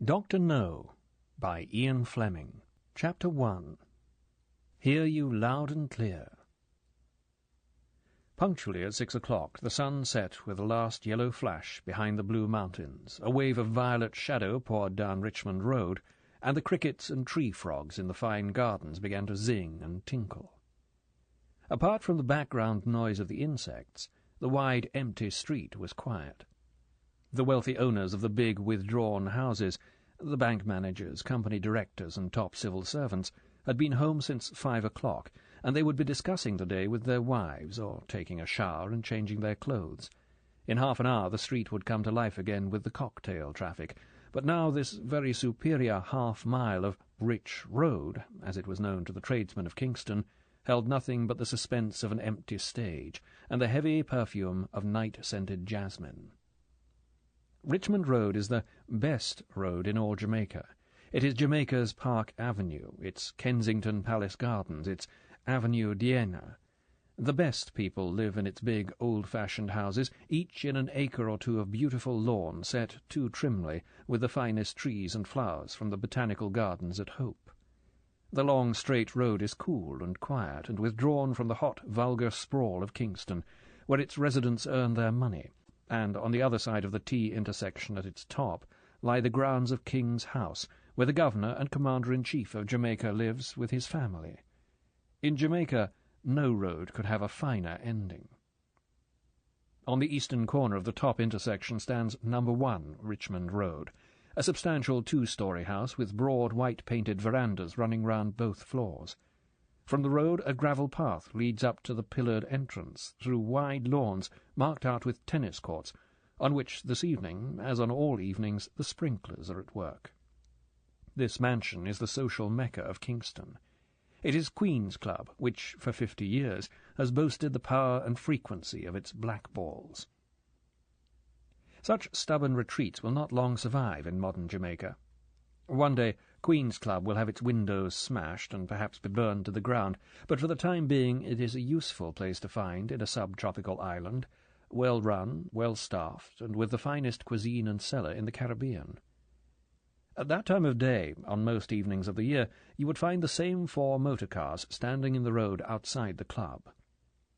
Dr. No, by Ian Fleming. Chapter 1. Hear You Loud and Clear. Punctually at 6 o'clock, the sun set with a last yellow flash behind the blue mountains. A wave of violet shadow poured down Richmond Road, and the crickets and tree-frogs in the fine gardens began to zing and tinkle. Apart from the background noise of the insects, the wide, empty street was quiet. The wealthy owners of the big, withdrawn houses, the bank managers, company directors, and top civil servants, had been home since 5 o'clock, and they would be discussing the day with their wives, or taking a shower and changing their clothes. In half an hour the street would come to life again with the cocktail traffic, but now this very superior half-mile of Rich Road, as it was known to the tradesmen of Kingston, held nothing but the suspense of an empty stage, and the heavy perfume of night-scented jasmine. Richmond Road is the best road in all Jamaica. It is Jamaica's Park Avenue, its Kensington Palace Gardens, its Avenue Diana. The best people live in its big, old-fashioned houses, each in an acre or two of beautiful lawn set too trimly with the finest trees and flowers from the botanical gardens at Hope. The long, straight road is cool and quiet, and withdrawn from the hot, vulgar sprawl of Kingston, where its residents earn their money, and on the other side of the T intersection at its top lie the grounds of King's House, where the Governor and Commander-in-Chief of Jamaica lives with his family. In Jamaica, no road could have a finer ending. On the eastern corner of the top intersection stands No. 1 Richmond Road, a substantial two-story house with broad white-painted verandas running round both floors. From the road a gravel path leads up to the pillared entrance, through wide lawns marked out with tennis courts, on which this evening, as on all evenings, the sprinklers are at work. This mansion is the social Mecca of Kingston. It is Queen's Club, which, for 50 years, has boasted the power and frequency of its black balls. Such stubborn retreats will not long survive in modern Jamaica. One day Queen's Club will have its windows smashed and perhaps be burned to the ground, but for the time being it is a useful place to find in a subtropical island, well-run, well-staffed, and with the finest cuisine and cellar in the Caribbean. At that time of day, on most evenings of the year, you would find the same 4 motor cars standing in the road outside the club.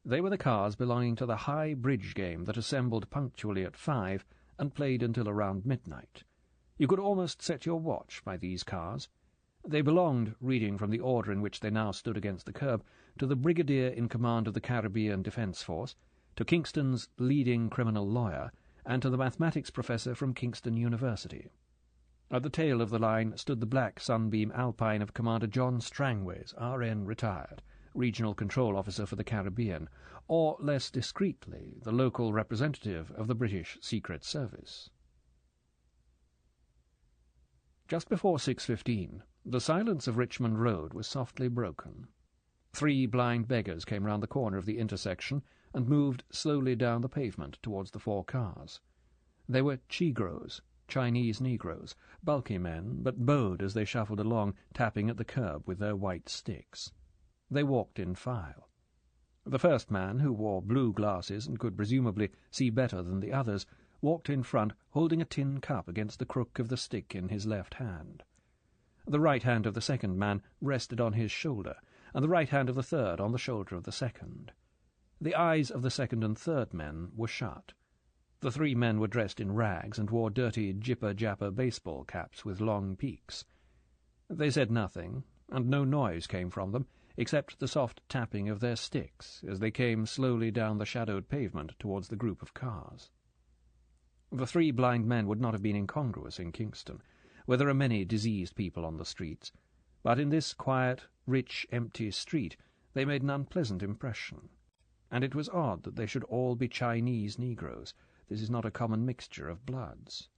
They were the cars belonging to the high bridge game that assembled punctually at 5 and played until around midnight. You could almost set your watch by these cars. They belonged, reading from the order in which they now stood against the curb, to the brigadier in command of the Caribbean Defence Force, to Kingston's leading criminal lawyer, and to the mathematics professor from Kingston University. At the tail of the line stood the black Sunbeam Alpine of Commander John Strangways, R.N. retired, Regional Control Officer for the Caribbean, or, less discreetly, the local representative of the British Secret Service. Just before 6:15, the silence of Richmond Road was softly broken. 3 blind beggars came round the corner of the intersection and moved slowly down the pavement towards the 4 cars. They were Chigros, Chinese Negroes, bulky men, but bowed as they shuffled along, tapping at the curb with their white sticks. They walked in file. The first man, who wore blue glasses and could presumably see better than the others, walked in front, holding a tin cup against the crook of the stick in his left hand. The right hand of the second man rested on his shoulder, and the right hand of the third on the shoulder of the second. The eyes of the second and third men were shut. The 3 men were dressed in rags and wore dirty jipper-japper baseball caps with long peaks. They said nothing, and no noise came from them, except the soft tapping of their sticks as they came slowly down the shadowed pavement towards the group of cars. The 3 blind men would not have been incongruous in Kingston, where there are many diseased people on the streets, but in this quiet, rich, empty street they made an unpleasant impression, and it was odd that they should all be Chinese Negroes. This is not a common mixture of bloods.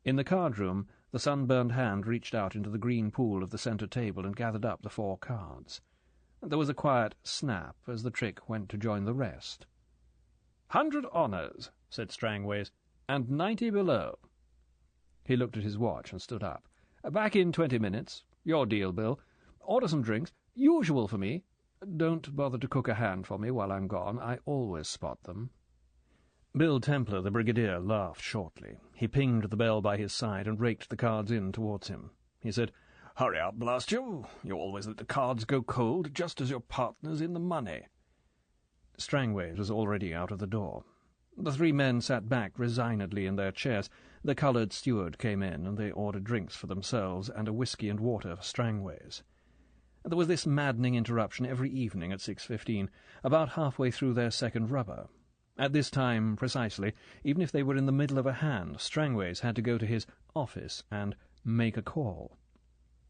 In the card-room, the sunburned hand reached out into the green pool of the centre table and gathered up the 4 cards. There was a quiet snap as the trick went to join the rest. 100 honours, said Strangways, and 90 below. He looked at his watch and stood up. Back in 20 minutes. Your deal, Bill. Order some drinks. Usual for me. Don't bother to cook a hand for me while I'm gone. I always spot them. Bill Templar, the brigadier, laughed shortly. He pinged the bell by his side and raked the cards in towards him. He said, "Hurry up, blast you! You always let the cards go cold, just as your partner's in the money." Strangways was already out of the door. The three men sat back resignedly in their chairs. The coloured steward came in, and they ordered drinks for themselves and a whisky and water for Strangways. There was this maddening interruption every evening at 6:15, about halfway through their second rubber. At this time, precisely, even if they were in the middle of a hand, Strangways had to go to his office and make a call.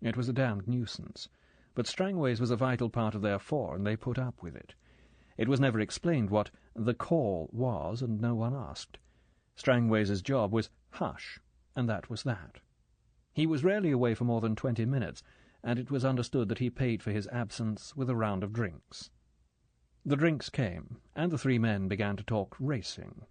It was a damned nuisance, but Strangways was a vital part of their four, and they put up with it. It was never explained what the call was, and no one asked. Strangways' job was hush, and that was that. He was rarely away for more than 20 minutes, and it was understood that he paid for his absence with a round of drinks. The drinks came, and the three men began to talk racing.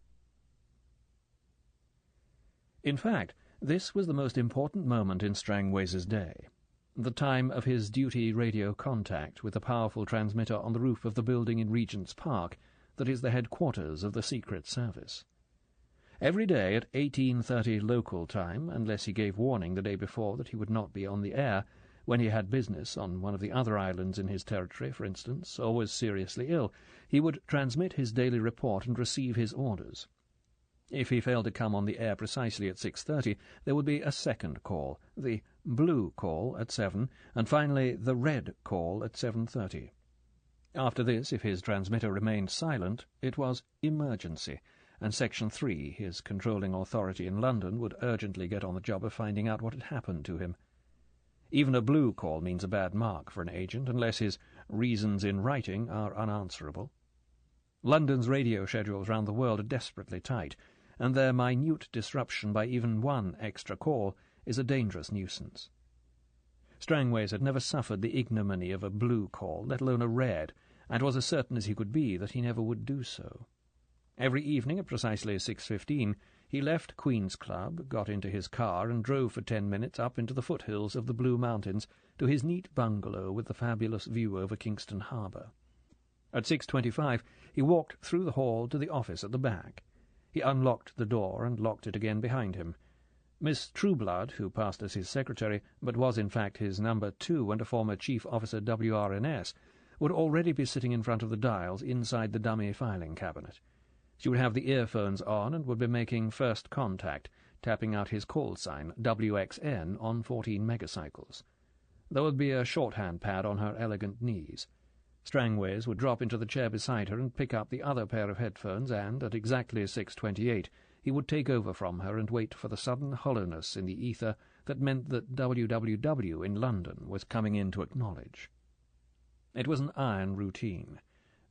In fact, this was the most important moment in Strangways' day, the time of his duty radio contact with the powerful transmitter on the roof of the building in Regent's Park that is the headquarters of the Secret Service. Every day at 18:30 local time, unless he gave warning the day before that he would not be on the air, when he had business on one of the other islands in his territory, for instance, or was seriously ill, he would transmit his daily report and receive his orders. If he failed to come on the air precisely at 6:30, there would be a second call, the blue call at 7, and finally the red call at 7:30. After this, if his transmitter remained silent, it was emergency, and Section 3, his controlling authority in London, would urgently get on the job of finding out what had happened to him. Even a blue call means a bad mark for an agent, unless his reasons in writing are unanswerable. London's radio schedules round the world are desperately tight, and their minute disruption by even one extra call is a dangerous nuisance. Strangways had never suffered the ignominy of a blue call, let alone a red, and was as certain as he could be that he never would do so. Every evening at precisely 6:15, he left Queen's Club, got into his car, and drove for 10 minutes up into the foothills of the Blue Mountains to his neat bungalow with the fabulous view over Kingston Harbour. At 6:25, he walked through the hall to the office at the back. He unlocked the door and locked it again behind him. Miss Trueblood, who passed as his secretary, but was in fact his number 2 and a former chief officer WRNS, would already be sitting in front of the dials inside the dummy filing cabinet. She would have the earphones on and would be making first contact, tapping out his call sign, WXN, on 14 megacycles. There would be a shorthand pad on her elegant knees. Strangways would drop into the chair beside her and pick up the other pair of headphones, and, at exactly 6:28, he would take over from her and wait for the sudden hollowness in the ether that meant that WWW in London was coming in to acknowledge. It was an iron routine.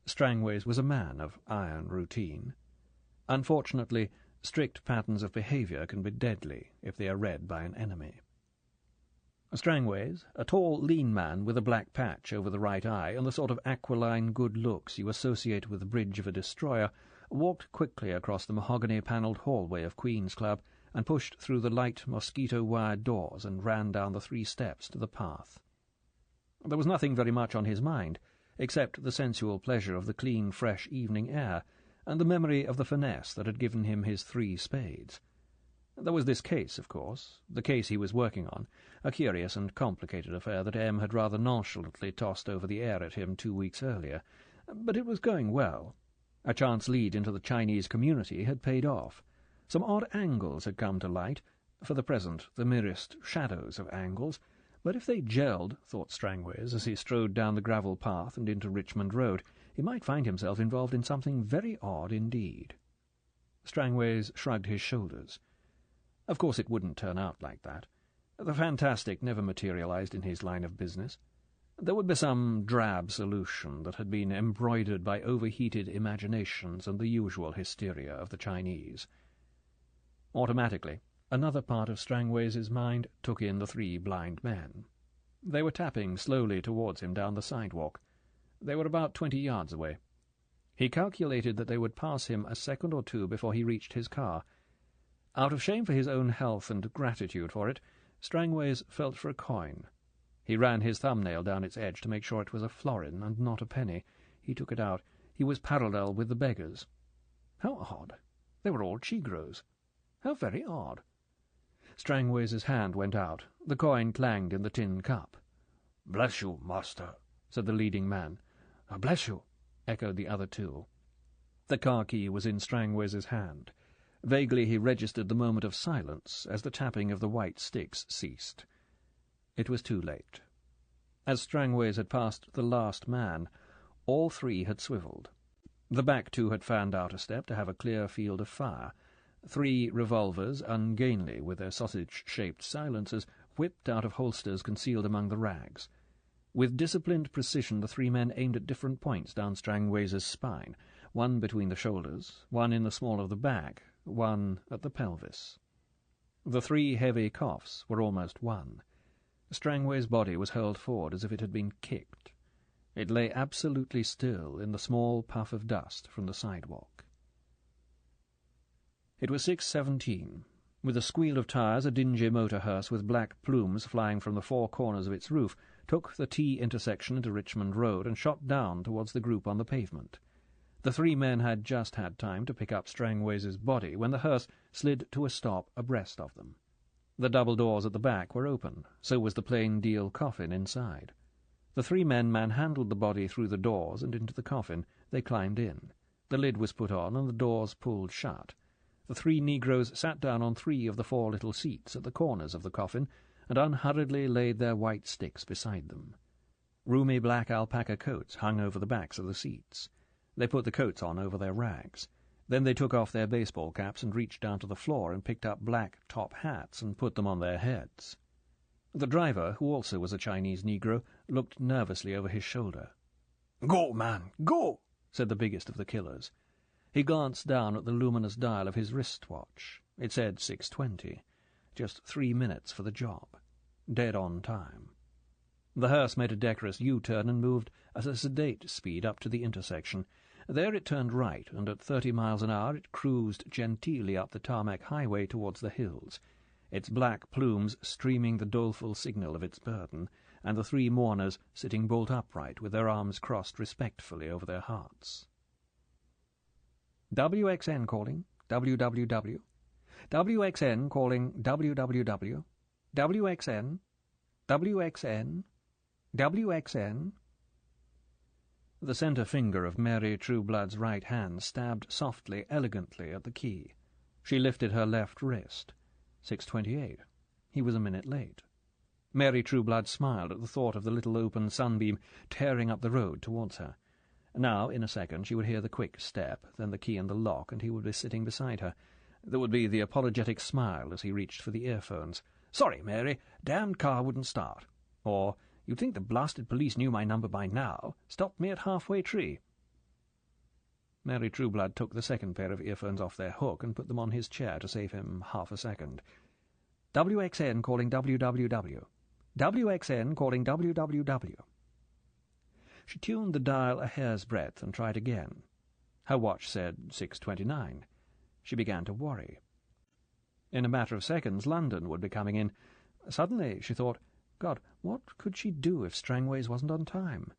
Strangways was a man of iron routine. Unfortunately, strict patterns of behaviour can be deadly if they are read by an enemy. Strangways, a tall, lean man with a black patch over the right eye and the sort of aquiline good looks you associate with the bridge of a destroyer, walked quickly across the mahogany-panelled hallway of Queen's Club and pushed through the light mosquito-wired doors and ran down the 3 steps to the path. There was nothing very much on his mind, except the sensual pleasure of the clean, fresh evening air, and the memory of the finesse that had given him his 3 spades. There was this case, of course, the case he was working on, a curious and complicated affair that M had rather nonchalantly tossed over the air at him 2 weeks earlier, but it was going well. A chance lead into the Chinese community had paid off. Some odd angles had come to light, for the present the merest shadows of angles, but if they gelled, thought Strangways, as he strode down the gravel path and into Richmond Road, he might find himself involved in something very odd indeed. Strangways shrugged his shoulders. Of course it wouldn't turn out like that. The fantastic never materialized in his line of business. There would be some drab solution that had been embroidered by overheated imaginations and the usual hysteria of the Chinese. Automatically, another part of Strangways' mind took in the 3 blind men. They were tapping slowly towards him down the sidewalk. They were about 20 yards away. He calculated that they would pass him a second or 2 before he reached his car. Out of shame for his own health and gratitude for it, Strangways felt for a coin. He ran his thumbnail down its edge to make sure it was a florin and not a penny. He took it out. He was parallel with the beggars. How odd. They were all Chigros. How very odd. Strangways' hand went out. The coin clanged in the tin cup. "Bless you, master," said the leading man. "Bless you," echoed the other two. The car key was in Strangways' hand. Vaguely he registered the moment of silence as the tapping of the white sticks ceased. It was too late. As Strangways had passed the last man, all three had swivelled. The back two had fanned out a step to have a clear field of fire. 3 revolvers, ungainly with their sausage-shaped silencers, whipped out of holsters concealed among the rags. With disciplined precision the 3 men aimed at different points down Strangways' spine, one between the shoulders, one in the small of the back, one at the pelvis. The 3 heavy coughs were almost won. Strangways' body was hurled forward as if it had been kicked. It lay absolutely still in the small puff of dust from the sidewalk. It was 6:17. With a squeal of tyres, a dingy motor hearse with black plumes flying from the 4 corners of its roof took the T intersection into Richmond Road and shot down towards the group on the pavement. The 3 men had just had time to pick up Strangways' body when the hearse slid to a stop abreast of them. The double doors at the back were open, so was the plain deal coffin inside. The 3 men manhandled the body through the doors and into the coffin. They climbed in. The lid was put on and the doors pulled shut. The 3 negroes sat down on 3 of the 4 little seats at the corners of the coffin and unhurriedly laid their white sticks beside them. Roomy black alpaca coats hung over the backs of the seats. They put the coats on over their rags. Then they took off their baseball caps and reached down to the floor and picked up black top hats and put them on their heads. The driver, who also was a Chinese negro, looked nervously over his shoulder. "Go, man, go!" said the biggest of the killers. He glanced down at the luminous dial of his wristwatch. It said 6:20. Just 3 minutes for the job. Dead on time. The hearse made a decorous U-turn and moved at a sedate speed up to the intersection. There it turned right, and at 30 miles an hour it cruised genteelly up the tarmac highway towards the hills, its black plumes streaming the doleful signal of its burden, and the 3 mourners sitting bolt upright with their arms crossed respectfully over their hearts. WXN calling, WWW. WXN calling, WWW. WXN, WXN, WXN. The centre finger of Mary Trueblood's right hand stabbed softly, elegantly at the key. She lifted her left wrist. 6:28. He was a minute late. Mary Trueblood smiled at the thought of the little open sunbeam tearing up the road towards her. Now, in a second, she would hear the quick step, then the key in the lock, and he would be sitting beside her. There would be the apologetic smile as he reached for the earphones. "Sorry, Mary, damned car wouldn't start." Or, "You'd think the blasted police knew my number by now. Stopped me at halfway tree." Mary Trueblood took the second pair of earphones off their hook and put them on his chair to save him half a second. WXN calling WWW. WXN calling WWW. She tuned the dial a hair's breadth and tried again. Her watch said 6:29. She began to worry. In a matter of seconds London would be coming in. Suddenly she thought, God, what could she do if Strangways wasn't on time?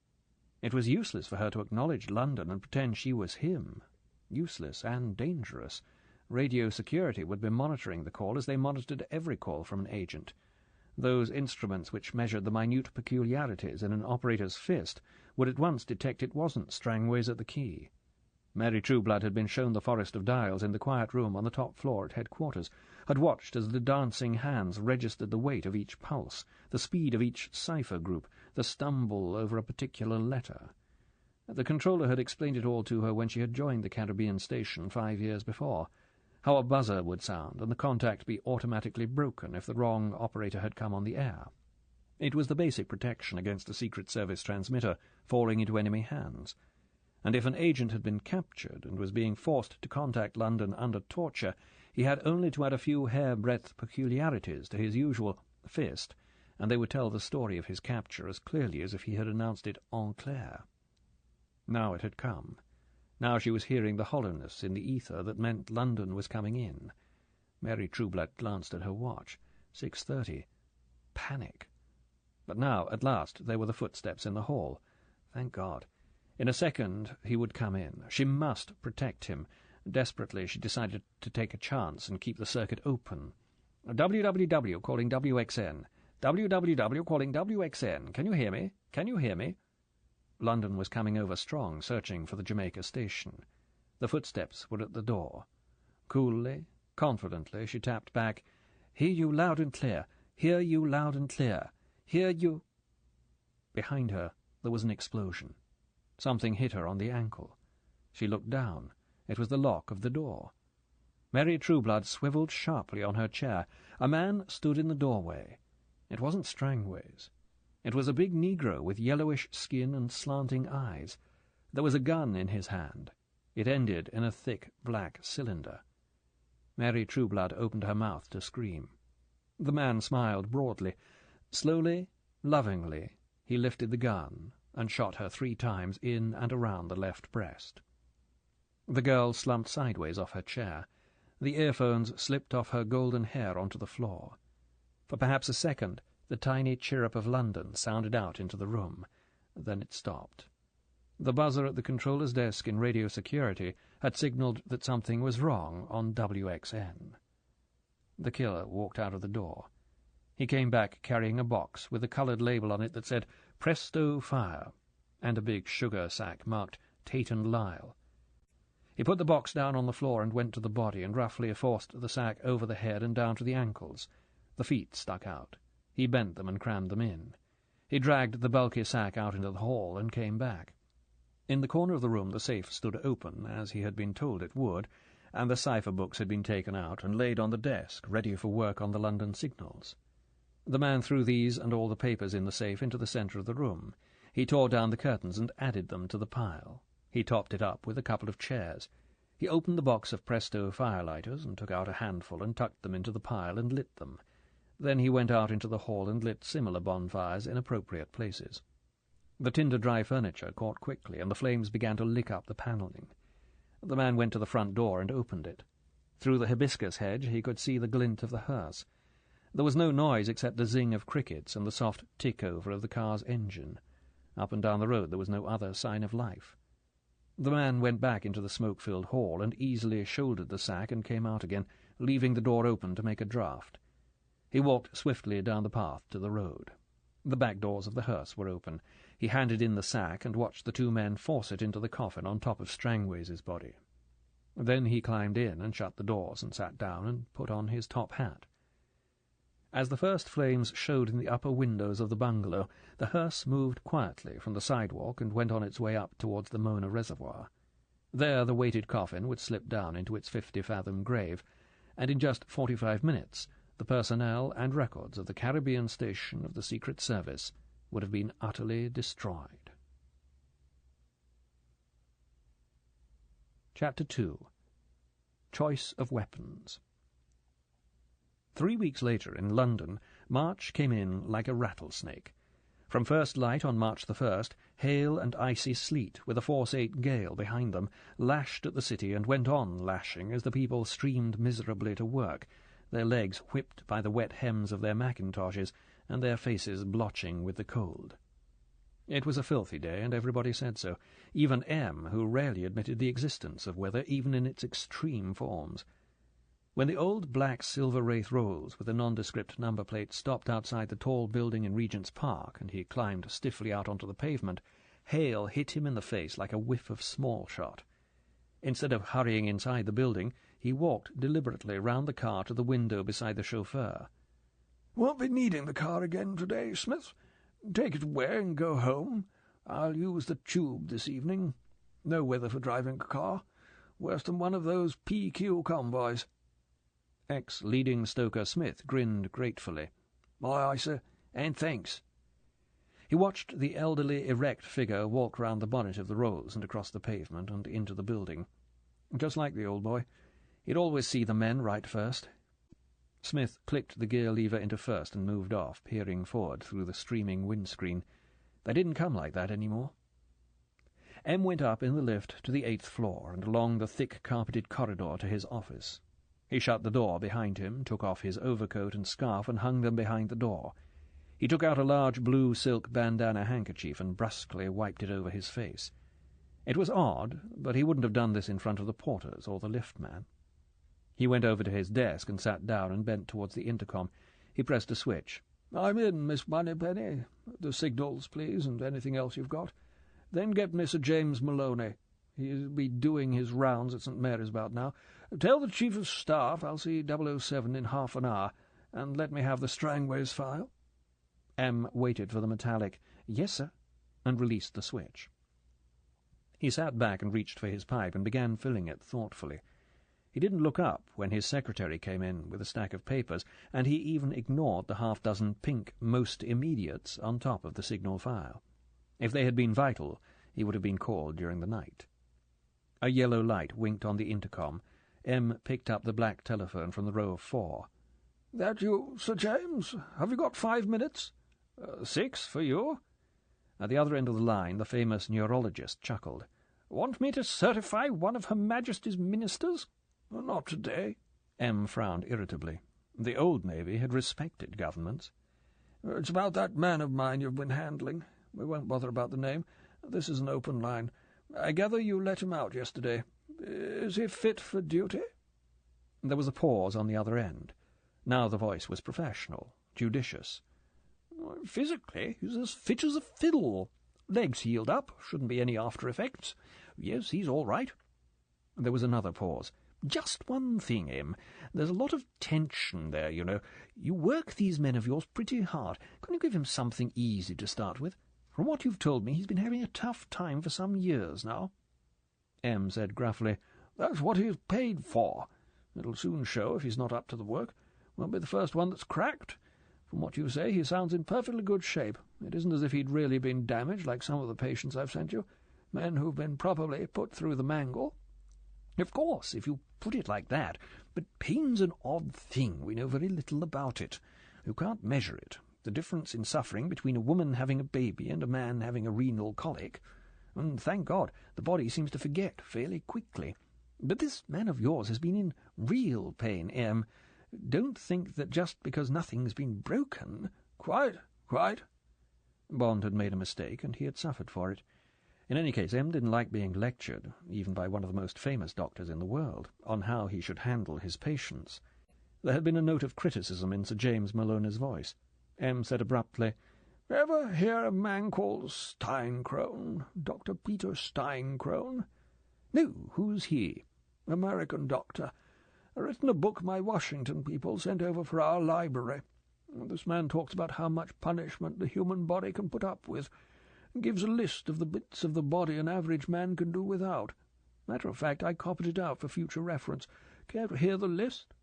It was useless for her to acknowledge London and pretend she was him. Useless and dangerous. Radio security would be monitoring the call as they monitored every call from an agent. Those instruments which measured the minute peculiarities in an operator's fist would at once detect it wasn't Strangways at the key. Mary Trueblood had been shown the forest of dials in the quiet room on the top floor at headquarters, had watched as the dancing hands registered the weight of each pulse, the speed of each cipher group, the stumble over a particular letter. The controller had explained it all to her when she had joined the Caribbean station 5 years before, how a buzzer would sound and the contact be automatically broken if the wrong operator had come on the air. It was the basic protection against a Secret Service transmitter falling into enemy hands. And if an agent had been captured and was being forced to contact London under torture, he had only to add a few hair-breadth peculiarities to his usual fist, and they would tell the story of his capture as clearly as if he had announced it en clair. Now it had come. Now she was hearing the hollowness in the ether that meant London was coming in. Mary Trueblood glanced at her watch. 6:30. Panic. But now, at last, there were the footsteps in the hall. Thank God. In a second he would come in. She must protect him. Desperately, she decided to take a chance and keep the circuit open. "WWW calling WXN. WWW calling WXN. Can you hear me? Can you hear me?" London was coming over strong, searching for the Jamaica station. The footsteps were at the door. Coolly, confidently, she tapped back, "Hear you loud and clear. Hear you loud and clear. Hear you—" Behind her there was an explosion. Something hit her on the ankle. She looked down. It was the lock of the door. Mary Trueblood swivelled sharply on her chair. A man stood in the doorway. It wasn't Strangways. It was a big negro with yellowish skin and slanting eyes. There was a gun in his hand. It ended in a thick black cylinder. Mary Trueblood opened her mouth to scream. The man smiled broadly. Slowly, lovingly, he lifted the gun and shot her 3 times in and around the left breast. The girl slumped sideways off her chair. The earphones slipped off her golden hair onto the floor. For perhaps a second, the tiny chirrup of London sounded out into the room. Then it stopped. The buzzer at the controller's desk in radio security had signalled that something was wrong on WXN. The killer walked out of the door. He came back carrying a box with a coloured label on it that said "Presto Fire" and a big sugar sack marked Tate and Lyle. He put the box down on the floor and went to the body and roughly forced the sack over the head and down to the ankles. The feet stuck out. He bent them and crammed them in. He dragged the bulky sack out into the hall and came back. In the corner of the room the safe stood open, as he had been told it would, and the cipher books had been taken out and laid on the desk, ready for work on the London signals. The man threw these and all the papers in the safe into the centre of the room. He tore down the curtains and added them to the pile. He topped it up with a couple of chairs. He opened the box of Presto firelighters and took out a handful and tucked them into the pile and lit them. Then he went out into the hall and lit similar bonfires in appropriate places. The tinder-dry furniture caught quickly, and the flames began to lick up the panelling. The man went to the front door and opened it. Through the hibiscus hedge he could see the glint of the hearse. There was no noise except the zing of crickets and the soft tick-over of the car's engine. Up and down the road there was no other sign of life. The man went back into the smoke-filled hall and easily shouldered the sack and came out again, leaving the door open to make a draught. He walked swiftly down the path to the road. The back doors of the hearse were open. He handed in the sack and watched the 2 men force it into the coffin on top of Strangways' body. Then he climbed in and shut the doors and sat down and put on his top hat. As the first flames showed in the upper windows of the bungalow, the hearse moved quietly from the sidewalk and went on its way up towards the Mona Reservoir. There the weighted coffin would slip down into its 50-fathom grave, and in just 45 minutes the personnel and records of the Caribbean station of the Secret Service would have been utterly destroyed. Chapter 2. Choice of Weapons. 3 weeks later, in London, March came in like a rattlesnake. From first light on March the 1st, hail and icy sleet, with a force 8 gale behind them, lashed at the city and went on lashing as the people streamed miserably to work, their legs whipped by the wet hems of their mackintoshes, and their faces blotching with the cold. It was a filthy day, and everybody said so, even M, who rarely admitted the existence of weather, even in its extreme forms. When the old black silver Wraith Rolls with a nondescript number plate stopped outside the tall building in Regent's Park, and he climbed stiffly out onto the pavement, hail hit him in the face like a whiff of small shot. Instead of hurrying inside the building, he walked deliberately round the car to the window beside the chauffeur. "Won't be needing the car again today, Smith. Take it away and go home. I'll use the tube this evening. No weather for driving a car. Worse than one of those PQ convoys." Ex-leading stoker Smith grinned gratefully. "Aye, sir, and thanks." He watched the elderly, erect figure walk round the bonnet of the Rolls and across the pavement and into the building. Just like the old boy. He'd always see the men right first. Smith clicked the gear lever into first and moved off, peering forward through the streaming windscreen. They didn't come like that any more. M went up in the lift to the 8th floor and along the thick carpeted corridor to his office. He shut the door behind him, took off his overcoat and scarf and hung them behind the door. He took out a large blue silk bandana handkerchief and brusquely wiped it over his face. It was odd, but he wouldn't have done this in front of the porters or the liftman. He went over to his desk and sat down and bent towards the intercom. He pressed a switch. "I'm in, Miss Moneypenny. The signals, please, and anything else you've got. Then get Mr. James Maloney. He'll be doing his rounds at St. Mary's about now. Tell the Chief of Staff I'll see 007 in half an hour, and let me have the Strangways file." M waited for the metallic "Yes, sir," and released the switch. He sat back and reached for his pipe and began filling it thoughtfully. He didn't look up when his secretary came in with a stack of papers, and he even ignored the half-dozen pink most immediates on top of the signal file. If they had been vital, he would have been called during the night. A yellow light winked on the intercom. M picked up the black telephone from the row of 4. "That you, Sir James? Have you got 5 minutes?" 6 for you." At the other end of the line, the famous neurologist chuckled. "Want me to certify one of Her Majesty's ministers?" "Not today." M frowned irritably. The old Navy had respected governments. "It's about that man of mine you've been handling. We won't bother about the name. This is an open line. I gather you let him out yesterday. Is he fit for duty?" There was a pause on the other end. Now the voice was professional, judicious. "Physically, he's as fit as a fiddle. Legs healed up, shouldn't be any after-effects. Yes, he's all right." There was another pause. "Just one thing, Em. There's a lot of tension there, you know. You work these men of yours pretty hard. Can you give him something easy to start with? From what you've told me, he's been having a tough time for some years now." M said gruffly, "That's what he's paid for. It'll soon show if he's not up to the work. Won't be the first one that's cracked. From what you say, he sounds in perfectly good shape. It isn't as if he'd really been damaged like some of the patients I've sent you. Men who've been properly put through the mangle." "Of course, if you put it like that. But pain's an odd thing. We know very little about it. You can't measure it. The difference in suffering between a woman having a baby and a man having a renal colic. And thank God, the body seems to forget fairly quickly. But this man of yours has been in real pain, Em. Don't think that just because nothing's been broken—" Quite. Bond had made a mistake, and he had suffered for it. In any case, M didn't like being lectured, even by one of the most famous doctors in the world, on how he should handle his patients. There had been a note of criticism in Sir James Maloney's voice. M said abruptly, "Ever hear a man called Steincrone? Dr. Peter Steincrone?" "No, who's he?" "American doctor. Written a book my Washington people sent over for our library. This man talks about how much punishment the human body can put up with, and gives a list of the bits of the body an average man can do without. Matter of fact, I copied it out for future reference. Care to hear the list?"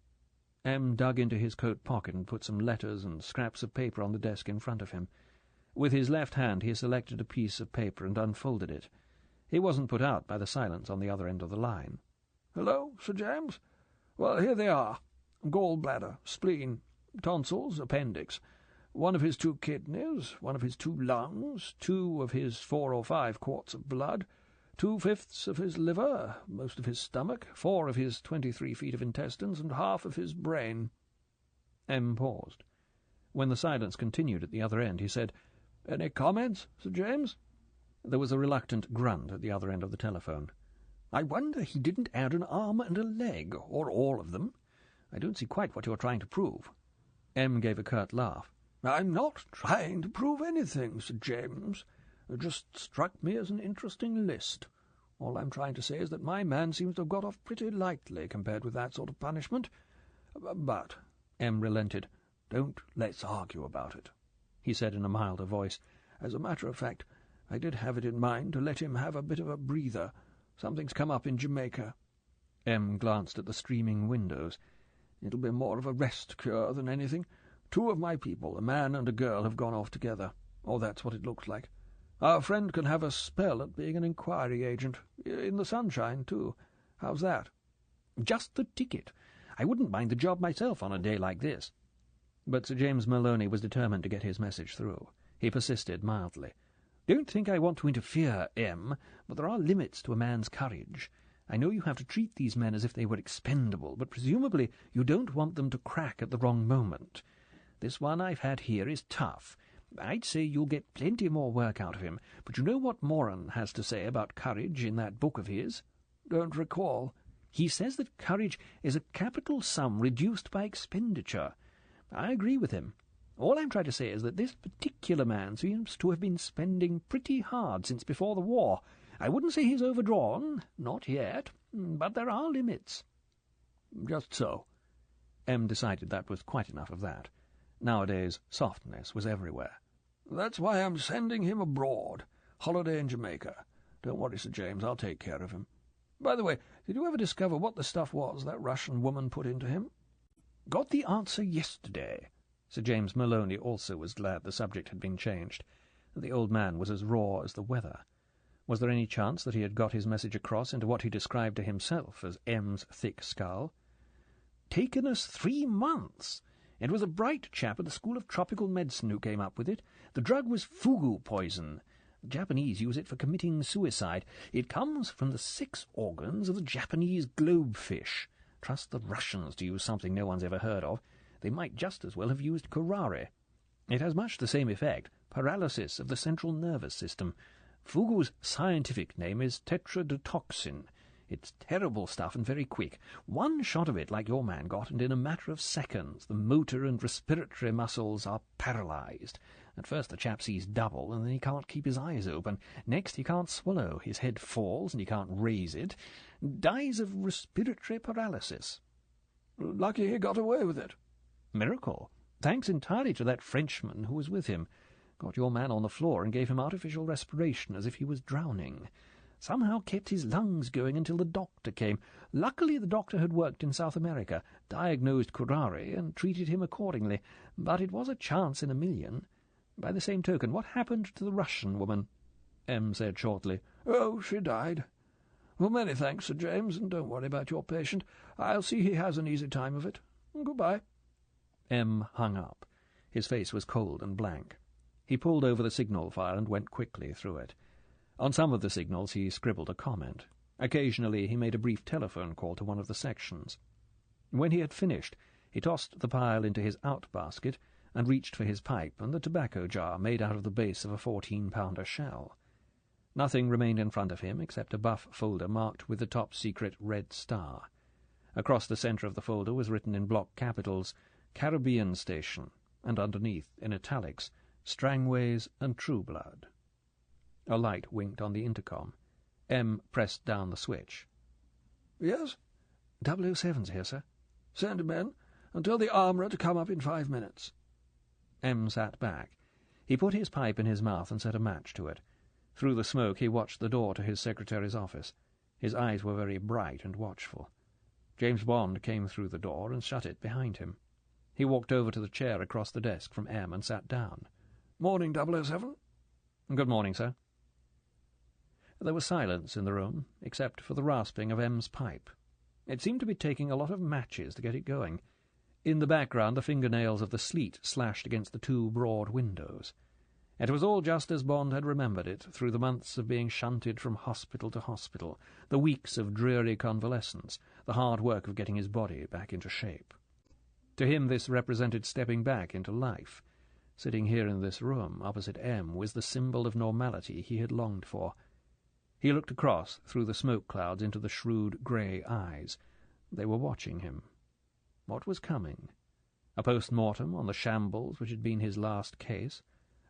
M dug into his coat pocket and put some letters and scraps of paper on the desk in front of him. With his left hand he selected a piece of paper and unfolded it. He wasn't put out by the silence on the other end of the line. "Hello, Sir James? Well, here they are. Gallbladder, spleen, tonsils, appendix. One of his 2 kidneys, one of his 2 lungs, 2 of his 4 or 5 quarts of blood, 2/5 of his liver, most of his stomach, 4 of his 23 feet of intestines, and half of his brain." M paused. When the silence continued at the other end, he said, "Any comments, Sir James?" There was a reluctant grunt at the other end of the telephone. "I wonder he didn't add an arm and a leg, or all of them. I don't see quite what you're trying to prove." M gave a curt laugh. "I'm not trying to prove anything, Sir James. It just struck me as an interesting list. All I'm trying to say is that my man seems to have got off pretty lightly compared with that sort of punishment. But," M relented, "don't let's argue about it," he said in a milder voice. "As a matter of fact, I did have it in mind to let him have a bit of a breather. Something's come up in Jamaica." M glanced at the streaming windows. "It'll be more of a rest cure than anything. 2 of my people, a man and a girl, have gone off together. Or that's what it looks like. Our friend can have a spell at being an inquiry agent. In the sunshine, too. How's that?" "Just the ticket. I wouldn't mind the job myself on a day like this." But Sir James Maloney was determined to get his message through. He persisted mildly. "Don't think I want to interfere, M, but there are limits to a man's courage. I know you have to treat these men as if they were expendable, but presumably you don't want them to crack at the wrong moment. This one I've had here is tough. I'd say you'll get plenty more work out of him, but you know what Moran has to say about courage in that book of his? Don't recall. He says that courage is a capital sum reduced by expenditure. I agree with him. All I'm trying to say is that this particular man seems to have been spending pretty hard since before the war. I wouldn't say he's overdrawn, not yet, but there are limits. Just so. M decided that was quite enough of that. Nowadays, softness was everywhere. That's why I'm sending him abroad. Holiday in Jamaica. Don't worry, Sir James, I'll take care of him. By the way, did you ever discover what the stuff was that Russian woman put into him? Got the answer yesterday. Sir James Maloney also was glad the subject had been changed. The old man was as raw as the weather. Was there any chance that he had got his message across into what he described to himself as M's thick skull? Taken us 3 months. It was a bright chap at the School of Tropical Medicine who came up with it. The drug was fugu poison. The Japanese use it for committing suicide. It comes from the 6 organs of the Japanese globefish. Trust the Russians to use something no one's ever heard of. They might just as well have used curare. It has much the same effect, paralysis of the central nervous system. Fugu's scientific name is tetrodotoxin. It's terrible stuff and very quick. 1 shot of it like your man got, and in a matter of seconds the motor and respiratory muscles are paralyzed. At first the chap sees double, and then he can't keep his eyes open. Next he can't swallow. His head falls, and he can't raise it. Dies of respiratory paralysis. Lucky he got away with it. Miracle. Thanks entirely to that Frenchman who was with him. Got your man on the floor and gave him artificial respiration as if he was drowning. Somehow kept his lungs going until the doctor came. Luckily the doctor had worked in South America, diagnosed curare, and treated him accordingly. But it was a chance in a million. By the same token, what happened to the Russian woman? M said shortly. Oh, she died. Well, many thanks, Sir James, and don't worry about your patient. I'll see he has an easy time of it. Goodbye. M hung up. His face was cold and blank. He pulled over the signal file and went quickly through it. On some of the signals he scribbled a comment. Occasionally he made a brief telephone call to one of the sections. When he had finished, he tossed the pile into his out-basket and reached for his pipe and the tobacco jar made out of the base of a 14-pounder shell. Nothing remained in front of him except a buff folder marked with the top-secret red star. Across the centre of the folder was written in block capitals, Caribbean Station, and underneath, in italics, Strangways and Trueblood. A light winked on the intercom. M pressed down the switch. Yes? 007's here, sir. Send him in, and tell the armourer to come up in 5 minutes. M sat back. He put his pipe in his mouth and set a match to it. Through the smoke he watched the door to his secretary's office. His eyes were very bright and watchful. James Bond came through the door and shut it behind him. He walked over to the chair across the desk from M and sat down. Morning, 007. Good morning, sir. There was silence in the room, except for the rasping of M's pipe. It seemed to be taking a lot of matches to get it going. In the background the fingernails of the sleet slashed against the 2 broad windows. It was all just as Bond had remembered it through the months of being shunted from hospital to hospital, the weeks of dreary convalescence, the hard work of getting his body back into shape. To him this represented stepping back into life. Sitting here in this room, opposite M, was the symbol of normality he had longed for. He looked across through the smoke clouds into the shrewd grey eyes. They were watching him. What was coming? A post-mortem on the shambles which had been his last case?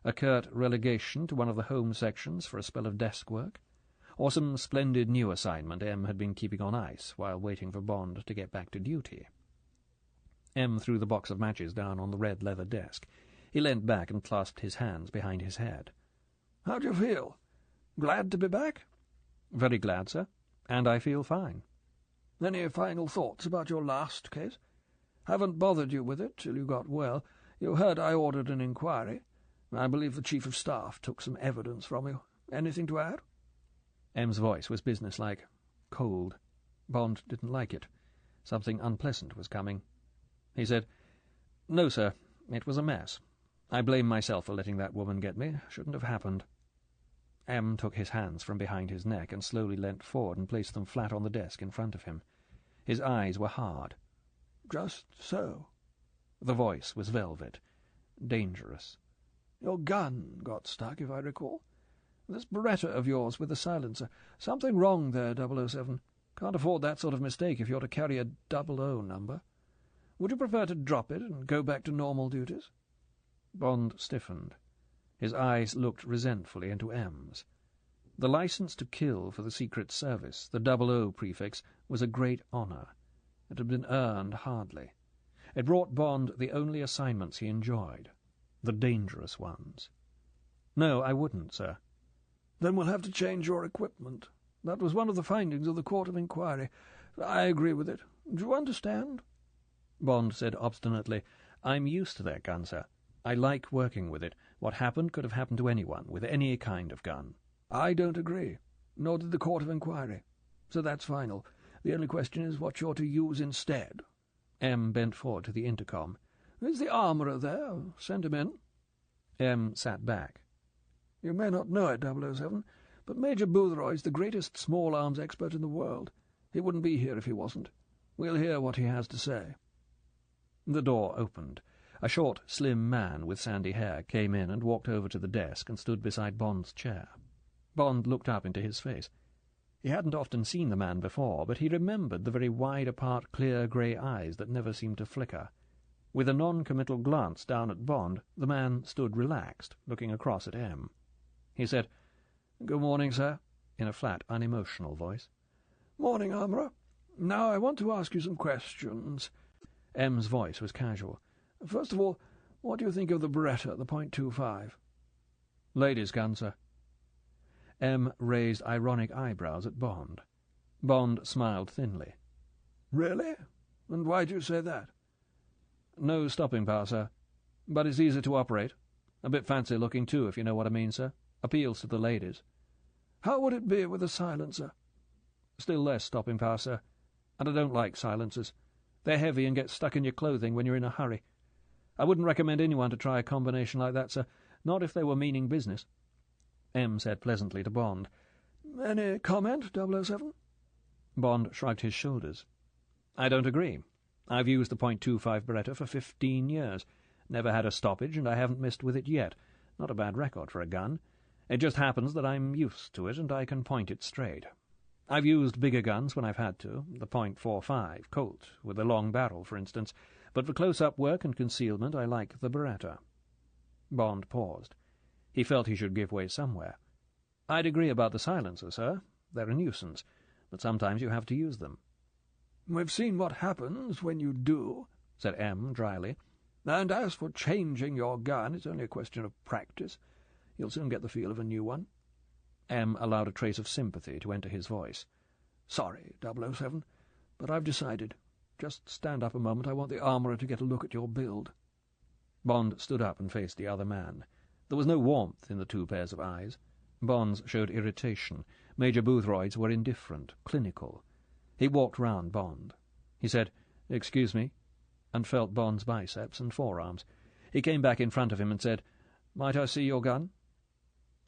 A curt relegation to one of the home sections for a spell of desk work? Or some splendid new assignment M had been keeping on ice while waiting for Bond to get back to duty? M threw the box of matches down on the red leather desk. He leant back and clasped his hands behind his head. How do you feel? Glad to be back? Very glad, sir, and I feel fine. Any final thoughts about your last case? Haven't bothered you with it till you got well. You heard I ordered an inquiry. I believe the Chief of Staff took some evidence from you. Anything to add? M's voice was businesslike, cold. Bond didn't like it. Something unpleasant was coming. He said, "No, sir, it was a mess. I blame myself for letting that woman get me. Shouldn't have happened." M took his hands from behind his neck and slowly leant forward and placed them flat on the desk in front of him. His eyes were hard. Just so. The voice was velvet, dangerous. Your gun got stuck, if I recall. This Beretta of yours with the silencer. Something wrong there, 007. Can't afford that sort of mistake if you're to carry a 00 number. Would you prefer to drop it and go back to normal duties?" Bond stiffened. His eyes looked resentfully into M's. The license to kill for the Secret Service, the 00 prefix, was a great honour. It had been earned hardly. It brought Bond the only assignments he enjoyed, the dangerous ones. "No, I wouldn't, sir." "Then we'll have to change your equipment. That was one of the findings of the Court of Inquiry. I agree with it. Do you understand?" Bond said obstinately, "I'm used to that gun, sir. I like working with it. What happened could have happened to anyone, with any kind of gun." "I don't agree. Nor did the Court of Inquiry. So that's final. The only question is what you're to use instead." M bent forward to the intercom. "Is the armourer there? Send him in." M sat back. "You may not know it, 007, but Major Boothroyd's the greatest small-arms expert in the world. He wouldn't be here if he wasn't. We'll hear what he has to say." The door opened. A short, slim man with sandy hair came in and walked over to the desk and stood beside Bond's chair. Bond looked up into his face. He hadn't often seen the man before, but he remembered the very wide-apart, clear grey eyes that never seemed to flicker. With a non-committal glance down at Bond, the man stood relaxed, looking across at M. He said, "Good morning, sir," in a flat, unemotional voice. "Morning, armourer. Now I want to ask you some questions." M's voice was casual. "First of all, what do you think of the Beretta, the .25? "Ladies' gun, sir." M raised ironic eyebrows at Bond. Bond smiled thinly. "Really? And why do you say that?" "No stopping power, sir. But it's easy to operate. A bit fancy-looking, too, if you know what I mean, sir. Appeals to the ladies." "How would it be with a silencer?" "Still less stopping power, sir. And I don't like silencers. They're heavy and get stuck in your clothing when you're in a hurry. I wouldn't recommend anyone to try a combination like that, sir, not if they were meaning business." M said pleasantly to Bond, "Any comment, 007? Bond shrugged his shoulders. "I don't agree. I've used the .25 Beretta for 15 years. Never had a stoppage, and I haven't missed with it yet. Not a bad record for a gun. It just happens that I'm used to it, and I can point it straight. I've used bigger guns when I've had to, the .45 Colt, with a long barrel, for instance, but for close-up work and concealment I like the Beretta." Bond paused. He felt he should give way somewhere. "I'd agree about the silencer, sir. They're a nuisance, but sometimes you have to use them." "We've seen what happens when you do," said M dryly. "And as for changing your gun, it's only a question of practice. You'll soon get the feel of a new one." M allowed a trace of sympathy to enter his voice. "Sorry, 007, but I've decided. Just stand up a moment. I want the armourer to get a look at your build." Bond stood up and faced the other man. There was no warmth in the two pairs of eyes. Bond's showed irritation. Major Boothroyd's were indifferent, clinical. He walked round Bond. He said, "Excuse me," and felt Bond's biceps and forearms. He came back in front of him and said, "Might I see your gun?"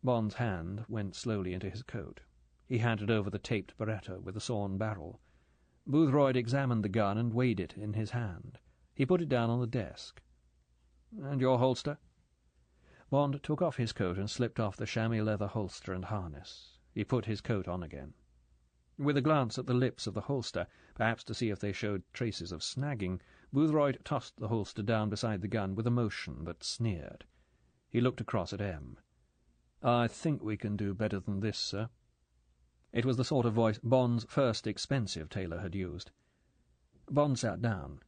Bond's hand went slowly into his coat. He handed over the taped Beretta with the sawn barrel. Boothroyd examined the gun and weighed it in his hand. He put it down on the desk. "And your holster?" Bond took off his coat and slipped off the chamois leather holster and harness. He put his coat on again. With a glance at the lips of the holster, perhaps to see if they showed traces of snagging, Boothroyd tossed the holster down beside the gun with a motion that sneered. He looked across at M. "I think we can do better than this, sir." It was the sort of voice Bond's first expensive tailor had used. Bond sat down.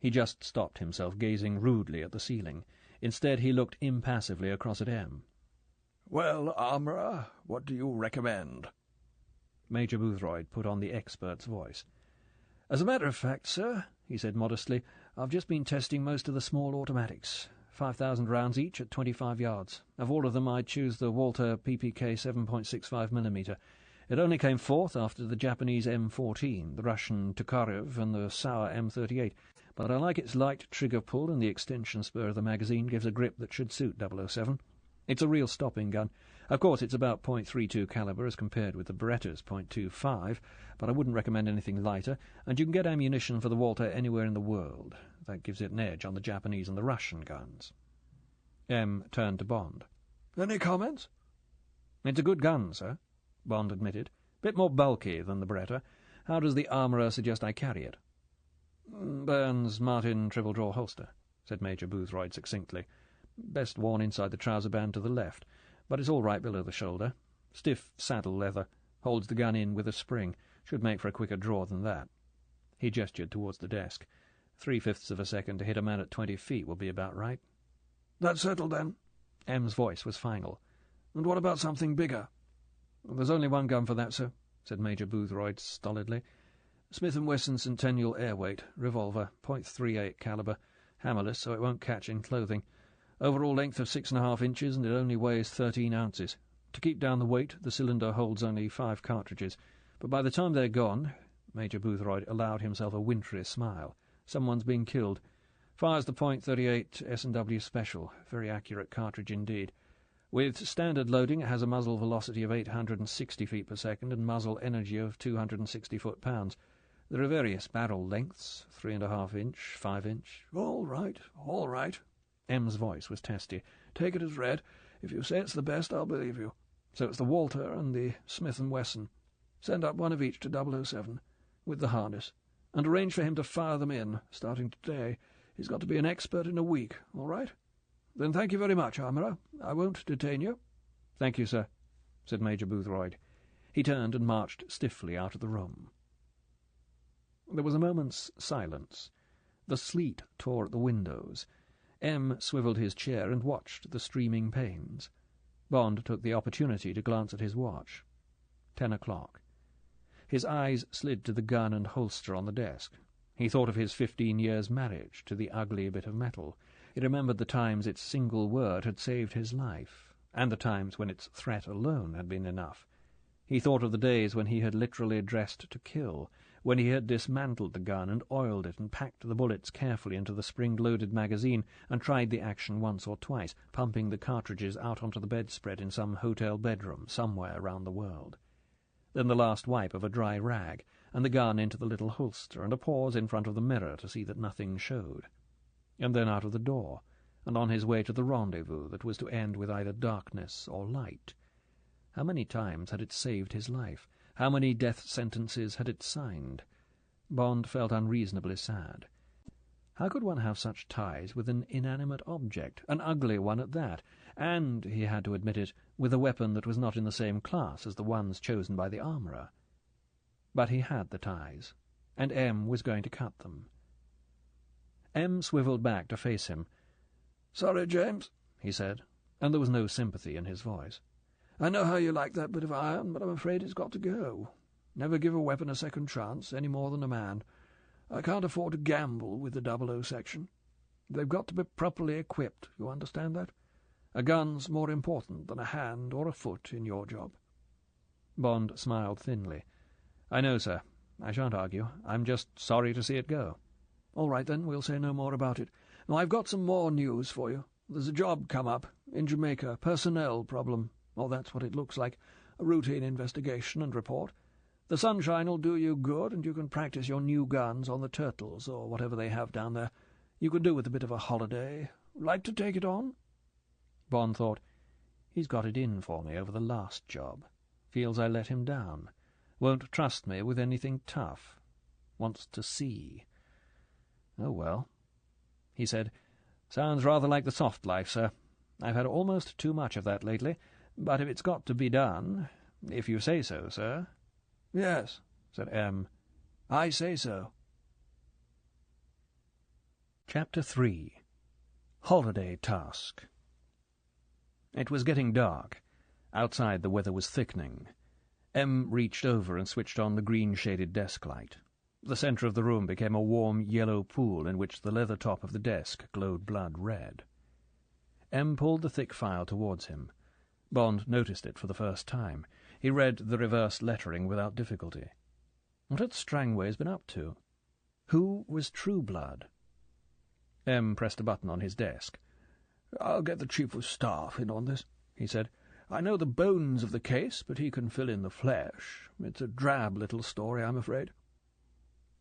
He just stopped himself, gazing rudely at the ceiling. Instead, he looked impassively across at M. "Well, armourer, what do you recommend?" Major Boothroyd put on the expert's voice. "As a matter of fact, sir," he said modestly, "I've just been testing most of the small automatics. 5,000 rounds each at 25 yards. Of all of them, I'd choose the Walter PPK 7.65mm. It only came fourth after the Japanese M14, the Russian Tokarev, and the Sauer M38. But I like its light trigger pull, and the extension spur of the magazine gives a grip that should suit 007. It's a real stopping gun. Of course, it's about .32 caliber as compared with the Beretta's .25, but I wouldn't recommend anything lighter, and you can get ammunition for the Walter anywhere in the world. That gives it an edge on the Japanese and the Russian guns." M turned to Bond. "Any comments?" "It's a good gun, sir," Bond admitted. "Bit more bulky than the Beretta. How does the armourer suggest I carry it?" "Burns Martin triple-draw holster," said Major Boothroyd succinctly. "Best worn inside the trouser band to the left, but it's all right below the shoulder. Stiff saddle leather. Holds the gun in with a spring. Should make for a quicker draw than that." He gestured towards the desk. 3/5 of a second to hit a man at 20 feet will be about right. "That's settled, then." M's voice was final. "And what about something bigger?" "There's only one gun for that, sir," said Major Boothroyd stolidly. "Smith & Wesson Centennial Airweight, revolver, .38 caliber, hammerless, so it won't catch in clothing. Overall length of 6.5 inches, and it only weighs 13 ounces. To keep down the weight, the cylinder holds only 5 cartridges. But by the time they're gone—" Major Boothroyd allowed himself a wintry smile. "Someone's been killed. Fires the .38 S&W Special. Very accurate cartridge indeed. With standard loading, it has a muzzle velocity of 860 feet per second and muzzle energy of 260 foot-pounds. There are various barrel lengths, 3.5 inch, 5 inch. All right, all right." M's voice was testy. "Take it as read. If you say it's the best, I'll believe you. So it's the Walter and the Smith & Wesson. Send up one of each to 007, with the harness, and arrange for him to fire them in, starting today. He's got to be an expert in a week, all right? Then thank you very much, armourer. I won't detain you." "Thank you, sir," said Major Boothroyd. He turned and marched stiffly out of the room. There was a moment's silence. The sleet tore at the windows. M swivelled his chair and watched the streaming panes. Bond took the opportunity to glance at his watch. 10 o'clock. His eyes slid to the gun and holster on the desk. He thought of his 15 years' marriage to the ugly bit of metal. He remembered the times its single word had saved his life, and the times when its threat alone had been enough. He thought of the days when he had literally dressed to kill, when he had dismantled the gun and oiled it and packed the bullets carefully into the spring-loaded magazine and tried the action once or twice, pumping the cartridges out onto the bedspread in some hotel bedroom somewhere round the world. Then the last wipe of a dry rag, and the gun into the little holster, and a pause in front of the mirror to see that nothing showed. And then out of the door, and on his way to the rendezvous that was to end with either darkness or light. How many times had it saved his life? How many death sentences had it signed? Bond felt unreasonably sad. How could one have such ties with an inanimate object, an ugly one at that, and, he had to admit it, with a weapon that was not in the same class as the ones chosen by the armourer? But he had the ties, and M was going to cut them. M swivelled back to face him. "Sorry, James," he said, and there was no sympathy in his voice. "I know how you like that bit of iron, but I'm afraid it's got to go. Never give a weapon a second chance, any more than a man. I can't afford to gamble with the 00 section. They've got to be properly equipped, you understand that? A gun's more important than a hand or a foot in your job." Bond smiled thinly. "I know, sir. I shan't argue. I'm just sorry to see it go." "All right, then, we'll say no more about it. Now, I've got some more news for you. There's a job come up in Jamaica, personnel problem. Oh, that's what it looks like. A routine investigation and report. The sunshine'll do you good, and you can practice your new guns on the turtles, or whatever they have down there. You could do with a bit of a holiday. Like to take it on?" Bond thought, "He's got it in for me over the last job. Feels I let him down. Won't trust me with anything tough. Wants to see. Oh, well," he said. "Sounds rather like the soft life, sir. I've had almost too much of that lately. But if it's got to be done, if you say so, sir—" "Yes," said M. "I say so." Chapter 3. Holiday Task. It was getting dark. Outside the weather was thickening. M reached over and switched on the green-shaded desk light. The centre of the room became a warm yellow pool in which the leather top of the desk glowed blood red. M pulled the thick file towards him. Bond noticed it for the first time. He read the reverse lettering without difficulty. What had Strangways been up to? Who was True Blood? M pressed a button on his desk. "I'll get the Chief of Staff in on this," he said. "I know the bones of the case, but he can fill in the flesh. It's a drab little story, I'm afraid."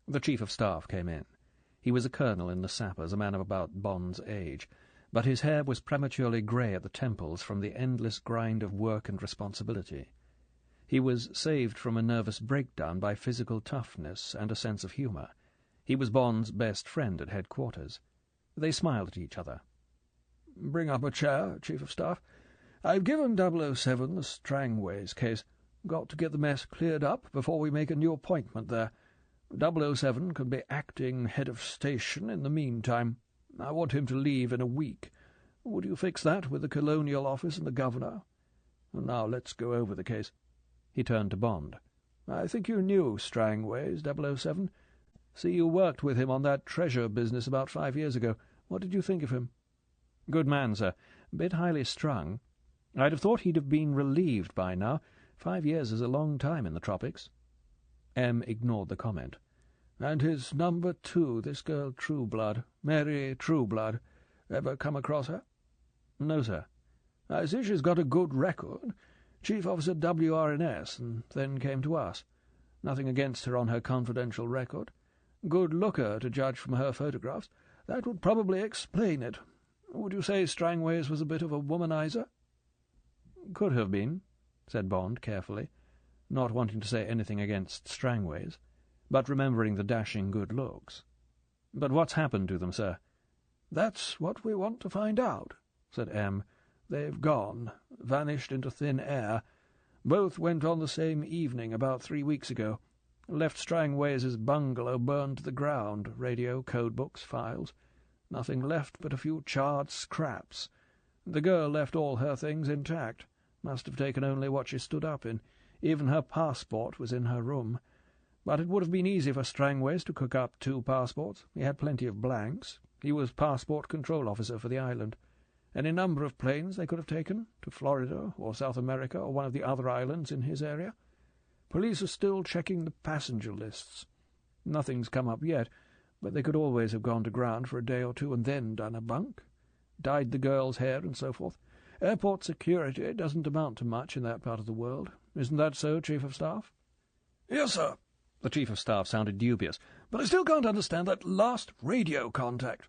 The Chief of Staff came in. He was a colonel in the Sappers, a man of about Bond's age. but his hair was prematurely grey at the temples from the endless grind of work and responsibility. He was saved from a nervous breakdown by physical toughness and a sense of humour. He was Bond's best friend at headquarters. They smiled at each other. "Bring up a chair, Chief of Staff. I've given 007 the Strangways case. Got to get the mess cleared up before we make a new appointment there. 007 can be acting head of station in the meantime. I want him to leave in a week. Would you fix that with the Colonial Office and the Governor? And now let's go over the case." He turned to Bond. "I think you knew Strangways, 007. See, you worked with him on that treasure business about 5 years ago. What did you think of him?" "Good man, sir. Bit highly strung. I'd have thought he'd have been relieved by now. 5 years is a long time in the tropics." M ignored the comment. "And his number 2, this girl Trueblood, Mary Trueblood. Ever come across her?" "No, sir." "I see she's got a good record. Chief Officer WRNS, and then came to us. Nothing against her on her confidential record. Good looker, to judge from her photographs. That would probably explain it. Would you say Strangways was a bit of a womanizer?" "Could have been," said Bond carefully, not wanting to say anything against Strangways, but remembering the dashing good looks. "But what's happened to them, sir?" "That's what we want to find out," said M. "They've gone, vanished into thin air. Both went on the same evening about 3 weeks ago. Left Strangways' bungalow burned to the ground, radio, code books, files. Nothing left but a few charred scraps. The girl left all her things intact. Must have taken only what she stood up in. Even her passport was in her room. But it would have been easy for Strangways to cook up 2 passports. He had plenty of blanks. He was passport control officer for the island. Any number of planes they could have taken, to Florida or South America or one of the other islands in his area. Police are still checking the passenger lists. Nothing's come up yet, but they could always have gone to ground for a day or 2 and then done a bunk. Dyed the girl's hair and so forth. Airport security doesn't amount to much in that part of the world. Isn't that so, Chief of Staff?" "Yes, sir." The Chief of Staff sounded dubious. "But I still can't understand that last radio contact."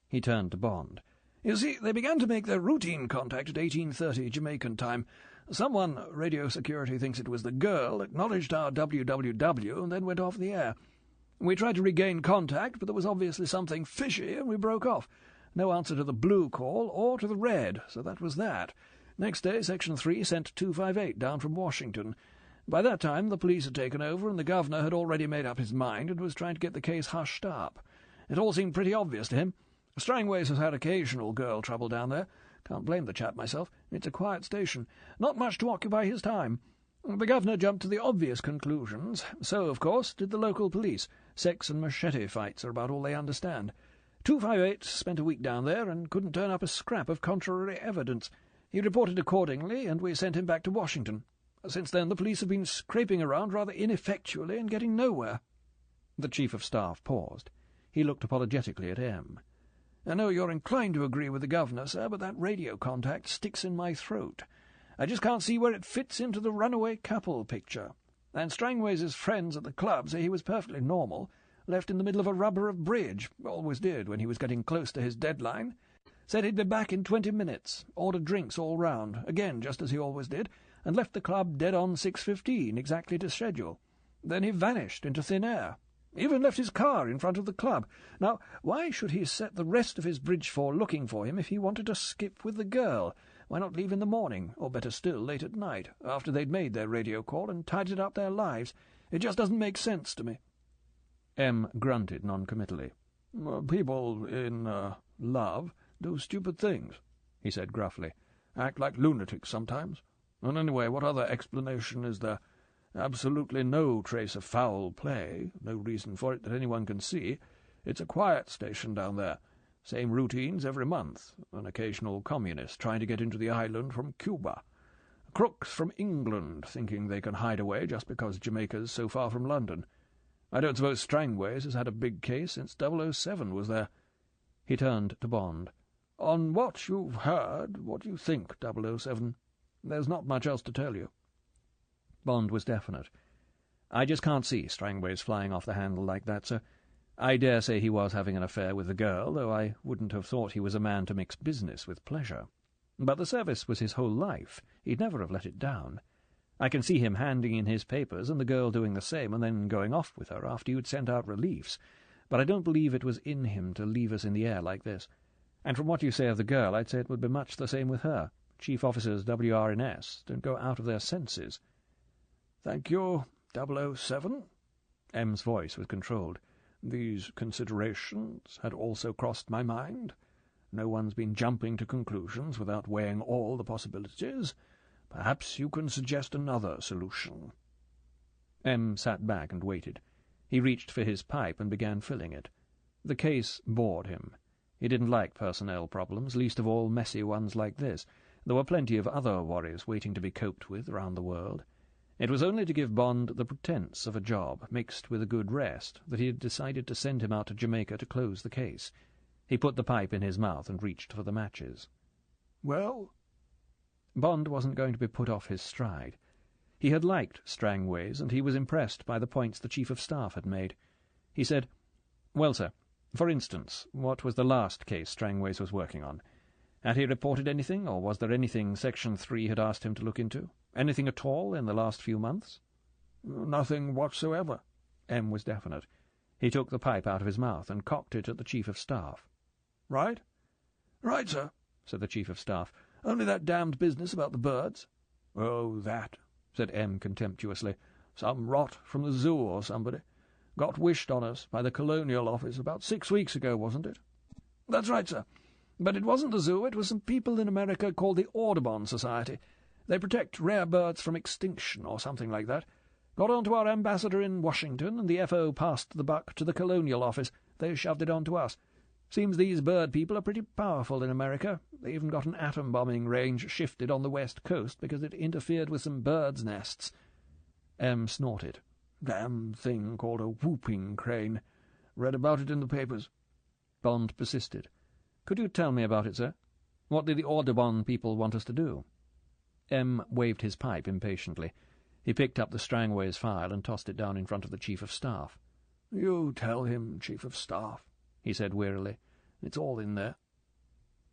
He turned to Bond. "You see, they began to make their routine contact at 18:30 Jamaican time. Someone, radio security thinks it was the girl, acknowledged our WWW and then went off the air. We tried to regain contact, but there was obviously something fishy, and we broke off. No answer to the blue call or to the red, so that was that. Next day, Section 3 sent 258 down from Washington. By that time, the police had taken over, and the governor had already made up his mind and was trying to get the case hushed up. It all seemed pretty obvious to him. Strangways has had occasional girl trouble down there. Can't blame the chap myself. It's a quiet station. Not much to occupy his time. The governor jumped to the obvious conclusions. So, of course, did the local police. Sex and machete fights are about all they understand. 258 spent a week down there and couldn't turn up a scrap of contrary evidence. He reported accordingly, and we sent him back to Washington. Since then the police have been scraping around rather ineffectually and getting nowhere." The Chief of Staff paused. He looked apologetically at M. "I know you're inclined to agree with the governor, sir, but that radio contact sticks in my throat. I just can't see where it fits into the runaway couple picture. And Strangways' friends at the club say he was perfectly normal, left in the middle of a rubber of bridge, always did when he was getting close to his deadline. Said he'd be back in 20 minutes, ordered drinks all round, again just as he always did, and left the club dead on 6:15, exactly to schedule. Then he vanished into thin air. Even left his car in front of the club. Now, why should he set the rest of his bridge force looking for him if he wanted to skip with the girl? Why not leave in the morning, or better still, late at night, after they'd made their radio call and tidied up their lives? It just doesn't make sense to me." M grunted noncommittally. "People in love do stupid things," he said gruffly. "Act like lunatics sometimes. And anyway, what other explanation is there? Absolutely no trace of foul play, no reason for it that anyone can see. It's a quiet station down there. Same routines every month. An occasional communist trying to get into the island from Cuba. Crooks from England thinking they can hide away just because Jamaica's so far from London. I don't suppose Strangways has had a big case since 007 was there." He turned to Bond. "On what you've heard, what do you think, 007? There's not much else to tell you." Bond was definite. "I just can't see Strangways flying off the handle like that, sir. I dare say he was having an affair with the girl, though I wouldn't have thought he was a man to mix business with pleasure. But the service was his whole life. He'd never have let it down. I can see him handing in his papers and the girl doing the same and then going off with her after you'd sent out reliefs, but I don't believe it was in him to leave us in the air like this. And from what you say of the girl, I'd say it would be much the same with her. Chief officers WR&S don't go out of their senses." "Thank you, 007. M's voice was controlled. "These considerations had also crossed my mind. No one's been jumping to conclusions without weighing all the possibilities. Perhaps you can suggest another solution." M sat back and waited. He reached for his pipe and began filling it. The case bored him. He didn't like personnel problems, least of all messy ones like this. There were plenty of other worries waiting to be coped with around the world. It was only to give Bond the pretence of a job, mixed with a good rest, that he had decided to send him out to Jamaica to close the case. He put the pipe in his mouth and reached for the matches. "Well?" Bond wasn't going to be put off his stride. He had liked Strangways, and he was impressed by the points the Chief of Staff had made. He said, "Well, sir, for instance, what was the last case Strangways was working on? Had he reported anything, or was there anything Section 3 had asked him to look into? Anything at all in the last few months?" "Nothing whatsoever." M was definite. He took the pipe out of his mouth and cocked it at the Chief of Staff. "Right?" "Right, sir," said the Chief of Staff. "Only that damned business about the birds." "Oh, that," said M contemptuously. "Some rot from the zoo or somebody. Got wished on us by the Colonial Office about 6 weeks ago, wasn't it?" "That's right, sir. But it wasn't the zoo, it was some people in America called the Audubon Society. They protect rare birds from extinction or something like that. Got on to our ambassador in Washington, and the FO passed the buck to the Colonial Office. They shoved it on to us. Seems these bird people are pretty powerful in America. They even got an atom-bombing range shifted on the west coast because it interfered with some birds' nests." M snorted. "Damn thing called a whooping crane. Read about it in the papers." Bond persisted. "Could you tell me about it, sir? What did the Audubon people want us to do?" M waved his pipe impatiently. He picked up the Strangways file and tossed it down in front of the Chief of Staff. "You tell him, Chief of Staff," he said wearily. "It's all in there."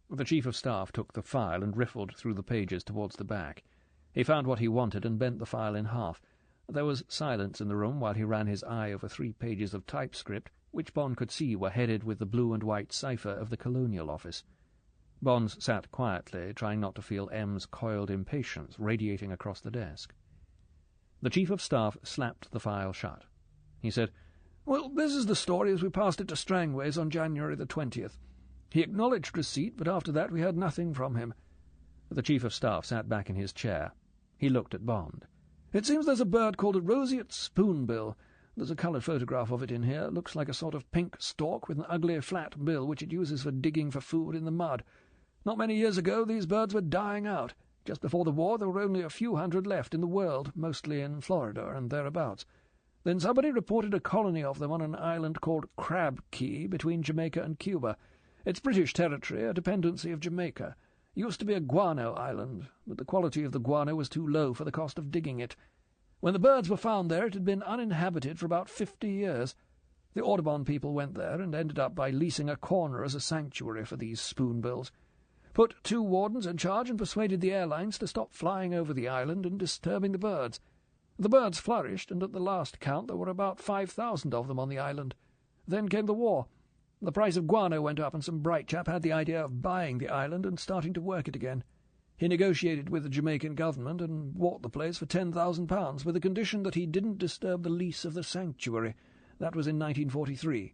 The Chief of Staff took the file and riffled through the pages towards the back. He found what he wanted and bent the file in half. There was silence in the room while he ran his eye over 3 pages of typescript, which Bond could see were headed with the blue and white cipher of the Colonial Office. Bond sat quietly, trying not to feel M's coiled impatience radiating across the desk. The Chief of Staff slapped the file shut. He said, "Well, this is the story as we passed it to Strangways on January the 20th. He acknowledged receipt, but after that we heard nothing from him." The Chief of Staff sat back in his chair. He looked at Bond. "It seems there's a bird called a roseate spoonbill. There's a coloured photograph of it in here. It looks like a sort of pink stalk with an ugly flat bill which it uses for digging for food in the mud. Not many years ago these birds were dying out. Just before the war there were only a few hundred left in the world, mostly in Florida and thereabouts. Then somebody reported a colony of them on an island called Crab Key between Jamaica and Cuba. It's British territory, a dependency of Jamaica. Used to be a guano island, but the quality of the guano was too low for the cost of digging it. When the birds were found there, it had been uninhabited for about 50 years. The Audubon people went there and ended up by leasing a corner as a sanctuary for these spoonbills. Put 2 wardens in charge and persuaded the airlines to stop flying over the island and disturbing the birds. The birds flourished, and at the last count there were about 5,000 of them on the island. Then came the war. The price of guano went up, and some bright chap had the idea of buying the island and starting to work it again. He negotiated with the Jamaican government and bought the place for £10,000 with the condition that he didn't disturb the lease of the sanctuary. That was in 1943.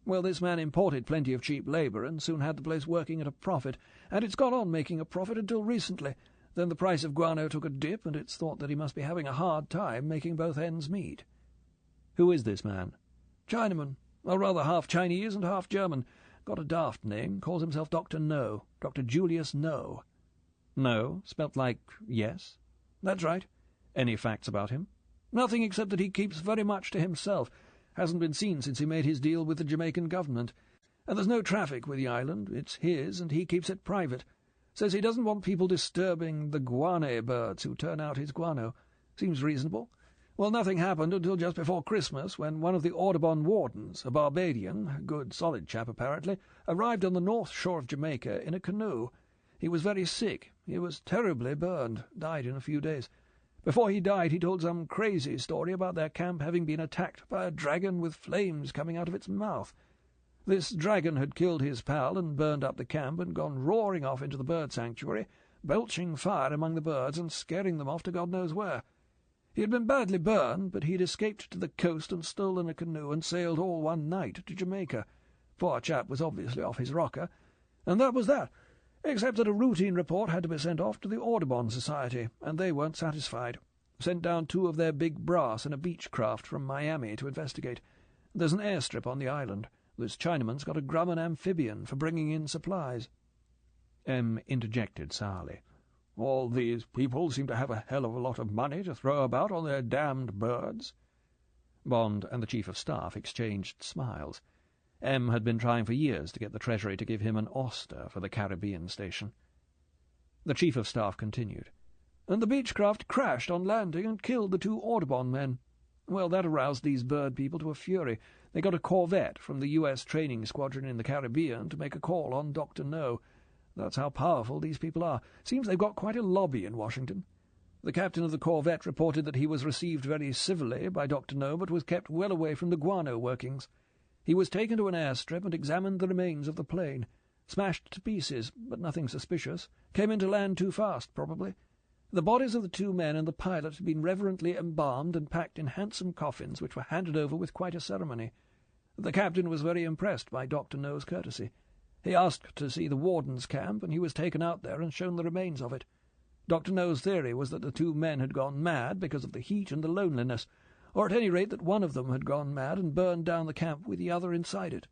Well, this man imported plenty of cheap labour and soon had the place working at a profit, and it's gone on making a profit until recently. Then the price of guano took a dip, and it's thought that he must be having a hard time making both ends meet." "Who is this man?" "Chinaman. Well, rather half Chinese and half German. Got a daft name. Calls himself Dr. No. Dr. Julius No." "No, spelt like yes?" "That's right." "Any facts about him?" "Nothing except that he keeps very much to himself. Hasn't been seen since he made his deal with the Jamaican government. And there's no traffic with the island. It's his, and he keeps it private. Says he doesn't want people disturbing the guano birds who turn out his guano. Seems reasonable. Well, nothing happened until just before Christmas, when one of the Audubon wardens, a Barbadian, a good solid chap apparently, arrived on the north shore of Jamaica in a canoe. He was very sick. He was terribly burned, died in a few days. Before he died he told some crazy story about their camp having been attacked by a dragon with flames coming out of its mouth. This dragon had killed his pal and burned up the camp and gone roaring off into the bird sanctuary, belching fire among the birds and scaring them off to God knows where. He had been badly burned, but he had escaped to the coast and stolen a canoe and sailed all one night to Jamaica. Poor chap was obviously off his rocker, and that was that, except that a routine report had to be sent off to the Audubon Society, and they weren't satisfied. Sent down 2 of their big brass in a beechcraft from Miami to investigate. There's an airstrip on the island. This Chinaman's got a Grumman amphibian for bringing in supplies. M. interjected sourly. All these people seem to have a hell of a lot of money to throw about on their damned birds. Bond and the Chief of Staff exchanged smiles. M. had been trying for years to get the Treasury to give him an oyster for the Caribbean station. The Chief of Staff continued. And the Beechcraft crashed on landing and killed the 2 Audubon men. Well, that aroused these bird people to a fury. They got a corvette from the U.S. training squadron in the Caribbean to make a call on Dr. No. That's how powerful these people are. Seems they've got quite a lobby in Washington. The captain of the corvette reported that he was received very civilly by Dr. No, but was kept well away from the guano workings. He was taken to an airstrip and examined the remains of the plane. Smashed to pieces, but nothing suspicious. Came in to land too fast, probably. The bodies of the 2 men and the pilot had been reverently embalmed and packed in handsome coffins, which were handed over with quite a ceremony. The captain was very impressed by Dr. No's courtesy. He asked to see the warden's camp, and he was taken out there and shown the remains of it. Dr. No's theory was that the 2 men had gone mad because of the heat and the loneliness, or at any rate that one of them had gone mad and burned down the camp with the other inside it.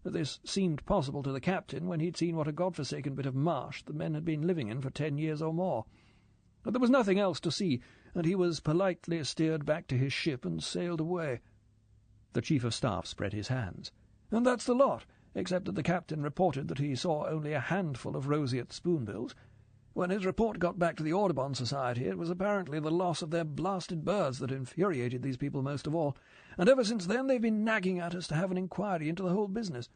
This seemed possible to the captain when he'd seen what a godforsaken bit of marsh the men had been living in for 10 years or more. But there was nothing else to see, and he was politely steered back to his ship and sailed away. The Chief of Staff spread his hands. And that's the lot, except that the captain reported that he saw only a handful of roseate spoonbills. When his report got back to the Audubon Society, it was apparently the loss of their blasted birds that infuriated these people most of all, and ever since then they've been nagging at us to have an inquiry into the whole business.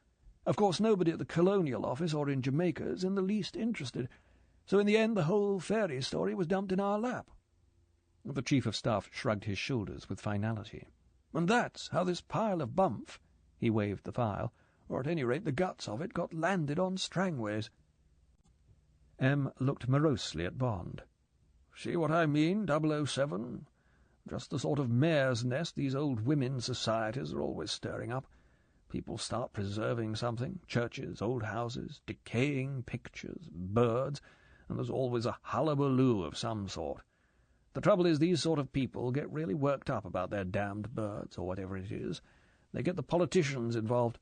Of course, nobody at the Colonial Office or in Jamaica is in the least interested, so in the end the whole fairy story was dumped in our lap. The Chief of Staff shrugged his shoulders with finality. And that's how this pile of bump, he waved the file, or at any rate the guts of it, got landed on Strangways. M. looked morosely at Bond. See what I mean, 007? Just the sort of mare's nest these old women's societies are always stirring up. People start preserving something, churches, old houses, decaying pictures, birds, and there's always a hullabaloo of some sort. The trouble is these sort of people get really worked up about their damned birds, or whatever it is. They get the politicians involved,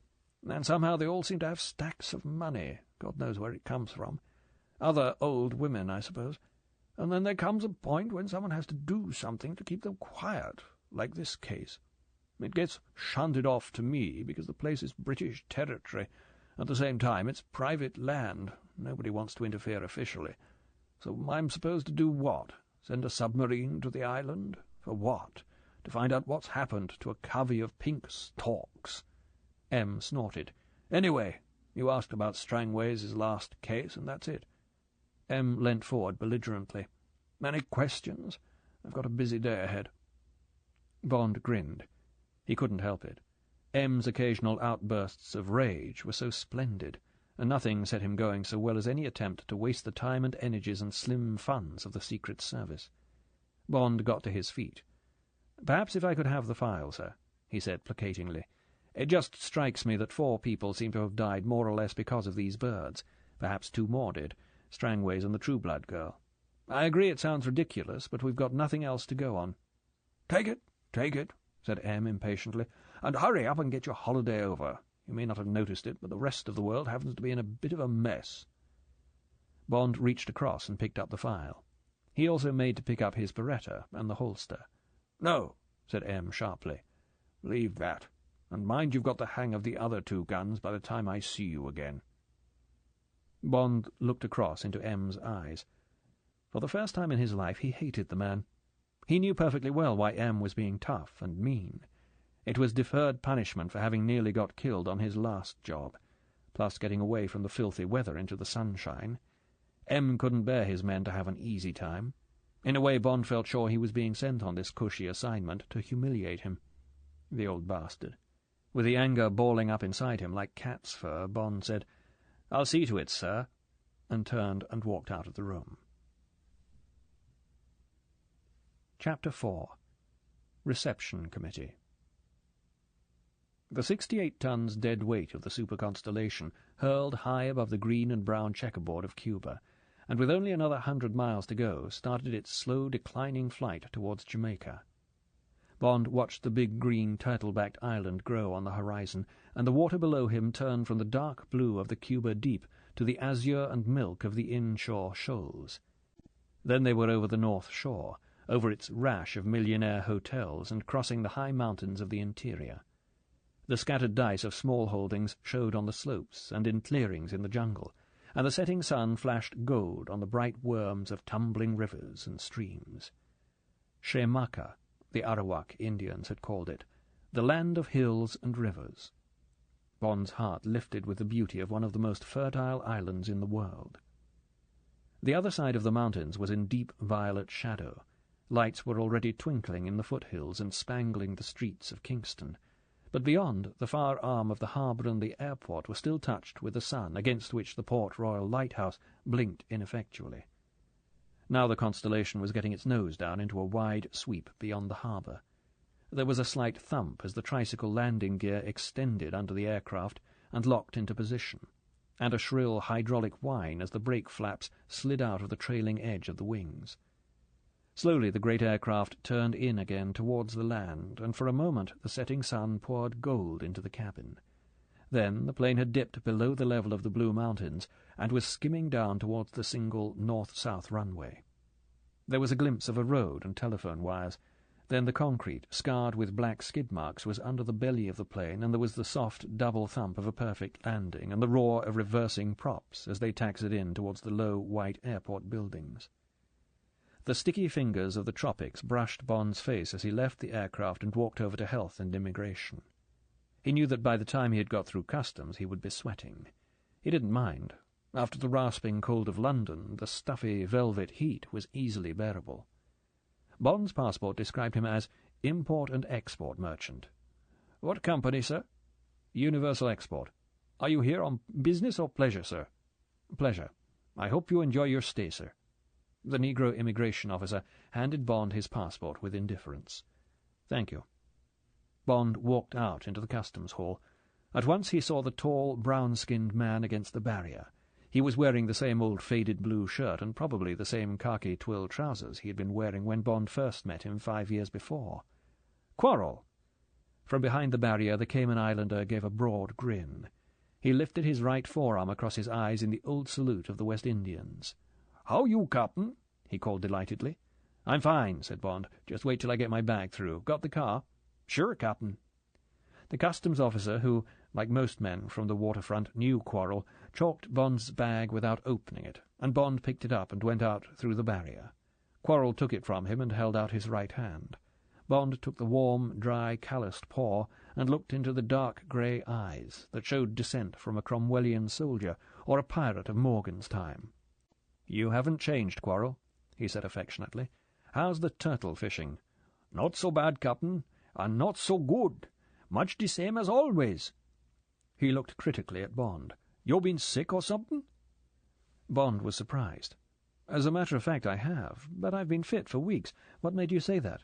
and somehow they all seem to have stacks of money. God knows where it comes from. Other old women, I suppose. And then there comes a point when someone has to do something to keep them quiet, like this case. It gets shunted off to me because the place is British territory. At the same time, it's private land. Nobody wants to interfere officially. So I'm supposed to do what? Send a submarine to the island? For what? To find out what's happened to a covey of pink storks? M. snorted. Anyway, you asked about Strangways' last case, and that's it. M. leant forward belligerently. Any questions? I've got a busy day ahead. Bond grinned. He couldn't help it. M.'s occasional outbursts of rage were so splendid, and nothing set him going so well as any attempt to waste the time and energies and slim funds of the Secret Service. Bond got to his feet. "Perhaps if I could have the file, sir," he said placatingly. "It just strikes me that 4 people seem to have died more or less because of these birds. Perhaps 2 more did, Strangways and the Trueblood girl. I agree it sounds ridiculous, but we've got nothing else to go on." Take it, said M. impatiently, "and hurry up and get your holiday over. You may not have noticed it, but the rest of the world happens to be in a bit of a mess." Bond reached across and picked up the file. He also made to pick up his Beretta and the holster. "No," said M. sharply. "Leave that, and mind you've got the hang of the other 2 guns by the time I see you again." Bond looked across into M.'s eyes. For the first time in his life he hated the man. He knew perfectly well why M was being tough and mean. It was deferred punishment for having nearly got killed on his last job, plus getting away from the filthy weather into the sunshine. M couldn't bear his men to have an easy time. In a way, Bond felt sure he was being sent on this cushy assignment to humiliate him. The old bastard. With the anger balling up inside him like cat's fur, Bond said, "I'll see to it, sir," and turned and walked out of the room. Chapter 4. Reception Committee. The 68 tons dead weight of the Super Constellation hurled high above the green and brown checkerboard of Cuba, and with only another 100 miles to go, started its slow declining flight towards Jamaica. Bond watched the big green turtle-backed island grow on the horizon, and the water below him turn from the dark blue of the Cuba deep to the azure and milk of the inshore shoals. Then they were over the North Shore, over its rash of millionaire hotels, and crossing the high mountains of the interior. The scattered dice of small holdings showed on the slopes and in clearings in the jungle, and the setting sun flashed gold on the bright worms of tumbling rivers and streams. Shemaka, the Arawak Indians had called it, the land of hills and rivers. Bond's heart lifted with the beauty of one of the most fertile islands in the world. The other side of the mountains was in deep violet shadow. Lights were already twinkling in the foothills and spangling the streets of Kingston. But beyond, the far arm of the harbour and the airport were still touched with the sun, against which the Port Royal lighthouse blinked ineffectually. Now the Constellation was getting its nose down into a wide sweep beyond the harbour. There was a slight thump as the tricycle landing gear extended under the aircraft and locked into position, and a shrill hydraulic whine as the brake flaps slid out of the trailing edge of the wings. Slowly the great aircraft turned in again towards the land, and for a moment the setting sun poured gold into the cabin. Then the plane had dipped below the level of the Blue Mountains and was skimming down towards the single north-south runway. There was a glimpse of a road and telephone wires. Then the concrete, scarred with black skid marks, was under the belly of the plane, and there was the soft double thump of a perfect landing and the roar of reversing props as they taxied in towards the low, white airport buildings. The sticky fingers of the tropics brushed Bond's face as he left the aircraft and walked over to Health and Immigration. He knew that by the time he had got through customs he would be sweating. He didn't mind. After the rasping cold of London, the stuffy velvet heat was easily bearable. Bond's passport described him as Import and Export Merchant. "What company, sir?" "Universal Export." "Are you here on business or pleasure, sir?" "Pleasure. I hope you enjoy your stay, sir." The Negro immigration officer handed Bond his passport with indifference. "Thank you." Bond walked out into the customs hall. At once he saw the tall, brown-skinned man against the barrier. He was wearing the same old faded blue shirt and probably the same khaki twill trousers he had been wearing when Bond first met him 5 years before. "Quarrel!" From behind the barrier the Cayman Islander gave a broad grin. He lifted his right forearm across his eyes in the old salute of the West Indians. "How you, Captain?" he called delightedly. "I'm fine," said Bond. "Just wait till I get my bag through. Got the car?" "Sure, Captain." The customs officer, who, like most men from the waterfront, knew Quarrel, chalked Bond's bag without opening it, and Bond picked it up and went out through the barrier. Quarrel took it from him and held out his right hand. Bond took the warm, dry, calloused paw and looked into the dark grey eyes that showed descent from a Cromwellian soldier or a pirate of Morgan's time. "You haven't changed, Quarrel," he said affectionately. "How's the turtle fishing?" "Not so bad, Captain, and not so good. Much the same as always." He looked critically at Bond. "You been sick or something?" Bond was surprised. "As a matter of fact, I have, but I've been fit for weeks. What made you say that?"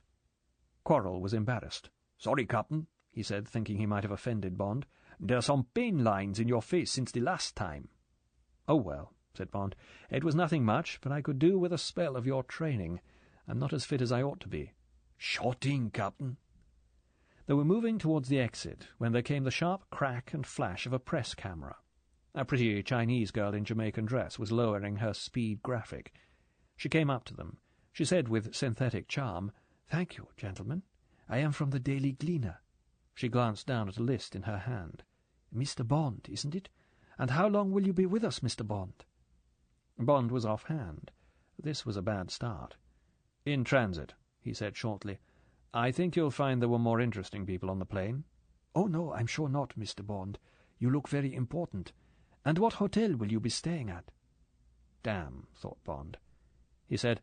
Quarrel was embarrassed. "Sorry, Captain," he said, thinking he might have offended Bond. "There's some pain lines in your face since the last time." "Oh, well," said Bond. "It was nothing much, but I could do with a spell of your training. I'm not as fit as I ought to be." "Sure thing, Captain." They were moving towards the exit when there came the sharp crack and flash of a press camera. A pretty Chinese girl in Jamaican dress was lowering her speed graphic. She came up to them. She said with synthetic charm, "Thank you, gentlemen. I am from the Daily Gleaner." She glanced down at a list in her hand. "Mr. Bond, isn't it? And how long will you be with us, Mr. Bond?" Bond was offhand. This was a bad start. "In transit," he said shortly. "I think you'll find there were more interesting people on the plane." "Oh, no, I'm sure not, Mr. Bond. You look very important. And what hotel will you be staying at?" Damn, thought Bond. He said,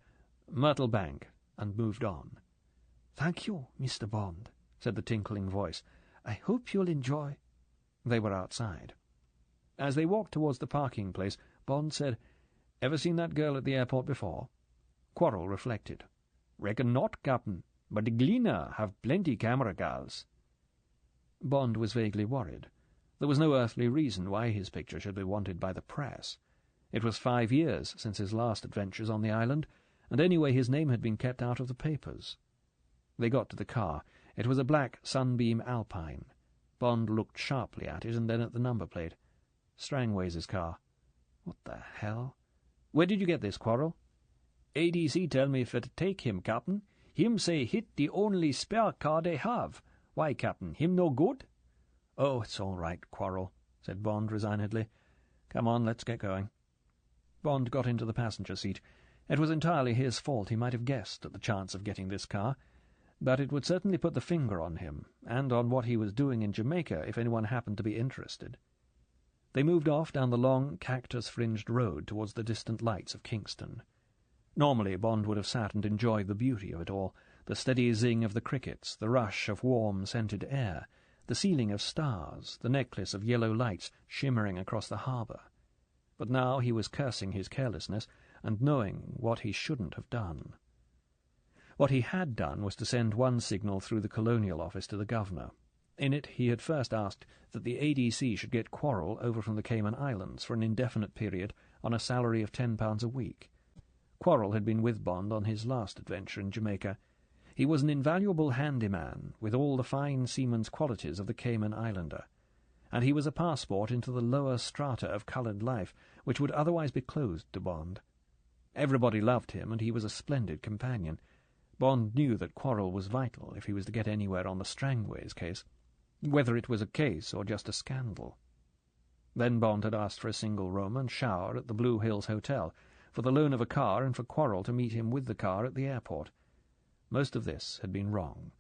"Myrtle Bank," and moved on. "Thank you, Mr. Bond," said the tinkling voice. "I hope you'll enjoy—" They were outside. As they walked towards the parking place, Bond said, "Ever seen that girl at the airport before?" Quarrel reflected. "Reckon not, Captain, but the Gleaner have plenty camera gals." Bond was vaguely worried. There was no earthly reason why his picture should be wanted by the press. It was 5 years since his last adventures on the island, and anyway his name had been kept out of the papers. They got to the car. It was a black Sunbeam Alpine. Bond looked sharply at it and then at the number plate. Strangways' car. What the hell? "Where did you get this, Quarrel?" "ADC tell me for to take him, Captain. Him say hit the only spare car they have. Why, Captain, him no good?" "Oh, it's all right, Quarrel," said Bond resignedly. "Come on, let's get going." Bond got into the passenger seat. It was entirely his fault. He might have guessed at the chance of getting this car, but it would certainly put the finger on him, and on what he was doing in Jamaica if anyone happened to be interested. They moved off down the long, cactus-fringed road towards the distant lights of Kingston. Normally Bond would have sat and enjoyed the beauty of it all, the steady zing of the crickets, the rush of warm, scented air, the ceiling of stars, the necklace of yellow lights shimmering across the harbour. But now he was cursing his carelessness and knowing what he shouldn't have done. What he had done was to send one signal through the Colonial Office to the Governor. In it he had first asked that the ADC should get Quarrel over from the Cayman Islands for an indefinite period on a salary of £10 a week. Quarrel had been with Bond on his last adventure in Jamaica. He was an invaluable handyman, with all the fine seaman's qualities of the Cayman Islander, and he was a passport into the lower strata of coloured life, which would otherwise be closed to Bond. Everybody loved him, and he was a splendid companion. Bond knew that Quarrel was vital if he was to get anywhere on the Strangways case, whether it was a case or just a scandal. Then Bond had asked for a single room and shower at the Blue Hills Hotel, for the loan of a car and for Quarrel to meet him with the car at the airport. Most of this had been wrong.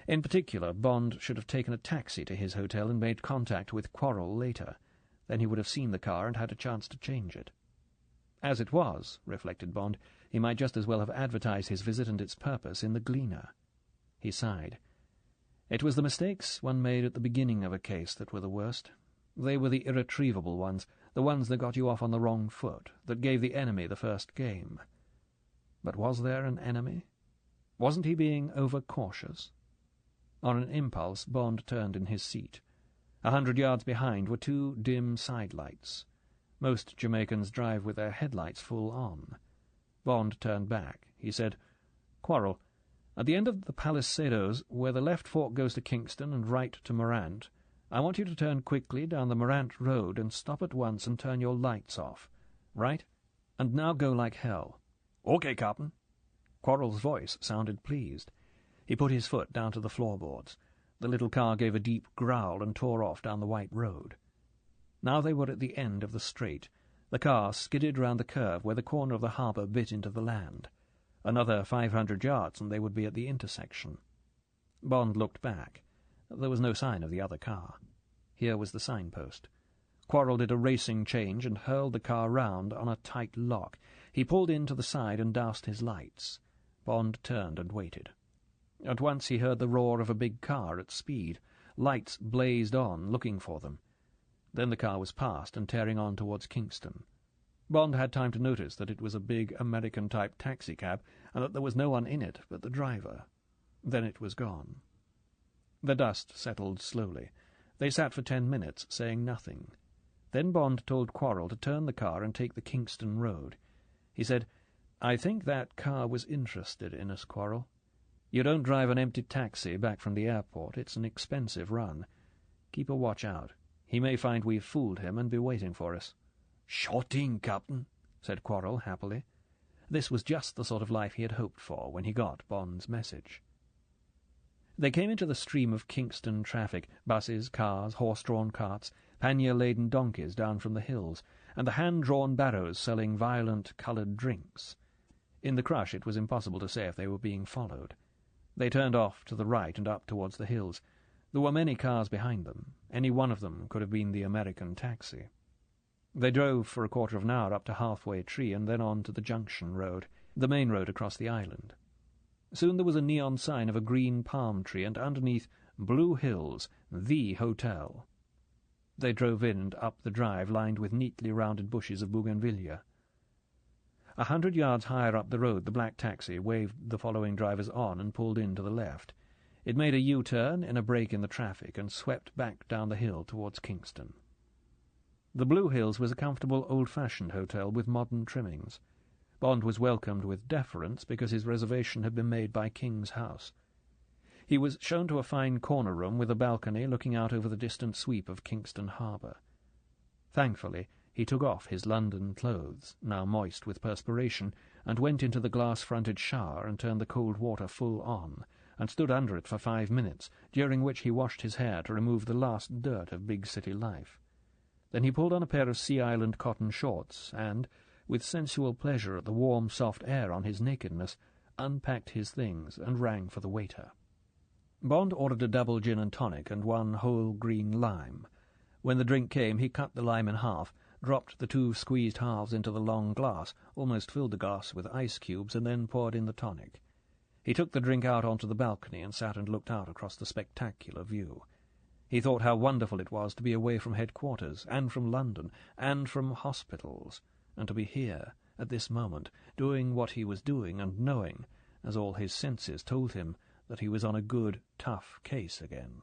In particular, Bond should have taken a taxi to his hotel and made contact with Quarrel later. Then he would have seen the car and had a chance to change it. As it was, reflected Bond, he might just as well have advertised his visit and its purpose in the Gleaner. He sighed. It was the mistakes one made at the beginning of a case that were the worst. They were the irretrievable ones, the ones that got you off on the wrong foot, that gave the enemy the first game. But was there an enemy? Wasn't he being over-cautious? On an impulse, Bond turned in his seat. 100 yards behind were 2 dim sidelights. Most Jamaicans drive with their headlights full on. Bond turned back. He said, "Quarrel, at the end of the Palisadoes, where the left fork goes to Kingston and right to Morant, I want you to turn quickly down the Morant Road and stop at once and turn your lights off. Right? And now go like hell." "Okay, Captain." Quarrel's voice sounded pleased. He put his foot down to the floorboards. The little car gave a deep growl and tore off down the white road. Now they were at the end of the straight. The car skidded round the curve where the corner of the harbour bit into the land. Another 500 yards and they would be at the intersection. Bond looked back. There was no sign of the other car. Here was the signpost. Quarrel did a racing change and hurled the car round on a tight lock. He pulled in to the side and doused his lights. Bond turned and waited. At once he heard the roar of a big car at speed. Lights blazed on, looking for them. Then the car was past and tearing on towards Kingston. Bond had time to notice that it was a big American-type taxicab and that there was no one in it but the driver. Then it was gone. The dust settled slowly. They sat for 10 minutes, saying nothing. Then Bond told Quarrel to turn the car and take the Kingston Road. He said, "I think that car was interested in us, Quarrel. You don't drive an empty taxi back from the airport. It's an expensive run. Keep a watch out. He may find we've fooled him and be waiting for us." "Sure thing, Captain," said Quarrel happily. This was just the sort of life he had hoped for when he got Bond's message. They came into the stream of Kingston traffic, buses, cars, horse-drawn carts, pannier-laden donkeys down from the hills, and the hand-drawn barrows selling violent coloured drinks. In the crush it was impossible to say if they were being followed. They turned off to the right and up towards the hills. There were many cars behind them. Any one of them could have been the American taxi. They drove for a quarter of an hour up to Halfway Tree and then on to the Junction Road, the main road across the island. Soon there was a neon sign of a green palm tree, and underneath, Blue Hills, the hotel. They drove in and up the drive lined with neatly rounded bushes of bougainvillea. 100 yards higher up the road the black taxi waved the following drivers on and pulled in to the left. It made a U-turn in a break in the traffic and swept back down the hill towards Kingston. The Blue Hills was a comfortable old-fashioned hotel with modern trimmings. Bond was welcomed with deference because his reservation had been made by King's house. He was shown to a fine corner room with a balcony looking out over the distant sweep of Kingston Harbour. Thankfully, he took off his London clothes, now moist with perspiration, and went into the glass-fronted shower and turned the cold water full on, and stood under it for 5 minutes, during which he washed his hair to remove the last dirt of big city life. Then he pulled on a pair of Sea Island cotton shorts and, with sensual pleasure at the warm, soft air on his nakedness, unpacked his things and rang for the waiter. Bond ordered a double gin and tonic and 1 whole green lime. When the drink came, he cut the lime in half, dropped the 2 squeezed halves into the long glass, almost filled the glass with ice cubes, and then poured in the tonic. He took the drink out onto the balcony and sat and looked out across the spectacular view. He thought how wonderful it was to be away from headquarters, and from London, and from hospitals, and to be here, at this moment, doing what he was doing, and knowing, as all his senses told him, that he was on a good, tough case again.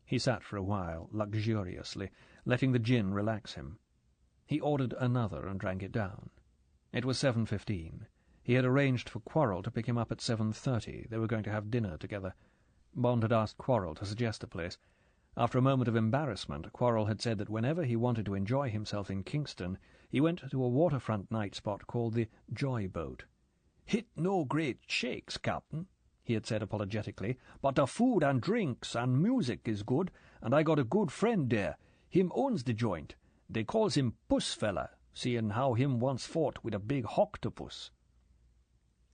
He sat for a while, luxuriously, letting the gin relax him. He ordered another and drank it down. It was 7:15. He had arranged for Quarrel to pick him up at 7:30. They were going to have dinner together. Bond had asked Quarrel to suggest a place. After a moment of embarrassment, Quarrel had said that whenever he wanted to enjoy himself in Kingston, he went to a waterfront night spot called the Joy Boat. "Hit no great shakes, Captain," he had said apologetically, "but the food and drinks and music is good, and I got a good friend there. Him owns the joint. They calls him Puss Fella, seeing how him once fought with a big hoctopus."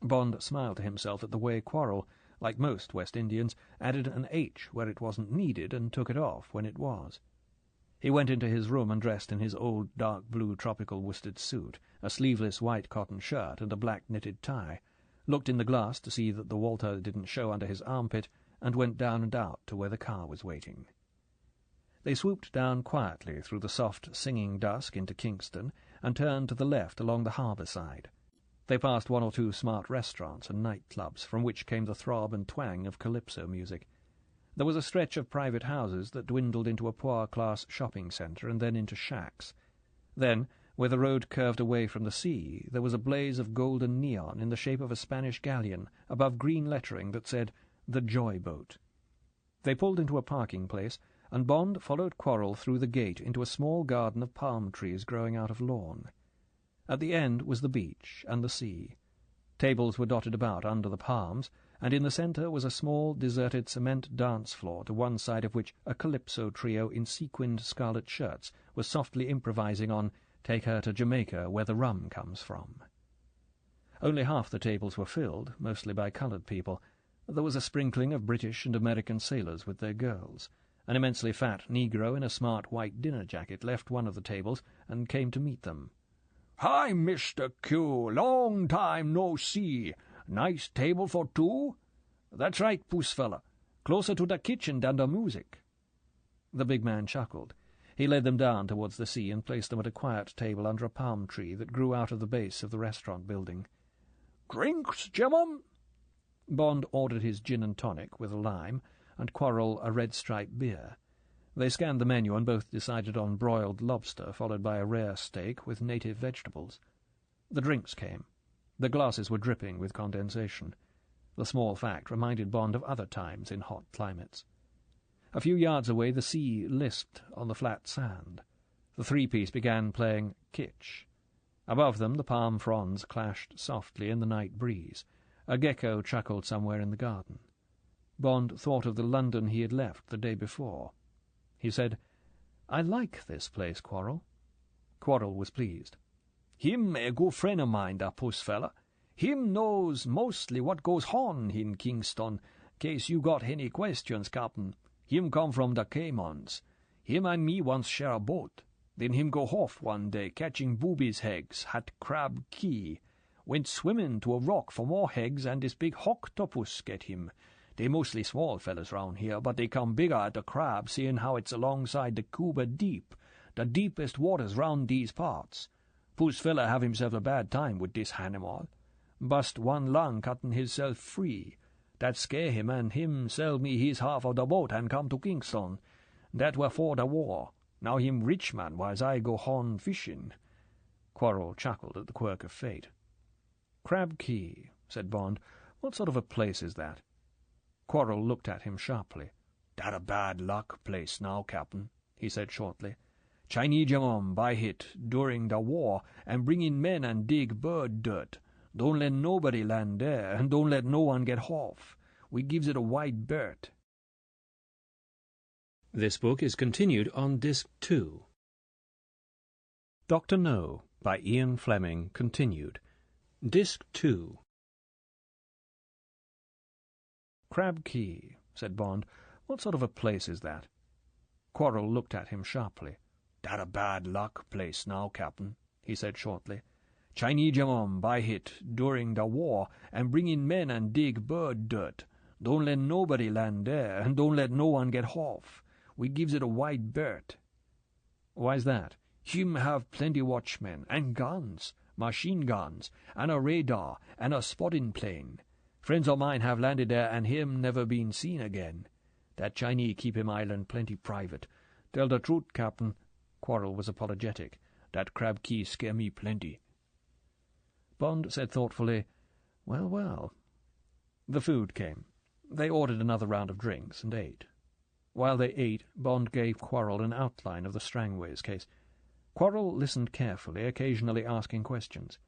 Bond smiled to himself at the way Quarrel, like most West Indians, added an H where it wasn't needed and took it off when it was. He went into his room and dressed in his old dark blue tropical worsted suit, a sleeveless white cotton shirt and a black knitted tie, looked in the glass to see that the Walter didn't show under his armpit, and went down and out to where the car was waiting. They swooped down quietly through the soft, singing dusk into Kingston and turned to the left along the harbour side. They passed 1 or 2 smart restaurants and nightclubs, from which came the throb and twang of calypso music. There was a stretch of private houses that dwindled into a poor-class shopping centre and then into shacks. Then, where the road curved away from the sea, there was a blaze of golden neon in the shape of a Spanish galleon above green lettering that said, "The Joy Boat." They pulled into a parking place, and Bond followed Quarrel through the gate into a small garden of palm trees growing out of lawn. At the end was the beach and the sea. Tables were dotted about under the palms, and in the centre was a small, deserted cement dance floor, to one side of which a calypso trio in sequined scarlet shirts was softly improvising on "Take Her to Jamaica, Where the Rum Comes From." Only half the tables were filled, mostly by coloured people. There was a sprinkling of British and American sailors with their girls. An immensely fat Negro in a smart white dinner jacket left one of the tables and came to meet them. "Hi, Mr. Q. Long time no see. Nice table for 2? That's right, Puss Fella. Closer to the kitchen than the music." The big man chuckled. He led them down towards the sea and placed them at a quiet table under a palm tree that grew out of the base of the restaurant building. "Drinks, Jim'm?" Bond ordered his gin and tonic with a lime, and Quarrel a red-striped beer. They scanned the menu and both decided on broiled lobster, followed by a rare steak with native vegetables. The drinks came. The glasses were dripping with condensation. The small fact reminded Bond of other times in hot climates. A few yards away the sea lisped on the flat sand. The three-piece began playing Kitsch. Above them the palm fronds clashed softly in the night breeze. A gecko chuckled somewhere in the garden. Bond thought of the London he had left the day before. He said, "I like this place, Quarrel." Quarrel was pleased. "Him a good friend of mine, that Puss Fella. Him knows mostly what goes on in Kingston, case you got any questions, Captain. Him come from the Caymans. Him and me once share a boat. Then him go off one day catching boobies' eggs at Crab Key. Went swimming to a rock for more eggs, and this big octopus get him. They mostly small fellas round here, but they come bigger at the Crab, seeing how it's alongside the Cuba Deep, the deepest waters round these parts. Puss fella have himself a bad time with this animal. Bust one lung cutting hisself free. That scare him, and him sell me his half of the boat and come to Kingston. That were for the war. Now him rich man, whiles I go on fishing. Quarrel chuckled at the quirk of fate. Crab Key, said Bond. What sort of a place is that? Quarrel looked at him sharply. That a bad luck place now, Captain, he said shortly. Chinese gentlemen buy it during the war and bring in men and dig bird dirt. Don't let nobody land there, and don't let no one get off. We gives it a wide berth. This book is continued on Disc 2. Dr. No, by Ian Fleming, continued. Disc 2. Crab Key, said Bond. What sort of a place is that? Quarrel looked at him sharply. That a bad luck place now, Captain, he said shortly. Chinese gentlemen buy it during the war and bring in men and dig bird dirt. Don't let nobody land there, and don't let no one get off. We gives it a wide berth. Why's that? Him have plenty watchmen, and guns, machine guns, and a radar, and a spotting plane. Friends of mine have landed there, and him never been seen again. That Chinese keep him island plenty private. Tell the truth, Captain. Quarrel was apologetic. That Crab Key scare me plenty. Bond said thoughtfully, Well, well. The food came. They ordered another round of drinks and ate. While they ate, Bond gave Quarrel an outline of the Strangways case. Quarrel listened carefully, occasionally asking questions.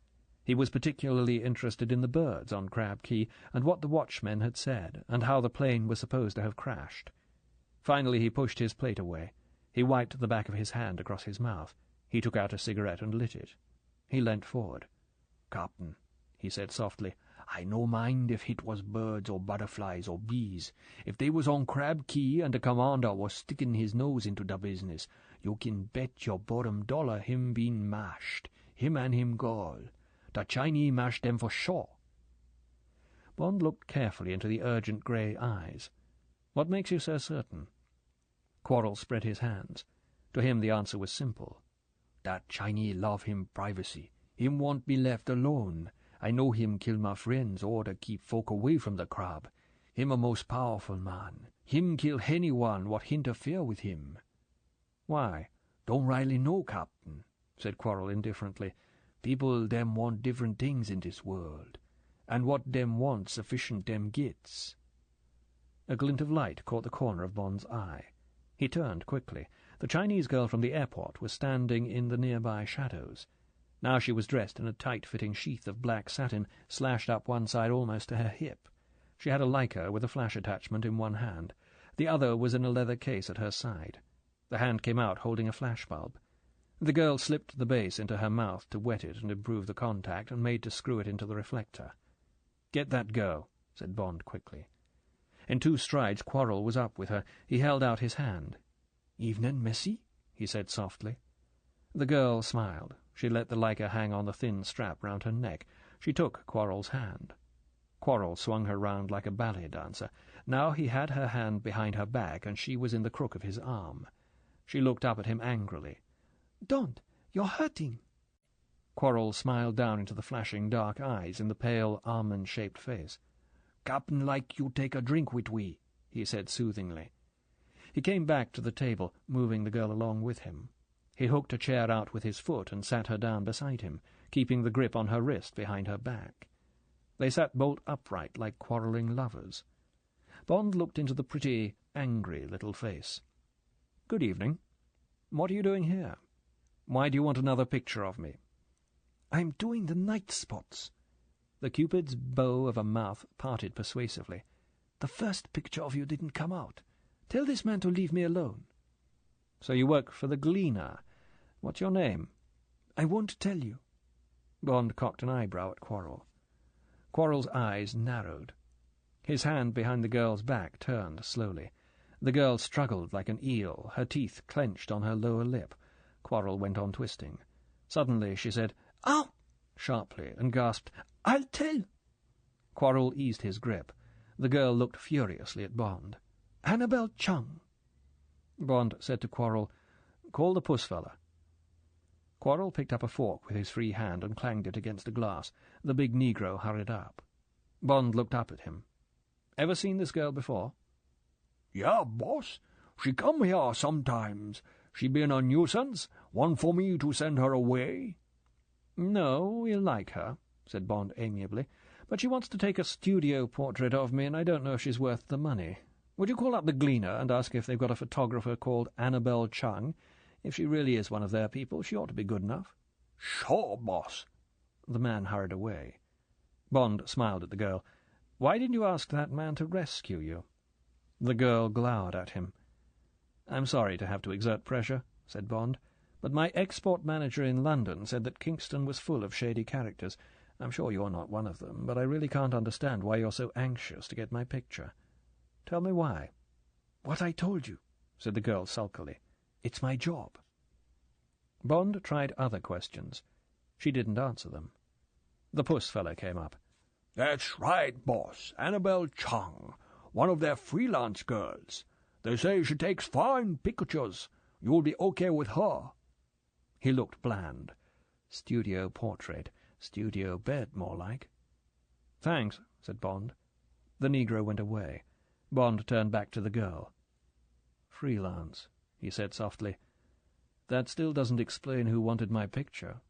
He was particularly interested in the birds on Crab Key and what the watchmen had said, and how the plane was supposed to have crashed. Finally he pushed his plate away. He wiped the back of his hand across his mouth. He took out a cigarette and lit it. He leant forward. Captain, he said softly, I no mind if it was birds or butterflies or bees. If they was on Crab Key and the commander was sticking his nose into the business, you can bet your bottom dollar him been mashed, him and him girl. The Chinese mashed them for sure. Bond looked carefully into the urgent grey eyes. What makes you so certain? Quarrel spread his hands. To him the answer was simple. That Chinese love him privacy. Him won't be left alone. I know him kill my friends or to keep folk away from the Crab. Him a most powerful man. Him kill anyone what interfere with him. Why? Don't rightly know, Captain, said Quarrel indifferently. People them want different things in this world, and what them want sufficient them gets. A glint of light caught the corner of Bond's eye. He turned quickly. The Chinese girl from the airport was standing in the nearby shadows. Now she was dressed in a tight-fitting sheath of black satin, slashed up one side almost to her hip. She had a Leica with a flash attachment in one hand. The other was in a leather case at her side. The hand came out holding a flash bulb. The girl slipped the base into her mouth to wet it and improve the contact, and made to screw it into the reflector. "Get that girl," said Bond quickly. In 2 strides Quarrel was up with her. He held out his hand. "Evening, missy," he said softly. The girl smiled. She let the Leica hang on the thin strap round her neck. She took Quarrel's hand. Quarrel swung her round like a ballet dancer. Now he had her hand behind her back, and she was in the crook of his arm. She looked up at him angrily. "Don't! You're hurting!" Quarrel smiled down into the flashing dark eyes in the pale, almond-shaped face. "Captain like you take a drink with we," he said soothingly. He came back to the table, moving the girl along with him. He hooked a chair out with his foot and sat her down beside him, keeping the grip on her wrist behind her back. They sat bolt upright like quarrelling lovers. Bond looked into the pretty, angry little face. "Good evening. What are you doing here? Why do you want another picture of me?" "I'm doing the night spots." The Cupid's bow of a mouth parted persuasively. "The first picture of you didn't come out. Tell this man to leave me alone." "So you work for the Gleaner. What's your name?" "I won't tell you." Bond cocked an eyebrow at Quarrel. Quarrel's eyes narrowed. His hand behind the girl's back turned slowly. The girl struggled like an eel, her teeth clenched on her lower lip. Quarrel went on twisting. Suddenly she said, "Ow!" sharply, and gasped, "I'll tell." Quarrel eased his grip. The girl looked furiously at Bond. "Annabel Chung." Bond said to Quarrel, "Call the puss fella." Quarrel picked up a fork with his free hand and clanged it against a glass. The big negro hurried up. Bond looked up at him. "Ever seen this girl before?" "Yeah, boss. She come here sometimes. She been a nuisance. Want for me to send her away?" "No, we'll like her," said Bond amiably. "But she wants to take a studio portrait of me, and I don't know if she's worth the money. Would you call up the Gleaner and ask if they've got a photographer called Annabel Chung? If she really is one of their people, she ought to be good enough." "Sure, boss." The man hurried away. Bond smiled at the girl. "Why didn't you ask that man to rescue you?" The girl glowered at him. "I'm sorry to have to exert pressure," said Bond, "but my export manager in London said that Kingston was full of shady characters. I'm sure you're not one of them, but I really can't understand why you're so anxious to get my picture. Tell me why." "What I told you," said the girl sulkily. "It's my job." Bond tried other questions. She didn't answer them. The puss fellow came up. "That's right, boss. Annabel Chung, one of their freelance girls. They say she takes fine pictures. You'll be okay with her." He looked bland. Studio portrait. Studio bed, more like. "Thanks," said Bond. The negro went away. Bond turned back to the girl. "Freelance," he said softly. "That still doesn't explain who wanted my picture."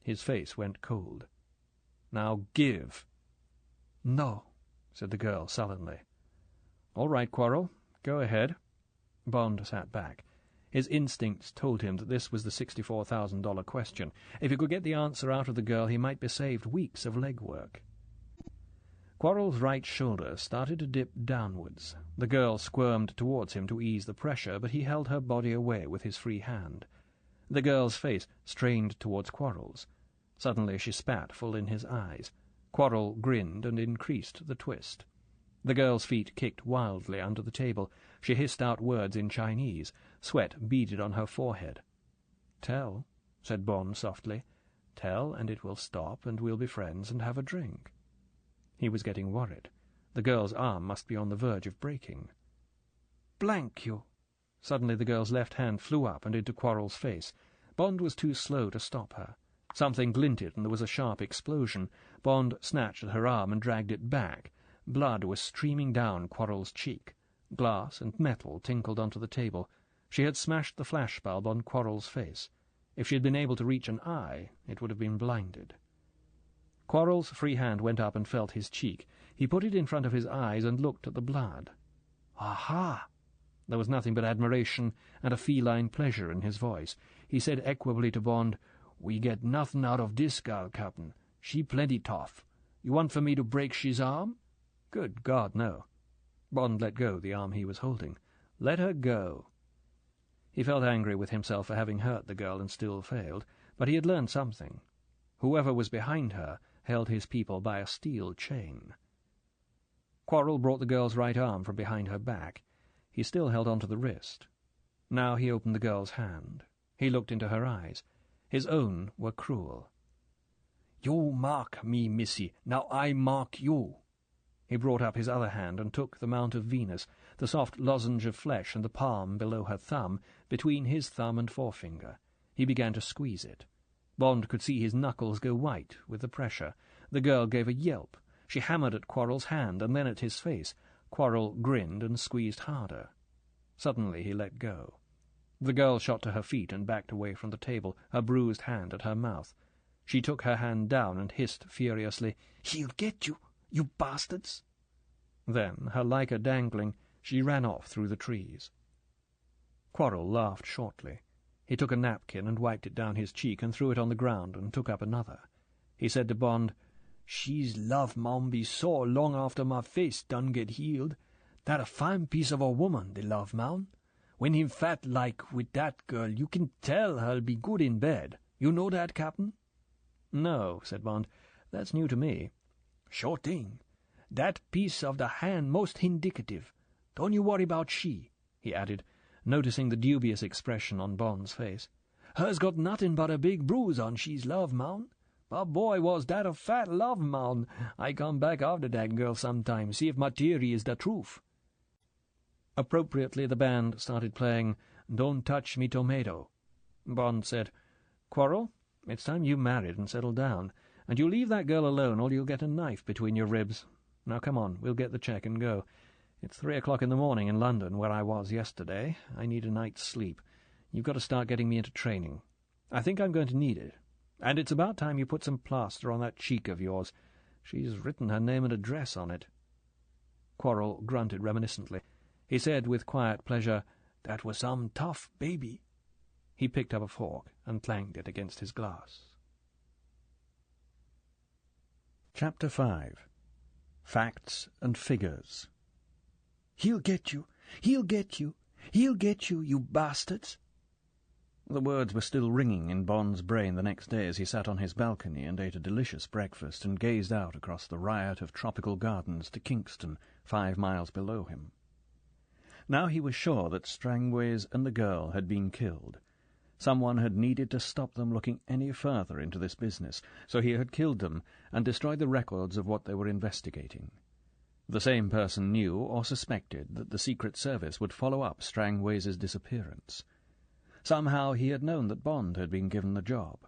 His face went cold. "Now give." "No," said the girl sullenly. "All right, Quarrel. Go ahead." Bond sat back. His instincts told him that this was the $64,000 question. If he could get the answer out of the girl, he might be saved weeks of legwork. Quarrel's right shoulder started to dip downwards. The girl squirmed towards him to ease the pressure, but he held her body away with his free hand. The girl's face strained towards Quarrel's. Suddenly she spat full in his eyes. Quarrel grinned and increased the twist. The girl's feet kicked wildly under the table. She hissed out words in Chinese. Sweat beaded on her forehead. "Tell," said Bond softly. "Tell, and it will stop, and we'll be friends and have a drink." He was getting worried. The girl's arm must be on the verge of breaking. "Blank you!" Suddenly the girl's left hand flew up and into Quarrel's face. Bond was too slow to stop her. Something glinted, and there was a sharp explosion. Bond snatched at her arm and dragged it back. Blood was streaming down Quarrel's cheek. Glass and metal tinkled onto the table. She had smashed the flash bulb on Quarrel's face. If she had been able to reach an eye, it would have been blinded. Quarrel's free hand went up and felt his cheek. He put it in front of his eyes and looked at the blood. "Aha!" There was nothing but admiration and a feline pleasure in his voice. He said equably to Bond, "We get nothing out of this girl, Captain. She plenty tough. You want for me to break she's arm?" "Good God, no." Bond let go the arm he was holding. "Let her go." He felt angry with himself for having hurt the girl and still failed, but he had learned something. Whoever was behind her held his people by a steel chain. Quarrel brought the girl's right arm from behind her back. He still held on to the wrist. Now he opened the girl's hand. He looked into her eyes. His own were cruel. "You mark me, missy. Now I mark you." He brought up his other hand and took the Mount of Venus, the soft lozenge of flesh and the palm below her thumb, between his thumb and forefinger. He began to squeeze it. Bond could see his knuckles go white with the pressure. The girl gave a yelp. She hammered at Quarrel's hand and then at his face. Quarrel grinned and squeezed harder. Suddenly he let go. The girl shot to her feet and backed away from the table, her bruised hand at her mouth. She took her hand down and hissed furiously, "He'll get you, you bastards!" Then, her liker dangling, she ran off through the trees. Quarrel laughed shortly. He took a napkin and wiped it down his cheek and threw it on the ground and took up another. He said to Bond, "She's love maun be sore long after my face done get healed. That a fine piece of a woman, the love maun. When him fat like with that girl, you can tell her'll be good in bed. You know that, Captain?" "No," said Bond. "That's new to me." Sure thing. That piece of the hand most indicative. Don't you worry about she," he added, noticing the dubious expression on Bond's face. "Her's got nothing but a big bruise on she's love mound. But boy, was that a fat love mound. I come back after that girl sometime, see if my theory is the truth." Appropriately, the band started playing "Don't Touch Me Tomato." Bond said, "Quarrel, it's time you married and settled down, and you leave that girl alone or you'll get a knife between your ribs. Now come on, we'll get the cheque and go. It's 3 o'clock in the morning in London, where I was yesterday. I need a night's sleep. You've got to start getting me into training. I think I'm going to need it. And it's about time you put some plaster on that cheek of yours. She's written her name and address on it." Quarrel grunted reminiscently. He said with quiet pleasure, "That was some tough baby." He picked up a fork and clanged it against his glass. Chapter 5. Facts and Figures. "He'll get you! He'll get you! He'll get you, you bastards!" The words were still ringing in Bond's brain the next day as he sat on his balcony and ate a delicious breakfast and gazed out across the riot of tropical gardens to Kingston, 5 miles below him. Now he was sure that Strangways and the girl had been killed. Someone had needed to stop them looking any further into this business, so he had killed them and destroyed the records of what they were investigating. The same person knew or suspected that the Secret Service would follow up Strangways' disappearance. Somehow he had known that Bond had been given the job.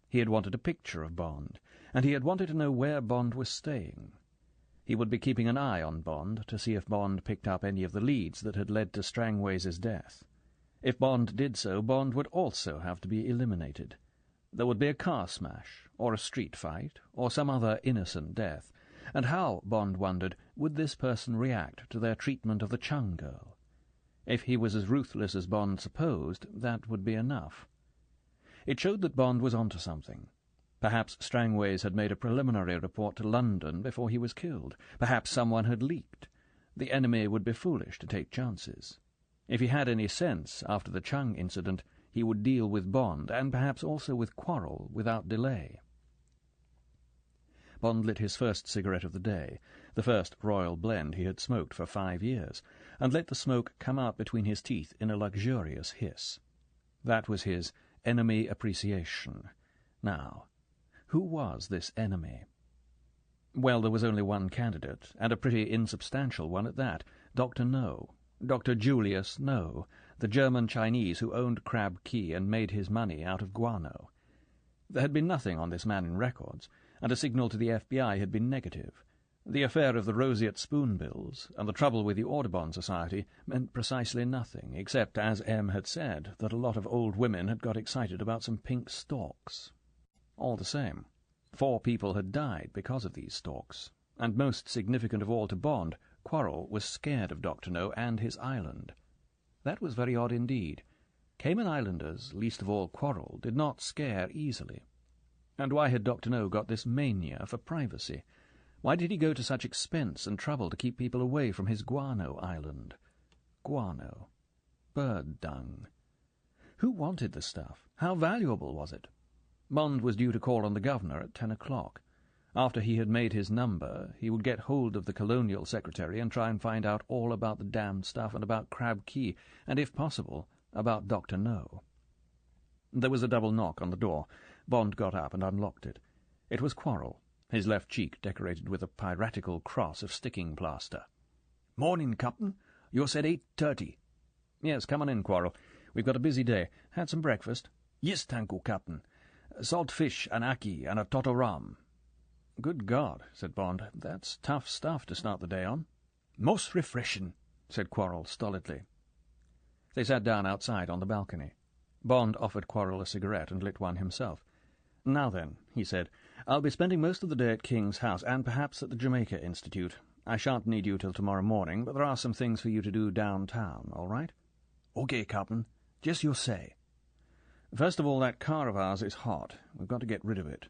He had wanted a picture of Bond, and he had wanted to know where Bond was staying. He would be keeping an eye on Bond to see if Bond picked up any of the leads that had led to Strangways' death. If Bond did so, Bond would also have to be eliminated. There would be a car smash, or a street fight, or some other innocent death, and how, Bond wondered, would this person react to their treatment of the Chung girl? If he was as ruthless as Bond supposed, that would be enough. It showed that Bond was onto something. Perhaps Strangways had made a preliminary report to London before he was killed. Perhaps someone had leaked. The enemy would be foolish to take chances. If he had any sense after the Chung incident, he would deal with Bond, and perhaps also with Quarrel, without delay. Bond lit his first cigarette of the day, the first Royal Blend he had smoked for 5 years, and let the smoke come out between his teeth in a luxurious hiss. That was his enemy appreciation. Now, who was this enemy? Well, there was only one candidate, and a pretty insubstantial one at that, Dr. No. Dr. Julius No, the German-Chinese who owned Crab Key and made his money out of guano. There had been nothing on this man in records, and a signal to the FBI had been negative. The affair of the roseate spoonbills and the trouble with the Audubon Society meant precisely nothing, except, as M had said, that a lot of old women had got excited about some pink storks. All the same, 4 people had died because of these storks, and most significant of all to Bond, Quarrel was scared of Dr. No and his island. That was very odd indeed. Cayman Islanders, least of all Quarrel, did not scare easily. And why had Dr. No got this mania for privacy? Why did he go to such expense and trouble to keep people away from his guano island? Guano. Bird dung. Who wanted the stuff? How valuable was it? Bond was due to call on the governor at 10 o'clock. After he had made his number, he would get hold of the colonial secretary and try and find out all about the damned stuff and about Crab Key, and, if possible, about Dr. No. There was a double knock on the door. Bond got up and unlocked it. It was Quarrel, his left cheek decorated with a piratical cross of sticking plaster. "Morning, Captain. You said 8:30. "Yes, come on in, Quarrel. We've got a busy day. Had some breakfast?" "Yes, thank you, Captain. Salt fish, an ackee, and a toto ram." "Good God," said Bond. "That's tough stuff to start the day on." "Most refreshing," said Quarrel stolidly. They sat down outside on the balcony. Bond offered Quarrel a cigarette and lit one himself. "Now then," he said, "I'll be spending most of the day at King's house, and perhaps at the Jamaica Institute. I shan't need you till tomorrow morning, but there are some things for you to do downtown, all right?" "Okay, Captain. Just you say." "First of all, that car of ours is hot. We've got to get rid of it.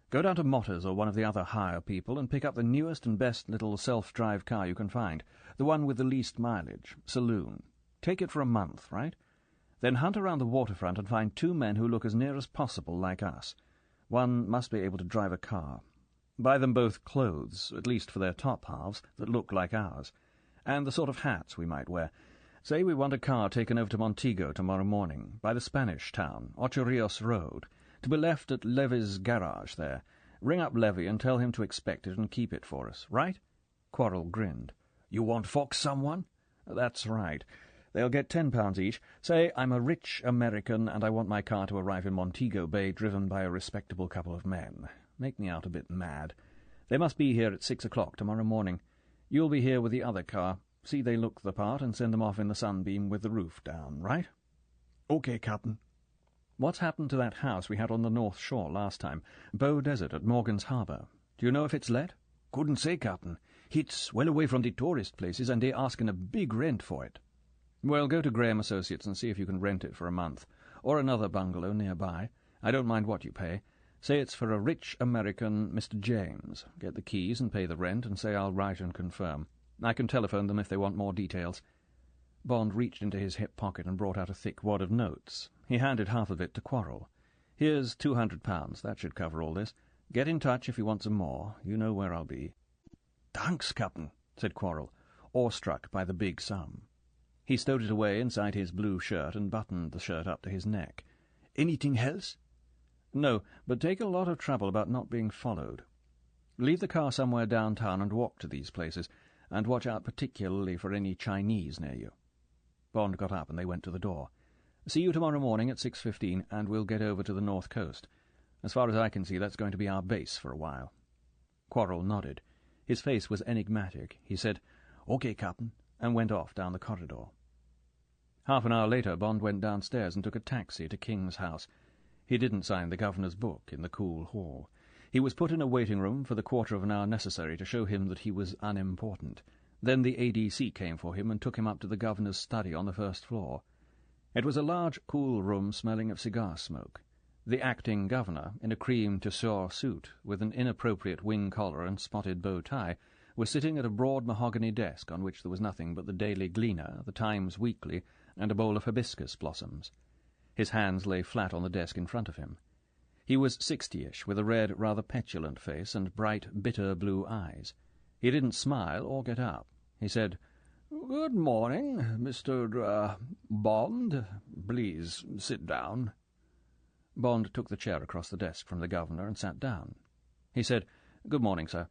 Go down to Motors or one of the other hire people and pick up the newest and best little self-drive car you can find, the one with the least mileage, saloon. Take it for a month, right? Then hunt around the waterfront and find 2 men who look as near as possible like us. One must be able to drive a car. Buy them both clothes, at least for their top halves, that look like ours, and the sort of hats we might wear. Say we want a car taken over to Montego tomorrow morning, by the Spanish town, Ocho Rios Road, to be left at Levy's garage there. Ring up Levy and tell him to expect it and keep it for us, right?" Quarrel grinned. "You want Fox someone?" "That's right. They'll get £10 each. Say I'm a rich American and I want my car to arrive in Montego Bay driven by a respectable couple of men. Make me out a bit mad. They must be here at 6 o'clock tomorrow morning. You'll be here with the other car. See they look the part and send them off in the Sunbeam with the roof down, right?" "OK, Captain." "What's happened to that house we had on the North Shore last time? Bow Desert at Morgan's Harbour. Do you know if it's let?" "Couldn't say, Captain. It's well away from the tourist places, and they're asking a big rent for it." "Well, go to Graham Associates and see if you can rent it for a month, or another bungalow nearby. I don't mind what you pay. Say it's for a rich American, Mr. James. Get the keys and pay the rent, and say I'll write and confirm. I can telephone them if they want more details." Bond reached into his hip pocket and brought out a thick wad of notes. He handed half of it to Quarrel. "Here's £200. That should cover all this. Get in touch if you want some more. You know where I'll be." "Thanks, Captain," said Quarrel, awestruck by the big sum. He stowed it away inside his blue shirt and buttoned the shirt up to his neck. "Anything else?" "No, but take a lot of trouble about not being followed. Leave the car somewhere downtown and walk to these places, and watch out particularly for any Chinese near you." Bond got up and they went to the door. "See you tomorrow morning at 6:15, and we'll get over to the north coast. As far as I can see, that's going to be our base for a while." Quarrel nodded. His face was enigmatic. He said, "OK, Captain," and went off down the corridor. Half an hour later, Bond went downstairs and took a taxi to King's house. He didn't sign the governor's book in the cool hall. He was put in a waiting room for the quarter of an hour necessary to show him that he was unimportant. Then the ADC came for him and took him up to the governor's study on the first floor. It was a large, cool room smelling of cigar smoke. The acting governor, in a cream tussore suit, with an inappropriate wing collar and spotted bow tie, was sitting at a broad mahogany desk on which there was nothing but the Daily Gleaner, the Times Weekly, and a bowl of hibiscus blossoms. His hands lay flat on the desk in front of him. He was 60-ish, with a red, rather petulant face and bright, bitter blue eyes. He didn't smile or get up. He said, "Good morning, Mr. Bond. Please sit down." Bond took the chair across the desk from the governor and sat down. He said, "Good morning, sir,"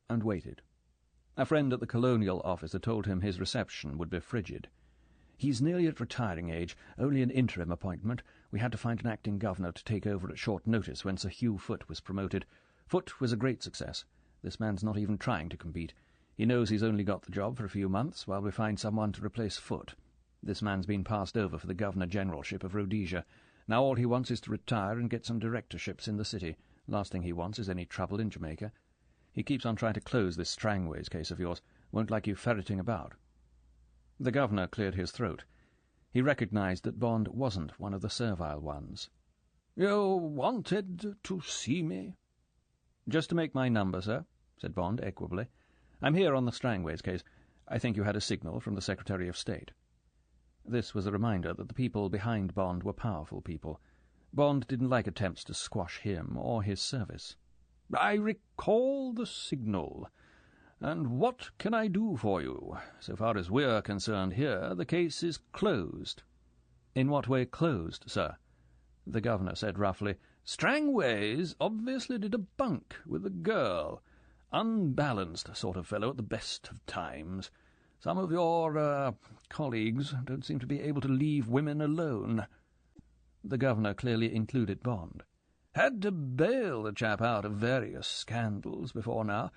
and waited. A friend at the Colonial Office had told him his reception would be frigid. "He's nearly at retiring age, only an interim appointment. We had to find an acting governor to take over at short notice when Sir Hugh Foote was promoted. Foote was a great success. This man's not even trying to compete. He knows he's only got the job for a few months while we find someone to replace Foote. This man's been passed over for the Governor-Generalship of Rhodesia. Now all he wants is to retire and get some directorships in the city. Last thing he wants is any trouble in Jamaica. He keeps on trying to close this Strangways case of yours. Won't like you ferreting about." The governor cleared his throat. He recognized that Bond wasn't one of the servile ones. "You wanted to see me?" "Just to make my number, sir," said Bond equably. "I'm here on the Strangways case. I think you had a signal from the Secretary of State." This was a reminder that the people behind Bond were powerful people. Bond didn't like attempts to squash him or his service. "I recall the signal. And what can I do for you? So far as we're concerned here, the case is closed." "In what way closed, sir?" The governor said roughly, "Strangways obviously did a bunk with a girl. Unbalanced sort of fellow at the best of times. Some of your, colleagues don't seem to be able to leave women alone." The governor clearly included Bond. "Had to bail the chap out of various scandals before now.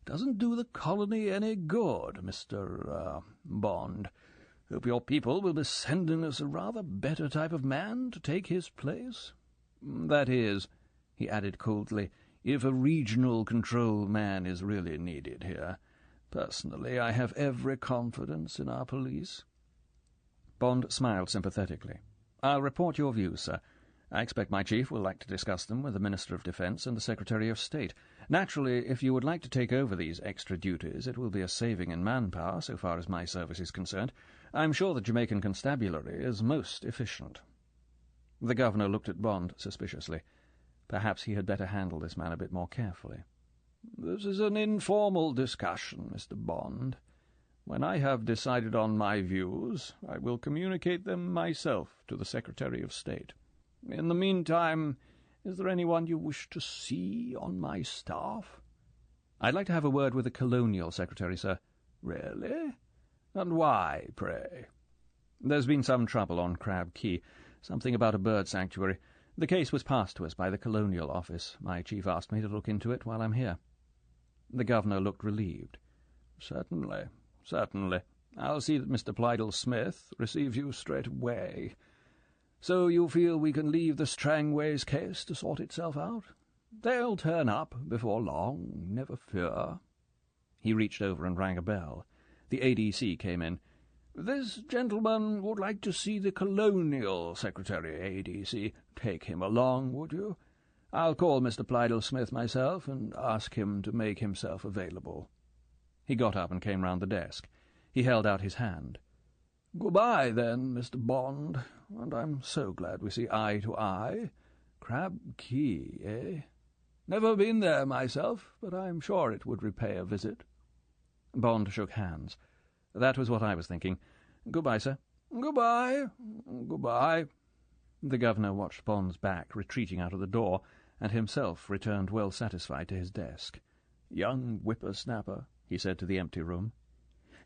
Doesn't do the colony any good, Mr. Bond. Hope your people will be sending us a rather better type of man to take his place. That is," he added coldly, "if a regional control man is really needed here. Personally, I have every confidence in our police." Bond smiled sympathetically. "I'll report your views, sir. I expect my chief will like to discuss them with the Minister of Defence and the Secretary of State. Naturally, if you would like to take over these extra duties, it will be a saving in manpower, so far as my service is concerned. I'm sure the Jamaican constabulary is most efficient." The governor looked at Bond suspiciously. Perhaps he had better handle this man a bit more carefully. This is an informal discussion, Mr. Bond. When I have decided on my views, I will communicate them myself to the Secretary of State. In the meantime, is there anyone you wish to see on my staff? I'd like to have a word with the Colonial Secretary, sir. Really? And why, pray? There's been some trouble on Crab Key, something about a bird sanctuary. The case was passed to us by the Colonial Office. My chief asked me to look into it while I'm here. The governor looked relieved. Certainly. I'll see that Mr. Plydell-Smith receives you straight away. So you feel we can leave the Strangways case to sort itself out? They'll turn up before long, never fear. He reached over and rang a bell. The ADC came in. This gentleman would like to see the Colonial Secretary, ADC. Take him along, would you? I'll call Mr. Plydell-Smith myself and ask him to make himself available. He got up and came round the desk. He held out his hand. Goodbye, then, Mr. Bond, and I'm so glad we see eye to eye. Crab Key, eh? Never been there myself, but I'm sure it would repay a visit. Bond shook hands. That was what I was thinking. Goodbye, sir. Goodbye. The governor watched Bond's back retreating out of the door, and himself returned well satisfied to his desk. Young whippersnapper, he said to the empty room.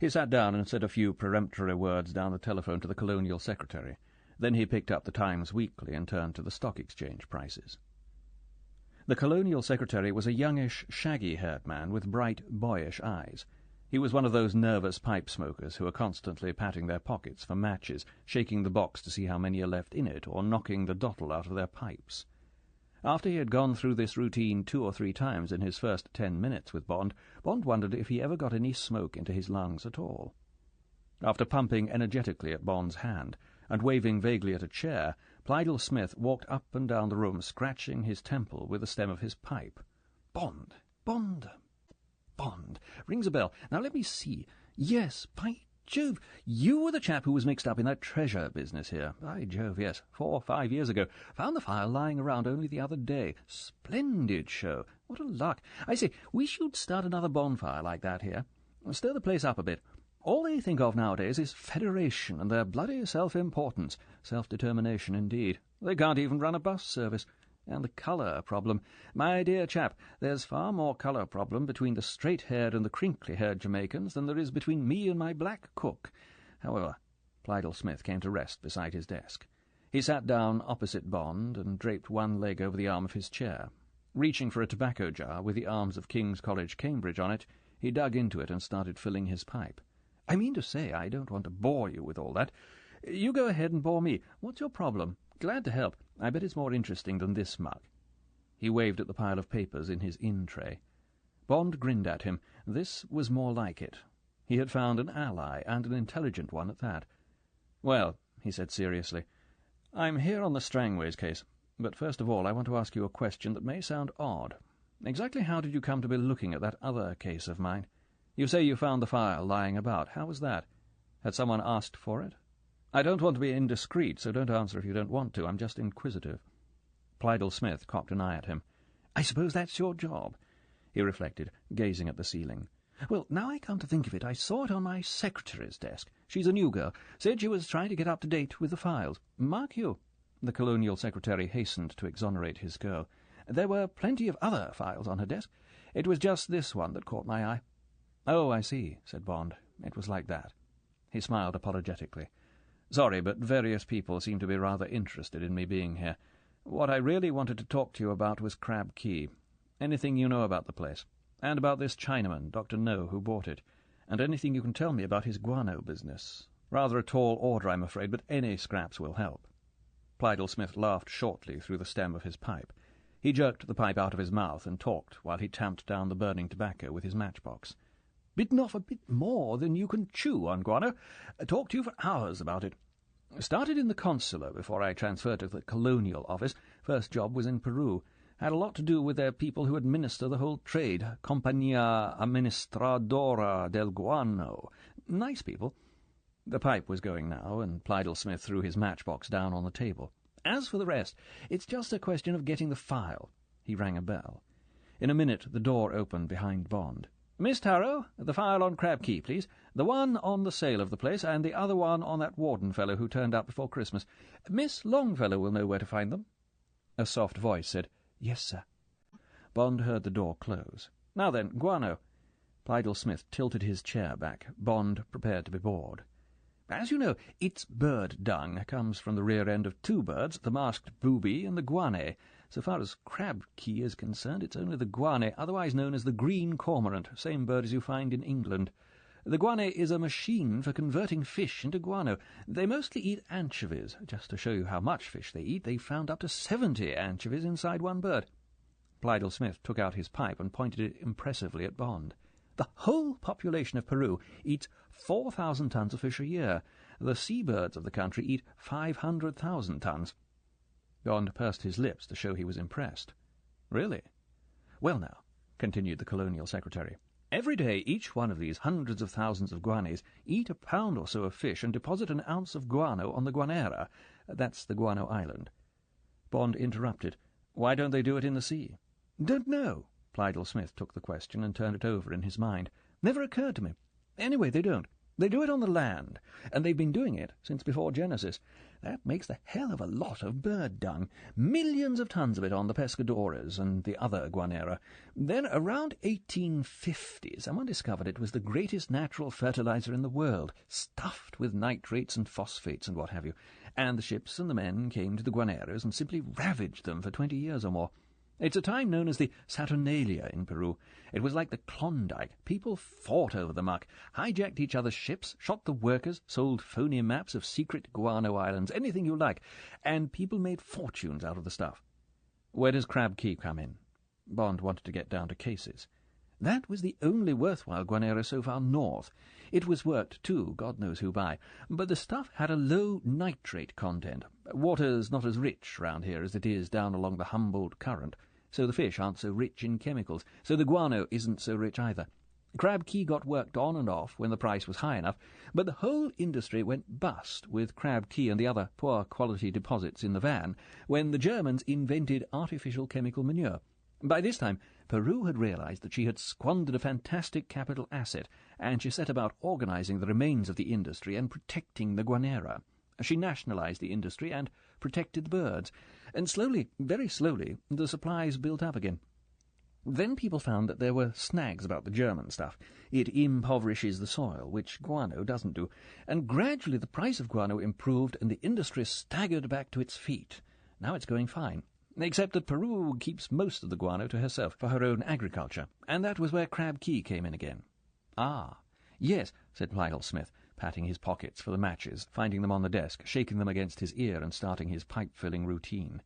He sat down and said a few peremptory words down the telephone to the Colonial Secretary. Then he picked up the Times Weekly and turned to the Stock Exchange prices. The Colonial Secretary was a youngish, shaggy-haired man with bright, boyish eyes. He was one of those nervous pipe smokers who are constantly patting their pockets for matches, shaking the box to see how many are left in it, or knocking the dottle out of their pipes. After he had gone through this routine 2 or 3 times in his first 10 minutes with Bond, Bond wondered if he ever got any smoke into his lungs at all. After pumping energetically at Bond's hand, and waving vaguely at a chair, Plydell-Smith walked up and down the room, scratching his temple with the stem of his pipe. Bond. Rings a bell. Now let me see. Yes, by Jove, you were the chap who was mixed up in that treasure business here. By Jove, yes, 4 or 5 years ago. Found the file lying around only the other day. Splendid show. What a lark. I say, we should start another bonfire like that here. Stir the place up a bit. All they think of nowadays is federation and their bloody self-importance. Self-determination, indeed. They can't even run a bus service. And the colour problem. My dear chap, there's far more colour problem between the straight-haired and the crinkly-haired Jamaicans than there is between me and my black cook. However, Plydell-Smith came to rest beside his desk. He sat down opposite Bond and draped one leg over the arm of his chair. Reaching for a tobacco jar with the arms of King's College, Cambridge, on it, he dug into it and started filling his pipe. I mean to say, I don't want to bore you with all that. You go ahead and bore me. What's your problem? Glad to help. I bet it's more interesting than this mug. He waved at the pile of papers in his in-tray. Bond grinned at him. This was more like it. He had found an ally, and an intelligent one at that. Well, he said seriously, I'm here on the Strangways case, but first of all I want to ask you a question that may sound odd. Exactly how did you come to be looking at that other case of mine? You say you found the file lying about. How was that? Had someone asked for it? I don't want to be indiscreet, so don't answer if you don't want to. I'm just inquisitive. Plydell-Smith cocked an eye at him. I suppose that's your job, he reflected, gazing at the ceiling. Well, now I come to think of it, I saw it on my secretary's desk. She's a new girl. Said she was trying to get up to date with the files. Mark you. The Colonial Secretary hastened to exonerate his girl. There were plenty of other files on her desk. It was just this one that caught my eye. Oh, I see, said Bond. It was like that. He smiled apologetically. Sorry, but various people seem to be rather interested in me being here. What I really wanted to talk to you about was Crab Key. Anything you know about the place, and about this Chinaman, Dr. No, who bought it, and anything you can tell me about his guano business. Rather a tall order, I'm afraid, but any scraps will help. Plydell-Smith laughed shortly through the stem of his pipe. He jerked the pipe out of his mouth and talked while he tamped down the burning tobacco with his matchbox. Bitten off a bit more than you can chew on guano. Talk to you for hours about it. Started in the consular before I transferred to the Colonial Office. First job was in Peru. Had a lot to do with their people who administer the whole trade. Compañía Administradora del Guano. Nice people. The pipe was going now, and Plydell-Smith threw his matchbox down on the table. As for the rest, it's just a question of getting the file. He rang a bell. In a minute the door opened behind Bond. "Miss Tarrow, the file on Crab Key, please. The one on the sale of the place, and the other one on that warden fellow who turned up before Christmas. Miss Longfellow will know where to find them." A soft voice said, "Yes, sir." Bond heard the door close. "Now then, guano." Pleydell Smith tilted his chair back. Bond prepared to be bored. "As you know, its bird dung comes from the rear end of two birds, the masked booby and the guane. So far as Crab Key is concerned, it's only the guane, otherwise known as the green cormorant, same bird as you find in England. The guane is a machine for converting fish into guano. They mostly eat anchovies. Just to show you how much fish they eat, they found up to 70 anchovies inside one bird." Pleydell Smith took out his pipe and pointed it impressively at Bond. "The whole population of Peru eats 4,000 tons of fish a year. The seabirds of the country eat 500,000 tons. Bond pursed his lips to show he was impressed. "Really? Well now," continued the Colonial Secretary, "every day each one of these hundreds of thousands of guanes eat a pound or so of fish and deposit an ounce of guano on the Guanera. That's the Guano Island." Bond interrupted. "Why don't they do it in the sea?" "Don't know." Pleydell Smith took the question and turned it over in his mind. "Never occurred to me. Anyway, they don't. They do it on the land, and they've been doing it since before Genesis. That makes the hell of a lot of bird dung. Millions of tons of it on the Pescadores and the other Guanera. Then, around 1850, someone discovered it was the greatest natural fertilizer in the world, stuffed with nitrates and phosphates and what have you. And the ships and the men came to the Guaneras and simply ravaged them for 20 years or more. It's a time known as the Saturnalia in Peru. It was like the Klondike. People fought over the muck, hijacked each other's ships, shot the workers, sold phony maps of secret guano islands, anything you like, and people made fortunes out of the stuff." "Where does Crab Key come in?" Bond wanted to get down to cases. "That was the only worthwhile Guanera so far north. It was worked, too, God knows who by, but the stuff had a low nitrate content. Water's not as rich round here as it is down along the Humboldt Current, so the fish aren't so rich in chemicals, so the guano isn't so rich either. Crab Key got worked on and off when the price was high enough, but the whole industry went bust with Crab Key and the other poor-quality deposits in the van when the Germans invented artificial chemical manure. By this time, Peru had realized that she had squandered a fantastic capital asset, and she set about organizing the remains of the industry and protecting the Guanera. She nationalized the industry and protected the birds, and slowly, very slowly, the supplies built up again. Then people found that there were snags about the German stuff. It impoverishes the soil, which guano doesn't do, and gradually the price of guano improved and the industry staggered back to its feet. Now it's going fine. Except that Peru keeps most of the guano to herself for her own agriculture, and that was where Crab Key came in again." "Ah, yes," said Pleydell Smith, patting his pockets for the matches, finding them on the desk, shaking them against his ear and starting his pipe-filling routine.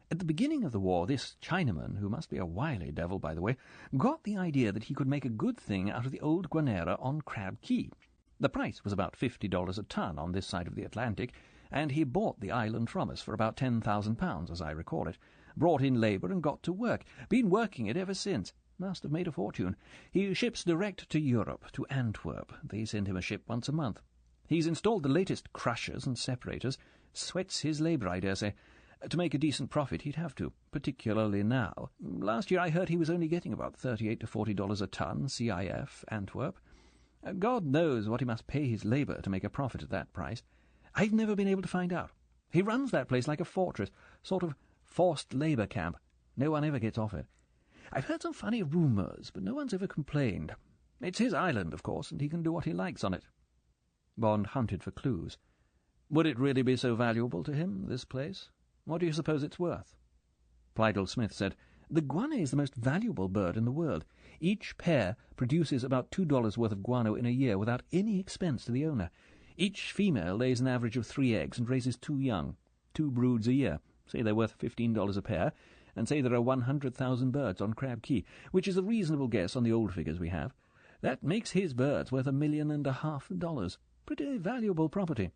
"At the beginning of the war, this Chinaman, who must be a wily devil, by the way, got the idea that he could make a good thing out of the old Guanera on Crab Key. The price was about $50 a ton on this side of the Atlantic, and he bought the island from us for about £10,000, as I recall it, brought in labour and got to work. Been working it ever since. Must have made a fortune. He ships direct to Europe, to Antwerp. They send him a ship once a month. He's installed the latest crushers and separators. Sweats his labour, I dare say. To make a decent profit he'd have to, particularly now. Last year I heard he was only getting about $38 to $40 a ton, CIF, Antwerp. God knows what he must pay his labour to make a profit at that price. I've never been able to find out. He runs that place like a fortress, sort of forced labour camp. No one ever gets off it. I've heard some funny rumours, but no one's ever complained. It's his island, of course, and he can do what he likes on it." Bond hunted for clues. "Would it really be so valuable to him, this place? What do you suppose it's worth?" Pleydell Smith said, "The guano is the most valuable bird in the world. Each pair produces about $2 worth of guano in a year without any expense to the owner. Each female lays an average of 3 eggs and raises 2 young, 2 broods a year. Say they're worth $15 a pair, and say there are 100,000 birds on Crab Key, which is a reasonable guess on the old figures we have. That makes his birds worth $1.5 million. Pretty valuable property.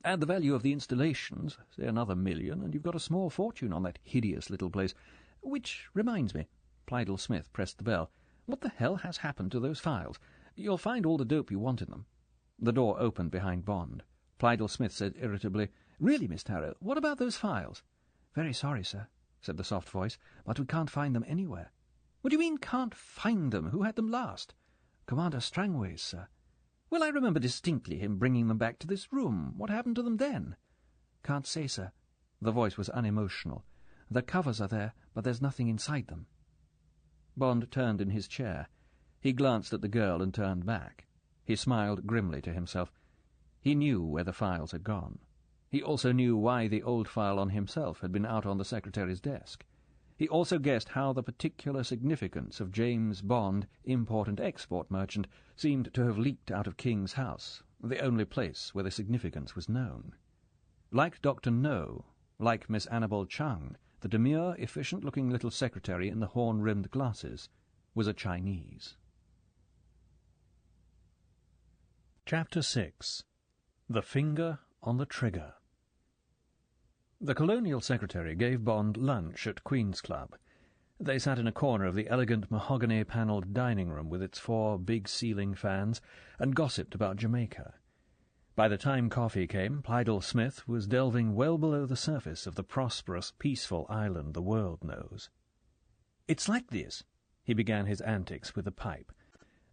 Add the value of the installations, say another $1 million, and you've got a small fortune on that hideous little place. Which reminds me," Pleydell Smith pressed the bell, "what the hell has happened to those files? You'll find all the dope you want in them." The door opened behind Bond. Pleydell Smith said irritably, "Really, Miss Tarrow, what about those files?" "Very sorry, sir," said the soft voice, "but we can't find them anywhere." What do you mean, can't find them? Who had them last? Commander Strangways, sir. Well, I remember distinctly him bringing them back to this room. What happened to them then? Can't say, sir. The voice was unemotional. The covers are there, but there's nothing inside them. Bond turned in his chair. He glanced at the girl and turned back. He smiled grimly to himself. He knew where the files had gone. He also knew why the old file on himself had been out on the secretary's desk. He also guessed how the particular significance of James Bond, import and export merchant, seemed to have leaked out of King's house, the only place where the significance was known. Like Dr. No, like Miss Annabel Chung, the demure, efficient-looking little secretary in the horn-rimmed glasses was a Chinese. Chapter 6. The Finger on the Trigger. The Colonial Secretary gave Bond lunch at Queen's Club. They sat in a corner of the elegant mahogany-panelled dining-room with its 4 big ceiling fans and gossiped about Jamaica. By the time coffee came, Plydell Smith was delving well below the surface of the prosperous, peaceful island the world knows. "It's like this," he began his antics with a pipe.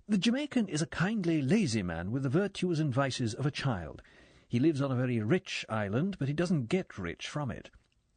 "The Jamaican is a kindly, lazy man with the virtues and vices of a child. He lives on a very rich island, but he doesn't get rich from it.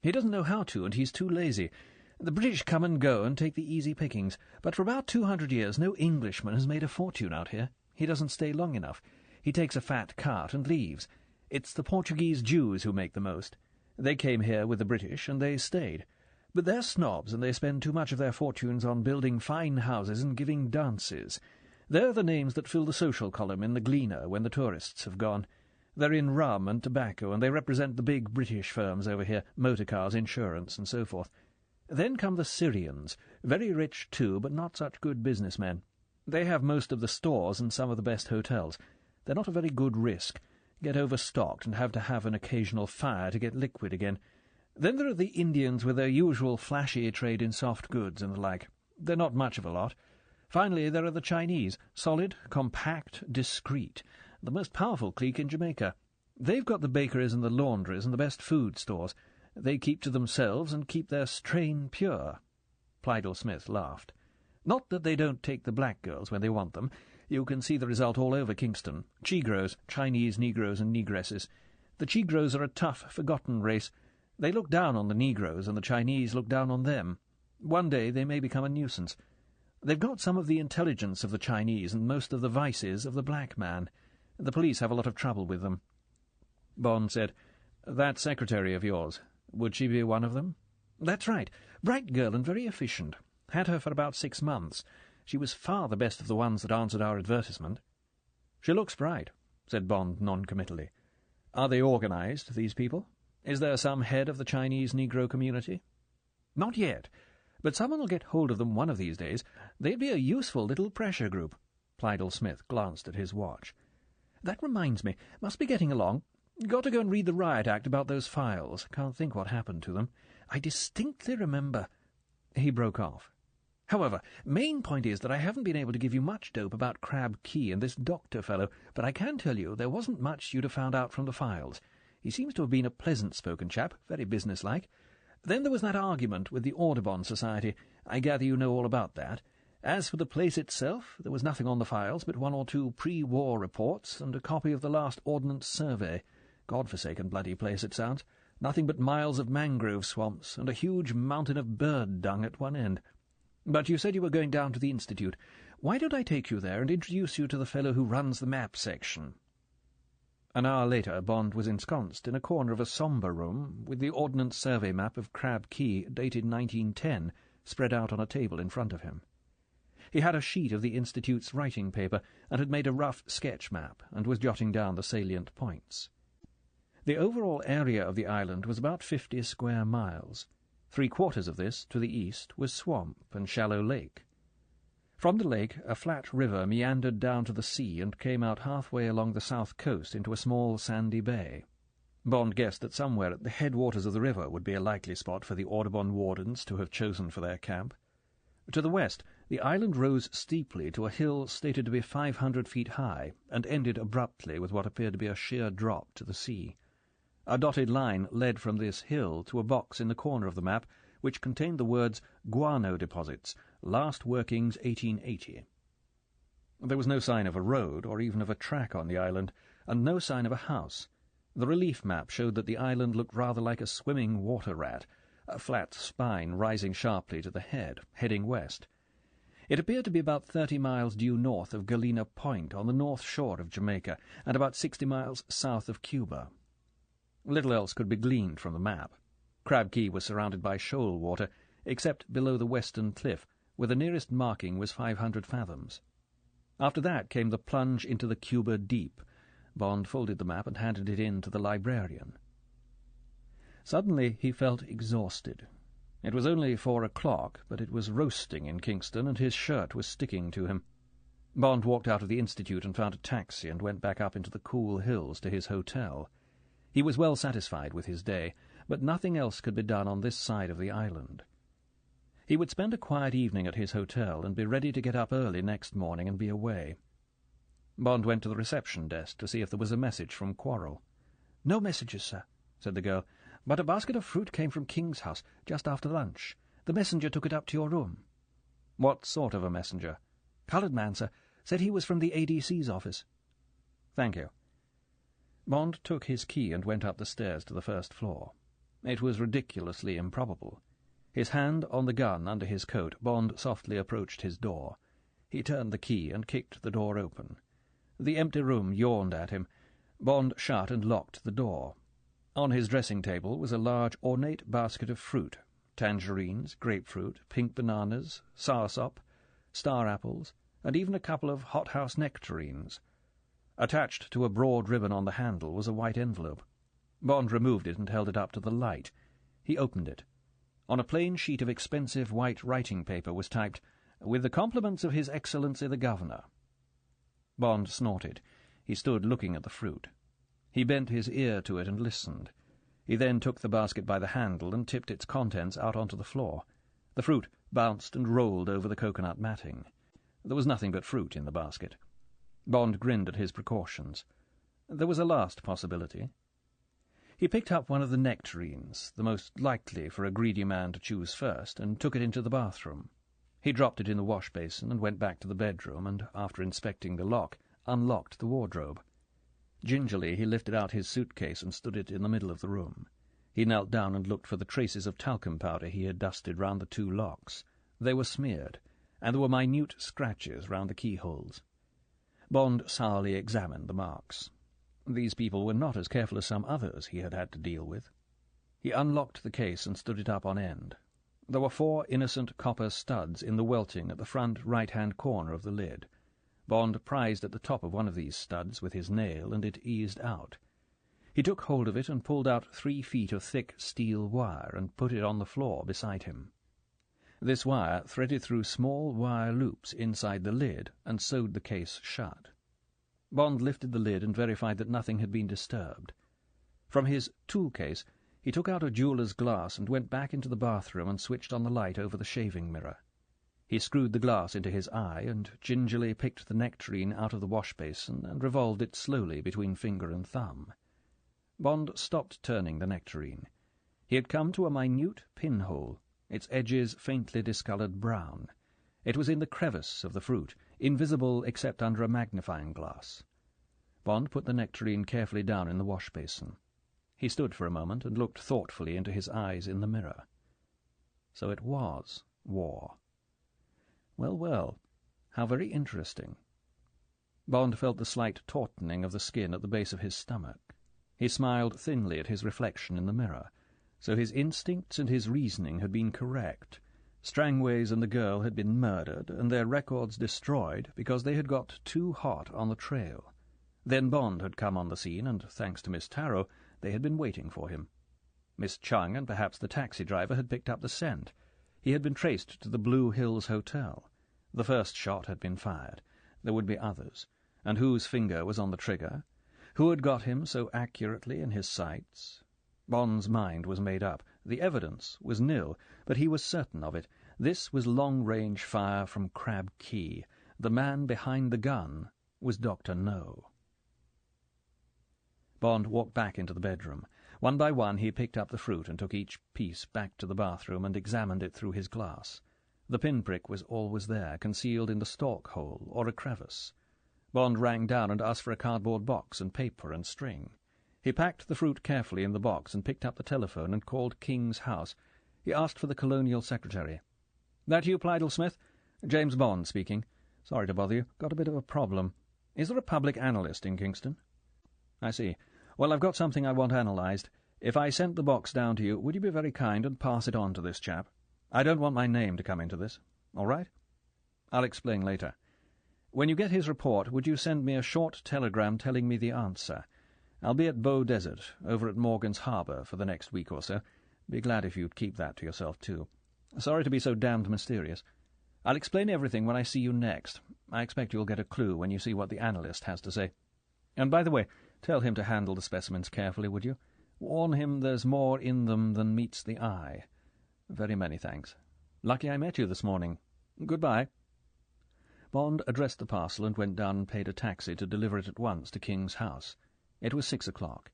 He doesn't know how to, and he's too lazy. The British come and go and take the easy pickings, but for about 200 years no Englishman has made a fortune out here. He doesn't stay long enough. He takes a fat cart and leaves. It's the Portuguese Jews who make the most. They came here with the British, and they stayed. But they're snobs, and they spend too much of their fortunes on building fine houses and giving dances. They're the names that fill the social column in the Gleaner when the tourists have gone. They're in rum and tobacco, and they represent the big British firms over here, motor cars, insurance, and so forth. Then come the Syrians, very rich too, but not such good businessmen. They have most of the stores and some of the best hotels. They're not a very good risk. Get overstocked and have to have an occasional fire to get liquid again. Then there are the Indians with their usual flashy trade in soft goods and the like. They're not much of a lot. Finally, there are the Chinese, solid, compact, discreet, the most powerful clique in Jamaica. They've got the bakeries and the laundries and the best food stores. They keep to themselves and keep their strain pure." Plydell Smith laughed. "Not that they don't take the black girls when they want them. You can see the result all over Kingston. Chigros, Chinese Negroes and Negresses. The Chigros are a tough, forgotten race. They look down on the Negroes, and the Chinese look down on them. One day they may become a nuisance. They've got some of the intelligence of the Chinese and most of the vices of the black man. The police have a lot of trouble with them." Bond said, "That secretary of yours, would she be one of them?" "That's right. Bright girl and very efficient. Had her for about 6 months. She was far the best of the ones that answered our advertisement." "She looks bright," said Bond noncommittally. "Are they organized, these people? Is there some head of the Chinese Negro community?" "Not yet, but someone will get hold of them one of these days. They'd be a useful little pressure group." Plydell Smith glanced at his watch. "That reminds me. Must be getting along. Got to go and read the riot act about those files. Can't think what happened to them. I distinctly remember—" He broke off. "However, main point is that I haven't been able to give you much dope about Crab Key and this doctor fellow, but I can tell you there wasn't much you'd have found out from the files. He seems to have been a pleasant-spoken chap, very businesslike. Then there was that argument with the Audiobook Society. I gather you know all about that. As for the place itself, there was nothing on the files but 1 or 2 pre-war reports and a copy of the last Ordnance Survey. God-forsaken bloody place it sounds. Nothing but miles of mangrove swamps and a huge mountain of bird dung at one end. But you said you were going down to the Institute. Why don't I take you there and introduce you to the fellow who runs the map section?" An hour later, Bond was ensconced in a corner of a sombre room with the Ordnance Survey map of Crab Key, dated 1910, spread out on a table in front of him. He had a sheet of the Institute's writing paper and had made a rough sketch map and was jotting down the salient points. The overall area of the island was about 50 square miles. 3/4 of this, to the east, was swamp and shallow lake. From the lake a flat river meandered down to the sea and came out halfway along the south coast into a small sandy bay. Bond guessed that somewhere at the headwaters of the river would be a likely spot for the Audubon wardens to have chosen for their camp. To the west, the island rose steeply to a hill stated to be 500 feet high, and ended abruptly with what appeared to be a sheer drop to the sea. A dotted line led from this hill to a box in the corner of the map which contained the words "Guano Deposits, Last workings 1880. There was no sign of a road or even of a track on the island, and no sign of a house. The relief map showed that the island looked rather like a swimming water rat, a flat spine rising sharply to the head, heading west. It appeared to be about 30 miles due north of Galena Point on the north shore of Jamaica, and about 60 miles south of Cuba. Little else could be gleaned from the map. Crab Key was surrounded by shoal water, except below the western cliff, where the nearest marking was 500 fathoms. After that came the plunge into the Cuba deep. Bond folded the map and handed it in to the librarian. Suddenly he felt exhausted. It was only 4 o'clock, but it was roasting in Kingston, and his shirt was sticking to him. Bond walked out of the Institute and found a taxi and went back up into the cool hills to his hotel. He was well satisfied with his day, but nothing else could be done on this side of the island. He would spend a quiet evening at his hotel and be ready to get up early next morning and be away. Bond went to the reception desk to see if there was a message from Quarrel. "No messages, sir," said the girl, "but a basket of fruit came from King's house just after lunch. The messenger took it up to your room." "What sort of a messenger?" "Coloured man, sir. Said he was from the ADC's office." "Thank you." Bond took his key and went up the stairs to the first floor. It was ridiculously improbable. His hand on the gun under his coat, Bond softly approached his door. He turned the key and kicked the door open. The empty room yawned at him. Bond shut and locked the door. On his dressing-table was a large ornate basket of fruit, tangerines, grapefruit, pink bananas, soursop, star apples, and even a couple of hothouse nectarines. Attached to a broad ribbon on the handle was a white envelope. Bond removed it and held it up to the light. He opened it. On a plain sheet of expensive white writing paper was typed, "With the compliments of His Excellency the Governor." Bond snorted. He stood looking at the fruit. He bent his ear to it and listened. He then took the basket by the handle and tipped its contents out onto the floor. The fruit bounced and rolled over the coconut matting. There was nothing but fruit in the basket. Bond grinned at his precautions. There was a last possibility. He picked up one of the nectarines, the most likely for a greedy man to choose first, and took it into the bathroom. He dropped it in the wash-basin and went back to the bedroom, and, after inspecting the lock, unlocked the wardrobe. Gingerly he lifted out his suitcase and stood it in the middle of the room. He knelt down and looked for the traces of talcum powder he had dusted round the 2 locks. They were smeared, and there were minute scratches round the keyholes. Bond sourly examined the marks. These people were not as careful as some others he had had to deal with. He unlocked the case and stood it up on end. There were 4 innocent copper studs in the welting at the front right-hand corner of the lid. Bond prized at the top of one of these studs with his nail, and it eased out. He took hold of it and pulled out 3 feet of thick steel wire and put it on the floor beside him. This wire threaded through small wire loops inside the lid and sewed the case shut. Bond lifted the lid and verified that nothing had been disturbed. From his tool-case he took out a jeweller's glass and went back into the bathroom and switched on the light over the shaving mirror. He screwed the glass into his eye and gingerly picked the nectarine out of the wash-basin and revolved it slowly between finger and thumb. Bond stopped turning the nectarine. He had come to a minute pinhole, its edges faintly discoloured brown. It was in the crevice of the fruit, invisible except under a magnifying glass. Bond put the nectarine carefully down in the wash-basin. He stood for a moment and looked thoughtfully into his eyes in the mirror. So it was war. Well, well, how very interesting. Bond felt the slight tautening of the skin at the base of his stomach. He smiled thinly at his reflection in the mirror. So his instincts and his reasoning had been correct. Strangways and the girl had been murdered, and their records destroyed because they had got too hot on the trail. Then Bond had come on the scene, and, thanks to Miss Tarrow, they had been waiting for him. Miss Chung and perhaps the taxi driver had picked up the scent. He had been traced to the Blue Hills Hotel. The first shot had been fired. There would be others. And whose finger was on the trigger? Who had got him so accurately in his sights? Bond's mind was made up. The evidence was nil, but he was certain of it. This was long-range fire from Crab Key. The man behind the gun was Dr. No. Bond walked back into the bedroom. One by one he picked up the fruit and took each piece back to the bathroom and examined it through his glass. The pinprick was always there, concealed in the stalk hole or a crevice. Bond rang down and asked for a cardboard box and paper and string. He packed the fruit carefully in the box and picked up the telephone and called King's house. He asked for the Colonial Secretary. "That you, Plydell Smith? James Bond speaking. Sorry to bother you. Got a bit of a problem. Is there a public analyst in Kingston?" "I see. Well, I've got something I want analysed. If I sent the box down to you, would you be very kind and pass it on to this chap? I don't want my name to come into this. All right? I'll explain later. When you get his report, would you send me a short telegram telling me the answer? I'll be at Bow Desert, over at Morgan's Harbour, for the next week or so. Be glad if you'd keep that to yourself, too. Sorry to be so damned mysterious. I'll explain everything when I see you next. I expect you'll get a clue when you see what the analyst has to say. And by the way, tell him to handle the specimens carefully, would you? Warn him there's more in them than meets the eye. Very many thanks. Lucky I met you this morning. Goodbye." Bond addressed the parcel and went down and paid a taxi to deliver it at once to King's house. It was 6 o'clock.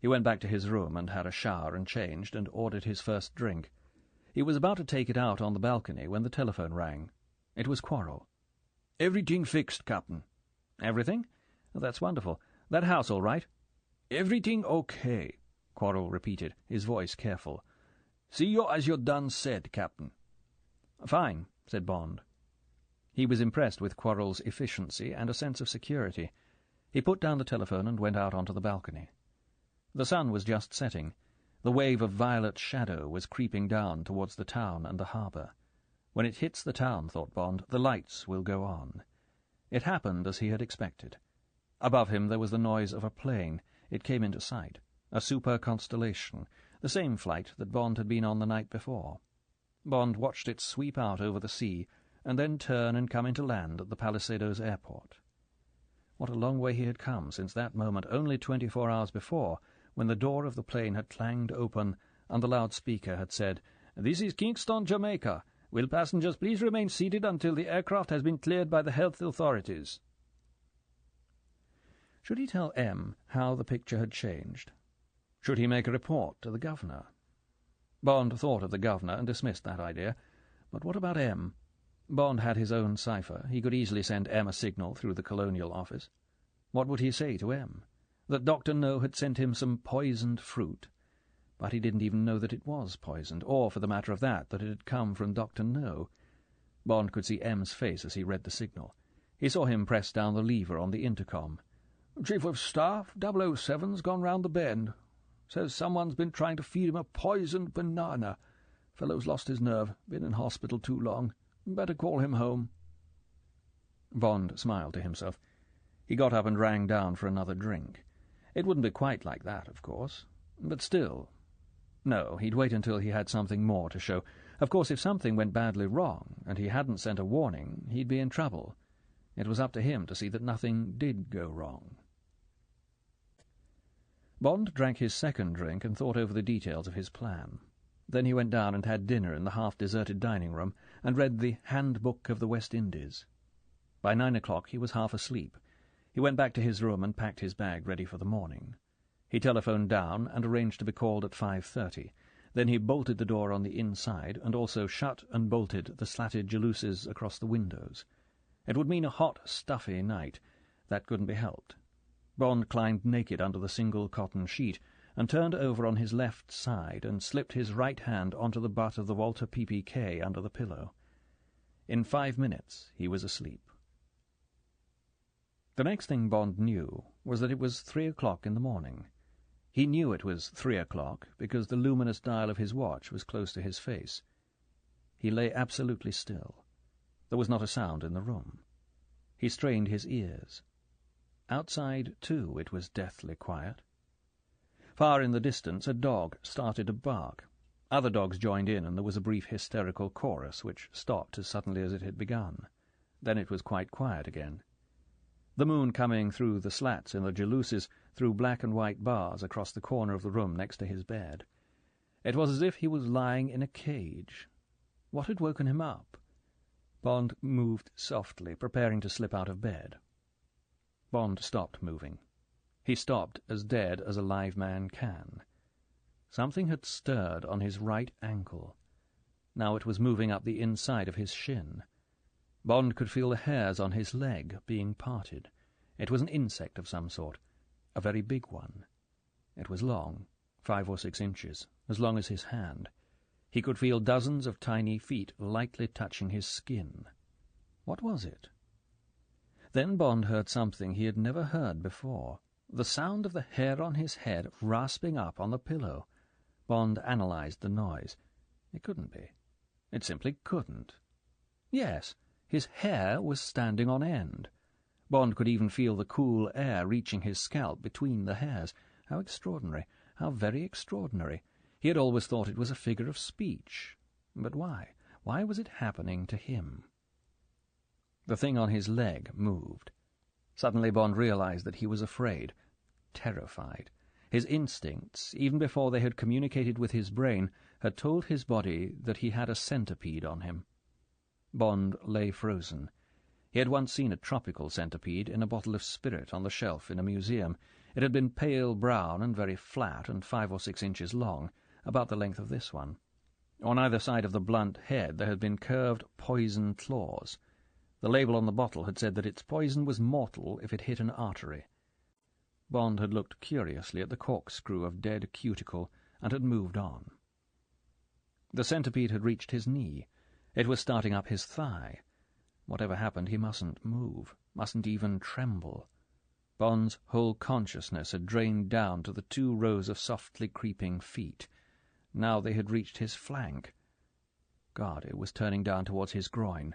He went back to his room and had a shower and changed and ordered his first drink. He was about to take it out on the balcony when the telephone rang. It was Quarrel. "Everything fixed, Captain." "Everything? That's wonderful. That house all right?" "Everything okay," Quarrel repeated, his voice careful. "See you as you done said, Captain." "Fine," said Bond. He was impressed with Quarrel's efficiency and a sense of security. He put down the telephone and went out onto the balcony. The sun was just setting. The wave of violet shadow was creeping down towards the town and the harbour. When it hits the town, thought Bond, the lights will go on. It happened as he had expected. Above him there was the noise of a plane. It came into sight. A super-constellation, the same flight that Bond had been on the night before. Bond watched it sweep out over the sea and then turn and come into land at the Palisadoes airport. What a long way he had come since that moment only 24 hours before, when the door of the plane had clanged open and the loudspeaker had said, "This is Kingston, Jamaica. Will passengers please remain seated until the aircraft has been cleared by the health authorities?" Should he tell M how the picture had changed? Should he make a report to the governor? Bond thought of the governor and dismissed that idea. But what about M? Bond had his own cipher. He could easily send M a signal through the Colonial Office. What would he say to M? That Dr. No had sent him some poisoned fruit. But he didn't even know that it was poisoned, or, for the matter of that it had come from Dr. No. Bond could see M's face as he read the signal. He saw him press down the lever on the intercom. "Chief of Staff, 007's gone round the bend. Says someone's been trying to feed him a poisoned banana. Fellow's lost his nerve, been in hospital too long. Better call him home." Bond smiled to himself. He got up and rang down for another drink. It wouldn't be quite like that, of course. But still. No, he'd wait until he had something more to show. Of course, if something went badly wrong, and he hadn't sent a warning, he'd be in trouble. It was up to him to see that nothing did go wrong. Bond drank his second drink and thought over the details of his plan. Then he went down and had dinner in the half-deserted dining-room and read the Handbook of the West Indies. By 9 o'clock he was half asleep. He went back to his room and packed his bag ready for the morning. He telephoned down and arranged to be called at 5:30. Then he bolted the door on the inside and also shut and bolted the slatted jalousies across the windows. It would mean a hot, stuffy night. That couldn't be helped. Bond climbed naked under the single cotton sheet and turned over on his left side and slipped his right hand onto the butt of the Walter PPK under the pillow. In 5 minutes he was asleep. The next thing Bond knew was that it was 3 o'clock in the morning. He knew it was 3 o'clock because the luminous dial of his watch was close to his face. He lay absolutely still. There was not a sound in the room. He strained his ears. Outside, too, it was deathly quiet. Far in the distance a dog started to bark. Other dogs joined in, and there was a brief hysterical chorus which stopped as suddenly as it had begun. Then it was quite quiet again. The moon coming through the slats in the jalousies threw black and white bars across the corner of the room next to his bed. It was as if he was lying in a cage. What had woken him up? Bond moved softly, preparing to slip out of bed. Bond stopped moving. He stopped as dead as a live man can. Something had stirred on his right ankle. Now it was moving up the inside of his shin. Bond could feel the hairs on his leg being parted. It was an insect of some sort, a very big one. It was long, 5 or 6 inches, as long as his hand. He could feel dozens of tiny feet lightly touching his skin. What was it? Then Bond heard something he had never heard before, the sound of the hair on his head rasping up on the pillow. Bond analyzed the noise. It couldn't be. It simply couldn't. Yes, his hair was standing on end. Bond could even feel the cool air reaching his scalp between the hairs. How extraordinary, how very extraordinary. He had always thought it was a figure of speech. But why? Why was it happening to him? The thing on his leg moved. Suddenly Bond realized that he was afraid, terrified. His instincts, even before they had communicated with his brain, had told his body that he had a centipede on him. Bond lay frozen. He had once seen a tropical centipede in a bottle of spirit on the shelf in a museum. It had been pale brown and very flat and 5 or 6 inches long, about the length of this one. On either side of the blunt head there had been curved poison claws. The label on the bottle had said that its poison was mortal if it hit an artery. Bond had looked curiously at the corkscrew of dead cuticle and had moved on. The centipede had reached his knee. It was starting up his thigh. Whatever happened, he mustn't move, mustn't even tremble. Bond's whole consciousness had drained down to the 2 rows of softly creeping feet. Now they had reached his flank. God, it was turning down towards his groin.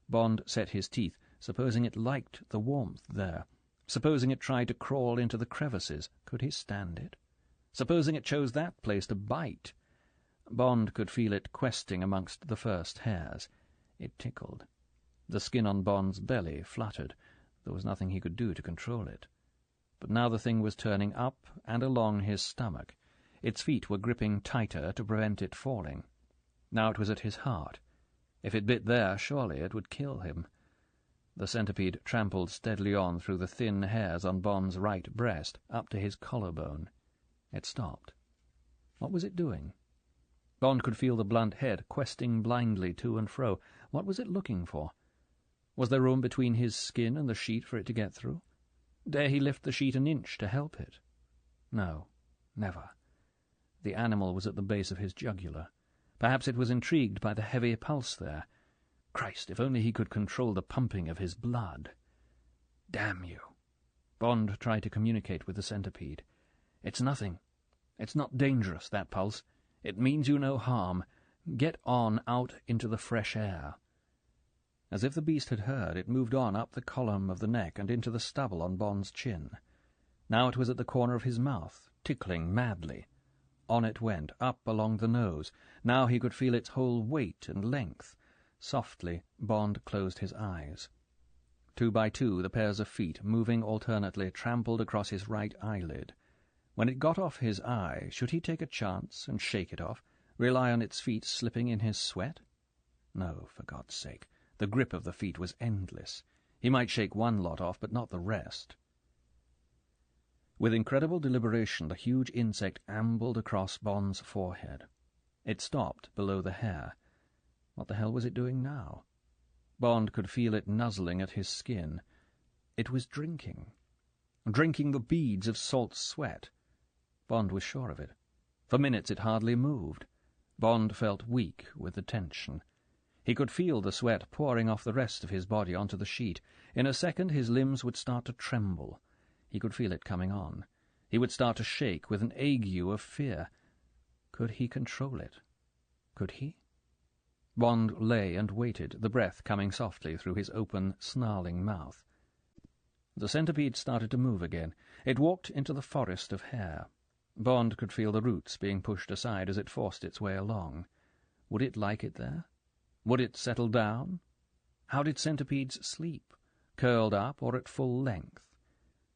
Bond set his teeth, supposing it liked the warmth there. Supposing it tried to crawl into the crevices. Could he stand it? Supposing it chose that place to bite. Bond could feel it questing amongst the first hairs. It tickled. The skin on Bond's belly fluttered. There was nothing he could do to control it. But now the thing was turning up and along his stomach. Its feet were gripping tighter to prevent it falling. Now it was at his heart. If it bit there, surely it would kill him. The centipede trampled steadily on through the thin hairs on Bond's right breast, up to his collarbone. It stopped. What was it doing? Bond could feel the blunt head questing blindly to and fro. What was it looking for? Was there room between his skin and the sheet for it to get through? Dare he lift the sheet an inch to help it? No, never. The animal was at the base of his jugular. Perhaps it was intrigued by the heavy pulse there. Christ, if only he could control the pumping of his blood. Damn you. Bond tried to communicate with the centipede. It's nothing. It's not dangerous, that pulse. It means you no harm. Get on out into the fresh air. As if the beast had heard, it moved on up the column of the neck and into the stubble on Bond's chin. Now it was at the corner of his mouth, tickling madly. On it went, up along the nose. Now he could feel its whole weight and length. Softly, Bond closed his eyes. 2 by 2, the pairs of feet, moving alternately, trampled across his right eyelid. When it got off his eye, should he take a chance and shake it off, rely on its feet slipping in his sweat? No, for God's sake. The grip of the feet was endless. He might shake one lot off, but not the rest. With incredible deliberation, the huge insect ambled across Bond's forehead. It stopped below the hair. What the hell was it doing now? Bond could feel it nuzzling at his skin. It was drinking. Drinking the beads of salt sweat. Bond was sure of it. For minutes it hardly moved. Bond felt weak with the tension. He could feel the sweat pouring off the rest of his body onto the sheet. In a second his limbs would start to tremble. He could feel it coming on. He would start to shake with an ague of fear. Could he control it? Could he? Bond lay and waited, the breath coming softly through his open, snarling mouth. The centipede started to move again. It walked into the forest of hair. Bond could feel the roots being pushed aside as it forced its way along. Would it like it there? Would it settle down? How did centipedes sleep? Curled up or at full length?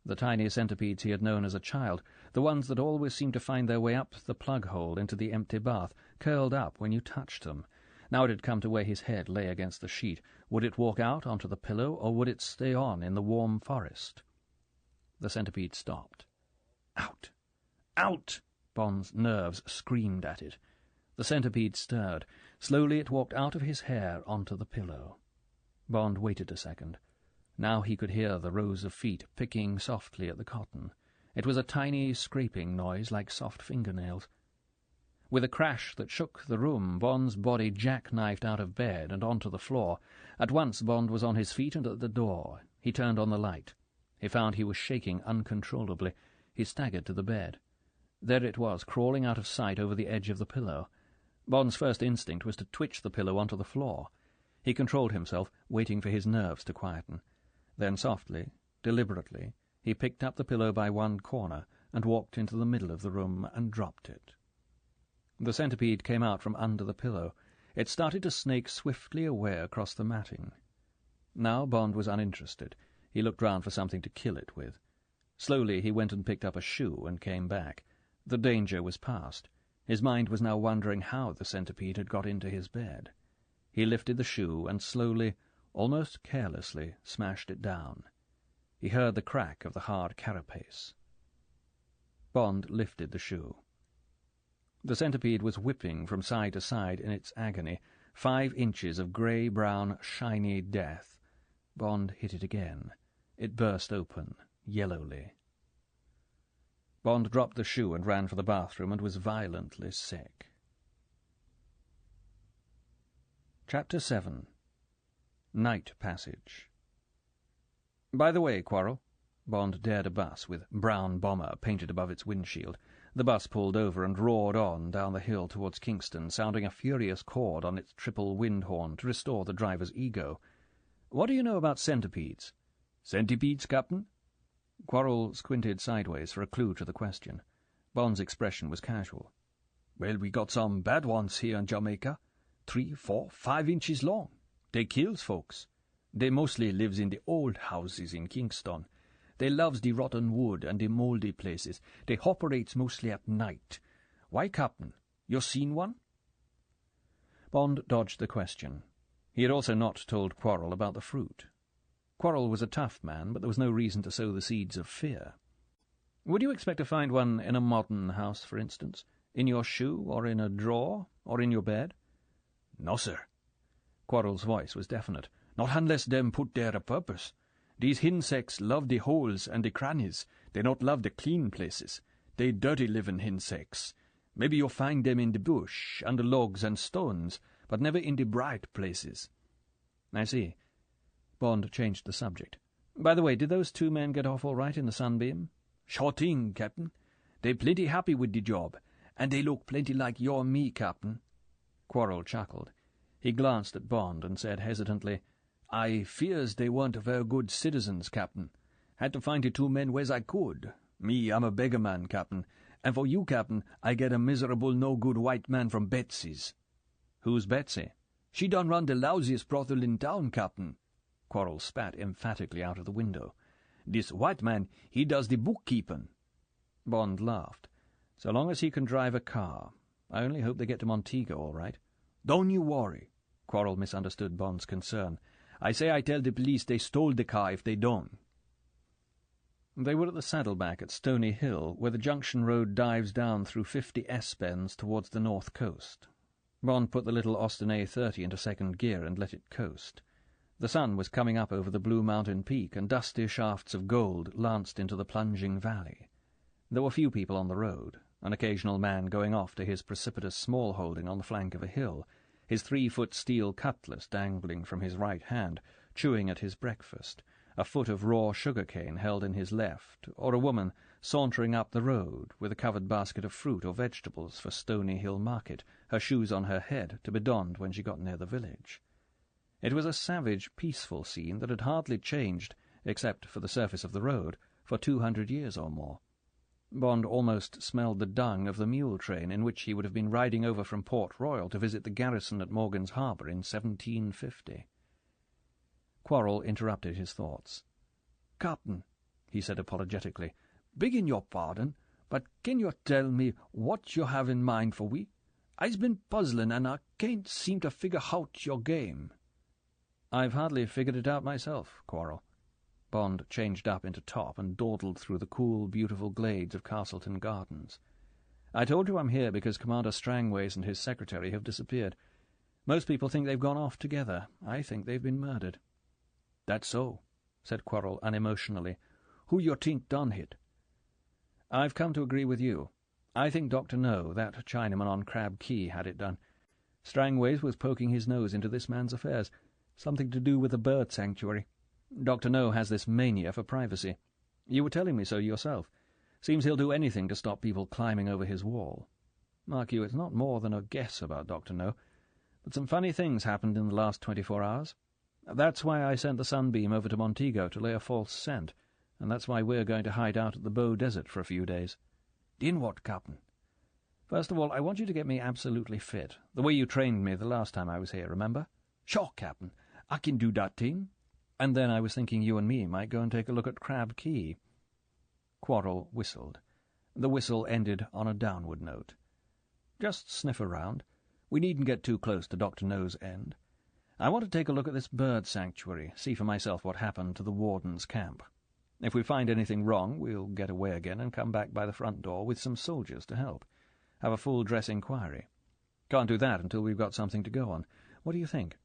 The tiny centipedes he had known as a child, the ones that always seemed to find their way up the plug-hole into the empty bath, curled up when you touched them. Now it had come to where his head lay against the sheet. Would it walk out onto the pillow, or would it stay on in the warm forest? The centipede stopped. Out! Out! Bond's nerves screamed at it. The centipede stirred. Slowly it walked out of his hair onto the pillow. Bond waited a second. Now he could hear the rows of feet picking softly at the cotton. It was a tiny scraping noise like soft fingernails. With a crash that shook the room, Bond's body jackknifed out of bed and onto the floor. At once Bond was on his feet and at the door. He turned on the light. He found he was shaking uncontrollably. He staggered to the bed. There it was, crawling out of sight over the edge of the pillow. Bond's first instinct was to twitch the pillow onto the floor. He controlled himself, waiting for his nerves to quieten. Then softly, deliberately, he picked up the pillow by one corner and walked into the middle of the room and dropped it. The centipede came out from under the pillow. It started to snake swiftly away across the matting. Now Bond was uninterested. He looked round for something to kill it with. Slowly he went and picked up a shoe and came back. The danger was past. His mind was now wondering how the centipede had got into his bed. He lifted the shoe and slowly, almost carelessly, smashed it down. He heard the crack of the hard carapace. Bond lifted the shoe. The centipede was whipping from side to side in its agony, 5 inches of grey-brown, shiny death. Bond hit it again. It burst open, yellowly. Bond dropped the shoe and ran for the bathroom and was violently sick. Chapter 7. Night Passage. "By the way, Quarrel," Bond dared a bus with "Brown Bomber" painted above its windshield. The bus pulled over and roared on down the hill towards Kingston, sounding a furious chord on its triple wind horn to restore the driver's ego. "What do you know about centipedes?" "Centipedes, Captain?" Quarrel squinted sideways for a clue to the question. Bond's expression was casual. "Well, we got some bad ones here in Jamaica. 3, 4, 5 inches long. They kills folks. They mostly lives in the old houses in Kingston. They loves the rotten wood and the mouldy places. They operates mostly at night. Why, Captain, you seen one?" Bond dodged the question. He had also not told Quarrel about the fruit. Quarrel was a tough man, but there was no reason to sow the seeds of fear. "Would you expect to find one in a modern house, for instance? In your shoe, or in a drawer, or in your bed?" "No, sir." Quarrel's voice was definite. "Not unless them put there a purpose. These insects love the holes and the crannies. They not love the clean places. They dirty living insects. Maybe you'll find them in the bush, under logs and stones, but never in the bright places." "I see." Bond changed the subject. "By the way, did those 2 men get off all right in the Sunbeam?" "Sure thing, Captain. They plenty happy with the job, and they look plenty like you and me, Captain." Quarrel chuckled. He glanced at Bond and said hesitantly, "I fears they weren't very good citizens, Captain. Had to find the 2 men where's I could. Me, I'm a beggar man, Captain, and for you, Captain, I get a miserable no-good white man from Betsy's." "Who's Betsy?" "She done run the lousiest brothel in town, Captain." Quarrel spat emphatically out of the window. "This white man, he does the bookkeeping." Bond laughed. "So long as he can drive a car. I only hope they get to Montego all right." "Don't you worry." Quarrel misunderstood Bond's concern. "I say I tell the police they stole the car if they don't." They were at the Saddleback at Stony Hill, where the junction road dives down through 50 S-bends towards the north coast. Bond put the little Austin A30 into second gear and let it coast. The sun was coming up over the Blue Mountain peak, and dusty shafts of gold lanced into the plunging valley. There were few people on the road, an occasional man going off to his precipitous small-holding on the flank of a hill, his 3-foot steel cutlass dangling from his right hand, chewing at his breakfast, a foot of raw sugar-cane held in his left, or a woman sauntering up the road with a covered basket of fruit or vegetables for Stony Hill Market, her shoes on her head to be donned when she got near the village. It was a savage, peaceful scene that had hardly changed, except for the surface of the road, for 200 years or more. Bond almost smelled the dung of the mule train in which he would have been riding over from Port Royal to visit the garrison at Morgan's Harbour in 1750. Quarrel interrupted his thoughts. "Captain," he said apologetically, "begging your pardon, but can you tell me what you have in mind for we? I's been puzzling, and I can't seem to figure out your game." "I've hardly figured it out myself, Quarrel." Bond changed up into top and dawdled through the cool, beautiful glades of Castleton Gardens. "I told you I'm here because Commander Strangways and his secretary have disappeared. Most people think they've gone off together. I think they've been murdered." "That's so," said Quarrel unemotionally. "Who you think done it?" "I've come to agree with you. I think Dr. No, that Chinaman on Crab Key, had it done. Strangways was poking his nose into this man's affairs. Something to do with the bird sanctuary. Dr. No has this mania for privacy. You were telling me so yourself. Seems he'll do anything to stop people climbing over his wall. Mark you, it's not more than a guess about Dr. No, but some funny things happened in the last 24 hours. That's why I sent the Sunbeam over to Montego to lay a false scent, and that's why we're going to hide out at the Bow Desert for a few days." "Din what, Captain?" "First of all, I want you to get me absolutely fit, the way you trained me the last time I was here, remember?" "Sure, Captain. I can do that thing." "And then I was thinking you and me might go and take a look at Crab Key." Quarrel whistled. The whistle ended on a downward note. "Just sniff around. We needn't get too close to Dr. No's end. I want to take a look at this bird sanctuary, see for myself what happened to the warden's camp. If we find anything wrong, we'll get away again and come back by the front door with some soldiers to help. Have a full-dress inquiry. Can't do that until we've got something to go on. What do you think?"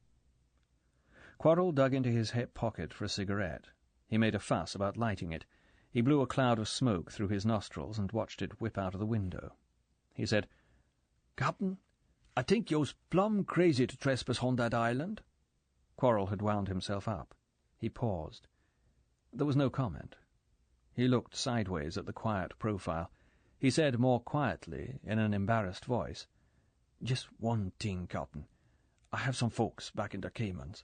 Quarrel dug into his hip pocket for a cigarette. He made a fuss about lighting it. He blew a cloud of smoke through his nostrils and watched it whip out of the window. He said, "Captain, I think yo's plumb crazy to trespass on that island." Quarrel had wound himself up. He paused. There was no comment. He looked sideways at the quiet profile. He said more quietly, in an embarrassed voice, "Just one thing, Captain. I have some folks back in the Caymans.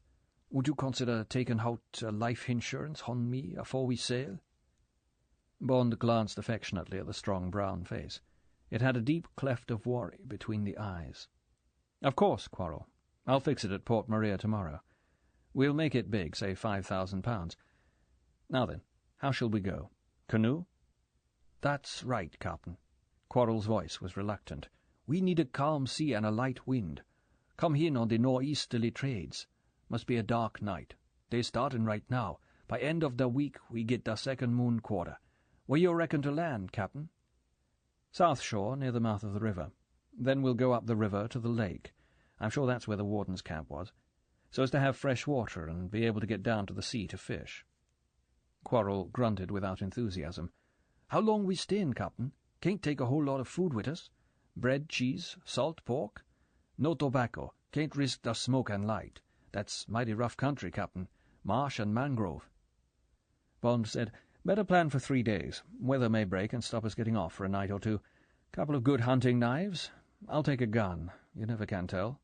Would you consider taking out life insurance on me afore we sail?" Bond glanced affectionately at the strong brown face. It had a deep cleft of worry between the eyes. "Of course, Quarrel. I'll fix it at Port Maria tomorrow. We'll make it big, say £5,000. Now then, how shall we go? Canoe?" "That's right, Captain." Quarrel's voice was reluctant. "We need a calm sea and a light wind. Come in on the nor'easterly trades. Must be a dark night. They starting right now. By end of the week we get the second moon quarter. Where you reckon to land, Captain?" "South shore, near the mouth of the river. Then we'll go up the river to the lake. I'm sure that's where the warden's camp was, so as to have fresh water and be able to get down to the sea to fish." Quarrel grunted without enthusiasm. "How long we staying, Captain? Can't take a whole lot of food with us. Bread, cheese, salt pork. No tobacco. Can't risk the smoke and light. That's mighty rough country, Captain. Marsh and mangrove." Bond said, "Better plan for 3 days. Weather may break and stop us getting off for a night or two. Couple of good hunting knives. I'll take a gun. You never can tell."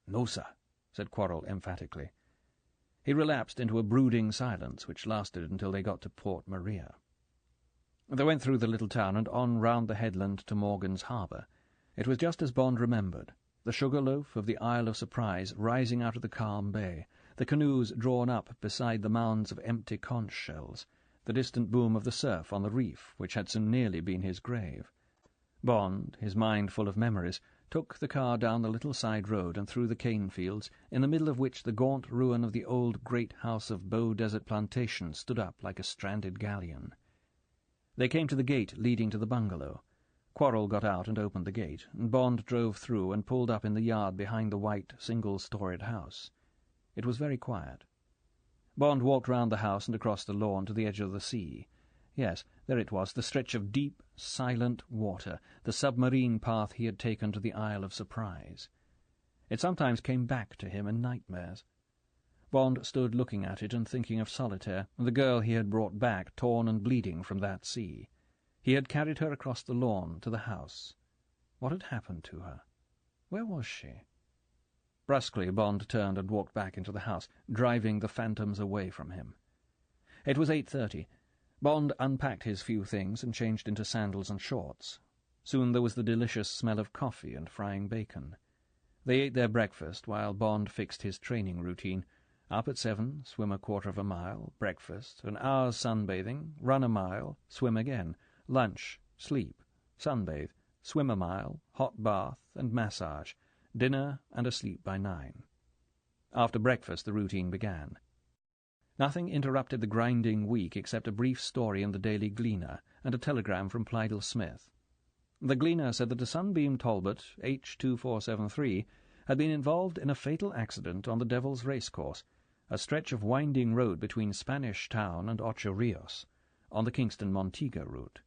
"No, sir," said Quarrel emphatically. He relapsed into a brooding silence which lasted until they got to Port Maria. They went through the little town and on round the headland to Morgan's harbour. It was just as Bond remembered, the sugar-loaf of the Isle of Surprise rising out of the calm bay, the canoes drawn up beside the mounds of empty conch shells, the distant boom of the surf on the reef which had so nearly been his grave. Bond, his mind full of memories, took the car down the little side road and through the cane fields, in the middle of which the gaunt ruin of the old great house of Bow Desert Plantation stood up like a stranded galleon. They came to the gate leading to the bungalow. Quarrel got out and opened the gate, and Bond drove through and pulled up in the yard behind the white, single-storied house. It was very quiet. Bond walked round the house and across the lawn to the edge of the sea. Yes, there it was, the stretch of deep, silent water, the submarine path he had taken to the Isle of Surprise. It sometimes came back to him in nightmares. Bond stood looking at it and thinking of Solitaire, the girl he had brought back, torn and bleeding from that sea. He had carried her across the lawn to the house. What had happened to her? Where was she? Brusquely Bond turned and walked back into the house, driving the phantoms away from him. It was 8:30. Bond unpacked his few things and changed into sandals and shorts. Soon there was the delicious smell of coffee and frying bacon. They ate their breakfast while Bond fixed his training routine. Up at 7, swim a quarter of a mile, breakfast, an hour's sunbathing, run a mile, swim again, lunch, sleep, sunbathe, swim a mile, hot bath and massage, dinner and asleep by 9. After breakfast the routine began. Nothing interrupted the grinding week except a brief story in the Daily Gleaner and a telegram from Plydell Smith. The Gleaner said that a Sunbeam Talbot, H2473, had been involved in a fatal accident on the Devil's Racecourse, a stretch of winding road between Spanish Town and Ocho Rios, on the Kingston-Montego route.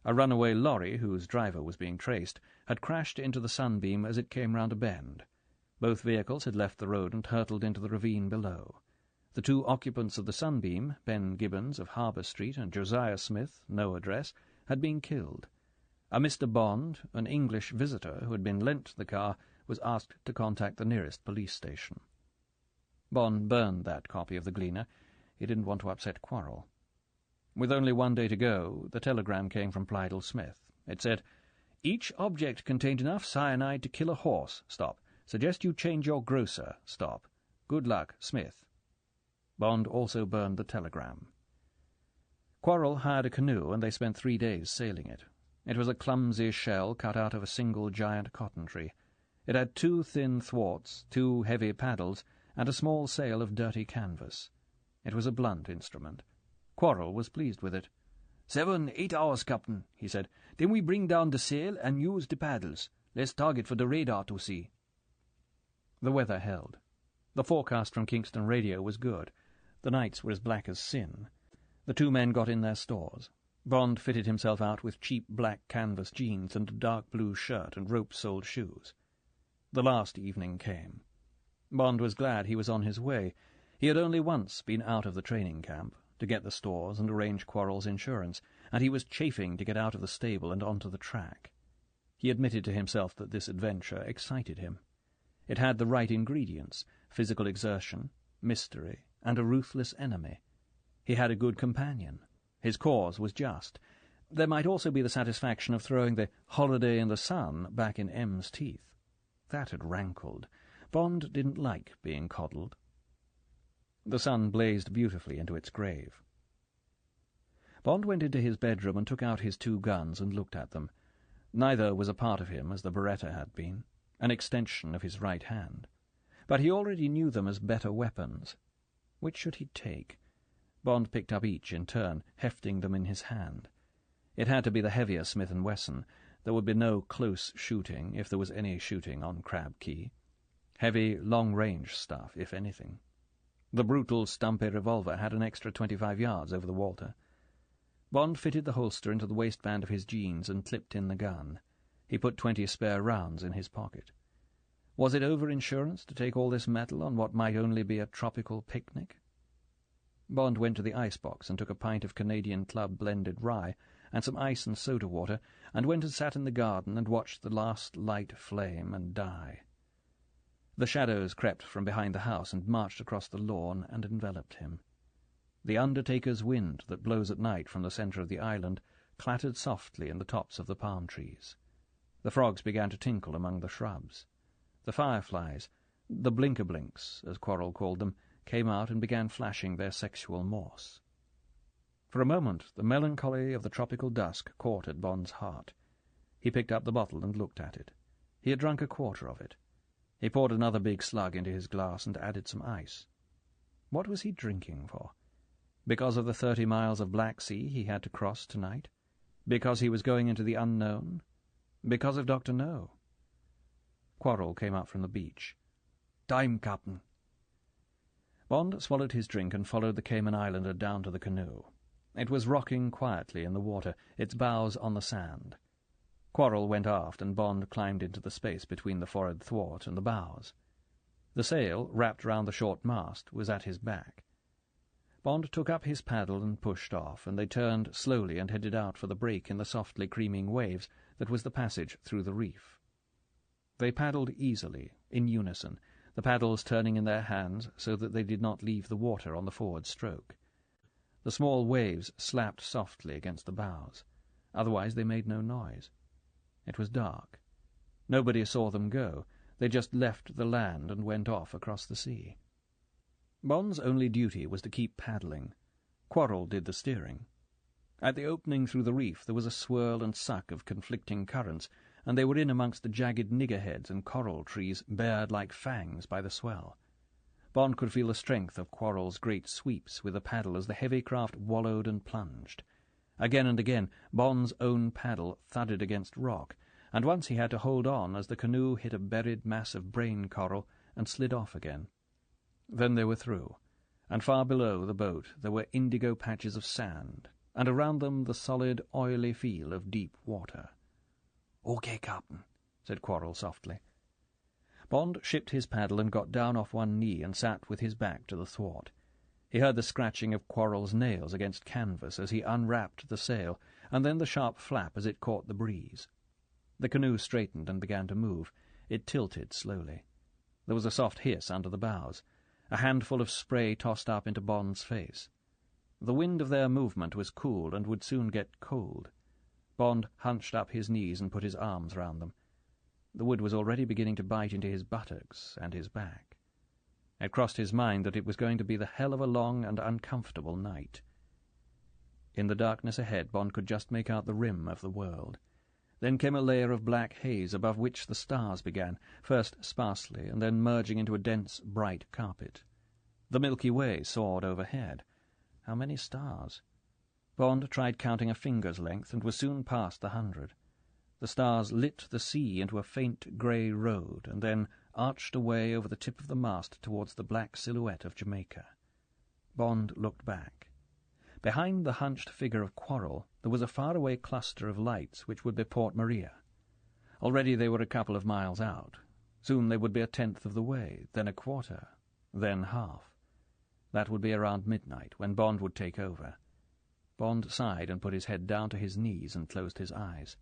A runaway lorry, whose driver was being traced, had crashed into the Sunbeam as it came round a bend. Both vehicles had left the road and hurtled into the ravine below. The two occupants of the Sunbeam, Ben Gibbons of Harbour Street and Josiah Smith, no address, had been killed. A Mr. Bond, an English visitor who had been lent the car, was asked to contact the nearest police station. Bond burned that copy of the Gleaner. He didn't want to upset Quarrel. With only one day to go, the telegram came from Plydell Smith. It said, "Each object contained enough cyanide to kill a horse. Stop. Suggest you change your grocer. Stop. Good luck, Smith." Bond also burned the telegram. Quarrel hired a canoe, and they spent 3 days sailing it. It was a clumsy shell cut out of a single giant cotton tree. It had 2 thin thwarts, 2 heavy paddles, and a small sail of dirty canvas. It was a blunt instrument. Quarrel was pleased with it. 7, 8 hours, Captain," he said. "Then we bring down the sail and use the paddles. Let's target for the radar to see." The weather held. The forecast from Kingston radio was good. The nights were as black as sin. The two men got in their stores. Bond fitted himself out with cheap black canvas jeans and a dark blue shirt and rope-soled shoes. The last evening came. Bond was glad he was on his way. He had only once been out of the training camp, to get the stores and arrange Quarrel's insurance, and he was chafing to get out of the stable and onto the track. He admitted to himself that this adventure excited him. It had the right ingredients: physical exertion, mystery, and a ruthless enemy. He had a good companion. His cause was just. There might also be the satisfaction of throwing the holiday in the sun back in M's teeth. That had rankled. Bond didn't like being coddled. The sun blazed beautifully into its grave. Bond went into his bedroom and took out his 2 guns and looked at them. Neither was a part of him as the Beretta had been, an extension of his right hand. But he already knew them as better weapons. Which should he take? Bond picked up each in turn, hefting them in his hand. It had to be the heavier Smith & Wesson. There would be no close shooting, if there was any shooting on Crab Key. Heavy, long-range stuff, if anything. The brutal, stumpy revolver had an extra 25 yards over the Walter. Bond fitted the holster into the waistband of his jeans and clipped in the gun. He put 20 spare rounds in his pocket. Was it over-insurance to take all this metal on what might only be a tropical picnic? Bond went to the icebox and took a pint of Canadian Club blended rye and some ice and soda water, and went and sat in the garden and watched the last light flame and die. The shadows crept from behind the house and marched across the lawn and enveloped him. The undertaker's wind that blows at night from the centre of the island clattered softly in the tops of the palm trees. The frogs began to tinkle among the shrubs. The fireflies, the blinker-blinks, as Quarrel called them, came out and began flashing their sexual morse. For a moment the melancholy of the tropical dusk caught at Bond's heart. He picked up the bottle and looked at it. He had drunk a quarter of it. He poured another big slug into his glass and added some ice. What was he drinking for? Because of the 30 miles of Black Sea he had to cross tonight? Because he was going into the unknown? Because of Dr. No? Quarrel came up from the beach. "Time, Captain." Bond swallowed his drink and followed the Cayman Islander down to the canoe. It was rocking quietly in the water, its bows on the sand. Quarrel went aft, and Bond climbed into the space between the forward thwart and the bows. The sail, wrapped round the short mast, was at his back. Bond took up his paddle and pushed off, and they turned slowly and headed out for the break in the softly creaming waves that was the passage through the reef. They paddled easily, in unison, the paddles turning in their hands so that they did not leave the water on the forward stroke. The small waves slapped softly against the bows. Otherwise they made no noise. It was dark. Nobody saw them go. They just left the land and went off across the sea. Bond's only duty was to keep paddling. Quarrel did the steering. At the opening through the reef there was a swirl and suck of conflicting currents, and they were in amongst the jagged niggerheads and coral trees bared like fangs by the swell. Bond could feel the strength of Quarrel's great sweeps with the paddle as the heavy craft wallowed and plunged. Again and again Bond's own paddle thudded against rock, and once he had to hold on as the canoe hit a buried mass of brain coral and slid off again. Then they were through, and far below the boat there were indigo patches of sand, and around them the solid, oily feel of deep water. "Okay, Captain," said Quarrel softly. Bond shipped his paddle and got down off one knee and sat with his back to the thwart. He heard the scratching of Quarrel's nails against canvas as he unwrapped the sail, and then the sharp flap as it caught the breeze. The canoe straightened and began to move. It tilted slowly. There was a soft hiss under the bows. A handful of spray tossed up into Bond's face. The wind of their movement was cool and would soon get cold. Bond hunched up his knees and put his arms round them. The wood was already beginning to bite into his buttocks and his back. It crossed his mind that it was going to be the hell of a long and uncomfortable night. In the darkness ahead, Bond could just make out the rim of the world. Then came a layer of black haze above which the stars began, first sparsely and then merging into a dense, bright carpet. The Milky Way soared overhead. How many stars? Bond tried counting a finger's length and was soon past the 100. The stars lit the sea into a faint grey road and then arched away over the tip of the mast towards the black silhouette of Jamaica. Bond looked back. Behind the hunched figure of Quarrel there was a faraway cluster of lights which would be Port Maria. Already they were a couple of miles out. Soon they would be a tenth of the way, then a quarter, then half. That would be around midnight, when Bond would take over. Bond sighed and put his head down to his knees and closed his eyes.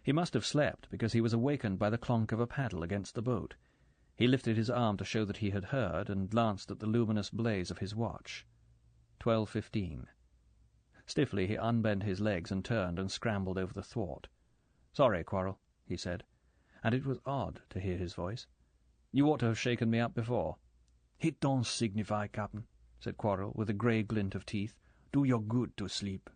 He must have slept, because he was awakened by the clonk of a paddle against the boat. He lifted his arm to show that he had heard, and glanced at the luminous blaze of his watch. 12:15. Stiffly he unbent his legs and turned and scrambled over the thwart. "Sorry, Quarrel," he said, and it was odd to hear his voice. "You ought to have shaken me up before." "It don't signify, Captain," said Quarrel, with a grey glint of teeth. "Do you good to sleep."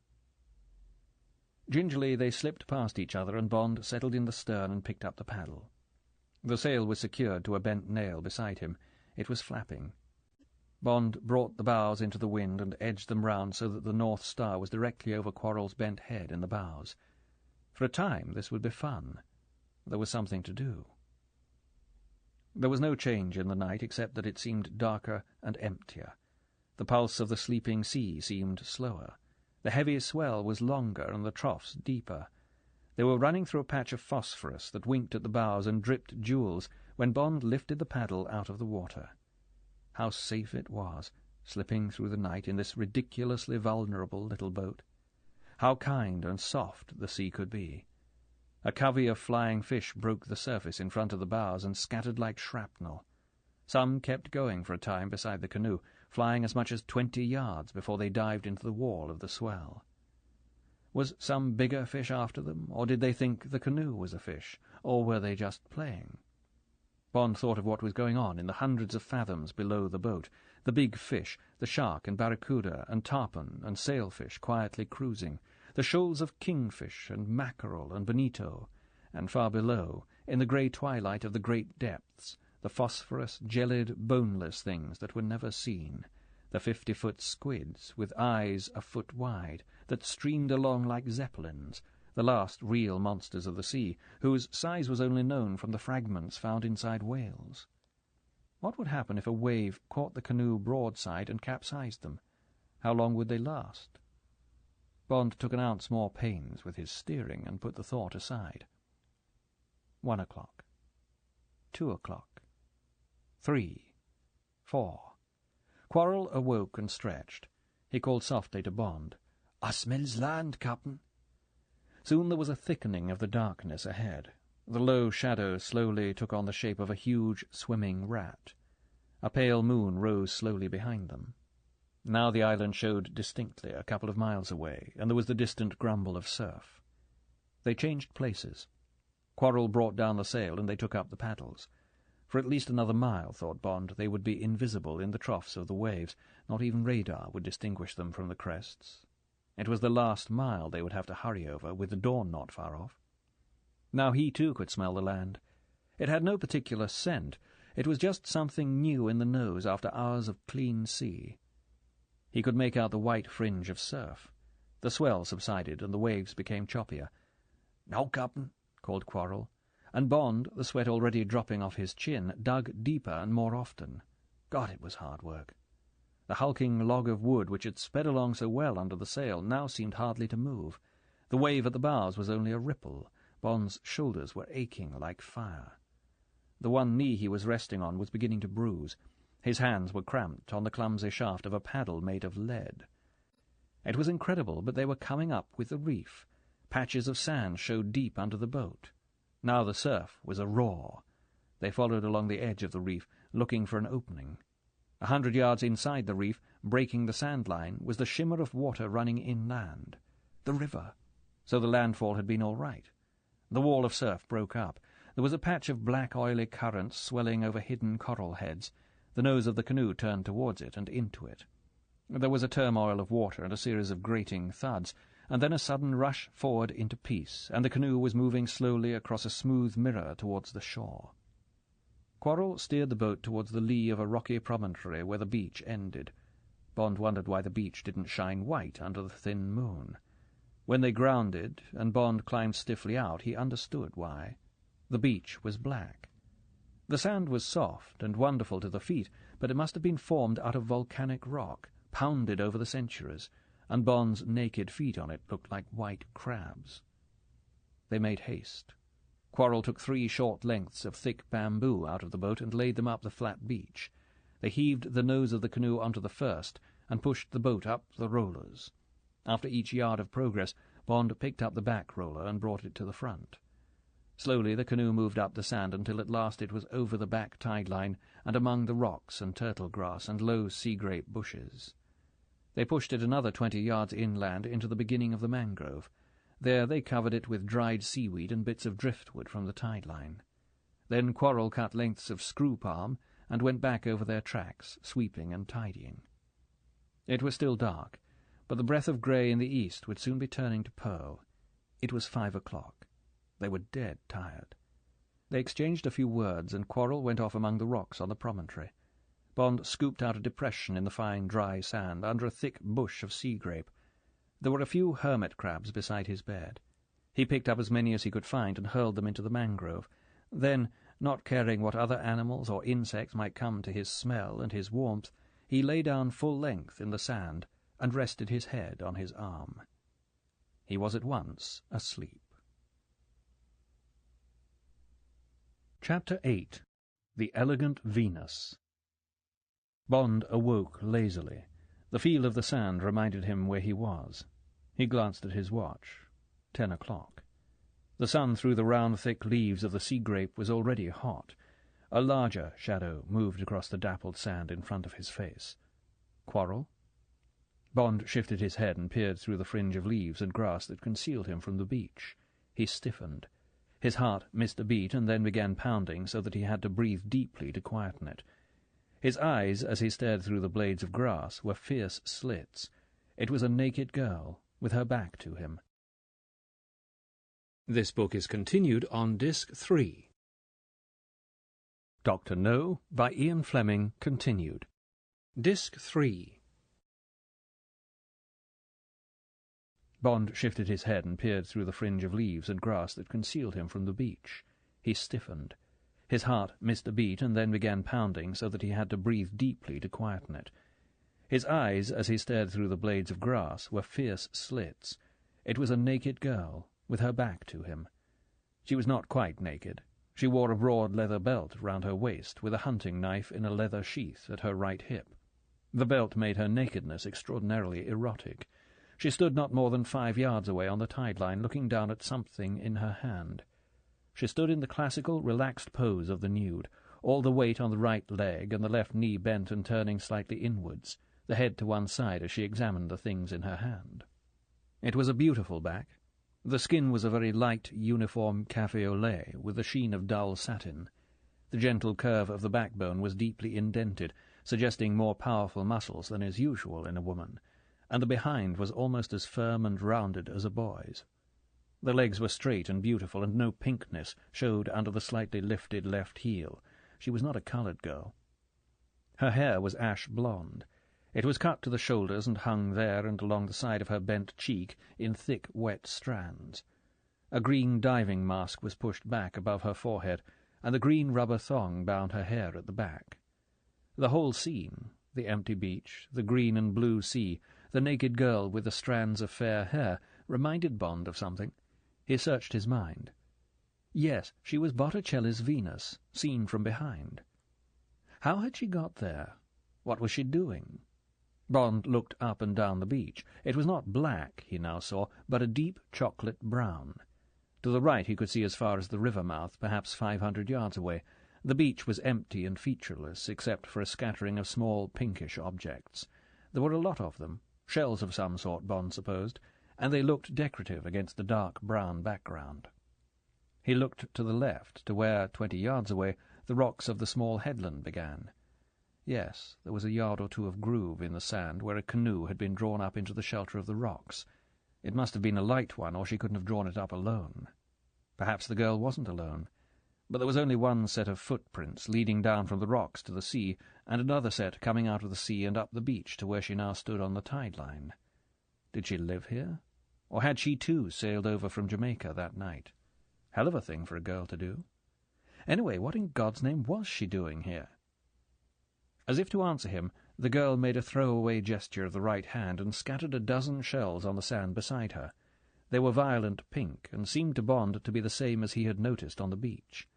Gingerly they slipped past each other, and Bond settled in the stern and picked up the paddle. The sail was secured to a bent nail beside him. It was flapping. Bond brought the bows into the wind and edged them round so that the North Star was directly over Quarrel's bent head in the bows. For a time this would be fun. There was something to do. There was no change in the night except that it seemed darker and emptier. The pulse of the sleeping sea seemed slower. The heavy swell was longer and the troughs deeper. They were running through a patch of phosphorus that winked at the bows and dripped jewels when Bond lifted the paddle out of the water. How safe it was, slipping through the night in this ridiculously vulnerable little boat. How kind and soft the sea could be. A covey of flying fish broke the surface in front of the bows and scattered like shrapnel. Some kept going for a time beside the canoe, flying as much as 20 yards before they dived into the wall of the swell. Was some bigger fish after them, or did they think the canoe was a fish, or were they just playing? Bond thought of what was going on in the hundreds of fathoms below the boat, the big fish, the shark and barracuda and tarpon and sailfish quietly cruising, the shoals of kingfish and mackerel and bonito, and far below, in the grey twilight of the great depths, the phosphorous, gelid, boneless things that were never seen, the 50-foot squids with eyes a foot wide that streamed along like zeppelins, the last real monsters of the sea, whose size was only known from the fragments found inside whales. What would happen if a wave caught the canoe broadside and capsized them? How long would they last? Bond took an ounce more pains with his steering and put the thought aside. 1 o'clock. 2 o'clock. 3. 4. Quarrel awoke and stretched. He called softly to Bond. "I smells land, Captain." Soon there was a thickening of the darkness ahead. The low shadow slowly took on the shape of a huge swimming rat. A pale moon rose slowly behind them. Now the island showed distinctly a couple of miles away, and there was the distant grumble of surf. They changed places. Quarrel brought down the sail, and they took up the paddles. For at least another mile, thought Bond, they would be invisible in the troughs of the waves. Not even radar would distinguish them from the crests. It was the last mile they would have to hurry over, with the dawn not far off. Now he too could smell the land. It had no particular scent. It was just something new in the nose after hours of clean sea. He could make out the white fringe of surf. The swell subsided, and the waves became choppier. "Now, Captain, called Quarrel, and Bond, the sweat already dropping off his chin, dug deeper and more often. God, it was hard work. The hulking log of wood which had sped along so well under the sail now seemed hardly to move. The wave at the bows was only a ripple. Bond's shoulders were aching like fire. The one knee he was resting on was beginning to bruise. His hands were cramped on the clumsy shaft of a paddle made of lead. It was incredible, but they were coming up with the reef. Patches of sand showed deep under the boat. Now the surf was a roar. They followed along the edge of the reef, looking for an opening. 100 yards inside the reef, breaking the sand line, was the shimmer of water running inland. The river. So the landfall had been all right. The wall of surf broke up. There was a patch of black oily current swelling over hidden coral heads. The nose of the canoe turned towards it and into it. There was a turmoil of water and a series of grating thuds, and then a sudden rush forward into peace, and the canoe was moving slowly across a smooth mirror towards the shore. Quarrel steered the boat towards the lee of a rocky promontory where the beach ended. Bond wondered why the beach didn't shine white under the thin moon. When they grounded, and Bond climbed stiffly out, he understood why. The beach was black. The sand was soft and wonderful to the feet, but it must have been formed out of volcanic rock, pounded over the centuries, and Bond's naked feet on it looked like white crabs. They made haste. Quarrel took 3 short lengths of thick bamboo out of the boat and laid them up the flat beach. They heaved the nose of the canoe onto the first and pushed the boat up the rollers. After each yard of progress, Bond picked up the back roller and brought it to the front. Slowly the canoe moved up the sand until at last it was over the back tide line and among the rocks and turtle grass and low sea-grape bushes. They pushed it another 20 yards inland into the beginning of the mangrove. There they covered it with dried seaweed and bits of driftwood from the tide line. Then Quarrel cut lengths of screw palm and went back over their tracks, sweeping and tidying. It was still dark, but the breath of grey in the east would soon be turning to pearl. It was 5 o'clock. They were dead tired. They exchanged a few words, and Quarrel went off among the rocks on the promontory. Bond scooped out a depression in the fine, dry sand under a thick bush of sea-grape. There were a few hermit crabs beside his bed. He picked up as many as he could find and hurled them into the mangrove. Then, not caring what other animals or insects might come to his smell and his warmth, he lay down full length in the sand and rested his head on his arm. He was at once asleep. Chapter 8. The Elegant Venus. Bond awoke lazily. The feel of the sand reminded him where he was. He glanced at his watch. 10 o'clock. The sun through the round, thick leaves of the sea-grape was already hot. A larger shadow moved across the dappled sand in front of his face. Quarrel? Bond shifted his head and peered through the fringe of leaves and grass that concealed him from the beach. He stiffened. His heart missed a beat and then began pounding so that he had to breathe deeply to quieten it. His eyes, as he stared through the blades of grass, were fierce slits. It was a naked girl, with her back to him. This book is continued on Disc 3. Dr. No, by Ian Fleming, continued. Disc 3. Bond shifted his head and peered through the fringe of leaves and grass that concealed him from the beach. He stiffened. His heart missed a beat and then began pounding so that he had to breathe deeply to quieten it. His eyes, as he stared through the blades of grass, were fierce slits. It was a naked girl, with her back to him. She was not quite naked. She wore a broad leather belt round her waist, with a hunting knife in a leather sheath at her right hip. The belt made her nakedness extraordinarily erotic. She stood not more than 5 yards away on the tide line, looking down at something in her hand. She stood in the classical, relaxed pose of the nude, all the weight on the right leg and the left knee bent and turning slightly inwards, the head to one side as she examined the things in her hand. It was a beautiful back. The skin was a very light, uniform café au lait, with the sheen of dull satin. The gentle curve of the backbone was deeply indented, suggesting more powerful muscles than is usual in a woman, and the behind was almost as firm and rounded as a boy's. The legs were straight and beautiful, and no pinkness showed under the slightly lifted left heel. She was not a coloured girl. Her hair was ash blonde. It was cut to the shoulders and hung there and along the side of her bent cheek in thick, wet strands. A green diving mask was pushed back above her forehead, and the green rubber thong bound her hair at the back. The whole scene, the empty beach, the green and blue sea, the naked girl with the strands of fair hair, reminded Bond of something. He searched his mind. Yes, she was Botticelli's Venus, seen from behind. How had she got there? What was she doing? Bond looked up and down the beach. It was not black, he now saw, but a deep chocolate brown. To the right he could see as far as the river mouth, perhaps 500 yards away. The beach was empty and featureless, except for a scattering of small pinkish objects. There were a lot of them, shells of some sort, Bond supposed, and they looked decorative against the dark brown background. He looked to the left, to where, 20 yards away, the rocks of the small headland began. Yes, there was a yard or two of groove in the sand where a canoe had been drawn up into the shelter of the rocks. It must have been a light one, or she couldn't have drawn it up alone. Perhaps the girl wasn't alone. But there was only one set of footprints leading down from the rocks to the sea, and another set coming out of the sea and up the beach to where she now stood on the tide line. Did she live here? Or had she too sailed over from Jamaica that night? Hell of a thing for a girl to do. Anyway, what in God's name was she doing here? As if to answer him, the girl made a throwaway gesture of the right hand and scattered a dozen shells on the sand beside her. They were violent pink, and seemed to Bond to be the same as he had noticed on the beach.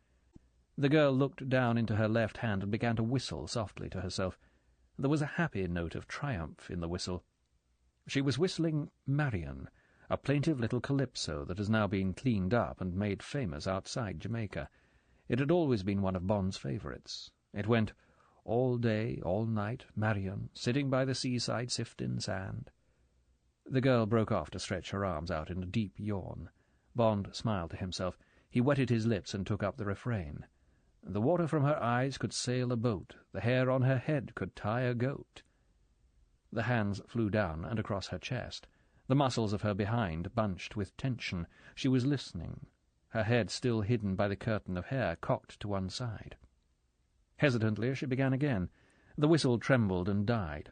The girl looked down into her left hand and began to whistle softly to herself. There was a happy note of triumph in the whistle. She was whistling Marion, a plaintive little calypso that has now been cleaned up and made famous outside Jamaica. It had always been one of Bond's favourites. It went, "All day, all night, Marion, sitting by the seaside sifting sand." The girl broke off to stretch her arms out in a deep yawn. Bond smiled to himself. He wetted his lips and took up the refrain. "The water from her eyes could sail a boat, the hair on her head could tie a goat." The hands flew down and across her chest. The muscles of her behind bunched with tension. She was listening, her head still hidden by the curtain of hair cocked to one side. Hesitantly she began again. The whistle trembled and died.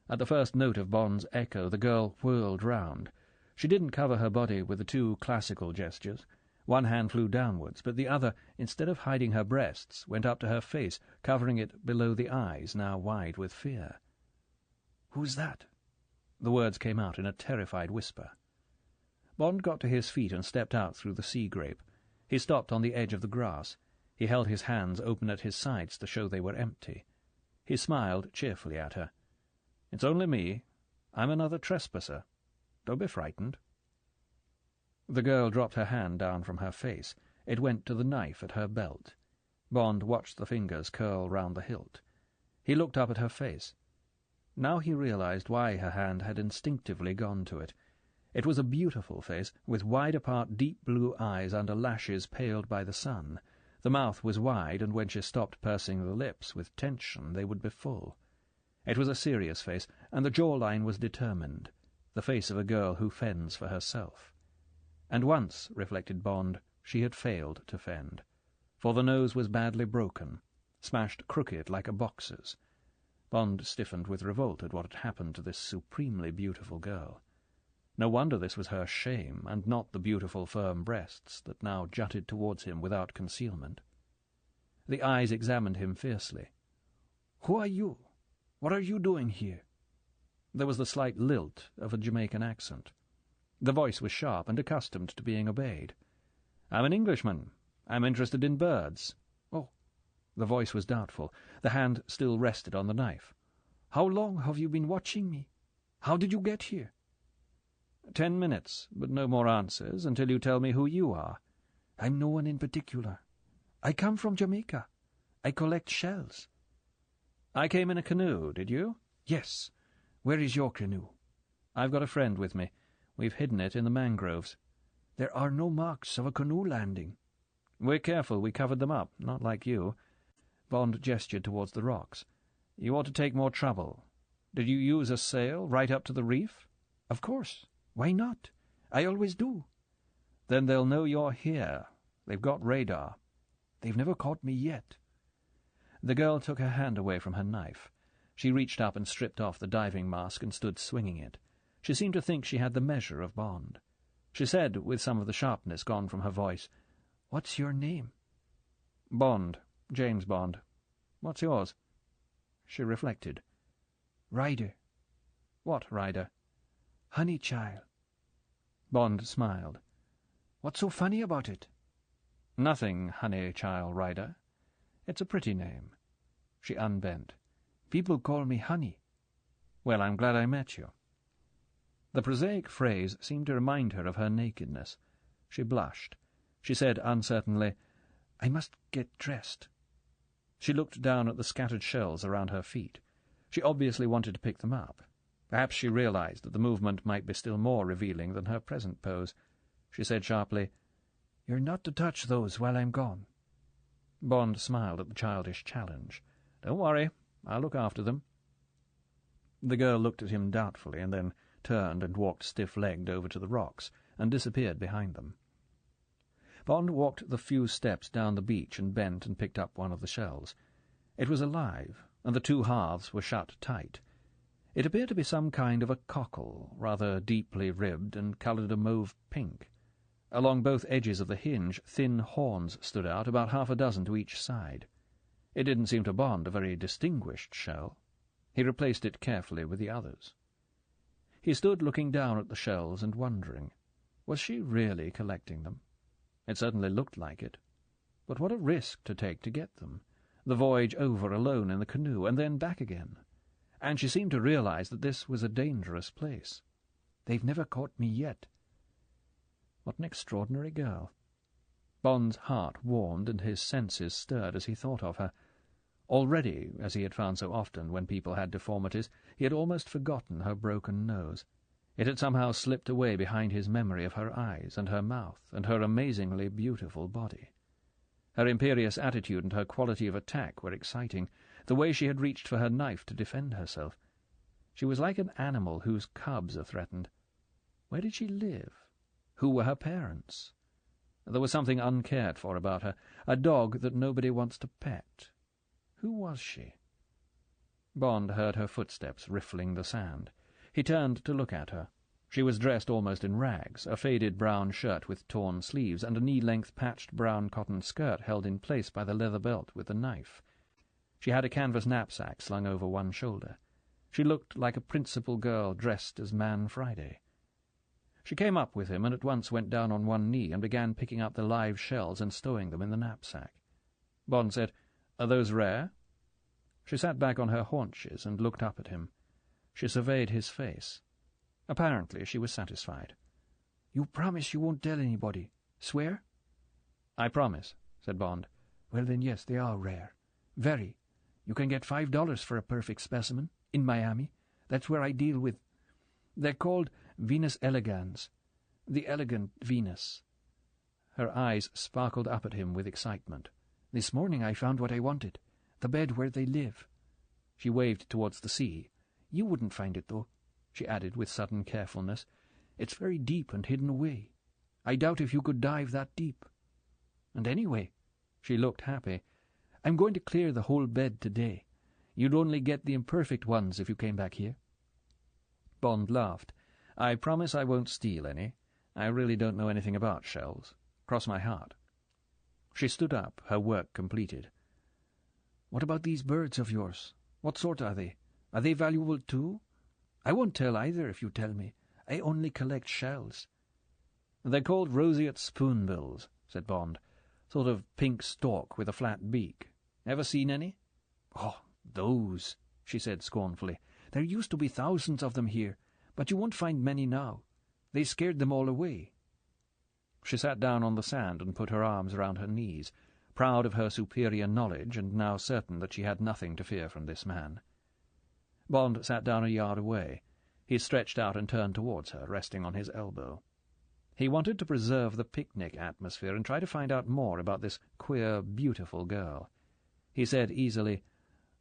At the first note of Bond's echo, the girl whirled round. She didn't cover her body with the two classical gestures. One hand flew downwards, but the other, instead of hiding her breasts, went up to her face, covering it below the eyes, now wide with fear. "Who's that?" The words came out in a terrified whisper. Bond got to his feet and stepped out through the sea grape. He stopped on the edge of the grass. He held his hands open at his sides to show they were empty. He smiled cheerfully at her. "It's only me. I'm another trespasser. Don't be frightened." The girl dropped her hand down from her face. It went to the knife at her belt. Bond watched the fingers curl round the hilt. He looked up at her face. Now he realized why her hand had instinctively gone to it. It was a beautiful face, with wide-apart deep blue eyes under lashes paled by the sun. The mouth was wide, and when she stopped pursing the lips with tension they would be full. It was a serious face, and the jawline was determined, the face of a girl who fends for herself. And once, reflected Bond, she had failed to fend, for the nose was badly broken, smashed crooked like a boxer's. Bond stiffened with revolt at what had happened to this supremely beautiful girl. No wonder this was her shame, and not the beautiful firm breasts that now jutted towards him without concealment. The eyes examined him fiercely. "Who are you? What are you doing here?" There was the slight lilt of a Jamaican accent. The voice was sharp and accustomed to being obeyed. "I'm an Englishman. I'm interested in birds." "Oh." The voice was doubtful. The hand still rested on the knife. "How long have you been watching me? How did you get here?" 10 minutes, but no more answers until you tell me who you are." "I'm no one in particular. I come from Jamaica. I collect shells." "I came in a canoe, did you?" "Yes. Where is your canoe?" "I've got a friend with me. We've hidden it in the mangroves." "There are no marks of a canoe landing." "We're careful. We covered them up, not like you." Bond gestured towards the rocks. "You ought to take more trouble. Did you use a sail right up to the reef?" "Of course. Why not? I always do." "Then they'll know you're here. They've got radar." "They've never caught me yet." The girl took her hand away from her knife. She reached up and stripped off the diving mask and stood swinging it. She seemed to think she had the measure of Bond. She said, with some of the sharpness gone from her voice, "What's your name?" "Bond. James Bond. What's yours?" She reflected. "Ryder." "What Ryder?" "Honeychild." Bond smiled. "What's so funny about it?" "Nothing, Honeychild Ryder. It's a pretty name." She unbent. "People call me Honey." "Well, I'm glad I met you." The prosaic phrase seemed to remind her of her nakedness. She blushed. She said uncertainly, "I must get dressed." She looked down at the scattered shells around her feet. She obviously wanted to pick them up. Perhaps she realized that the movement might be still more revealing than her present pose. She said sharply, "You're not to touch those while I'm gone." Bond smiled at the childish challenge. "Don't worry, I'll look after them." The girl looked at him doubtfully and then turned and walked stiff-legged over to the rocks and disappeared behind them. Bond walked the few steps down the beach and bent and picked up one of the shells. It was alive, and the two halves were shut tight. It appeared to be some kind of a cockle, rather deeply ribbed and coloured a mauve pink. Along both edges of the hinge thin horns stood out, about half a dozen to each side. It didn't seem to Bond a very distinguished shell. He replaced it carefully with the others. He stood looking down at the shells and wondering, was she really collecting them? It certainly looked like it. But what a risk to take to get them. The voyage over alone in the canoe, and then back again. And she seemed to realize that this was a dangerous place. "They've never caught me yet." What an extraordinary girl. Bond's heart warmed and his senses stirred as he thought of her. Already, as he had found so often when people had deformities, he had almost forgotten her broken nose. It had somehow slipped away behind his memory of her eyes and her mouth and her amazingly beautiful body. Her imperious attitude and her quality of attack were exciting, the way she had reached for her knife to defend herself. She was like an animal whose cubs are threatened. Where did she live? Who were her parents? There was something uncared for about her, a dog that nobody wants to pet. Who was she? Bond heard her footsteps riffling the sand. He turned to look at her. She was dressed almost in rags, a faded brown shirt with torn sleeves, and a knee-length patched brown cotton skirt held in place by the leather belt with the knife. She had a canvas knapsack slung over one shoulder. She looked like a principal girl dressed as Man Friday. She came up with him and at once went down on one knee and began picking up the live shells and stowing them in the knapsack. Bond said, "Are those rare?" She sat back on her haunches and looked up at him. She surveyed his face. Apparently she was satisfied. "You promise you won't tell anybody? Swear?" "I promise," said Bond. "Well, then, yes, they are rare. Very. You can get $5 for a perfect specimen, in Miami. That's where I deal with. They're called Venus elegans. The elegant Venus." Her eyes sparkled up at him with excitement. "This morning I found what I wanted. The bed where they live." She waved towards the sea. "You wouldn't find it, though," she added with sudden carefulness. "It's very deep and hidden away. I doubt if you could dive that deep. And anyway," she looked happy, "I'm going to clear the whole bed today. You'd only get the imperfect ones if you came back here." Bond laughed. "I promise I won't steal any. I really don't know anything about shells. Cross my heart." She stood up, her work completed. "What about these birds of yours? What sort are they? Are they valuable too? I won't tell either if you tell me. I only collect shells." "They're called roseate spoonbills," said Bond. "Sort of pink stork with a flat beak. Ever seen any?" "Oh, those," she said scornfully. "There used to be thousands of them here, but you won't find many now. They scared them all away." She sat down on the sand and put her arms around her knees, proud of her superior knowledge and now certain that she had nothing to fear from this man. Bond sat down a yard away. He stretched out and turned towards her, resting on his elbow. He wanted to preserve the picnic atmosphere and try to find out more about this queer, beautiful girl. He said easily,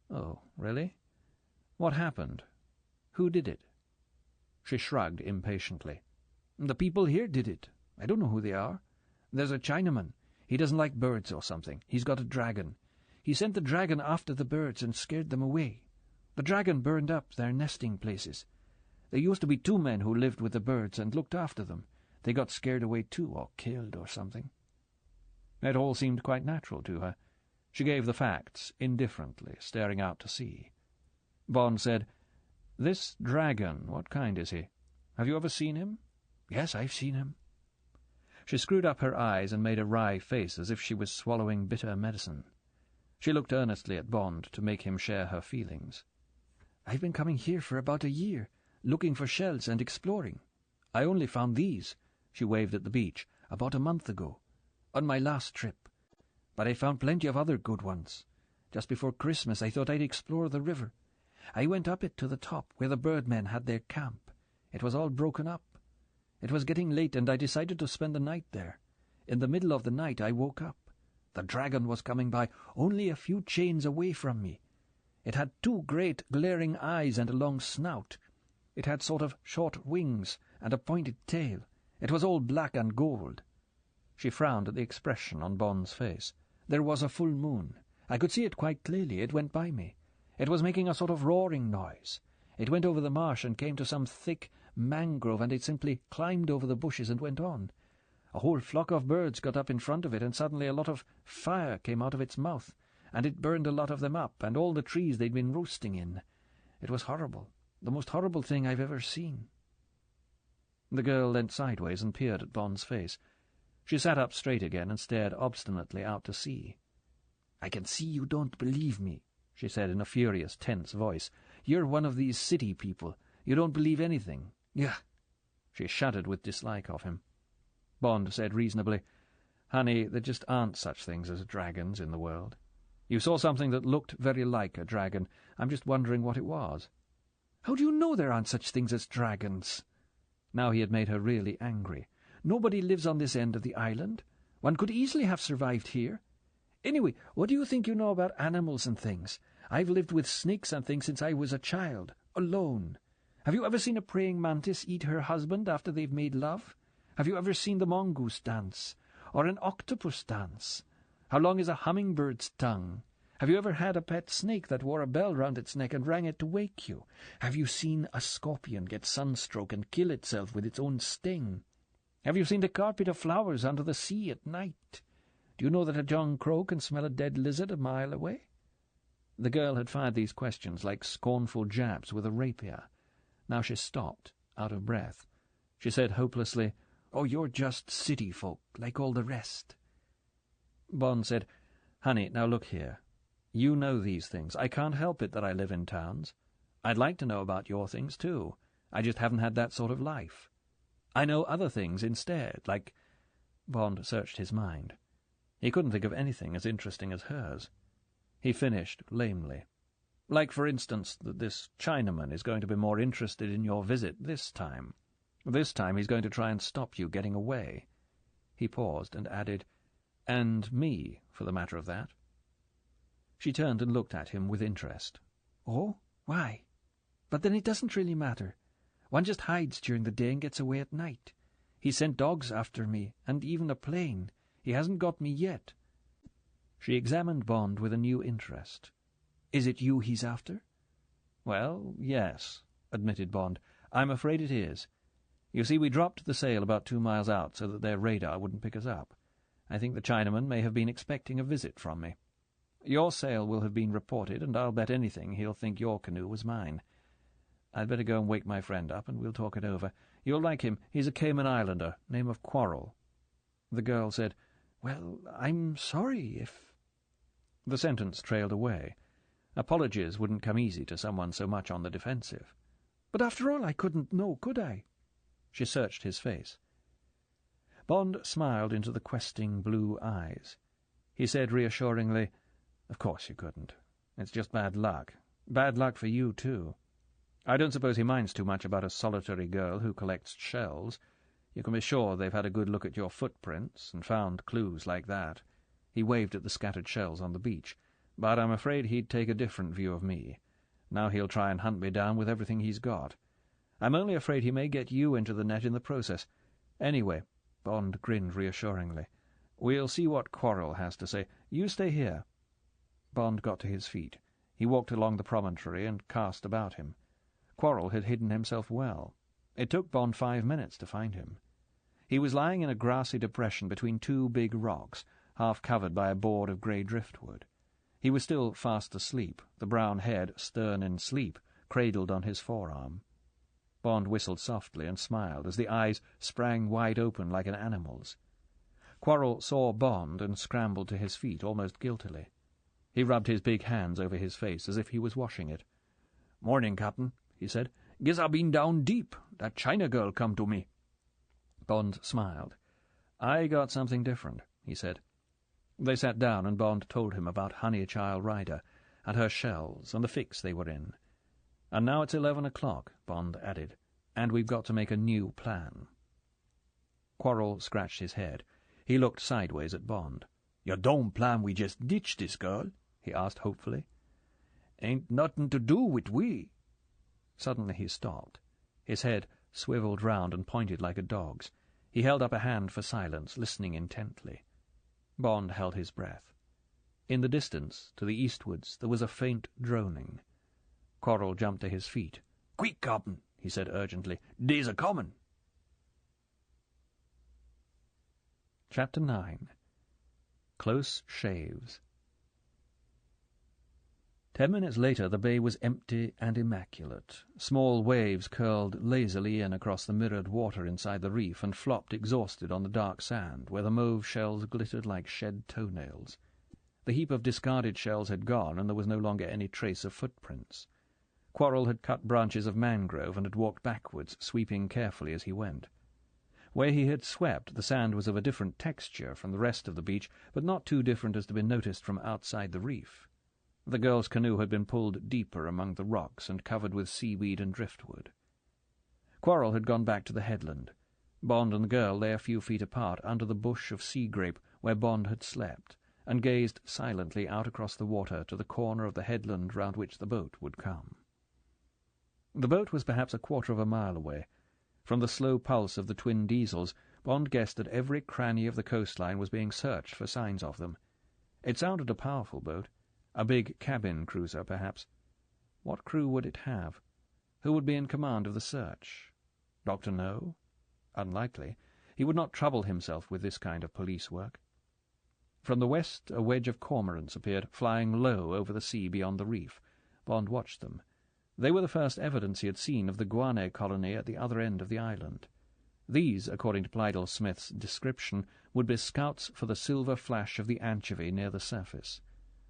"Oh, really? What happened? Who did it?" She shrugged impatiently. "The people here did it. I don't know who they are. There's a Chinaman. He doesn't like birds or something. He's got a dragon. He sent the dragon after the birds and scared them away. The dragon burned up their nesting places. There used to be 2 men who lived with the birds and looked after them. They got scared away too, or killed or something. It all seemed quite natural to her. She gave the facts indifferently, staring out to sea. Bond said, "This dragon, what kind is he? Have you ever seen him?" "Yes, I've seen him." She screwed up her eyes and made a wry face as if she was swallowing bitter medicine. She looked earnestly at Bond to make him share her feelings. "I've been coming here for about a year, looking for shells and exploring. I only found these," she waved at the beach, "about a month ago, on my last trip. But I found plenty of other good ones. Just before Christmas I thought I'd explore the river. I went up it to the top, where the birdmen had their camp. It was all broken up. It was getting late, and I decided to spend the night there. In the middle of the night I woke up. The dragon was coming by, only a few chains away from me. It had 2 great glaring eyes and a long snout. It had sort of short wings and a pointed tail. It was all black and gold." She frowned at the expression on Bond's face. "There was a full moon. I could see it quite clearly. It went by me. It was making a sort of roaring noise. It went over the marsh and came to some thick mangrove, and it simply climbed over the bushes and went on. A whole flock of birds got up in front of it, and suddenly a lot of fire came out of its mouth, and it burned a lot of them up, and all the trees they'd been roosting in. It was horrible, the most horrible thing I've ever seen." The girl leant sideways and peered at Bond's face. She sat up straight again and stared obstinately out to sea. "I can see you don't believe me," she said in a furious, tense voice. "You're one of these city people. You don't believe anything. Yah!" She shuddered with dislike of him. Bond said reasonably, "Honey, there just aren't such things as dragons in the world. You saw something that looked very like a dragon. I'm just wondering what it was." "How do you know there aren't such things as dragons?" Now he had made her really angry. "Nobody lives on this end of the island. One could easily have survived here. Anyway, what do you think you know about animals and things? I've lived with snakes and things since I was a child, alone. Have you ever seen a praying mantis eat her husband after they've made love? Have you ever seen the mongoose dance? Or an octopus dance? How long is a hummingbird's tongue? Have you ever had a pet snake that wore a bell round its neck and rang it to wake you? Have you seen a scorpion get sunstroke and kill itself with its own sting? Have you seen the carpet of flowers under the sea at night? Do you know that a young crow can smell a dead lizard a mile away?" The girl had fired these questions like scornful jabs with a rapier. Now she stopped, out of breath. She said hopelessly, "Oh, you're just city folk, like all the rest." Bond said, "Honey, now look here. You know these things. I can't help it that I live in towns. I'd like to know about your things, too. I just haven't had that sort of life. I know other things instead, like—" Bond searched his mind. He couldn't think of anything as interesting as hers. He finished lamely. "Like, for instance, that this Chinaman is going to be more interested in your visit this time. This time he's going to try and stop you getting away." He paused and added, "And me, for the matter of that." She turned and looked at him with interest. "Oh, why? But then it doesn't really matter. One just hides during the day and gets away at night. He sent dogs after me, and even a plane. He hasn't got me yet." She examined Bond with a new interest. "Is it you he's after?" "Well, yes," admitted Bond. "I'm afraid it is. You see, we dropped the sail about 2 miles out so that their radar wouldn't pick us up. I think the Chinaman may have been expecting a visit from me. Your sail will have been reported, and I'll bet anything he'll think your canoe was mine. I'd better go and wake my friend up, and we'll talk it over. You'll like him. He's a Cayman Islander, name of Quarrel." The girl said, "Well, I'm sorry if—" The sentence trailed away. Apologies wouldn't come easy to someone so much on the defensive. "But after all, I couldn't know, could I?" She searched his face. Bond smiled into the questing blue eyes. He said reassuringly, "Of course you couldn't. It's just bad luck. Bad luck for you, too. I don't suppose he minds too much about a solitary girl who collects shells. You can be sure they've had a good look at your footprints and found clues like that." He waved at the scattered shells on the beach. "But I'm afraid he'd take a different view of me. Now he'll try and hunt me down with everything he's got. I'm only afraid he may get you into the net in the process. Anyway," Bond grinned reassuringly, "we'll see what Quarrel has to say. You stay here." Bond got to his feet. He walked along the promontory and cast about him. Quarrel had hidden himself well. It took Bond 5 minutes to find him. He was lying in a grassy depression between two big rocks, half covered by a board of grey driftwood. He was still fast asleep, the brown head, stern in sleep, cradled on his forearm. Bond whistled softly and smiled as the eyes sprang wide open like an animal's. Quarrel saw Bond and scrambled to his feet almost guiltily. He rubbed his big hands over his face as if he was washing it. "Morning, Captain," he said. "Guess I've been down deep. That China girl come to me." Bond smiled. "I got something different," he said. They sat down and Bond told him about Honeychild Ryder and her shells and the fix they were in. "And now it's 11 o'clock, Bond added, "and we've got to make a new plan." Quarrel scratched his head. He looked sideways at Bond. "You don't plan we just ditch this girl?" he asked hopefully. "Ain't nothing to do with we." Suddenly he stopped. His head swiveled round and pointed like a dog's. He held up a hand for silence, listening intently. Bond held his breath. In the distance, to the eastwards, there was a faint droning. Quarrel jumped to his feet. "Quick, Captain," he said urgently. "Dey's a-comin'." Chapter 9. Close Shaves. 10 minutes later the bay was empty and immaculate. Small waves curled lazily in across the mirrored water inside the reef and flopped exhausted on the dark sand, where the mauve shells glittered like shed toenails. The heap of discarded shells had gone, and there was no longer any trace of footprints. Quarrel had cut branches of mangrove and had walked backwards, sweeping carefully as he went. Where he had swept, the sand was of a different texture from the rest of the beach, but not too different as to be noticed from outside the reef. The girl's canoe had been pulled deeper among the rocks and covered with seaweed and driftwood. Quarrel had gone back to the headland. Bond and the girl lay a few feet apart under the bush of sea-grape where Bond had slept, and gazed silently out across the water to the corner of the headland round which the boat would come. The boat was perhaps a quarter of a mile away. From the slow pulse of the twin diesels, Bond guessed that every cranny of the coastline was being searched for signs of them. It sounded a powerful boat. A big cabin cruiser, perhaps. What crew would it have? Who would be in command of the search? Dr. No? Unlikely. He would not trouble himself with this kind of police work. From the west a wedge of cormorants appeared, flying low over the sea beyond the reef. Bond watched them. They were the first evidence he had seen of the Guane colony at the other end of the island. These, according to Plydell Smith's description, would be scouts for the silver flash of the anchovy near the surface.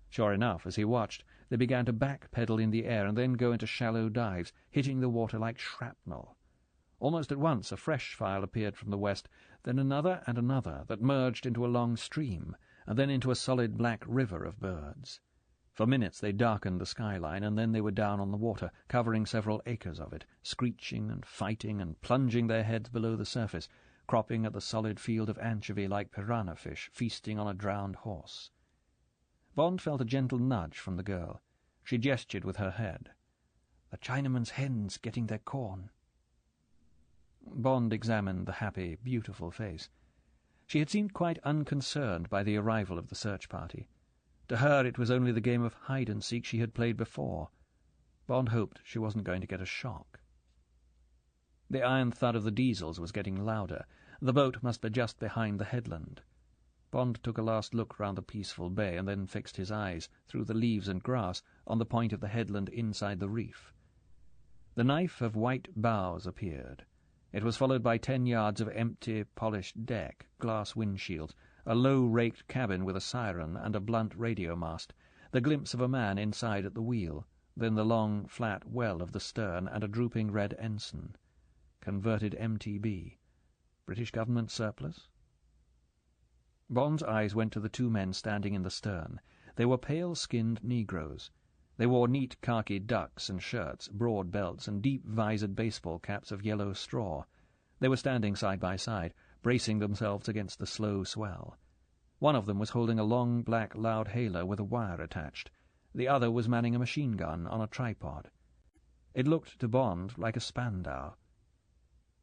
Sure enough, as he watched, they began to back-pedal in the air and then go into shallow dives, hitting the water like shrapnel. Almost at once a fresh file appeared from the west, then another and another that merged into a long stream, and then into a solid black river of birds. For minutes they darkened the skyline, and then they were down on the water, covering several acres of it, screeching and fighting and plunging their heads below the surface, cropping at the solid field of anchovy like piranha fish feasting on a drowned horse. Bond felt a gentle nudge from the girl. She gestured with her head. "The Chinaman's hens getting their corn." Bond examined the happy, beautiful face. She had seemed quite unconcerned by the arrival of the search party. To her it was only the game of hide-and-seek she had played before. Bond hoped she wasn't going to get a shock. The iron thud of the diesels was getting louder. The boat must be just behind the headland. Bond took a last look round the peaceful bay and then fixed his eyes, through the leaves and grass, on the point of the headland inside the reef. The knife of white bows appeared. It was followed by 10 yards of empty, polished deck, glass windshields, a low-raked cabin with a siren and a blunt radio mast, the glimpse of a man inside at the wheel, then the long, flat well of the stern and a drooping red ensign. Converted MTB. British government surplus? Bond's eyes went to the 2 men standing in the stern. They were pale-skinned Negroes. They wore neat khaki ducks and shirts, broad belts, and deep-visored baseball caps of yellow straw. They were standing side by side, bracing themselves against the slow swell. One of them was holding a long black loudhailer with a wire attached. The other was manning a machine gun on a tripod. It looked to Bond like a Spandau.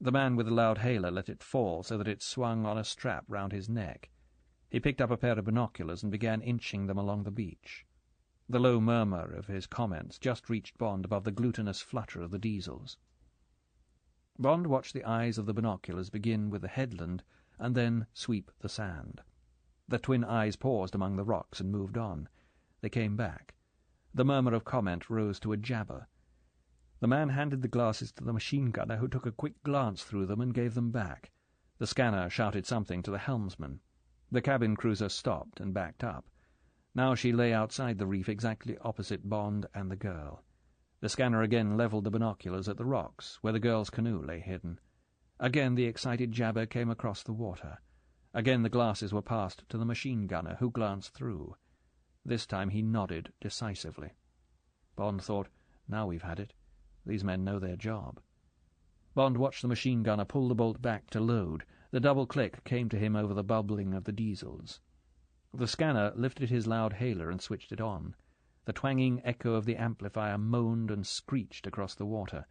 The man with the loudhailer let it fall so that it swung on a strap round his neck. He picked up a pair of binoculars and began inching them along the beach. The low murmur of his comments just reached Bond above the glutinous flutter of the diesels. Bond watched the eyes of the binoculars begin with the headland and then sweep the sand. The twin eyes paused among the rocks and moved on. They came back. The murmur of comment rose to a jabber. The man handed the glasses to the machine-gunner, who took a quick glance through them and gave them back. The scanner shouted something to the helmsman. The cabin cruiser stopped and backed up. Now she lay outside the reef exactly opposite Bond and the girl. The scanner again levelled the binoculars at the rocks, where the girl's canoe lay hidden. Again the excited jabber came across the water. Again the glasses were passed to the machine-gunner, who glanced through. This time he nodded decisively. Bond thought, now we've had it. These men know their job. Bond watched the machine-gunner pull the bolt back to load. The double click came to him over the bubbling of the diesels. The scanner lifted his loud hailer and switched it on. The twanging echo of the amplifier moaned and screeched across the water.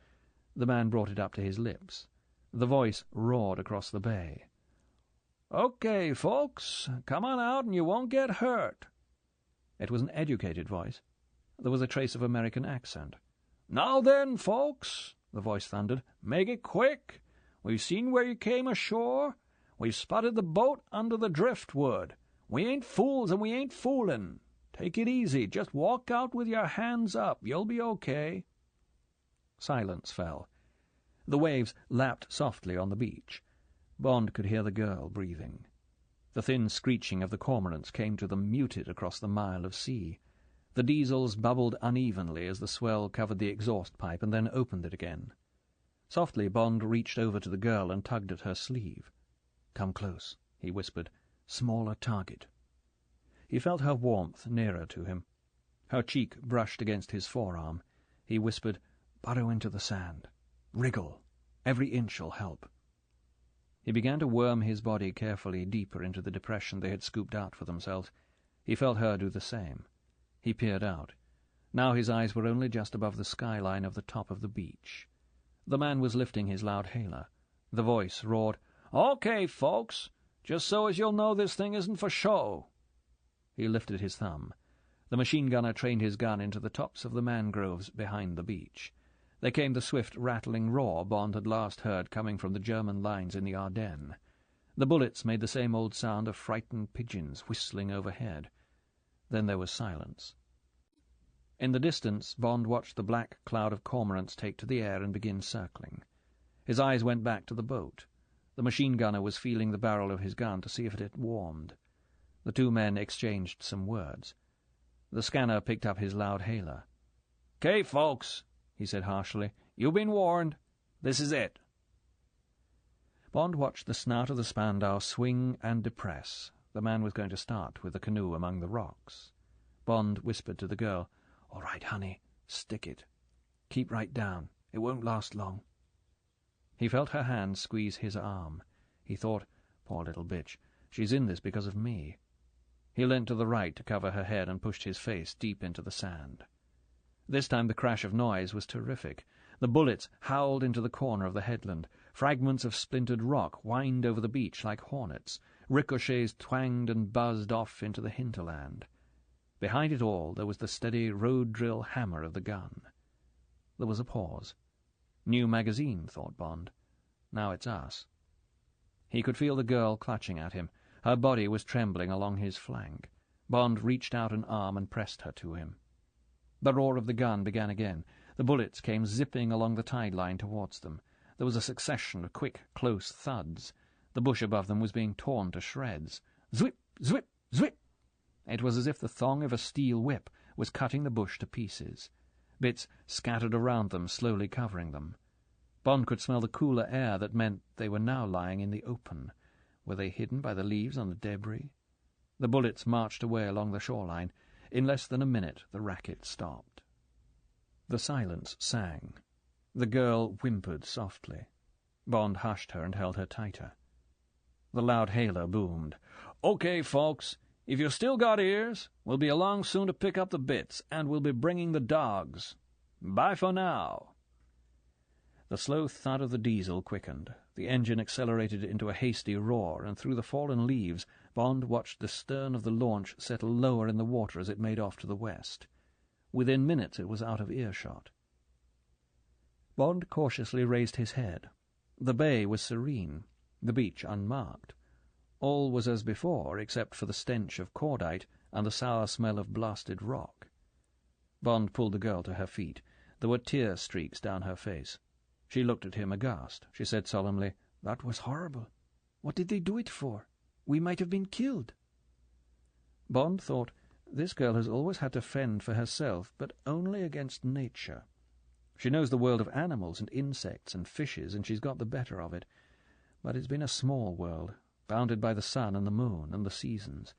The man brought it up to his lips. The voice roared across the bay. "Okay, folks, come on out and you won't get hurt." It was an educated voice. There was a trace of American accent. "Now then, folks," the voice thundered, "make it quick. We've seen where you came ashore. We've spotted the boat under the driftwood. We ain't fools and we ain't foolin'. Take it easy. Just walk out with your hands up. You'll be okay." Silence fell. The waves lapped softly on the beach. Bond could hear the girl breathing. The thin screeching of the cormorants came to them muted across the mile of sea. The diesels bubbled unevenly as the swell covered the exhaust pipe and then opened it again. Softly Bond reached over to the girl and tugged at her sleeve. "Come close," he whispered. "Smaller target." He felt her warmth nearer to him. Her cheek brushed against his forearm. He whispered, "Burrow into the sand. Wriggle. Every inch'll help." He began to worm his body carefully deeper into the depression they had scooped out for themselves. He felt her do the same. He peered out. Now his eyes were only just above the skyline of the top of the beach. The man was lifting his loud hailer. The voice roared, "Okay, folks, just so as you'll know this thing isn't for show." He lifted his thumb. The machine-gunner trained his gun into the tops of the mangroves behind the beach. There came the swift, rattling roar Bond had last heard coming from the German lines in the Ardennes. The bullets made the same old sound of frightened pigeons whistling overhead. Then there was silence. In the distance, Bond watched the black cloud of cormorants take to the air and begin circling. His eyes went back to the boat. The machine-gunner was feeling the barrel of his gun to see if it had warmed. The two men exchanged some words. The scanner picked up his loud hailer. "'Kay, folks," he said harshly. "You've been warned. This is it." Bond watched the snout of the Spandau swing and depress. The man was going to start with the canoe among the rocks. Bond whispered to the girl, "All right, honey, stick it. Keep right down. It won't last long." He felt her hand squeeze his arm. He thought, "Poor little bitch, she's in this because of me." He leant to the right to cover her head and pushed his face deep into the sand. This time the crash of noise was terrific. The bullets howled into the corner of the headland. Fragments of splintered rock whined over the beach like hornets. Ricochets twanged and buzzed off into the hinterland. Behind it all there was the steady road-drill hammer of the gun. There was a pause. New magazine, thought Bond. Now it's us. He could feel the girl clutching at him. Her body was trembling along his flank. Bond reached out an arm and pressed her to him. The roar of the gun began again. The bullets came zipping along the tide line towards them. There was a succession of quick, close thuds. The bush above them was being torn to shreds. Zwip, zwip, zwip! It was as if the thong of a steel whip was cutting the bush to pieces. Bits scattered around them, slowly covering them. Bond could smell the cooler air that meant they were now lying in the open. Were they hidden by the leaves on the debris? The bullets marched away along the shoreline. In less than a minute the racket stopped. The silence sang. The girl whimpered softly. Bond hushed her and held her tighter. The loud hailer boomed. "Okay, folks, if you've still got ears, we'll be along soon to pick up the bits, and we'll be bringing the dogs. Bye for now." The slow thud of the diesel quickened. The engine accelerated into a hasty roar, and through the fallen leaves Bond watched the stern of the launch settle lower in the water as it made off to the west. Within minutes it was out of earshot. Bond cautiously raised his head. The bay was serene, the beach unmarked. All was as before, except for the stench of cordite and the sour smell of blasted rock. Bond pulled the girl to her feet. There were tear streaks down her face. She looked at him aghast. She said solemnly, "That was horrible. What did they do it for? We might have been killed." Bond thought, this girl has always had to fend for herself, but only against nature. She knows the world of animals and insects and fishes, and she's got the better of it. But it's been a small world, bounded by the sun and the moon and the seasons.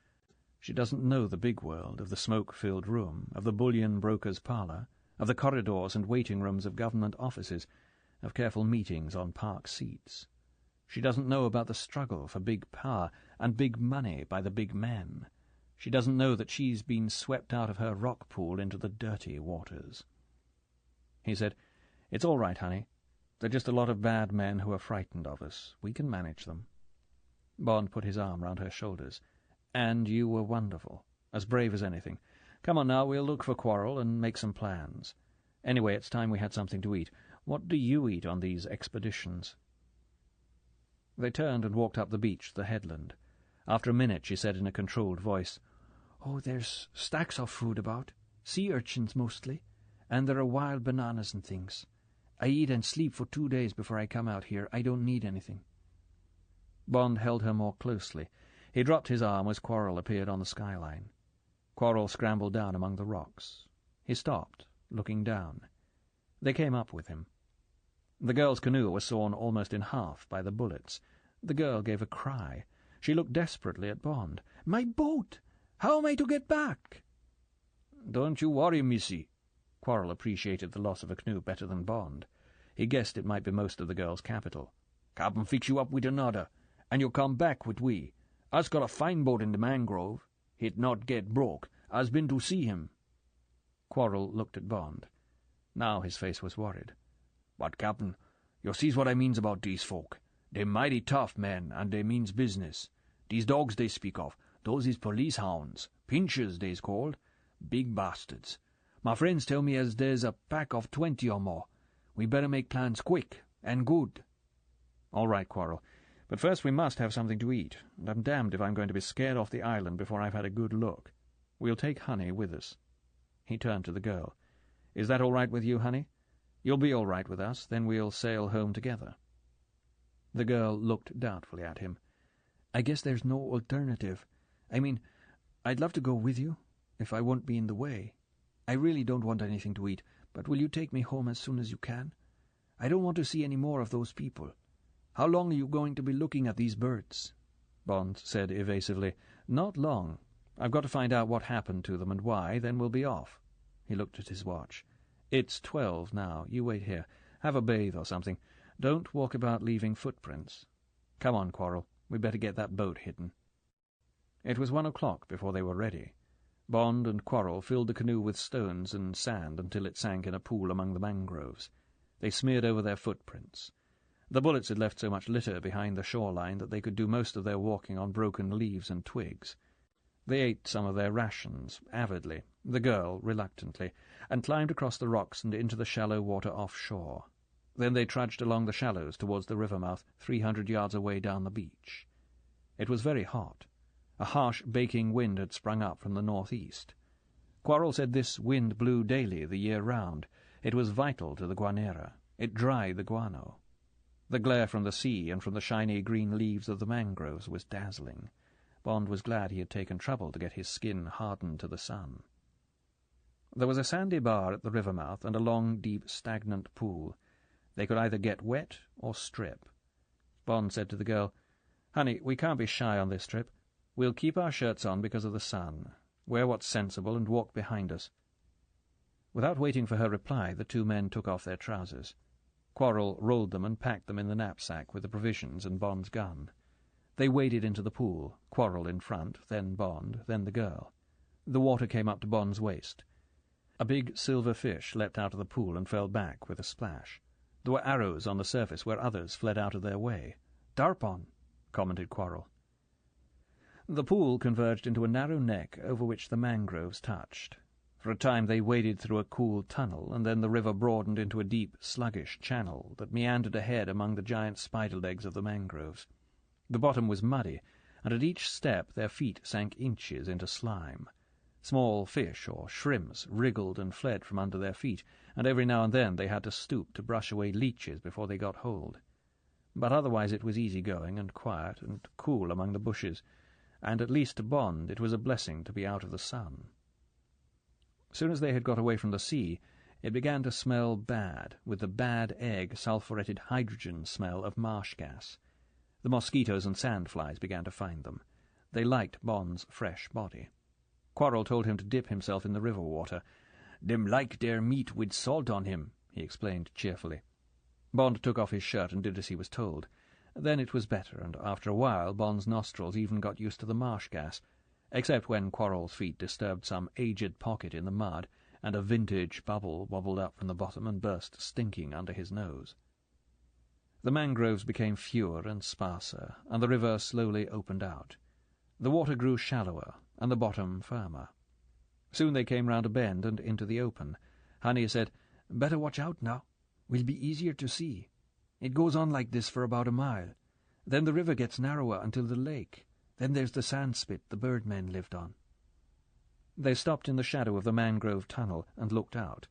She doesn't know the big world of the smoke-filled room, of the bullion broker's parlour, of the corridors and waiting rooms of government offices, of careful meetings on park seats. She doesn't know about the struggle for big power and big money by the big men. She doesn't know that she's been swept out of her rock pool into the dirty waters. He said, "It's all right, honey. They're just a lot of bad men who are frightened of us. We can manage them." Bond put his arm round her shoulders. "And you were wonderful, as brave as anything. Come on now, we'll look for Quarrel and make some plans. Anyway, it's time we had something to eat. What do you eat on these expeditions?" They turned and walked up the beach to the headland. After a minute she said in a controlled voice, "Oh, there's stacks of food about, sea urchins mostly, and there are wild bananas and things. I eat and sleep for 2 days before I come out here. I don't need anything." Bond held her more closely. He dropped his arm as Quarrel appeared on the skyline. Quarrel scrambled down among the rocks. He stopped, looking down. They came up with him. The girl's canoe was sawn almost in half by the bullets. The girl gave a cry. She looked desperately at Bond. "My boat! How am I to get back?" "Don't you worry, missy." Quarrel appreciated the loss of a canoe better than Bond. He guessed it might be most of the girl's capital. "Cap'n fix you up with another, and you'll come back with we. I's got a fine boat in the mangrove. He'd not get broke. I's been to see him." Quarrel looked at Bond. Now his face was worried. "But, Cap'n, you sees what I means about these folk. They mighty tough men, and they means business. These dogs they speak of, those is police hounds. Pinchers, they's called. Big bastards. My friends tell me as there's a pack of 20 or more. We better make plans quick and good." "All right, Quarrel. But first we must have something to eat, and I'm damned if I'm going to be scared off the island before I've had a good look. We'll take Honey with us." He turned to the girl. "Is that all right with you, Honey? You'll be all right with us, then we'll sail home together." The girl looked doubtfully at him. "I guess there's no alternative. I mean, I'd love to go with you, if I won't be in the way. I really don't want anything to eat, but will you take me home as soon as you can? I don't want to see any more of those people. How long are you going to be looking at these birds?" Bond said evasively, "Not long. I've got to find out what happened to them and why, then we'll be off." He looked at his watch. "It's 12 now. You wait here. Have a bathe or something. Don't walk about leaving footprints. Come on, Quarrel. We'd better get that boat hidden." It was 1 o'clock before they were ready. Bond and Quarrel filled the canoe with stones and sand until it sank in a pool among the mangroves. They smeared over their footprints. The bullets had left so much litter behind the shoreline that they could do most of their walking on broken leaves and twigs. They ate some of their rations, avidly, the girl reluctantly, and climbed across the rocks and into the shallow water offshore. Then they trudged along the shallows towards the river mouth, 300 yards away down the beach. It was very hot. A harsh, baking wind had sprung up from the northeast. Quarrel said this wind blew daily the year round. It was vital to the guanera. It dried the guano. The glare from the sea and from the shiny green leaves of the mangroves was dazzling. Bond was glad he had taken trouble to get his skin hardened to the sun. There was a sandy bar at the river mouth and a long, deep, stagnant pool. They could either get wet or strip. Bond said to the girl, "Honey, we can't be shy on this trip. We'll keep our shirts on because of the sun. Wear what's sensible and walk behind us." Without waiting for her reply, the two men took off their trousers. Quarrel rolled them and packed them in the knapsack with the provisions and Bond's gun. They waded into the pool, Quarrel in front, then Bond, then the girl. The water came up to Bond's waist. A big silver fish leapt out of the pool and fell back with a splash. There were arrows on the surface where others fled out of their way. "Tarpon," commented Quarrel. The pool converged into a narrow neck over which the mangroves touched. For a time they waded through a cool tunnel, and then the river broadened into a deep, sluggish channel that meandered ahead among the giant spider-legs of the mangroves. The bottom was muddy, and at each step their feet sank inches into slime. Small fish or shrimps wriggled and fled from under their feet, and every now and then they had to stoop to brush away leeches before they got hold. But otherwise it was easy going and quiet and cool among the bushes, and at least to Bond it was a blessing to be out of the sun. As soon as they had got away from the sea, it began to smell bad, with the bad egg sulphuretted hydrogen smell of marsh gas. The mosquitoes and sandflies began to find them. They liked Bond's fresh body. Quarrel told him to dip himself in the river water. "Dem like their meat with salt on him," he explained cheerfully. Bond took off his shirt and did as he was told. Then it was better, and after a while Bond's nostrils even got used to the marsh gas, except when Quarrel's feet disturbed some aged pocket in the mud, and a vintage bubble wobbled up from the bottom and burst stinking under his nose. The mangroves became fewer and sparser, and the river slowly opened out. The water grew shallower, and the bottom firmer. Soon they came round a bend and into the open. Honey said, "Better watch out now. Will be easier to see. It goes on like this for about a mile. Then the river gets narrower until the lake. Then there's the sand spit the birdmen lived on." They stopped in the shadow of the mangrove tunnel and looked out.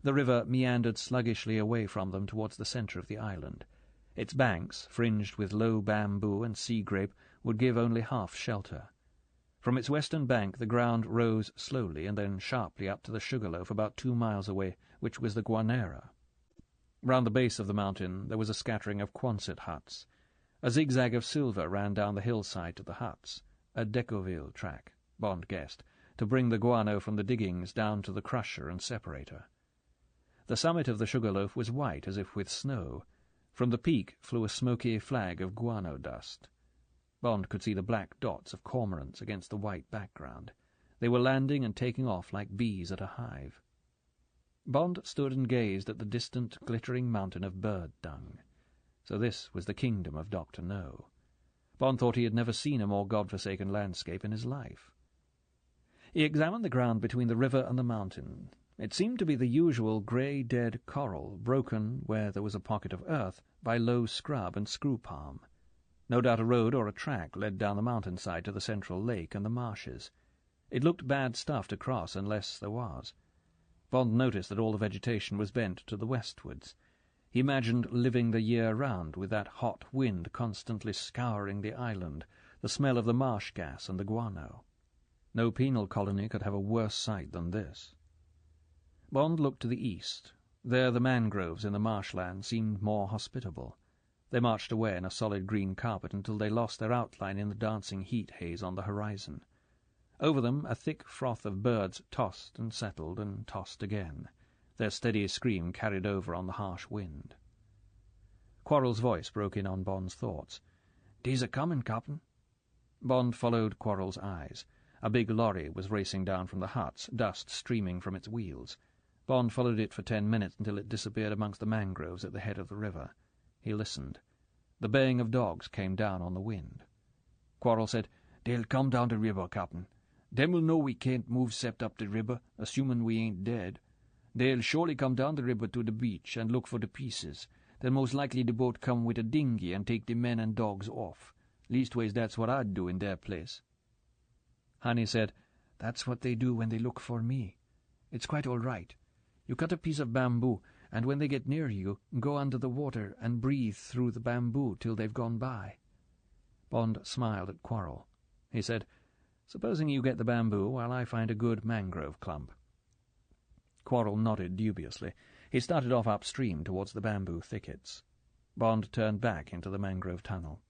The river meandered sluggishly away from them towards the centre of the island. Its banks, fringed with low bamboo and sea grape, would give only half shelter. From its western bank the ground rose slowly and then sharply up to the Sugarloaf about 2 miles away, which was the Guanera. Round the base of the mountain there was a scattering of Quonset huts. A zigzag of silver ran down the hillside to the huts, a Decauville track, Bond guessed, to bring the guano from the diggings down to the crusher and separator. The summit of the Sugarloaf was white as if with snow. From the peak flew a smoky flag of guano dust. Bond could see the black dots of cormorants against the white background. They were landing and taking off like bees at a hive. Bond stood and gazed at the distant, glittering mountain of bird dung. So this was the kingdom of Dr. No. Bond thought he had never seen a more god-forsaken landscape in his life. He examined the ground between the river and the mountain. It seemed to be the usual grey, dead coral, broken, where there was a pocket of earth, by low scrub and screw palm. No doubt a road or a track led down the mountainside to the central lake and the marshes. It looked bad stuff to cross unless there was. Bond noticed that all the vegetation was bent to the westwards. He imagined living the year round, with that hot wind constantly scouring the island, the smell of the marsh gas and the guano. No penal colony could have a worse sight than this. Bond looked to the east. There the mangroves in the marshland seemed more hospitable. They marched away in a solid green carpet until they lost their outline in the dancing heat haze on the horizon. Over them a thick froth of birds tossed and settled and tossed again. Their steady scream carried over on the harsh wind. Quarrel's voice broke in on Bond's thoughts. "Dey's a-comin', Cap'n." Bond followed Quarrel's eyes. A big lorry was racing down from the huts, dust streaming from its wheels. Bond followed it for 10 minutes until it disappeared amongst the mangroves at the head of the river. He listened. The baying of dogs came down on the wind. Quarrel said, "Dey'll come down the river, Cap'n. Dem will know we can't move 'cept up the river, assumin' we ain't dead. They'll surely come down the river to the beach and look for the pieces. Then most likely the boat come with a dinghy and take the men and dogs off. Leastways that's what I'd do in their place." Honey said, "That's what they do when they look for me. It's quite all right. You cut a piece of bamboo, and when they get near you, go under the water and breathe through the bamboo till they've gone by." Bond smiled at Quarrel. He said, "Supposing you get the bamboo while I find a good mangrove clump." Quarrel nodded dubiously. He started off upstream towards the bamboo thickets. Bond turned back into the mangrove tunnel.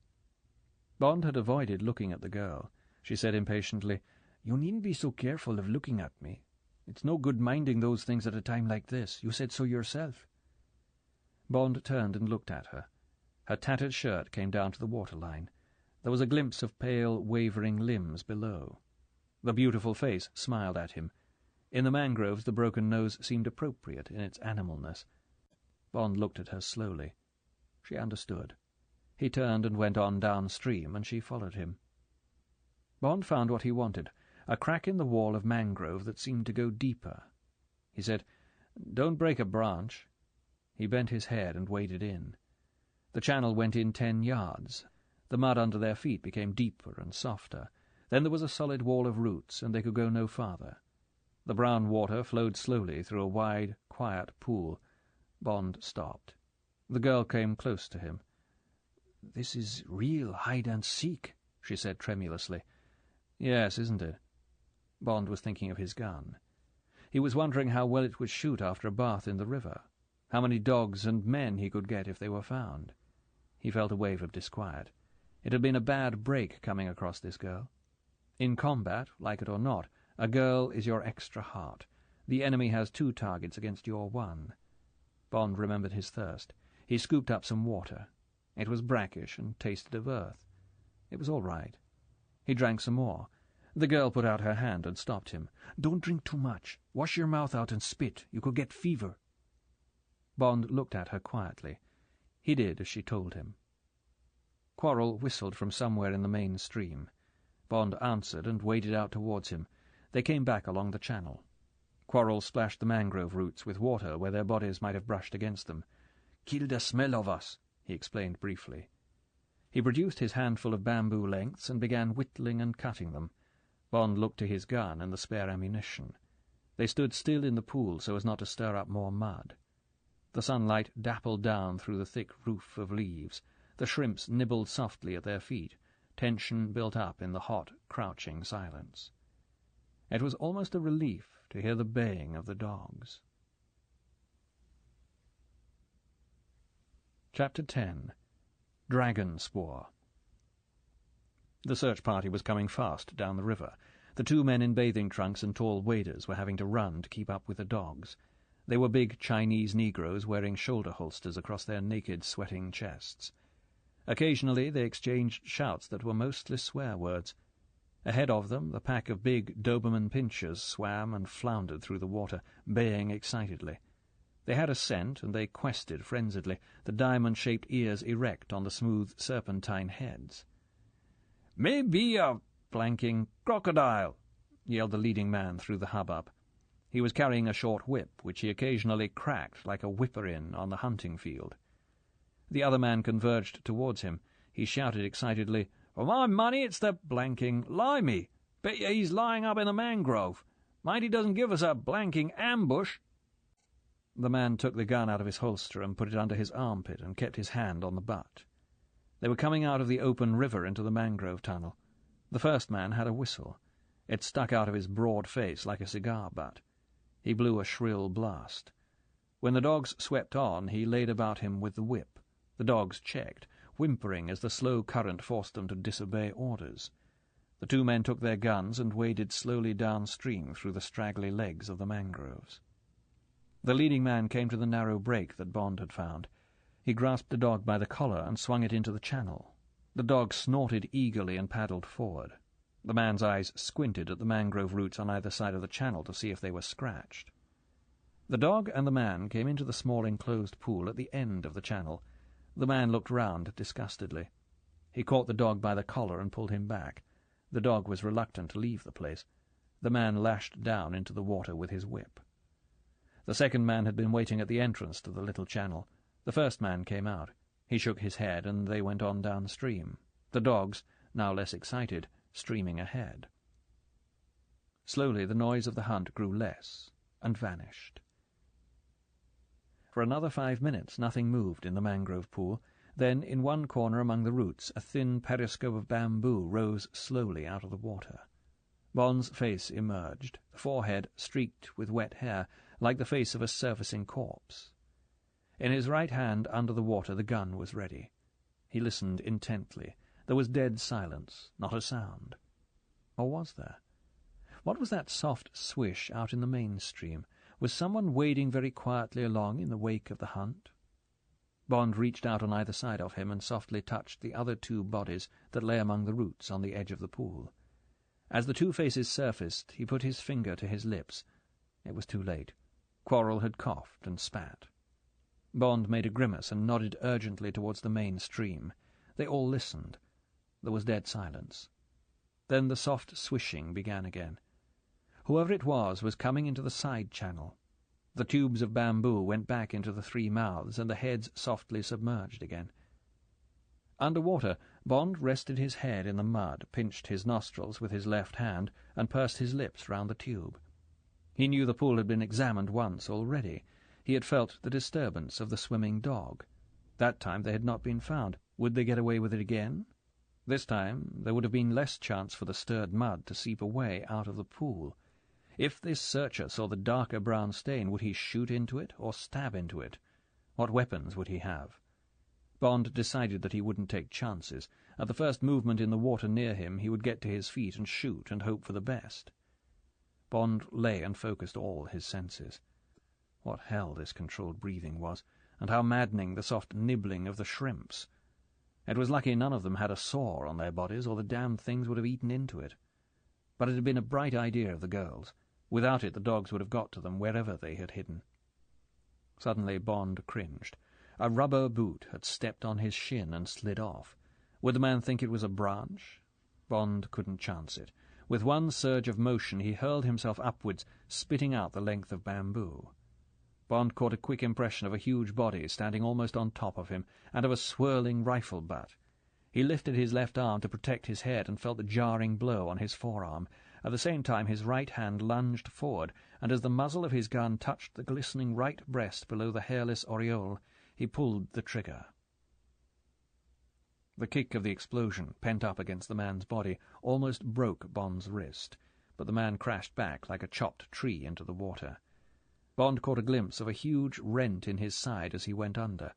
Bond had avoided looking at the girl. She said impatiently, "You needn't be so careful of looking at me. It's no good minding those things at a time like this. You said so yourself." Bond turned and looked at her. Her tattered shirt came down to the waterline. There was a glimpse of pale, wavering limbs below. The beautiful face smiled at him. In the mangroves the broken nose seemed appropriate in its animalness. Bond looked at her slowly. She understood. He turned and went on downstream, and she followed him. Bond found what he wanted, a crack in the wall of mangrove that seemed to go deeper. He said, "Don't break a branch." He bent his head and waded in. The channel went in 10 yards. The mud under their feet became deeper and softer. Then there was a solid wall of roots, and they could go no farther. The brown water flowed slowly through a wide, quiet pool. Bond stopped. The girl came close to him. "This is real hide-and-seek," she said tremulously. "Yes, isn't it?" Bond was thinking of his gun. He was wondering how well it would shoot after a bath in the river, how many dogs and men he could get if they were found. He felt a wave of disquiet. It had been a bad break coming across this girl. In combat, like it or not, a girl is your extra heart. The enemy has 2 targets against your 1. Bond remembered his thirst. He scooped up some water. It was brackish and tasted of earth. It was all right. He drank some more. The girl put out her hand and stopped him. "Don't drink too much. Wash your mouth out and spit. You could get fever." Bond looked at her quietly. He did as she told him. Quarrel whistled from somewhere in the main stream. Bond answered and waded out towards him. They came back along the channel. Quarrel splashed the mangrove roots with water where their bodies might have brushed against them. "Kill the smell of us," he explained briefly. He produced his handful of bamboo lengths and began whittling and cutting them. Bond looked to his gun and the spare ammunition. They stood still in the pool so as not to stir up more mud. The sunlight dappled down through the thick roof of leaves. The shrimps nibbled softly at their feet. Tension built up in the hot, crouching silence. It was almost a relief to hear the baying of the dogs. Chapter 10. Dragon Spoor. The search party was coming fast down the river. The 2 men in bathing trunks and tall waders were having to run to keep up with the dogs. They were big Chinese Negroes wearing shoulder holsters across their naked, sweating chests. Occasionally they exchanged shouts that were mostly swear words. Ahead of them, the pack of big Doberman pinschers swam and floundered through the water, baying excitedly. They had a scent, and they quested frenziedly, the diamond-shaped ears erect on the smooth serpentine heads. "Maybe a flanking crocodile," yelled the leading man through the hubbub. He was carrying a short whip, which he occasionally cracked like a whipper-in on the hunting field. The other man converged towards him. He shouted excitedly, "For my money, it's the blanking limey. Bet you he's lying up in the mangrove. Mind he doesn't give us a blanking ambush." The man took the gun out of his holster and put it under his armpit and kept his hand on the butt. They were coming out of the open river into the mangrove tunnel. The first man had a whistle. It stuck out of his broad face like a cigar butt. He blew a shrill blast. When the dogs swept on, he laid about him with the whip. The dogs checked, whimpering as the slow current forced them to disobey orders. The 2 men took their guns and waded slowly downstream through the straggly legs of the mangroves. The leading man came to the narrow break that Bond had found. He grasped the dog by the collar and swung it into the channel. The dog snorted eagerly and paddled forward. The man's eyes squinted at the mangrove roots on either side of the channel to see if they were scratched. The dog and the man came into the small enclosed pool at the end of the channel. The man looked round disgustedly. He caught the dog by the collar and pulled him back. The dog was reluctant to leave the place. The man lashed down into the water with his whip. The second man had been waiting at the entrance to the little channel. The first man came out. He shook his head, and they went on downstream, the dogs, now less excited, streaming ahead. Slowly the noise of the hunt grew less and vanished. For another 5 minutes nothing moved in the mangrove pool. Then, in one corner among the roots, a thin periscope of bamboo rose slowly out of the water. Bond's face emerged, the forehead streaked with wet hair, like the face of a surfacing corpse. In his right hand, under the water, the gun was ready. He listened intently. There was dead silence, not a sound. Or was there? What was that soft swish out in the main stream? Was someone wading very quietly along in the wake of the hunt? Bond reached out on either side of him and softly touched the other 2 bodies that lay among the roots on the edge of the pool. As the 2 faces surfaced, he put his finger to his lips. It was too late. Quarrel had coughed and spat. Bond made a grimace and nodded urgently towards the main stream. They all listened. There was dead silence. Then the soft swishing began again. Whoever it was coming into the side channel. The tubes of bamboo went back into the three mouths, and the heads softly submerged again. Under water, Bond rested his head in the mud, pinched his nostrils with his left hand, and pursed his lips round the tube. He knew the pool had been examined once already. He had felt the disturbance of the swimming dog. That time they had not been found. Would they get away with it again? This time there would have been less chance for the stirred mud to seep away out of the pool. If this searcher saw the darker brown stain, would he shoot into it or stab into it? What weapons would he have? Bond decided that he wouldn't take chances. At the first movement in the water near him, he would get to his feet and shoot and hope for the best. Bond lay and focused all his senses. What hell this controlled breathing was, and how maddening the soft nibbling of the shrimps. It was lucky none of them had a sore on their bodies, or the damned things would have eaten into it. But it had been a bright idea of the girls. Without it, the dogs would have got to them wherever they had hidden. Suddenly Bond cringed. A rubber boot had stepped on his shin and slid off. Would the man think it was a branch? Bond couldn't chance it. With one surge of motion he hurled himself upwards, spitting out the length of bamboo. Bond caught a quick impression of a huge body standing almost on top of him, and of a swirling rifle butt. He lifted his left arm to protect his head and felt the jarring blow on his forearm. At the same time his right hand lunged forward, and as the muzzle of his gun touched the glistening right breast below the hairless aureole, he pulled the trigger. The kick of the explosion, pent up against the man's body, almost broke Bond's wrist, but the man crashed back like a chopped tree into the water. Bond caught a glimpse of a huge rent in his side as he went under.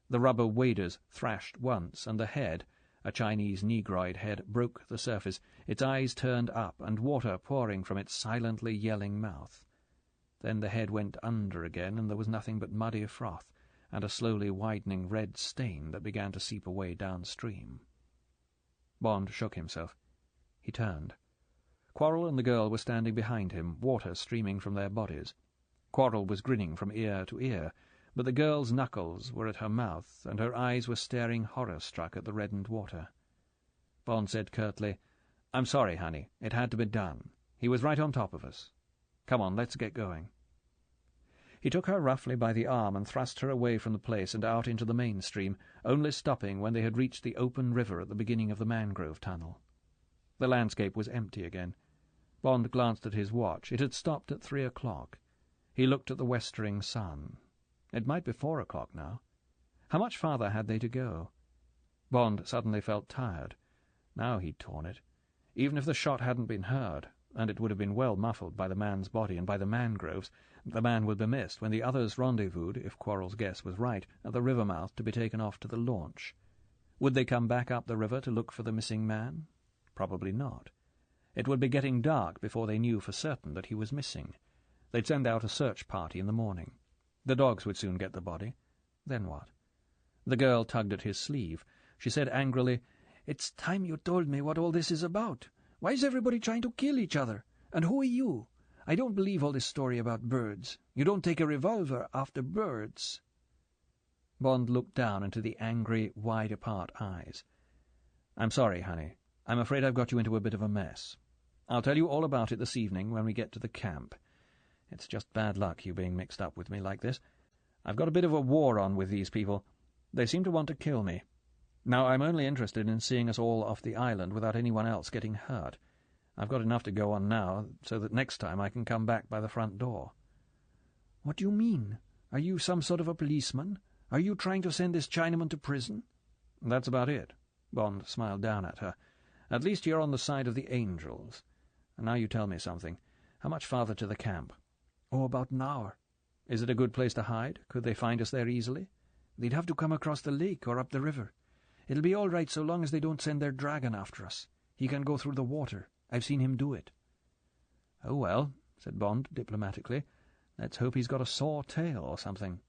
The rubber waders thrashed once, and the head, a Chinese negroid head, broke the surface, its eyes turned up, and water pouring from its silently yelling mouth. Then the head went under again, and there was nothing but muddy froth, and a slowly widening red stain that began to seep away downstream. Bond shook himself. He turned. Quarrel and the girl were standing behind him, water streaming from their bodies. Quarrel was grinning from ear to ear, but the girl's knuckles were at her mouth, and her eyes were staring horror-struck at the reddened water. Bond said curtly, "I'm sorry, honey. It had to be done. He was right on top of us. Come on, let's get going." He took her roughly by the arm and thrust her away from the place and out into the main stream, only stopping when they had reached the open river at the beginning of the mangrove tunnel. The landscape was empty again. Bond glanced at his watch. It had stopped at 3 o'clock. He looked at the westering sun. It might be 4 o'clock now. How much farther had they to go? Bond suddenly felt tired. Now he'd torn it. Even if the shot hadn't been heard, and it would have been well muffled by the man's body and by the mangroves, the man would be missed when the others rendezvoused, if Quarrel's guess was right, at the river mouth to be taken off to the launch. Would they come back up the river to look for the missing man? Probably not. It would be getting dark before they knew for certain that he was missing. They'd send out a search party in the morning. The dogs would soon get the body. Then what? The girl tugged at his sleeve. She said angrily, "It's time you told me what all this is about. Why is everybody trying to kill each other? And who are you? I don't believe all this story about birds. You don't take a revolver after birds." Bond looked down into the angry, wide-apart eyes. "I'm sorry, honey. I'm afraid I've got you into a bit of a mess. I'll tell you all about it this evening when we get to the camp. It's just bad luck you being mixed up with me like this. I've got a bit of a war on with these people. They seem to want to kill me. Now, I'm only interested in seeing us all off the island without anyone else getting hurt. I've got enough to go on now, so that next time I can come back by the front door." "What do you mean? Are you some sort of a policeman? Are you trying to send this Chinaman to prison?" "That's about it." Bond smiled down at her. "At least you're on the side of the angels. And now you tell me something. How much farther to the camp?" "Oh, about an hour." "Is it a good place to hide? Could they find us there easily?" "They'd have to come across the lake or up the river. It'll be all right so long as they don't send their dragon after us. He can go through the water. I've seen him do it." "Oh, well," said Bond diplomatically, "let's hope he's got a sore tail or something."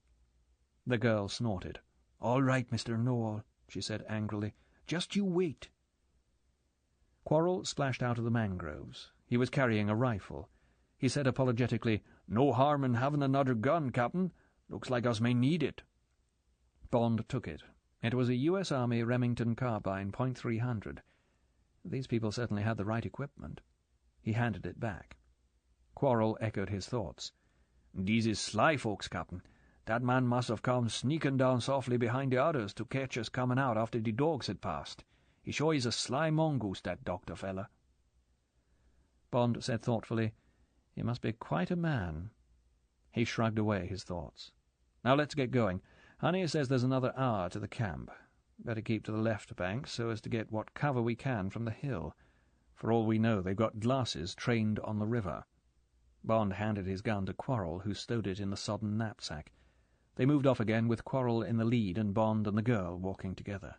The girl snorted. "All right, Mr. Know-all," she said angrily. "Just you wait." Quarrel splashed out of the mangroves. He was carrying a rifle. He said apologetically, "No harm in having another gun, Captain. Looks like us may need it." Bond took it. It was a U.S. Army Remington carbine .300. These people certainly had the right equipment. He handed it back. Quarrel echoed his thoughts. "These is sly folks, Captain. That man must have come sneaking down softly behind the others to catch us coming out after the dogs had passed. He sure is a sly mongoose, that doctor fella." Bond said thoughtfully, "He must be quite a man." He shrugged away his thoughts. "Now let's get going. Honey says there's another hour to the camp. Better keep to the left bank so as to get what cover we can from the hill. For all we know, they've got glasses trained on the river." Bond handed his gun to Quarrel, who stowed it in the sodden knapsack. They moved off again, with Quarrel in the lead and Bond and the girl walking together.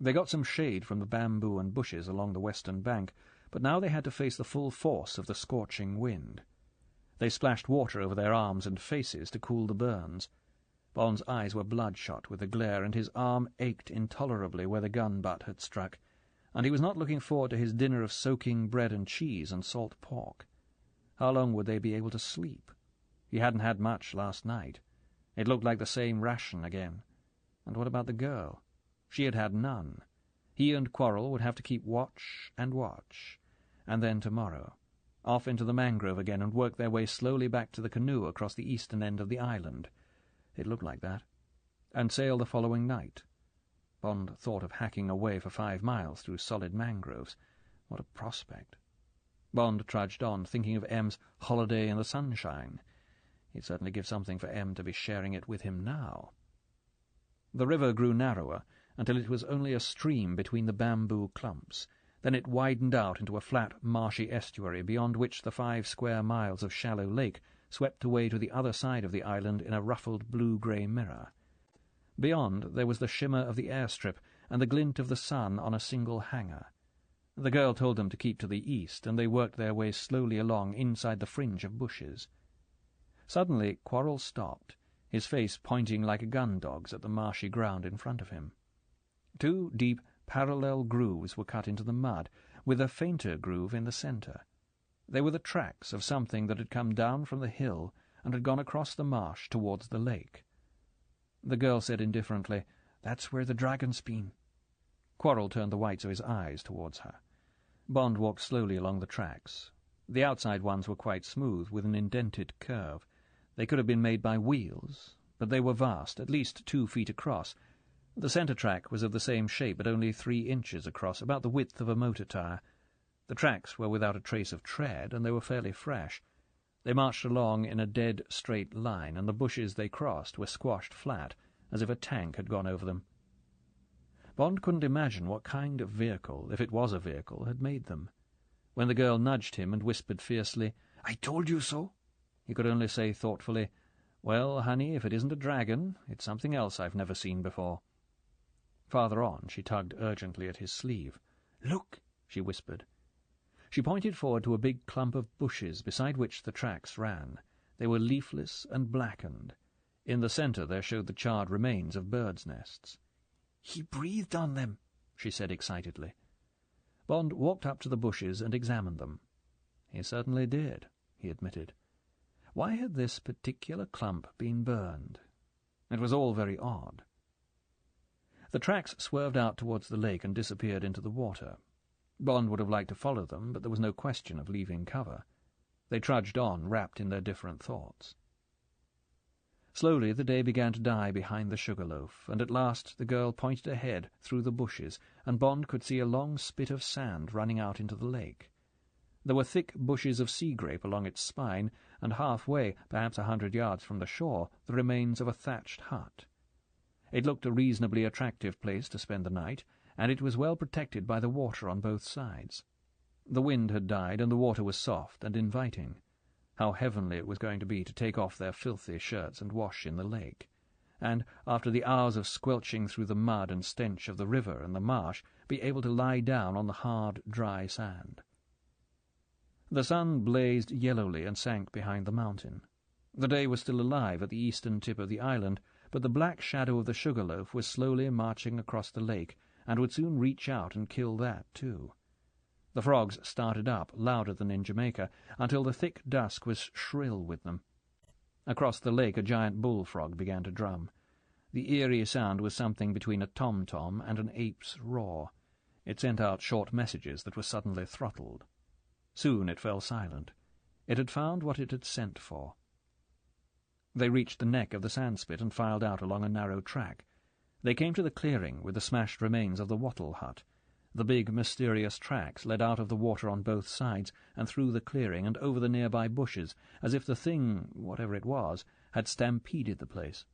They got some shade from the bamboo and bushes along the western bank, but now they had to face the full force of the scorching wind. They splashed water over their arms and faces to cool the burns. Bond's eyes were bloodshot with the glare, and his arm ached intolerably where the gun butt had struck, and he was not looking forward to his dinner of soaking bread and cheese and salt pork. How long would they be able to sleep? He hadn't had much last night. It looked like the same ration again. And what about the girl? She had had none. He and Quarrel would have to keep watch, and then tomorrow, off into the mangrove again and work their way slowly back to the canoe across the eastern end of the island. It looked like that. And sail the following night. Bond thought of hacking away for 5 miles through solid mangroves. What a prospect. Bond trudged on, thinking of M's holiday in the sunshine. He'd certainly give something for M to be sharing it with him now. The river grew narrower until it was only a stream between the bamboo clumps. Then it widened out into a flat, marshy estuary, beyond which the 5 square miles of shallow lake swept away to the other side of the island in a ruffled blue-grey mirror. Beyond, there was the shimmer of the airstrip and the glint of the sun on a single hangar. The girl told them to keep to the east, and they worked their way slowly along inside the fringe of bushes. Suddenly Quarrel stopped, his face pointing like a gun-dog's at the marshy ground in front of him. 2 deep, parallel grooves were cut into the mud, with a fainter groove in the centre. They were the tracks of something that had come down from the hill and had gone across the marsh towards the lake. The girl said indifferently, "That's where the dragon's been." Quarrel turned the whites of his eyes towards her. Bond walked slowly along the tracks. The outside ones were quite smooth, with an indented curve. They could have been made by wheels, but they were vast, at least 2 feet across. The centre track was of the same shape, but only 3 inches across, about the width of a motor tyre. The tracks were without a trace of tread, and they were fairly fresh. They marched along in a dead, straight line, and the bushes they crossed were squashed flat, as if a tank had gone over them. Bond couldn't imagine what kind of vehicle, if it was a vehicle, had made them. When the girl nudged him and whispered fiercely, "I told you so," he could only say thoughtfully, "Well, honey, if it isn't a dragon, it's something else I've never seen before." Farther on, she tugged urgently at his sleeve. "Look," she whispered. She pointed forward to a big clump of bushes beside which the tracks ran. They were leafless and blackened. In the centre there showed the charred remains of birds' nests. "He breathed on them," she said excitedly. Bond walked up to the bushes and examined them. "He certainly did," he admitted. Why had this particular clump been burned? It was all very odd. The tracks swerved out towards the lake and disappeared into the water. Bond would have liked to follow them, but there was no question of leaving cover. They trudged on, wrapped in their different thoughts. Slowly the day began to die behind the Sugarloaf, and at last the girl pointed ahead through the bushes, and Bond could see a long spit of sand running out into the lake. There were thick bushes of sea-grape along its spine, and halfway, perhaps 100 yards from the shore, the remains of a thatched hut. It looked a reasonably attractive place to spend the night, and it was well protected by the water on both sides. The wind had died, and the water was soft and inviting. How heavenly it was going to be to take off their filthy shirts and wash in the lake, and, after the hours of squelching through the mud and stench of the river and the marsh, be able to lie down on the hard, dry sand. The sun blazed yellowly and sank behind the mountain. The day was still alive at the eastern tip of the island, but the black shadow of the Sugarloaf was slowly marching across the lake, and would soon reach out and kill that too. The frogs started up, louder than in Jamaica, until the thick dusk was shrill with them. Across the lake a giant bullfrog began to drum. The eerie sound was something between a tom-tom and an ape's roar. It sent out short messages that were suddenly throttled. Soon it fell silent. It had found what it had sent for. They reached the neck of the sandspit and filed out along a narrow track. They came to the clearing with the smashed remains of the wattle hut. The big, mysterious tracks led out of the water on both sides and through the clearing and over the nearby bushes, as if the thing, whatever it was, had stampeded the place.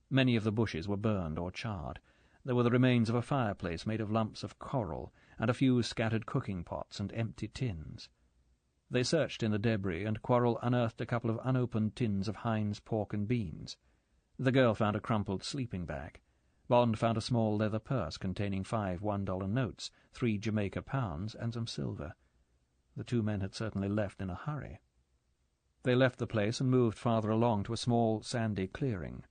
Many of the bushes were burned or charred. There were the remains of a fireplace made of lumps of coral, and a few scattered cooking pots and empty tins. They searched in the debris, and Quarrel unearthed a couple of unopened tins of Heinz pork and beans. The girl found a crumpled sleeping bag. Bond found a small leather purse containing 5 $1 notes, 3 Jamaica pounds, and some silver. The two men had certainly left in a hurry. They left the place and moved farther along to a small, sandy clearing.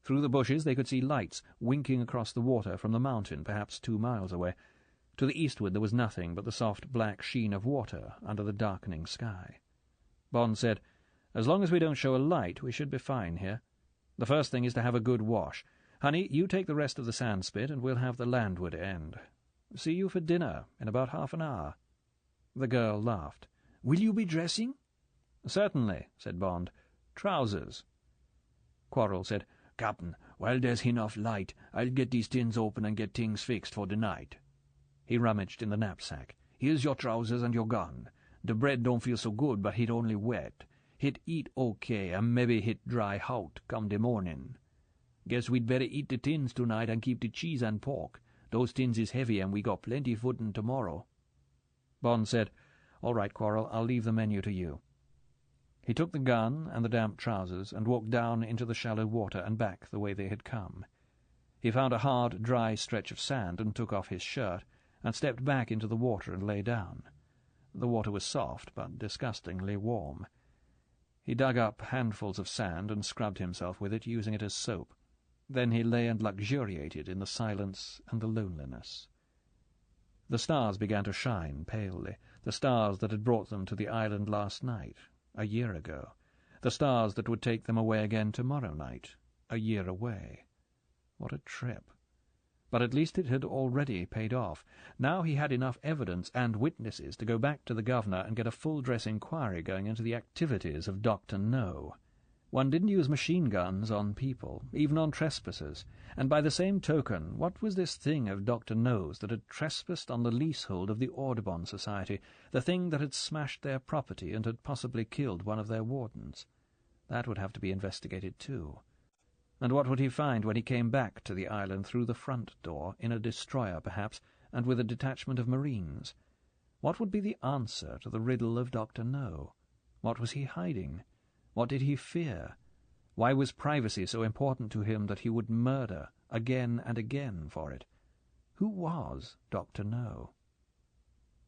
Through the bushes they could see lights winking across the water from the mountain, perhaps 2 miles away. To the eastward there was nothing but the soft black sheen of water under the darkening sky. Bond said, "As long as we don't show a light, we should be fine here. The first thing is to have a good wash. Honey, you take the rest of the sandspit, and we'll have the landward end. See you for dinner in about half an hour." The girl laughed. "Will you be dressing?" "Certainly," said Bond. "Trousers." Quarrel said, "Captain, while there's enough light, I'll get these tins open and get things fixed for the night." He rummaged in the knapsack. "Here's your trousers and your gun. The bread don't feel so good, but hit only wet. Hit eat okay, and maybe hit dry out come the morning. Guess we'd better eat the tins tonight and keep the cheese and pork. Those tins is heavy, and we got plenty footin' tomorrow." Bond said, "All right, Quarrel, I'll leave the menu to you." He took the gun and the damp trousers and walked down into the shallow water and back the way they had come. He found a hard, dry stretch of sand and took off his shirt, and stepped back into the water and lay down. The water was soft, but disgustingly warm. He dug up handfuls of sand and scrubbed himself with it, using it as soap. Then he lay and luxuriated in the silence and the loneliness. The stars began to shine palely, the stars that had brought them to the island last night, a year ago, the stars that would take them away again tomorrow night, a year away. What a trip! But at least it had already paid off. Now he had enough evidence and witnesses to go back to the governor and get a full-dress inquiry going into the activities of Dr. No. One didn't use machine guns on people, even on trespassers, and by the same token, what was this thing of Dr. No's that had trespassed on the leasehold of the Audubon Society, the thing that had smashed their property and had possibly killed one of their wardens? That would have to be investigated too. And what would he find when he came back to the island through the front door, in a destroyer perhaps, and with a detachment of marines? What would be the answer to the riddle of Dr. No? What was he hiding? What did he fear? Why was privacy so important to him that he would murder again and again for it? Who was Dr. No?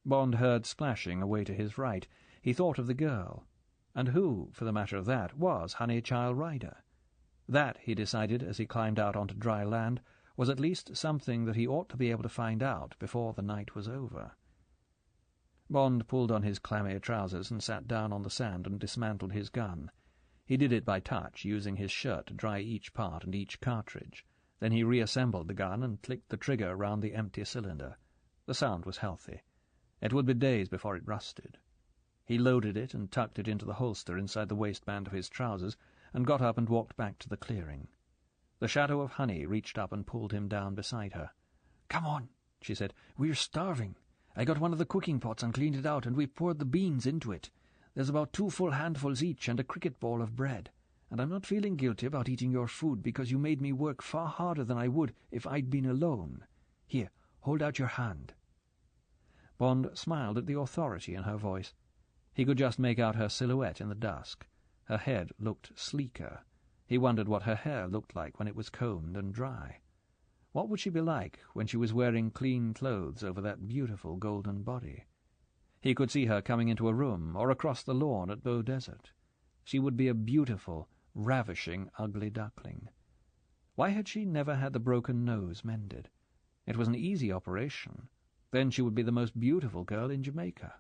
Bond heard splashing away to his right. He thought of the girl. And who, for the matter of that, was Honey Child Ryder? That, he decided as he climbed out onto dry land, was at least something that he ought to be able to find out before the night was over. Bond pulled on his clammy trousers and sat down on the sand and dismantled his gun. He did it by touch, using his shirt to dry each part and each cartridge. Then he reassembled the gun and clicked the trigger round the empty cylinder. The sound was healthy. It would be days before it rusted. He loaded it and tucked it into the holster inside the waistband of his trousers, and got up and walked back to the clearing. The shadow of Honey reached up and pulled him down beside her. "Come on," she said. "We're starving. I got one of the cooking pots and cleaned it out, and we've poured the beans into it. There's about 2 full handfuls each and a cricket ball of bread. And I'm not feeling guilty about eating your food because you made me work far harder than I would if I'd been alone. Here, hold out your hand." Bond smiled at the authority in her voice. He could just make out her silhouette in the dusk. Her head looked sleeker. He wondered what her hair looked like when it was combed and dry. What would she be like when she was wearing clean clothes over that beautiful golden body? He could see her coming into a room or across the lawn at Bow Desert. She would be a beautiful, ravishing, ugly duckling. Why had she never had the broken nose mended? It was an easy operation. Then she would be the most beautiful girl in Jamaica.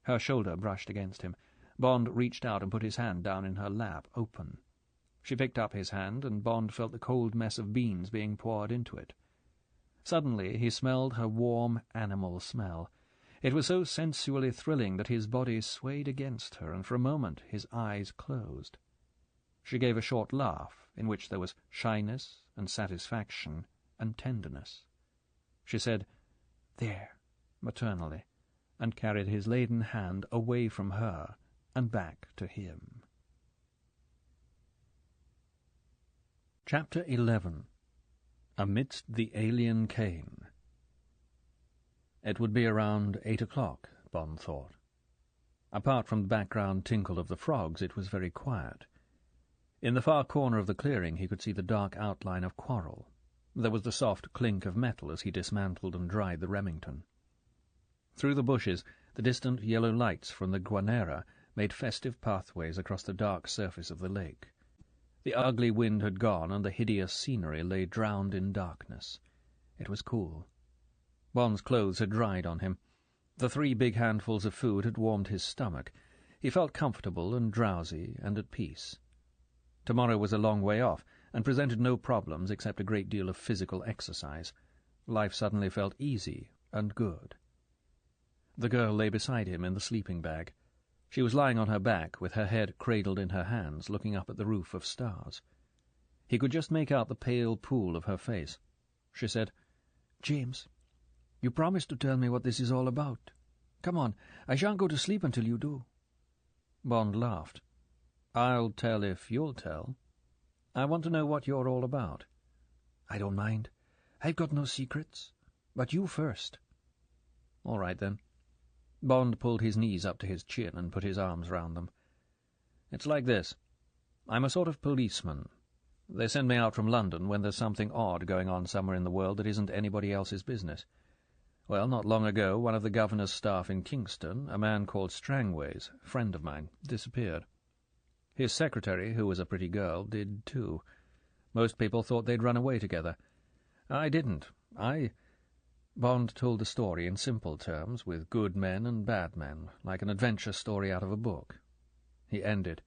Her shoulder brushed against him. Bond reached out and put his hand down in her lap, open. She picked up his hand, and Bond felt the cold mess of beans being poured into it. Suddenly he smelled her warm animal smell. It was so sensually thrilling that his body swayed against her, and for a moment his eyes closed. She gave a short laugh, in which there was shyness and satisfaction and tenderness. She said, "There," maternally, and carried his laden hand away from her and back to him. Chapter 11. Amidst the Alien Cane. It would be around 8 o'clock, Bond thought. Apart from the background tinkle of the frogs, it was very quiet. In the far corner of the clearing he could see the dark outline of Quarrel. There was the soft clink of metal as he dismantled and dried the Remington. Through the bushes, the distant yellow lights from the Guanera made festive pathways across the dark surface of the lake. The ugly wind had gone, and the hideous scenery lay drowned in darkness. It was cool. Bond's clothes had dried on him. The 3 big handfuls of food had warmed his stomach. He felt comfortable and drowsy and at peace. Tomorrow was a long way off, and presented no problems except a great deal of physical exercise. Life suddenly felt easy and good. The girl lay beside him in the sleeping bag. She was lying on her back, with her head cradled in her hands, looking up at the roof of stars. He could just make out the pale pool of her face. She said, "James, you promised to tell me what this is all about. Come on, I shan't go to sleep until you do." Bond laughed. "I'll tell if you'll tell. I want to know what you're all about." "I don't mind. I've got no secrets. But you first." "All right, then." Bond pulled his knees up to his chin and put his arms round them. "It's like this. I'm a sort of policeman. They send me out from London when there's something odd going on somewhere in the world that isn't anybody else's business. Well, not long ago, one of the governor's staff in Kingston, a man called Strangways, a friend of mine, disappeared. His secretary, who was a pretty girl, did too. Most people thought they'd run away together. I didn't. Bond told the story in simple terms, with good men and bad men, like an adventure story out of a book. He ended,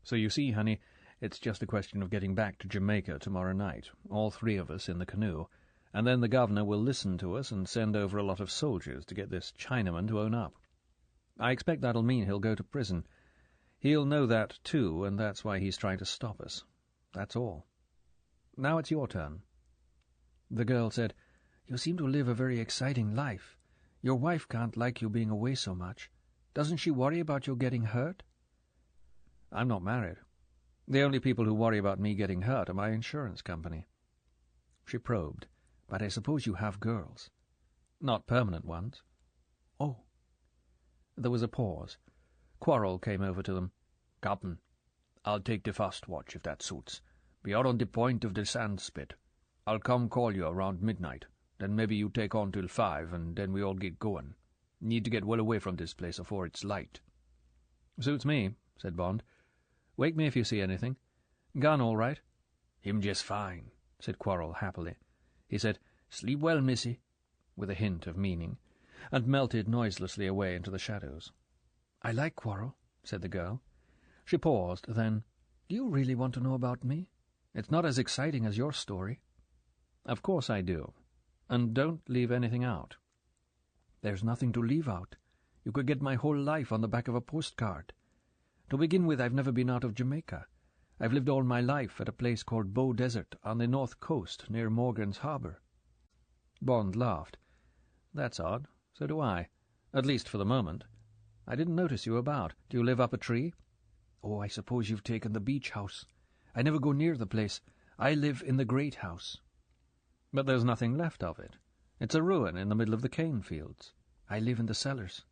"So you see, honey, it's just a question of getting back to Jamaica tomorrow night, all 3 of us in the canoe, and then the governor will listen to us and send over a lot of soldiers to get this Chinaman to own up. I expect that'll mean he'll go to prison. He'll know that, too, and that's why he's trying to stop us. That's all. Now it's your turn." The girl said, "You seem to live a very exciting life. Your wife can't like you being away so much. Doesn't she worry about you getting hurt?" "I'm not married. The only people who worry about me getting hurt are my insurance company." She probed, "But I suppose you have girls." "Not permanent ones." "Oh." There was a pause. Quarrel came over to them. "Captain, I'll take the first watch if that suits. We are on the point of the sand spit. I'll come call you around midnight. Then maybe you take on till 5, and then we all get going. Need to get well away from this place afore it's light." "Suits me," said Bond. "Wake me if you see anything. Gun all right?" "Him just fine," said Quarrel happily. He said, "Sleep well, missy," with a hint of meaning, and melted noiselessly away into the shadows. "I like Quarrel," said the girl. She paused, then, "Do you really want to know about me? It's not as exciting as your story." "Of course I do. And don't leave anything out." "There's nothing to leave out. You could get my whole life on the back of a postcard. To begin with, I've never been out of Jamaica. I've lived all my life at a place called Bow Desert on the north coast near Morgan's Harbour." Bond laughed. "That's odd. So do I. At least for the moment. I didn't notice you about. Do you live up a tree?" "Oh, I suppose you've taken the beach house. I never go near the place. I live in the great house." "But there's nothing left of it. It's a ruin in the middle of the cane fields." "I live in the cellars.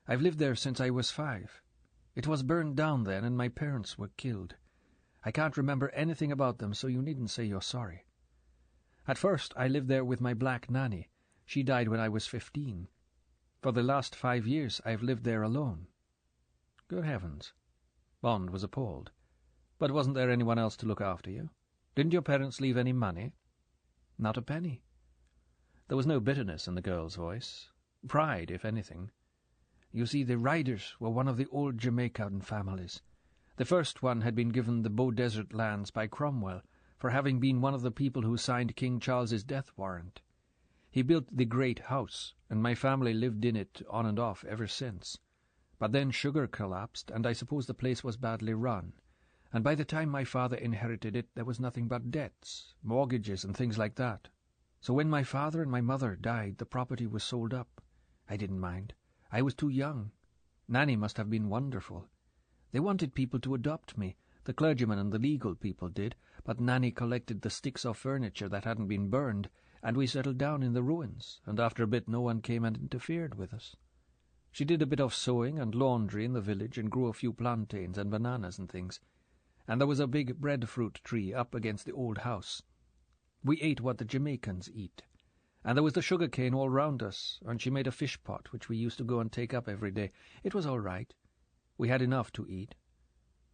I've lived there since I was 5. It was burned down then, and my parents were killed. I can't remember anything about them, so you needn't say you're sorry. At first I lived there with my black nanny. She died when I was 15. For the last 5 years I've lived there alone." "Good heavens." Bond was appalled. "But wasn't there anyone else to look after you? Didn't your parents leave any money?" "Not a penny." There was no bitterness in the girl's voice. Pride, if anything. "You see, the Riders were one of the old Jamaican families. The first one had been given the Bow Desert lands by Cromwell for having been one of the people who signed King Charles's death warrant. He built the great house, and my family lived in it on and off ever since. But then sugar collapsed, and I suppose the place was badly run. And by the time my father inherited it, there was nothing but debts, mortgages, and things like that. So when my father and my mother died, the property was sold up. I didn't mind. I was too young. Nanny must have been wonderful. They wanted people to adopt me. The clergyman and the legal people did, but Nanny collected the sticks of furniture that hadn't been burned, and we settled down in the ruins, and after a bit no one came and interfered with us. She did a bit of sewing and laundry in the village and grew a few plantains and bananas and things. And there was a big breadfruit tree up against the old house. We ate what the Jamaicans eat. And there was the sugar cane all round us, and she made a fish pot, which we used to go and take up every day. It was all right. We had enough to eat.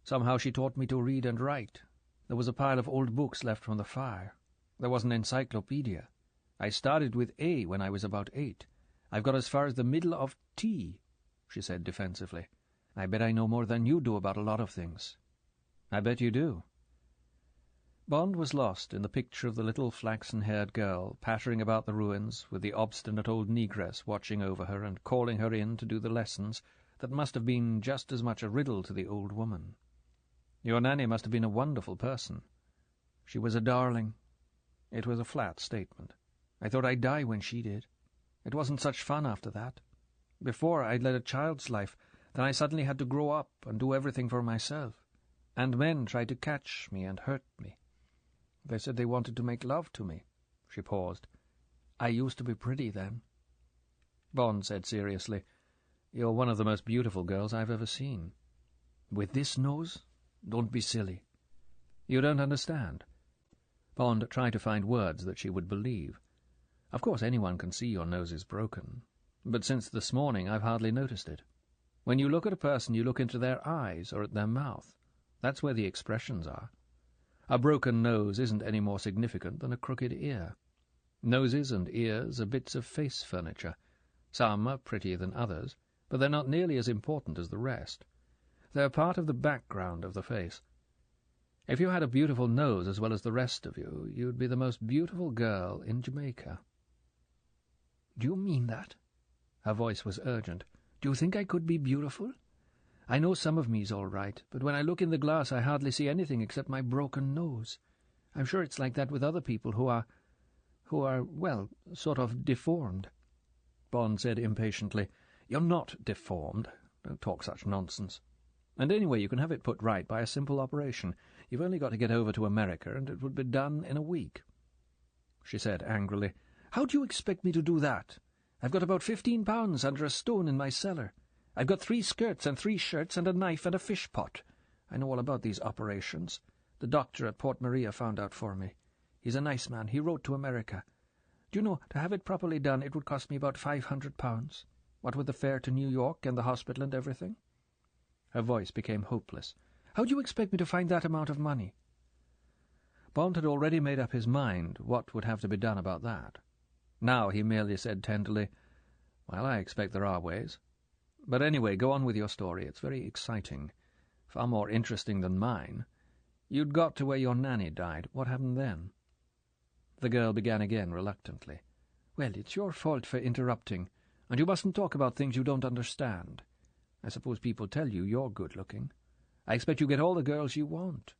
Somehow she taught me to read and write. There was a pile of old books left from the fire. There was an encyclopedia. I started with A when I was about 8. I've got as far as the middle of T, she said defensively. I bet I know more than you do about a lot of things. I bet you do. Bond was lost in the picture of the little flaxen-haired girl pattering about the ruins with the obstinate old negress watching over her and calling her in to do the lessons that must have been just as much a riddle to the old woman. Your Nanny must have been a wonderful person. She was a darling. It was a flat statement. I thought I'd die when she did. It wasn't such fun after that. Before, I'd led a child's life, then I suddenly had to grow up and do everything for myself. And men tried to catch me and hurt me. They said they wanted to make love to me. She paused. I used to be pretty then. Bond said seriously, You're one of the most beautiful girls I've ever seen. With this nose? Don't be silly. You don't understand. Bond tried to find words that she would believe. Of course anyone can see your nose is broken, but since this morning I've hardly noticed it. When you look at a person, you look into their eyes or at their mouth. That's where the expressions are. A broken nose isn't any more significant than a crooked ear. Noses and ears are bits of face furniture. Some are prettier than others, but they're not nearly as important as the rest. They're part of the background of the face. If you had a beautiful nose as well as the rest of you, you'd be the most beautiful girl in Jamaica. Do you mean that? Her voice was urgent. Do you think I could be beautiful? I know some of me's all right, but when I look in the glass I hardly see anything except my broken nose. I'm sure it's like that with other people who are, well, sort of deformed. Bond said impatiently, You're not deformed. Don't talk such nonsense. And anyway, you can have it put right by a simple operation. You've only got to get over to America, and it would be done in a week. She said angrily, How do you expect me to do that? I've got about £15 under a stone in my cellar. I've got 3 skirts and 3 shirts and a knife and a fish pot. I know all about these operations. The doctor at Port Maria found out for me. He's a nice man. He wrote to America. Do you know, to have it properly done, it would cost me about £500, what with the fare to New York and the hospital and everything. Her voice became hopeless. How do you expect me to find that amount of money? Bond had already made up his mind what would have to be done about that. Now he merely said tenderly, Well, I expect there are ways. But anyway, go on with your story. It's very exciting. Far more interesting than mine. You'd got to where your Nanny died. What happened then? The girl began again reluctantly. Well, it's your fault for interrupting, and you mustn't talk about things you don't understand. I suppose people tell you you're good-looking. I expect you get all the girls you want.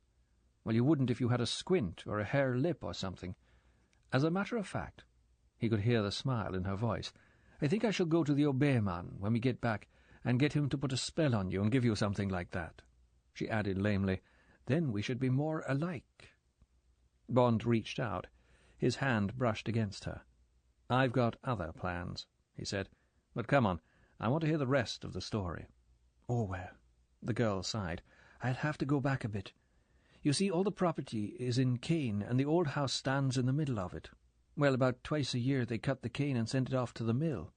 Well, you wouldn't if you had a squint or a hare lip or something. As a matter of fact, he could hear the smile in her voice, I think I shall go to the Obeyman when we get back and get him to put a spell on you and give you something like that. She added lamely, Then we should be more alike. Bond reached out. His hand brushed against her. I've got other plans, he said. But come on, I want to hear the rest of the story. Oh, well, the girl sighed. I'll have to go back a bit. You see, all the property is in cane, and the old house stands in the middle of it. Well, about twice a year they cut the cane and send it off to the mill.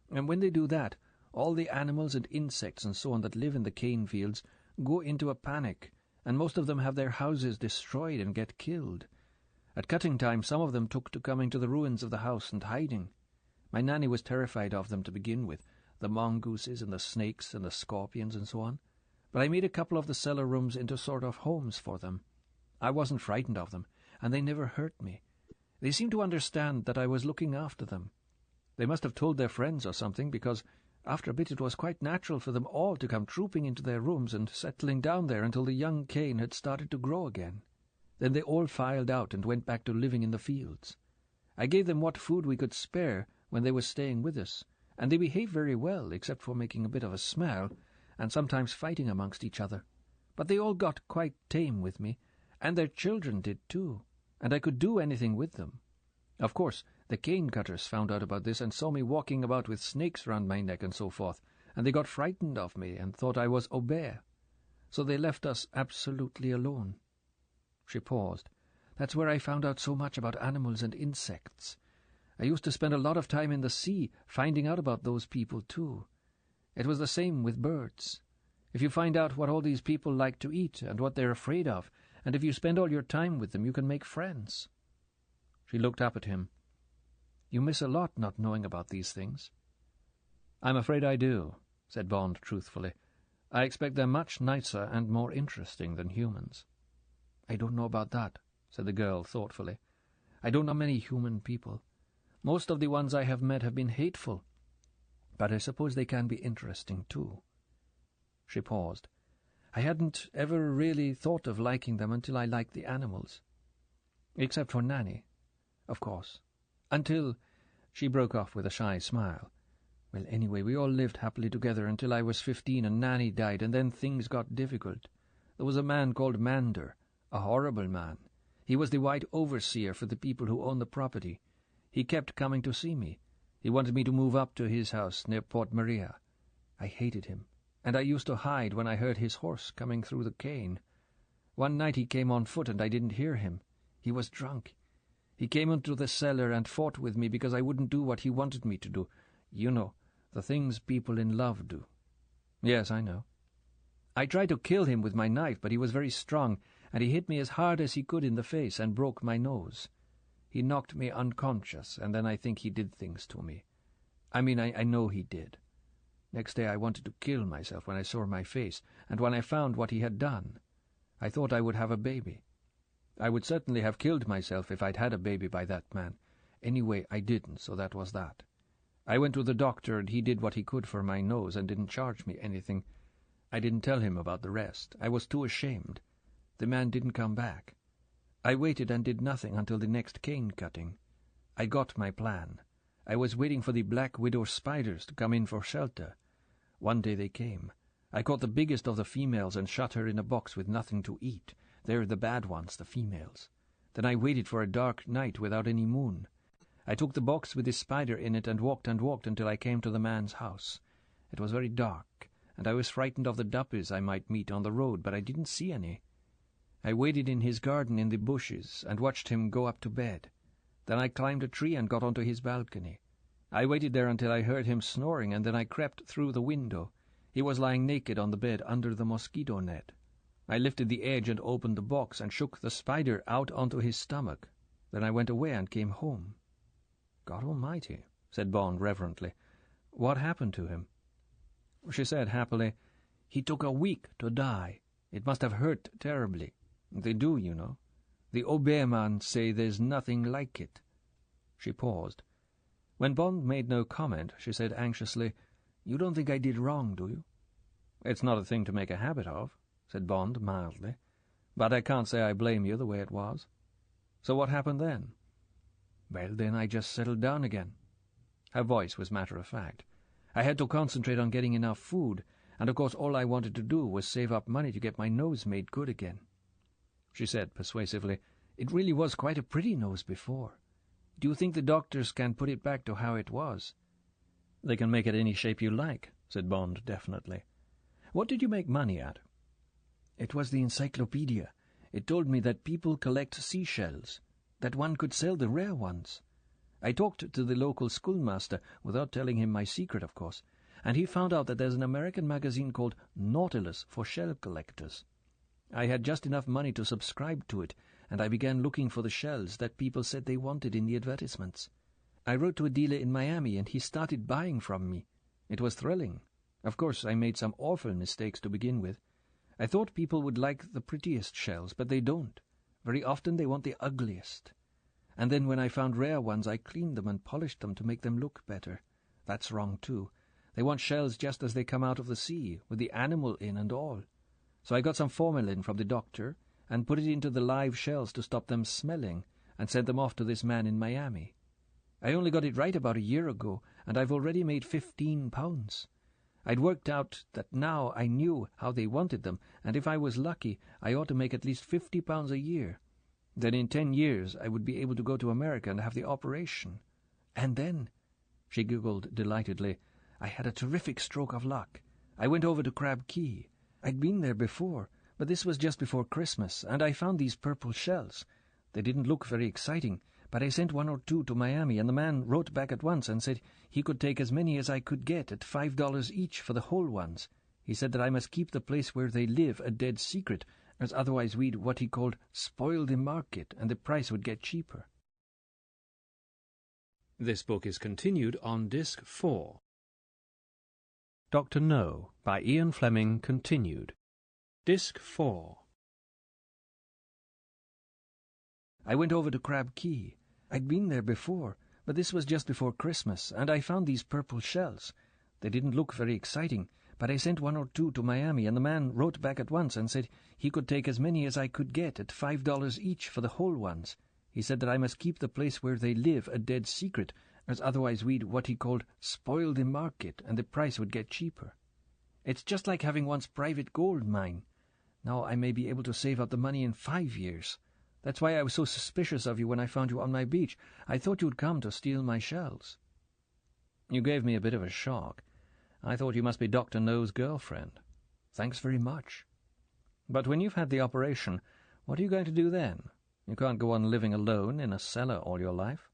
And when they do that, all the animals and insects and so on that live in the cane fields go into a panic, and most of them have their houses destroyed and get killed. At cutting time, some of them took to coming to the ruins of the house and hiding. My Nanny was terrified of them to begin with, the mongooses and the snakes and the scorpions and so on. But I made a couple of the cellar rooms into sort of homes for them. I wasn't frightened of them, and they never hurt me. They seemed to understand that I was looking after them. They must have told their friends or something, because after a bit it was quite natural for them all to come trooping into their rooms and settling down there until the young cane had started to grow again. Then they all filed out and went back to living in the fields. I gave them what food we could spare when they were staying with us, and they behaved very well, except for making a bit of a smell, and sometimes fighting amongst each other. But they all got quite tame with me, and their children did too, and I could do anything with them. Of course, the cane-cutters found out about this and saw me walking about with snakes round my neck and so forth, and they got frightened of me and thought I was Aubert. So they left us absolutely alone. She paused. That's where I found out so much about animals and insects. I used to spend a lot of time in the sea finding out about those people too. It was the same with birds. If you find out what all these people like to eat and what they're afraid of, and if you spend all your time with them, you can make friends. She looked up at him. You miss a lot not knowing about these things. I'm afraid I do, said Bond truthfully. I expect they're much nicer and more interesting than humans. I don't know about that, said the girl thoughtfully. I don't know many human people. Most of the ones I have met have been hateful, but I suppose they can be interesting too. She paused. I hadn't ever really thought of liking them until I liked the animals. Except for Nanny, of course. Until— She broke off with a shy smile. Well, anyway, we all lived happily together until I was 15 and Nanny died, and then things got difficult. There was a man called Mander, a horrible man. He was the white overseer for the people who owned the property. He kept coming to see me. He wanted me to move up to his house near Port Maria. I hated him, and I used to hide when I heard his horse coming through the cane. One night he came on foot and I didn't hear him. He was drunk. He came into the cellar and fought with me because I wouldn't do what he wanted me to do. You know, the things people in love do. Yes, I know. I tried to kill him with my knife, but he was very strong, and he hit me as hard as he could in the face and broke my nose. He knocked me unconscious, and then I think he did things to me. I know he did. Next day I wanted to kill myself when I saw my face, and when I found what he had done, I thought I would have a baby. I would certainly have killed myself if I'd had a baby by that man. Anyway, I didn't, so that was that. I went to the doctor, and he did what he could for my nose and didn't charge me anything. I didn't tell him about the rest. I was too ashamed. The man didn't come back. I waited and did nothing until the next cane-cutting. I got my plan. I was waiting for the black widow spiders to come in for shelter. One day they came. I caught the biggest of the females and shut her in a box with nothing to eat. They're the bad ones, the females. Then I waited for a dark night without any moon. I took the box with the spider in it and walked until I came to the man's house. It was very dark, and I was frightened of the duppies I might meet on the road, but I didn't see any. I waited in his garden in the bushes and watched him go up to bed. Then I climbed a tree and got onto his balcony. I waited there until I heard him snoring, and then I crept through the window. He was lying naked on the bed under the mosquito net. I lifted the edge and opened the box and shook the spider out onto his stomach. Then I went away and came home. God Almighty, said Bond reverently. What happened to him? She said happily, He took a week to die. It must have hurt terribly. They do, you know. The Obermann say there's nothing like it. She paused. When Bond made no comment, she said anxiously, You don't think I did wrong, do you? It's not a thing to make a habit of, said Bond mildly. But I can't say I blame you the way it was. So what happened then? Well, then I just settled down again. Her voice was matter-of-fact. I had to concentrate on getting enough food, and of course all I wanted to do was save up money to get my nose made good again. She said persuasively, It really was quite a pretty nose before. Do you think the doctors can put it back to how it was? They can make it any shape you like, said Bond definitely. What did you make money at? It was the encyclopedia. It told me that people collect seashells, that one could sell the rare ones. I talked to the local schoolmaster, without telling him my secret, of course, and he found out that there's an American magazine called Nautilus for shell collectors. I had just enough money to subscribe to it, and I began looking for the shells that people said they wanted in the advertisements. I wrote to a dealer in Miami, and he started buying from me. It was thrilling. Of course, I made some awful mistakes to begin with. I thought people would like the prettiest shells, but they don't. Very often they want the ugliest. And then when I found rare ones, I cleaned them and polished them to make them look better. That's wrong, too. They want shells just as they come out of the sea, with the animal in and all. So I got some formalin from the doctor and put it into the live shells to stop them smelling, and sent them off to this man in Miami. I only got it right about a year ago, and I've already made £15. I'd worked out that now I knew how they wanted them, and if I was lucky, I ought to make at least £50 a year. Then in 10 years I would be able to go to America and have the operation. And then, she giggled delightedly, I had a terrific stroke of luck. I went over to Crab Key. I'd been there before, but this was just before Christmas, and I found these purple shells. They didn't look very exciting, but I sent 1 or 2 to Miami, and the man wrote back at once and said he could take as many as I could get at $5 each for the whole ones. He said that I must keep the place where they live a dead secret, as otherwise we'd what he called spoil the market, and the price would get cheaper. This book is continued on Disc 4. Dr. No by Ian Fleming continued. Disc 4. I went over to Crab Key. I'd been there before, but this was just before Christmas, and I found these purple shells. They didn't look very exciting, but I sent 1 or 2 to Miami, and the man wrote back at once and said he could take as many as I could get at $5 each for the whole ones. He said that I must keep the place where they live a dead secret, as otherwise we'd what he called spoil the market, and the price would get cheaper. It's just like having one's private gold mine. Now I may be able to save up the money in 5 years. That's why I was so suspicious of you when I found you on my beach. I thought you'd come to steal my shells. You gave me a bit of a shock. I thought you must be Dr. No's girlfriend. Thanks very much. But when you've had the operation, what are you going to do then? You can't go on living alone in a cellar all your life.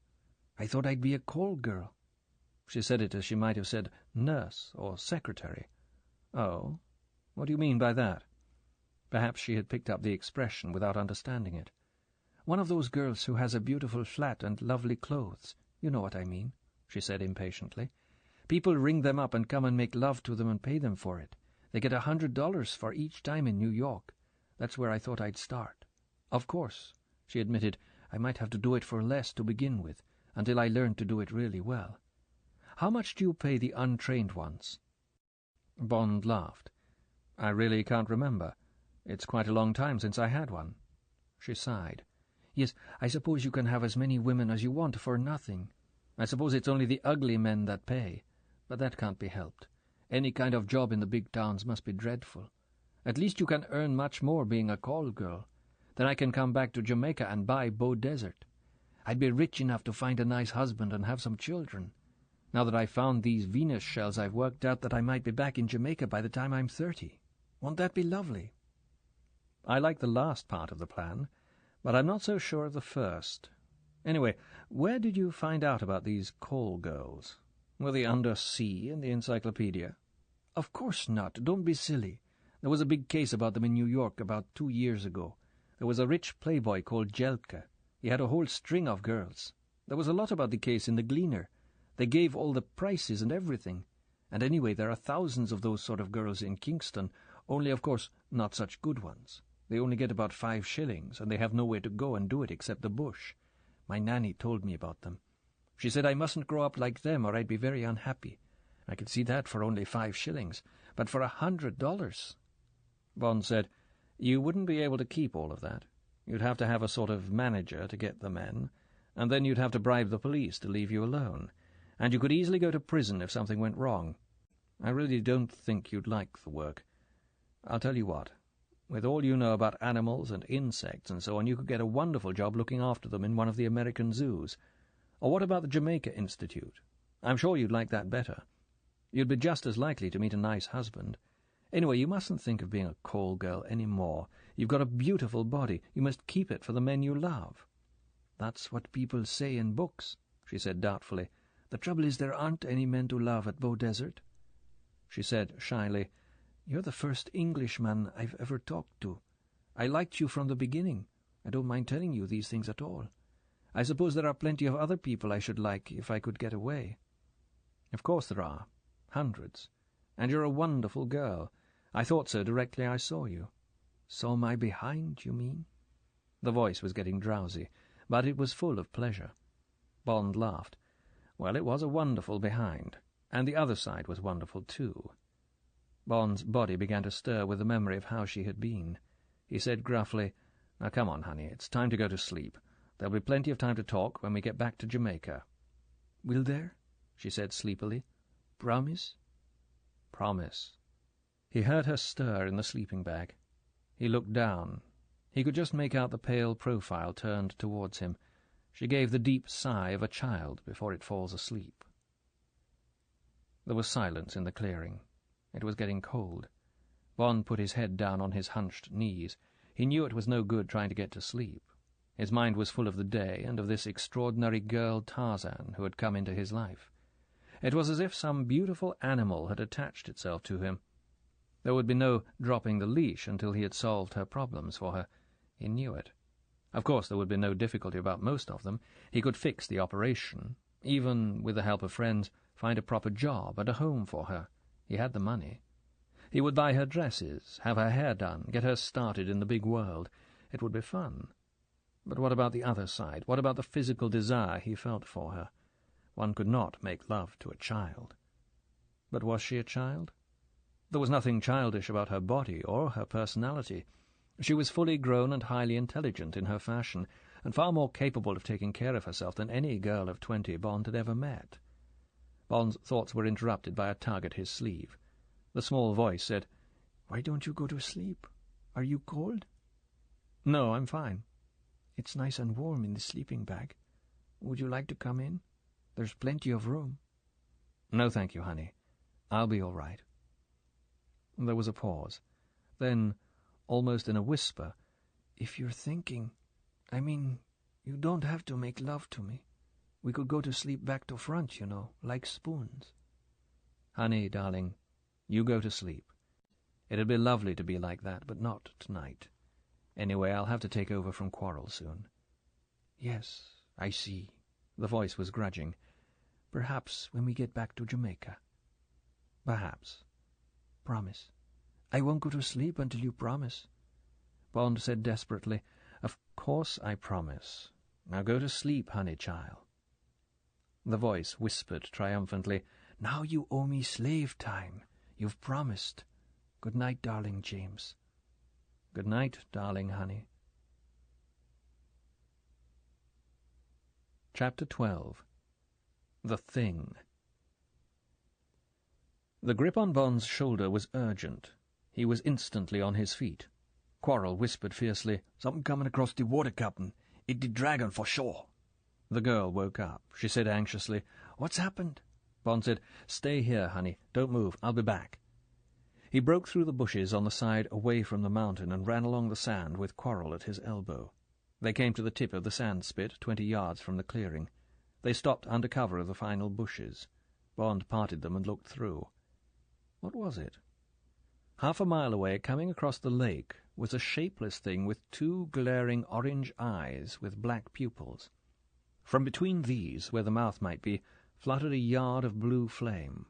I thought I'd be a call girl. She said it as she might have said nurse or secretary. Oh, what do you mean by that? Perhaps she had picked up the expression without understanding it. One of those girls who has a beautiful flat and lovely clothes. You know what I mean, she said impatiently. People ring them up and come and make love to them and pay them for it. They get $100 for each time in New York. That's where I thought I'd start. Of course, she admitted, I might have to do it for less to begin with, until I learned to do it really well. How much do you pay the untrained ones? Bond laughed. I really can't remember. It's quite a long time since I had one. She sighed. Yes, I suppose you can have as many women as you want for nothing. I suppose it's only the ugly men that pay, but that can't be helped. Any kind of job in the big towns must be dreadful. At least you can earn much more being a call girl. Then I can come back to Jamaica and buy Bow Desert. I'd be rich enough to find a nice husband and have some children. Now that I've found these Venus shells, I've worked out that I might be back in Jamaica by the time I'm 30. Won't that be lovely? I like the last part of the plan, but I'm not so sure of the first. Anyway, where did you find out about these call girls? Were they under C in the encyclopedia? Of course not. Don't be silly. There was a big case about them in New York about 2 years ago. There was a rich playboy called Jelka. He had a whole string of girls. There was a lot about the case in the Gleaner. They gave all the prices and everything. And anyway, there are thousands of those sort of girls in Kingston, only, of course, not such good ones. They only get about 5 shillings, and they have nowhere to go and do it except the bush. My nanny told me about them. She said I mustn't grow up like them or I'd be very unhappy. I could see that for only 5 shillings, but for $100... Bond said, you wouldn't be able to keep all of that. You'd have to have a sort of manager to get the men, and then you'd have to bribe the police to leave you alone, and you could easily go to prison if something went wrong. I really don't think you'd like the work. I'll tell you what. With all you know about animals and insects and so on, you could get a wonderful job looking after them in one of the American zoos. Or what about the Jamaica Institute? I'm sure you'd like that better. You'd be just as likely to meet a nice husband. Anyway, you mustn't think of being a call girl any more. You've got a beautiful body. You must keep it for the men you love. That's what people say in books, she said doubtfully. The trouble is there aren't any men to love at Bow Desert. She said shyly, You're the first Englishman I've ever talked to. I liked you from the beginning. I don't mind telling you these things at all. I suppose there are plenty of other people I should like if I could get away. Of course there are. Hundreds. And you're a wonderful girl. I thought so directly I saw you. Saw my behind, you mean? The voice was getting drowsy. but it was full of pleasure. Bond laughed. Well, it was a wonderful behind, and the other side was wonderful too. Bond's body began to stir with the memory of how she had been. He said gruffly, "Now come on, honey, it's time to go to sleep. There'll be plenty of time to talk when we get back to Jamaica." "Will there?" she said sleepily. "Promise?" "Promise." He heard her stir in the sleeping bag. He looked down. He could just make out the pale profile turned towards him. She gave the deep sigh of a child before it falls asleep. There was silence in the clearing. It was getting cold. Bond put his head down on his hunched knees. He knew it was no good trying to get to sleep. His mind was full of the day and of this extraordinary girl Tarzan who had come into his life. It was as if some beautiful animal had attached itself to him. There would be no dropping the leash until he had solved her problems for her. He knew it. Of course there would be no difficulty about most of them. He could fix the operation, even with the help of friends, find a proper job and a home for her. He had the money. He would buy her dresses, have her hair done, get her started in the big world. It would be fun. But what about the other side? What about the physical desire he felt for her? One could not make love to a child. But was she a child? There was nothing childish about her body or her personality. She was fully grown and highly intelligent in her fashion, and far more capable of taking care of herself than any girl of 20 Bond had ever met. Bond's thoughts were interrupted by a tug at his sleeve. The small voice said, "Why don't you go to sleep? Are you cold?" "No, I'm fine." "It's nice and warm in the sleeping bag. Would you like to come in? There's plenty of room." "No, thank you, honey. I'll be all right." There was a pause. Then, almost in a whisper, "If you're thinking, you don't have to make love to me. We could go to sleep back to front, you know, like spoons." "Honey, darling, you go to sleep. It'd be lovely to be like that, but not tonight. Anyway, I'll have to take over from Quarrel soon." "Yes, I see." The voice was grudging. "Perhaps when we get back to Jamaica." "Perhaps." "Promise. I won't go to sleep until you promise." Bond said desperately, "Of course I promise. Now go to sleep, honey child." The voice whispered triumphantly, "Now you owe me slave time. You've promised. Good night, darling James." "Good night, darling honey." Chapter 12. The Thing. The grip on Bond's shoulder was urgent. He was instantly on his feet. Quarrel whispered fiercely, "Something coming across the water, Captain. It the dragon for sure." The girl woke up. She said anxiously, "What's happened?" Bond said, "Stay here, honey. Don't move. I'll be back." He broke through the bushes on the side away from the mountain and ran along the sand with Quarrel at his elbow. They came to the tip of the sand spit, 20 yards from the clearing. They stopped under cover of the final bushes. Bond parted them and looked through. What was it? Half a mile away, coming across the lake, was a shapeless thing with 2 glaring orange eyes with black pupils. From between these, where the mouth might be, fluttered a yard of blue flame.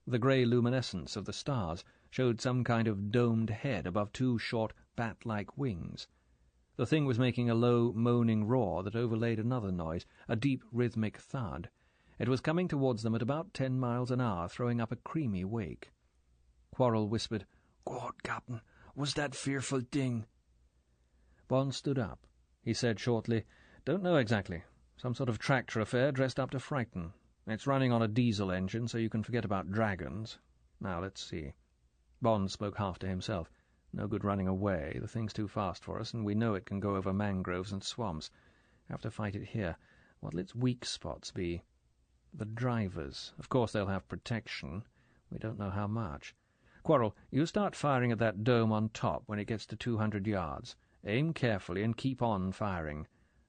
The grey luminescence of the stars showed some kind of domed head above 2 short bat-like wings. The thing was making a low, moaning roar that overlaid another noise, a deep, rhythmic thud. It was coming towards them at about 10 miles an hour, throwing up a creamy wake. Quarrel whispered, "God, Captain, what's that fearful thing?" Bond stood up. He said shortly, "Don't know exactly. Some sort of tractor affair dressed up to frighten. It's running on a diesel engine, so you can forget about dragons. Now, let's see." Bond spoke half to himself. "No good running away. The thing's too fast for us, and we know it can go over mangroves and swamps. Have to fight it here. What'll its weak spots be? The drivers. Of course they'll have protection. We don't know how much. Quarrel, you start firing at that dome on top when it gets to 200 yards. Aim carefully and keep on firing.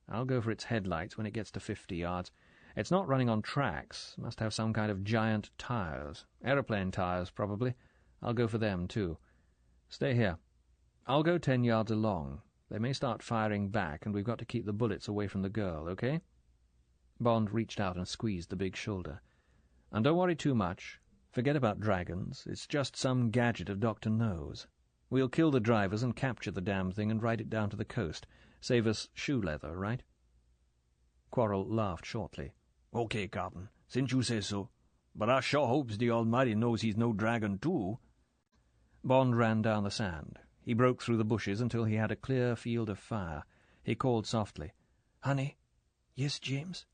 I'll go for its headlights when it gets to 50 yards. It's not running on tracks. Must have some kind of giant tires. Aeroplane tires, probably. I'll go for them, too. Stay here. I'll go 10 yards along. They may start firing back, and we've got to keep the bullets away from the girl, okay?" Bond reached out and squeezed the big shoulder. "And don't worry too much. Forget about dragons. It's just some gadget of Dr. No's. We'll kill the drivers and capture the damn thing and ride it down to the coast. Save us shoe leather, right?" Quarrel laughed shortly. "Okay, Captain, since you say so. But I sure hopes the Almighty knows he's no dragon, too." Bond ran down the sand. He broke through the bushes until he had a clear field of fire. He called softly, "Honey." "Yes, James?"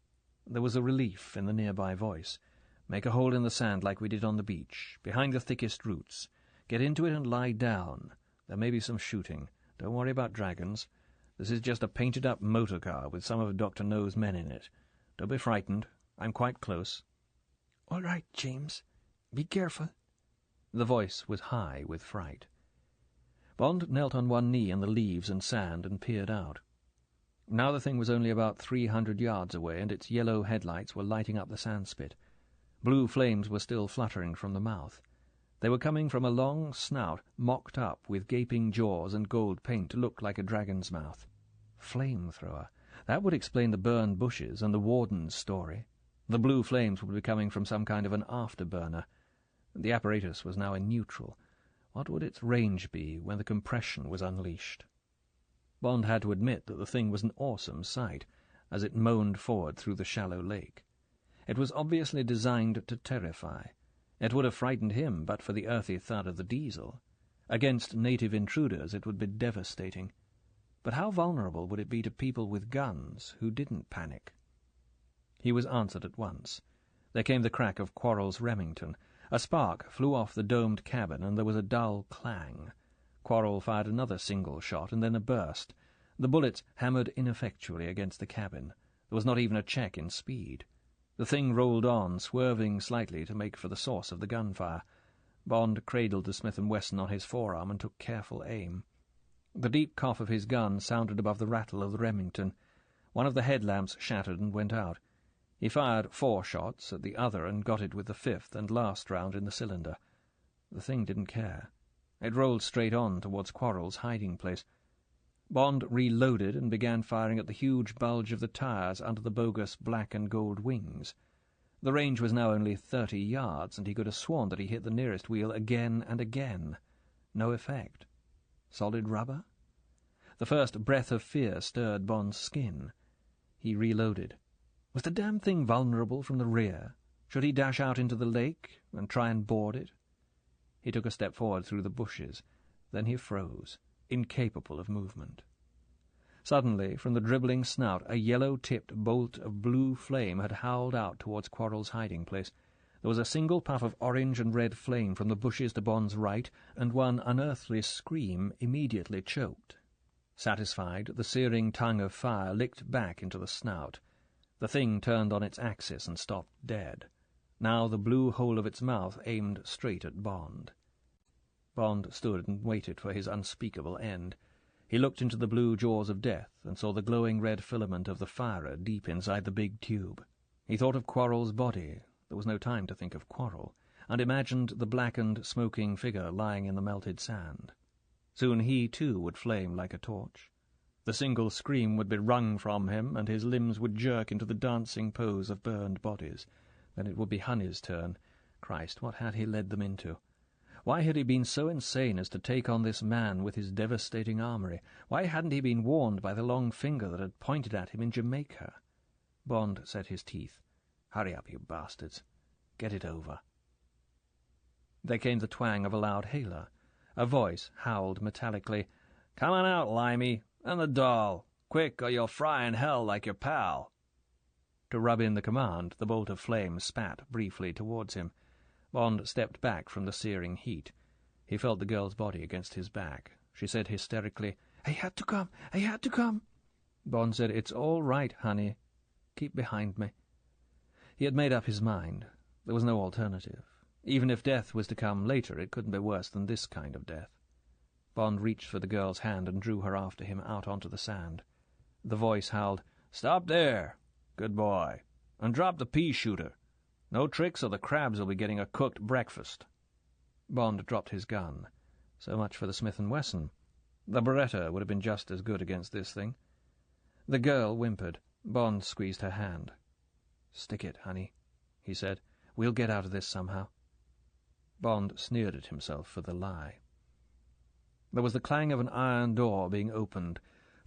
There was a relief in the nearby voice. "Make a hole in the sand like we did on the beach, behind the thickest roots. Get into it and lie down. There may be some shooting. Don't worry about dragons. This is just a painted-up motor car with some of Dr. No's men in it. Don't be frightened. I'm quite close." "All right, James. Be careful." The voice was high with fright. Bond knelt on one knee in the leaves and sand and peered out. Now the thing was only about 300 yards away, and its yellow headlights were lighting up the sandspit. Blue flames were still fluttering from the mouth. They were coming from a long snout mocked up with gaping jaws and gold paint to look like a dragon's mouth. Flamethrower. That would explain the burned bushes and the warden's story. The blue flames would be coming from some kind of an afterburner. The apparatus was now in neutral. What would its range be when the compression was unleashed? Bond had to admit that the thing was an awesome sight, as it moaned forward through the shallow lake. It was obviously designed to terrify. It would have frightened him but for the earthy thud of the diesel. Against native intruders it would be devastating. But how vulnerable would it be to people with guns who didn't panic? He was answered at once. There came the crack of Quarrel's Remington. A spark flew off the domed cabin, and there was a dull clang. Quarrel fired another single shot, and then a burst. The bullets hammered ineffectually against the cabin. There was not even a check in speed. The thing rolled on, swerving slightly to make for the source of the gunfire. Bond cradled the Smith & Wesson on his forearm and took careful aim. The deep cough of his gun sounded above the rattle of the Remington. One of the headlamps shattered and went out. He fired 4 shots at the other and got it with the 5th and last round in the cylinder. The thing didn't care. It rolled straight on towards Quarrel's hiding place. Bond reloaded and began firing at the huge bulge of the tires under the bogus black and gold wings. The range was now only 30 yards, and he could have sworn that he hit the nearest wheel again and again. No effect. Solid rubber? The first breath of fear stirred Bond's skin. He reloaded. Was the damn thing vulnerable from the rear? Should he dash out into the lake and try and board it? He took a step forward through the bushes. Then he froze, incapable of movement. Suddenly, from the dribbling snout, a yellow-tipped bolt of blue flame had howled out towards Quarrel's hiding place. There was a single puff of orange and red flame from the bushes to Bond's right, and one unearthly scream immediately choked. Satisfied, the searing tongue of fire licked back into the snout. The thing turned on its axis and stopped dead. Now the blue hole of its mouth aimed straight at Bond. Bond stood and waited for his unspeakable end. He looked into the blue jaws of death and saw the glowing red filament of the firer deep inside the big tube. He thought of Quarrel's body. There was no time to think of Quarrel, and imagined the blackened, smoking figure lying in the melted sand. Soon he, too, would flame like a torch. The single scream would be wrung from him, and his limbs would jerk into the dancing pose of burned bodies. Then it would be Honey's turn. Christ, what had he led them into? Why had he been so insane as to take on this man with his devastating armory? Why hadn't he been warned by the long finger that had pointed at him in Jamaica? Bond set his teeth. Hurry up, you bastards. Get it over. There came the twang of a loud hailer. A voice howled metallically, "Come on out, Limey, and the doll. Quick, or you'll fry in hell like your pal." To rub in the command, the bolt of flame spat briefly towards him. Bond stepped back from the searing heat. He felt the girl's body against his back. She said hysterically, "I had to come! I had to come!" Bond said, "It's all right, honey. Keep behind me." He had made up his mind. There was no alternative. Even if death was to come later, it couldn't be worse than this kind of death. Bond reached for the girl's hand and drew her after him out onto the sand. The voice howled, "Stop there! Good boy. And drop the pea-shooter. No tricks or the crabs will be getting a cooked breakfast." Bond dropped his gun. So much for the Smith & Wesson. The Beretta would have been just as good against this thing. The girl whimpered. Bond squeezed her hand. "Stick it, honey," he said. "We'll get out of this somehow." Bond sneered at himself for the lie. There was the clang of an iron door being opened.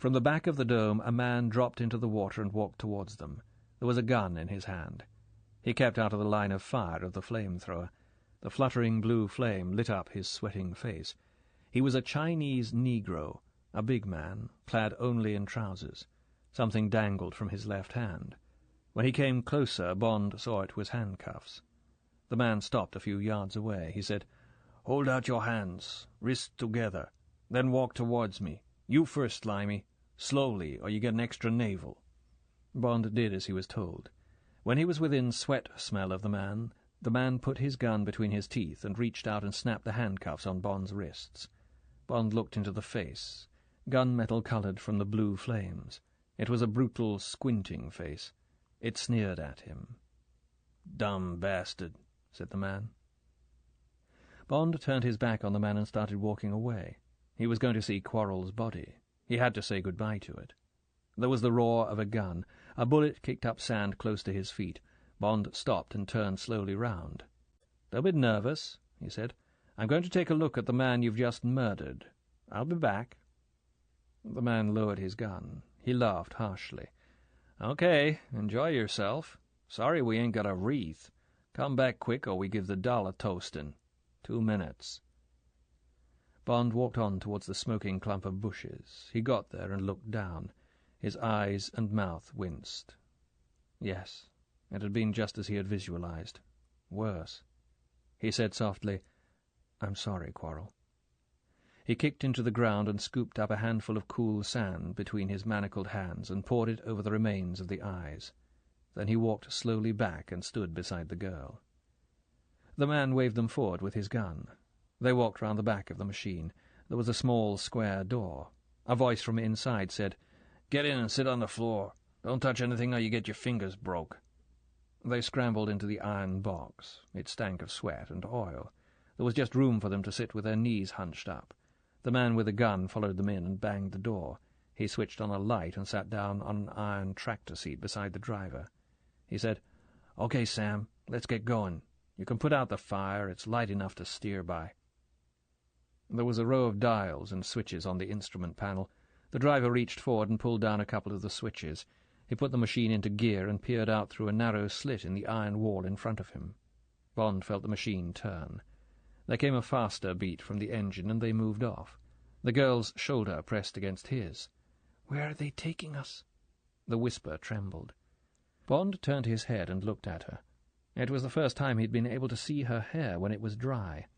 From the back of the dome a man dropped into the water and walked towards them. There was a gun in his hand. He kept out of the line of fire of the flamethrower. The fluttering blue flame lit up his sweating face. He was a Chinese Negro, a big man, clad only in trousers. Something dangled from his left hand. When he came closer, Bond saw it was handcuffs. The man stopped a few yards away. He said, "Hold out your hands, wrists together, then walk towards me. You first, Limey. Slowly, or you get an extra navel." Bond did as he was told. When he was within sweat smell of the man put his gun between his teeth and reached out and snapped the handcuffs on Bond's wrists. Bond looked into the face, gunmetal coloured from the blue flames. It was a brutal, squinting face. It sneered at him. "Dumb bastard," said the man. Bond turned his back on the man and started walking away. He was going to see Quarrel's body. He had to say goodbye to it. There was the roar of a gun. A bullet kicked up sand close to his feet. Bond stopped and turned slowly round. "Don't be nervous," he said. "I'm going to take a look at the man you've just murdered. I'll be back." The man lowered his gun. He laughed harshly. "Okay, enjoy yourself. Sorry we ain't got a wreath. Come back quick or we give the doll a toastin'. 2 minutes." Bond walked on towards the smoking clump of bushes. He got there and looked down. His eyes and mouth winced. Yes, it had been just as he had visualized. Worse. He said softly, "I'm sorry, Quarrel." He kicked into the ground and scooped up a handful of cool sand between his manacled hands and poured it over the remains of the eyes. Then he walked slowly back and stood beside the girl. The man waved them forward with his gun. They walked round the back of the machine. There was a small square door. A voice from inside said, "Get in and sit on the floor. Don't touch anything or you get your fingers broke." They scrambled into the iron box. It stank of sweat and oil. There was just room for them to sit with their knees hunched up. The man with the gun followed them in and banged the door. He switched on a light and sat down on an iron tractor seat beside the driver. He said, "Okay, Sam, let's get going. You can put out the fire. It's light enough to steer by." There was a row of dials and switches on the instrument panel. The driver reached forward and pulled down a couple of the switches. He put the machine into gear and peered out through a narrow slit in the iron wall in front of him. Bond felt the machine turn. There came a faster beat from the engine, and they moved off. The girl's shoulder pressed against his. "Where are they taking us?" The whisper trembled. Bond turned his head and looked at her. It was the first time he'd been able to see her hair when it was dry.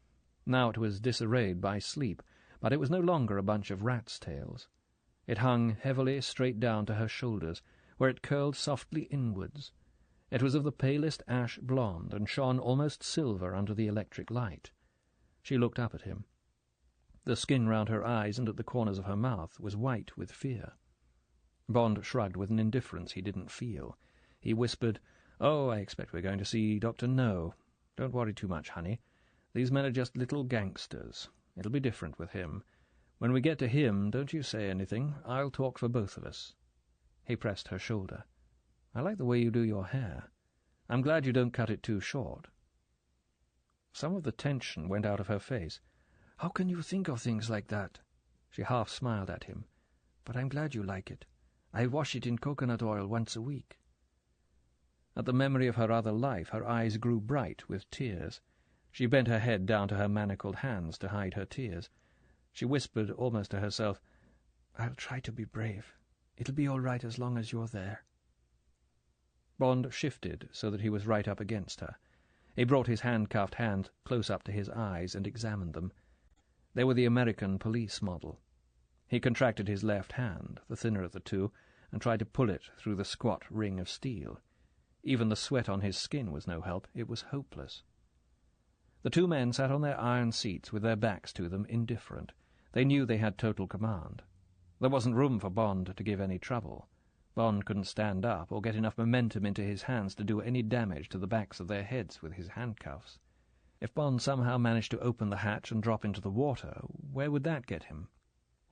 Now it was disarrayed by sleep, but it was no longer a bunch of rats' tails. It hung heavily straight down to her shoulders, where it curled softly inwards. It was of the palest ash blonde, and shone almost silver under the electric light. She looked up at him. The skin round her eyes and at the corners of her mouth was white with fear. Bond shrugged with an indifference he didn't feel. He whispered, "Oh, I expect we're going to see Dr. No. Don't worry too much, honey. These men are just little gangsters. It'll be different with him. When we get to him, don't you say anything. I'll talk for both of us." He pressed her shoulder. "I like the way you do your hair. I'm glad you don't cut it too short." Some of the tension went out of her face. "How can you think of things like that?" She half smiled at him. "But I'm glad you like it. I wash it in coconut oil once a week." At the memory of her other life, her eyes grew bright with tears. She bent her head down to her manacled hands to hide her tears. She whispered almost to herself, "I'll try to be brave. It'll be all right as long as you're there." Bond shifted so that he was right up against her. He brought his handcuffed hand close up to his eyes and examined them. They were the American police model. He contracted his left hand, the thinner of the two, and tried to pull it through the squat ring of steel. Even the sweat on his skin was no help. It was hopeless. The two men sat on their iron seats with their backs to them, indifferent. They knew they had total command. There wasn't room for Bond to give any trouble. Bond couldn't stand up or get enough momentum into his hands to do any damage to the backs of their heads with his handcuffs. If Bond somehow managed to open the hatch and drop into the water, where would that get him?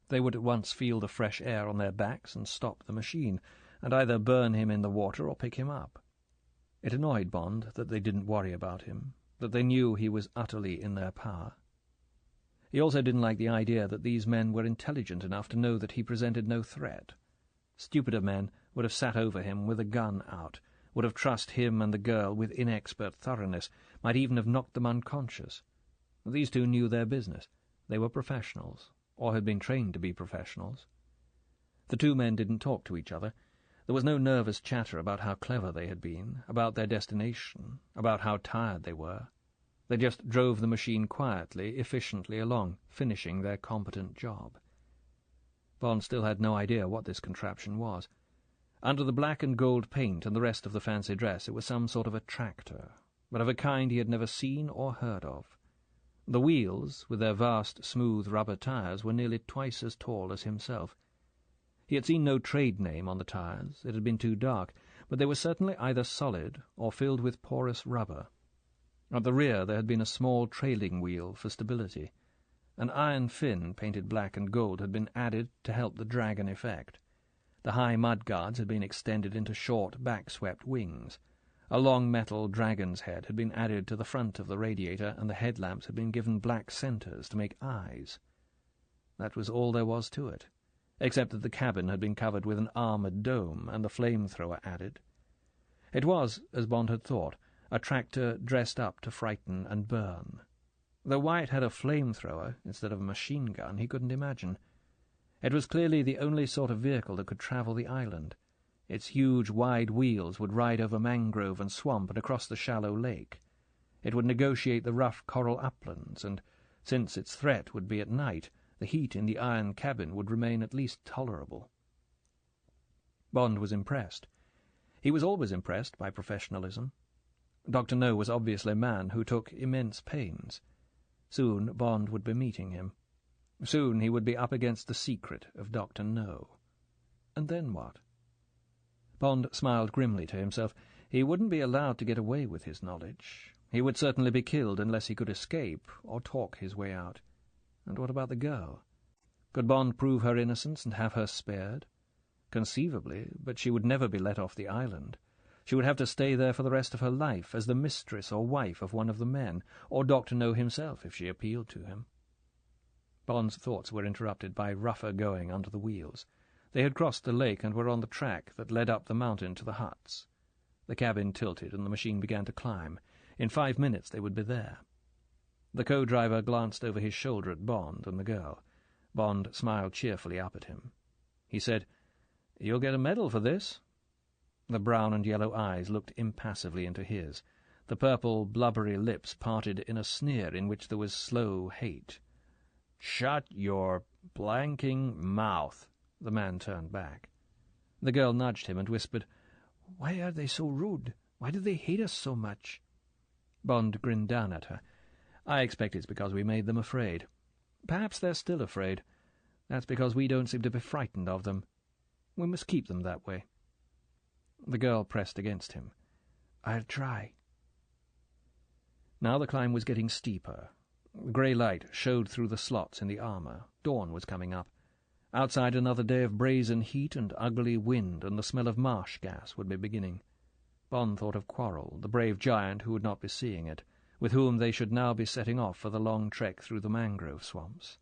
They would at once feel the fresh air on their backs and stop the machine, and either burn him in the water or pick him up. It annoyed Bond that they didn't worry about him, that they knew he was utterly in their power. He also didn't like the idea that these men were intelligent enough to know that he presented no threat. Stupider men would have sat over him with a gun out, would have trussed him and the girl with inexpert thoroughness, might even have knocked them unconscious. These two knew their business. They were professionals, or had been trained to be professionals. The two men didn't talk to each other. There was no nervous chatter about how clever they had been, about their destination, about how tired they were. They just drove the machine quietly, efficiently along, finishing their competent job. Bond still had no idea what this contraption was. Under the black and gold paint and the rest of the fancy dress it was some sort of a tractor, but of a kind he had never seen or heard of. The wheels, with their vast, smooth rubber tires, were nearly twice as tall as himself. He had seen no trade name on the tires, it had been too dark, but they were certainly either solid or filled with porous rubber. At the rear there had been a small trailing wheel for stability. An iron fin, painted black and gold, had been added to help the dragon effect. The high mudguards had been extended into short, back-swept wings. A long metal dragon's head had been added to the front of the radiator, and the headlamps had been given black centres to make eyes. That was all there was to it, except that the cabin had been covered with an armoured dome, and the flamethrower added. It was, as Bond had thought, a tractor dressed up to frighten and burn. Though why it had a flamethrower instead of a machine gun he couldn't imagine. It was clearly the only sort of vehicle that could travel the island. Its huge, wide wheels would ride over mangrove and swamp and across the shallow lake. It would negotiate the rough coral uplands, and, since its threat would be at night, the heat in the iron cabin would remain at least tolerable. Bond was impressed. He was always impressed by professionalism. Dr. No was obviously a man who took immense pains. Soon Bond would be meeting him. Soon he would be up against the secret of Dr. No. And then what? Bond smiled grimly to himself. He wouldn't be allowed to get away with his knowledge. He would certainly be killed unless he could escape or talk his way out. And what about the girl? Could Bond prove her innocence and have her spared? Conceivably, but she would never be let off the island. She would have to stay there for the rest of her life as the mistress or wife of one of the men, or Dr. No himself if she appealed to him. Bond's thoughts were interrupted by rougher going under the wheels. They had crossed the lake and were on the track that led up the mountain to the huts. The cabin tilted and the machine began to climb. In 5 minutes they would be there. The co-driver glanced over his shoulder at Bond and the girl. Bond smiled cheerfully up at him. He said, "You'll get a medal for this." The brown and yellow eyes looked impassively into his. The purple, blubbery lips parted in a sneer in which there was slow hate. "Shut your blanking mouth." The man turned back. The girl nudged him and whispered, "Why are they so rude? Why do they hate us so much?" Bond grinned down at her. "I expect it's because we made them afraid. Perhaps they're still afraid. That's because we don't seem to be frightened of them. We must keep them that way." The girl pressed against him. "I'll try." Now the climb was getting steeper. The grey light showed through the slots in the armour. Dawn was coming up. Outside another day of brazen heat and ugly wind, and the smell of marsh gas would be beginning. Bond thought of Quarrel, the brave giant who would not be seeing it, with whom they should now be setting off for the long trek through the mangrove swamps.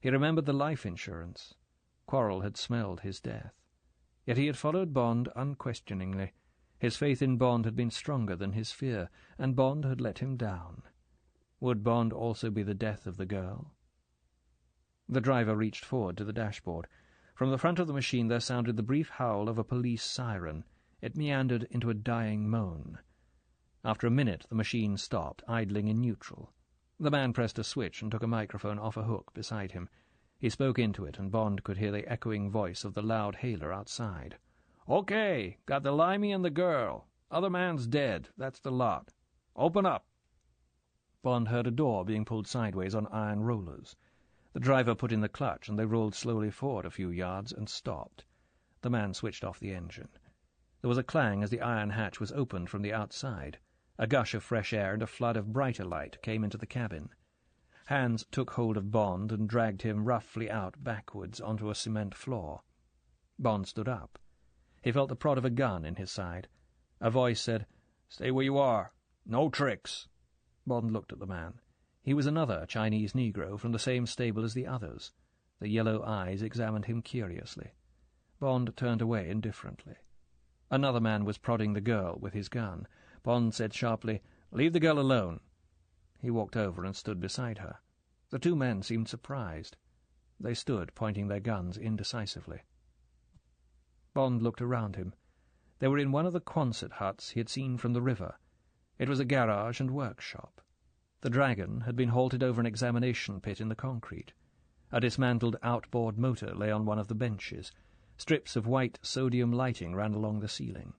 He remembered the life insurance. Quarrel had smelled his death. Yet he had followed Bond unquestioningly. His faith in Bond had been stronger than his fear, and Bond had let him down. Would Bond also be the death of the girl? The driver reached forward to the dashboard. From the front of the machine there sounded the brief howl of a police siren. It meandered into a dying moan. After a minute the machine stopped, idling in neutral. The man pressed a switch and took a microphone off a hook beside him. He spoke into it, and Bond could hear the echoing voice of the loud hailer outside. "Okay, got the limey and the girl. Other man's dead, that's the lot. Open up." Bond heard a door being pulled sideways on iron rollers. The driver put in the clutch, and they rolled slowly forward a few yards and stopped. The man switched off the engine. There was a clang as the iron hatch was opened from the outside. A gush of fresh air and a flood of brighter light came into the cabin. Hands took hold of Bond and dragged him roughly out backwards onto a cement floor. Bond stood up. He felt the prod of a gun in his side. A voice said, "Stay where you are. No tricks." Bond looked at the man. He was another Chinese Negro from the same stable as the others. The yellow eyes examined him curiously. Bond turned away indifferently. Another man was prodding the girl with his gun. Bond said sharply, "Leave the girl alone." He walked over and stood beside her. The two men seemed surprised. They stood, pointing their guns indecisively. Bond looked around him. They were in one of the Quonset huts he had seen from the river. It was a garage and workshop. The Dragon had been halted over an examination pit in the concrete. A dismantled outboard motor lay on one of the benches. Strips of white sodium lighting ran along the ceiling.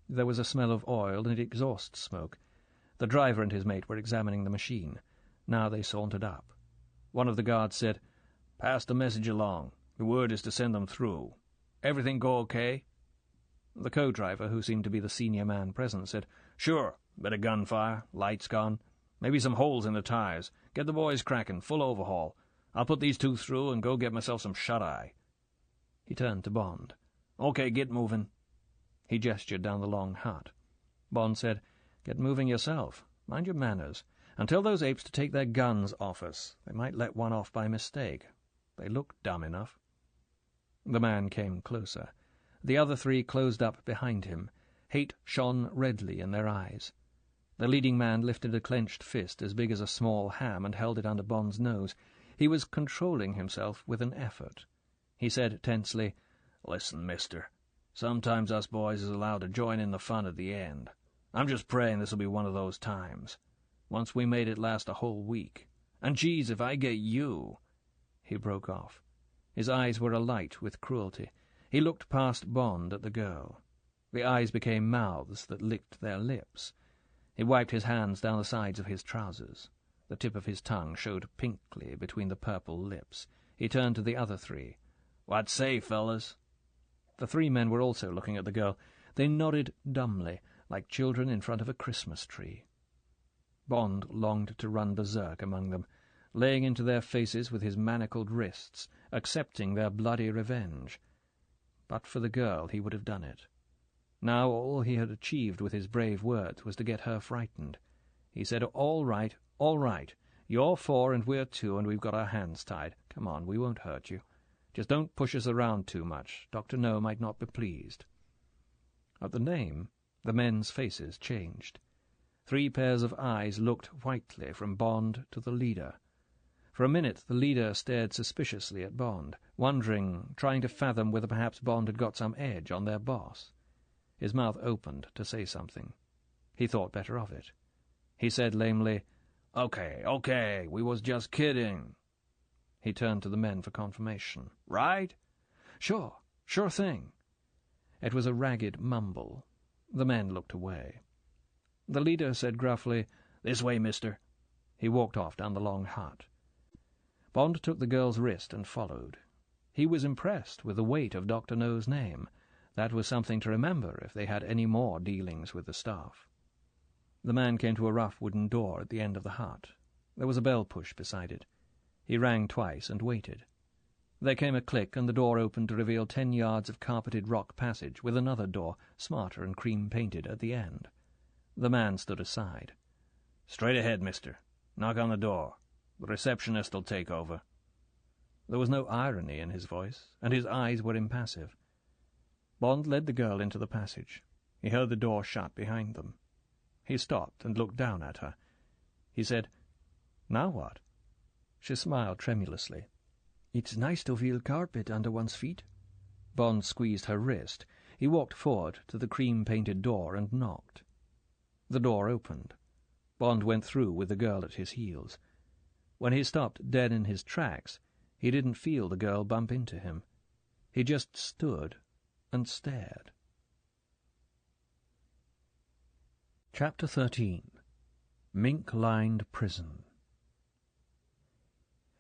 There was a smell of oil and exhaust smoke. The driver and his mate were examining the machine. Now they sauntered up. One of the guards said, "Pass the message along. The word is to send them through. Everything go okay?" The co-driver, who seemed to be the senior man present, said, "Sure. Bit of gunfire. Lights gone. Maybe some holes in the tires. Get the boys cracking. Full overhaul. I'll put these two through and go get myself some shut-eye." He turned to Bond. "Okay, get moving." He gestured down the long hut. Bond said, "Get moving yourself. Mind your manners. And tell those apes to take their guns off us. They might let one off by mistake. They look dumb enough." The man came closer. The other three closed up behind him. Hate shone redly in their eyes. The leading man lifted a clenched fist as big as a small ham and held it under Bond's nose. He was controlling himself with an effort. He said tensely, "Listen, mister, sometimes us boys is allowed to join in the fun at the end. I'm just praying this'll be one of those times. Once we made it last a whole week. And geez, if I get you—" He broke off. His eyes were alight with cruelty. He looked past Bond at the girl. The eyes became mouths that licked their lips. He wiped his hands down the sides of his trousers. The tip of his tongue showed pinkly between the purple lips. He turned to the other three. "What say, fellas?" The three men were also looking at the girl. They nodded dumbly, like children in front of a Christmas tree. Bond longed to run berserk among them, laying into their faces with his manacled wrists, accepting their bloody revenge. But for the girl he would have done it. Now all he had achieved with his brave words was to get her frightened. He said, all right. You're 4 and we're 2 and we've got our hands tied. Come on, we won't hurt you. Just don't push us around too much. Dr. No might not be pleased." At the name, the men's faces changed. 3 pairs of eyes looked whitely from Bond to the leader. For a minute the leader stared suspiciously at Bond, wondering, trying to fathom whether perhaps Bond had got some edge on their boss. His mouth opened to say something. He thought better of it. He said lamely, Okay, we was just kidding." He turned to the men for confirmation. "Right?" Sure thing." It was a ragged mumble. The men looked away. The leader said gruffly, "This way, mister." He walked off down the long hut. Bond took the girl's wrist and followed. He was impressed with the weight of Dr. No's name. That was something to remember if they had any more dealings with the staff. The man came to a rough wooden door at the end of the hut. There was a bell push beside it. He rang twice and waited. There came a click, and the door opened to reveal 10 yards of carpeted rock passage with another door, smarter and cream-painted, at the end. The man stood aside. "Straight ahead, mister. Knock on the door. The receptionist'll take over." There was no irony in his voice, and his eyes were impassive. Bond led the girl into the passage. He heard the door shut behind them. He stopped and looked down at her. He said, "Now what?" She smiled tremulously. "It's nice to feel carpet under one's feet." Bond squeezed her wrist. He walked forward to the cream-painted door and knocked. The door opened. Bond went through with the girl at his heels. When he stopped dead in his tracks, he didn't feel the girl bump into him. He just stood and stared. Chapter 13. Mink-Lined Prison.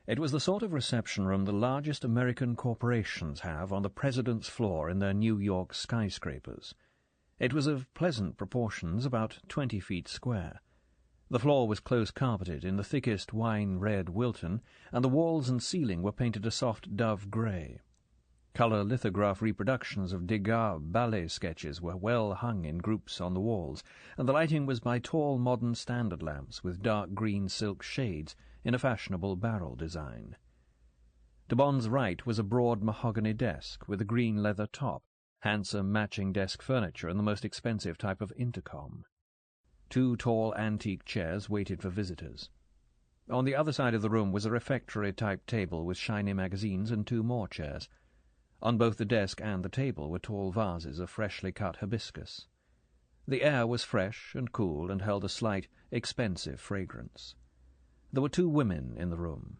It was the sort of reception room the largest American corporations have on the president's floor in their New York skyscrapers. It was of pleasant proportions, about 20 feet square. The floor was close-carpeted in the thickest wine-red Wilton, and the walls and ceiling were painted a soft dove grey. Colour lithograph reproductions of Degas ballet sketches were well hung in groups on the walls, and the lighting was by tall modern standard lamps with dark green silk shades in a fashionable barrel design. To Bond's right was a broad mahogany desk with a green leather top, handsome matching desk furniture and the most expensive type of intercom. 2 tall antique chairs waited for visitors. On the other side of the room was a refectory-type table with shiny magazines and 2 more chairs. On both the desk and the table were tall vases of freshly cut hibiscus. The air was fresh and cool and held a slight, expensive fragrance. There were 2 women in the room.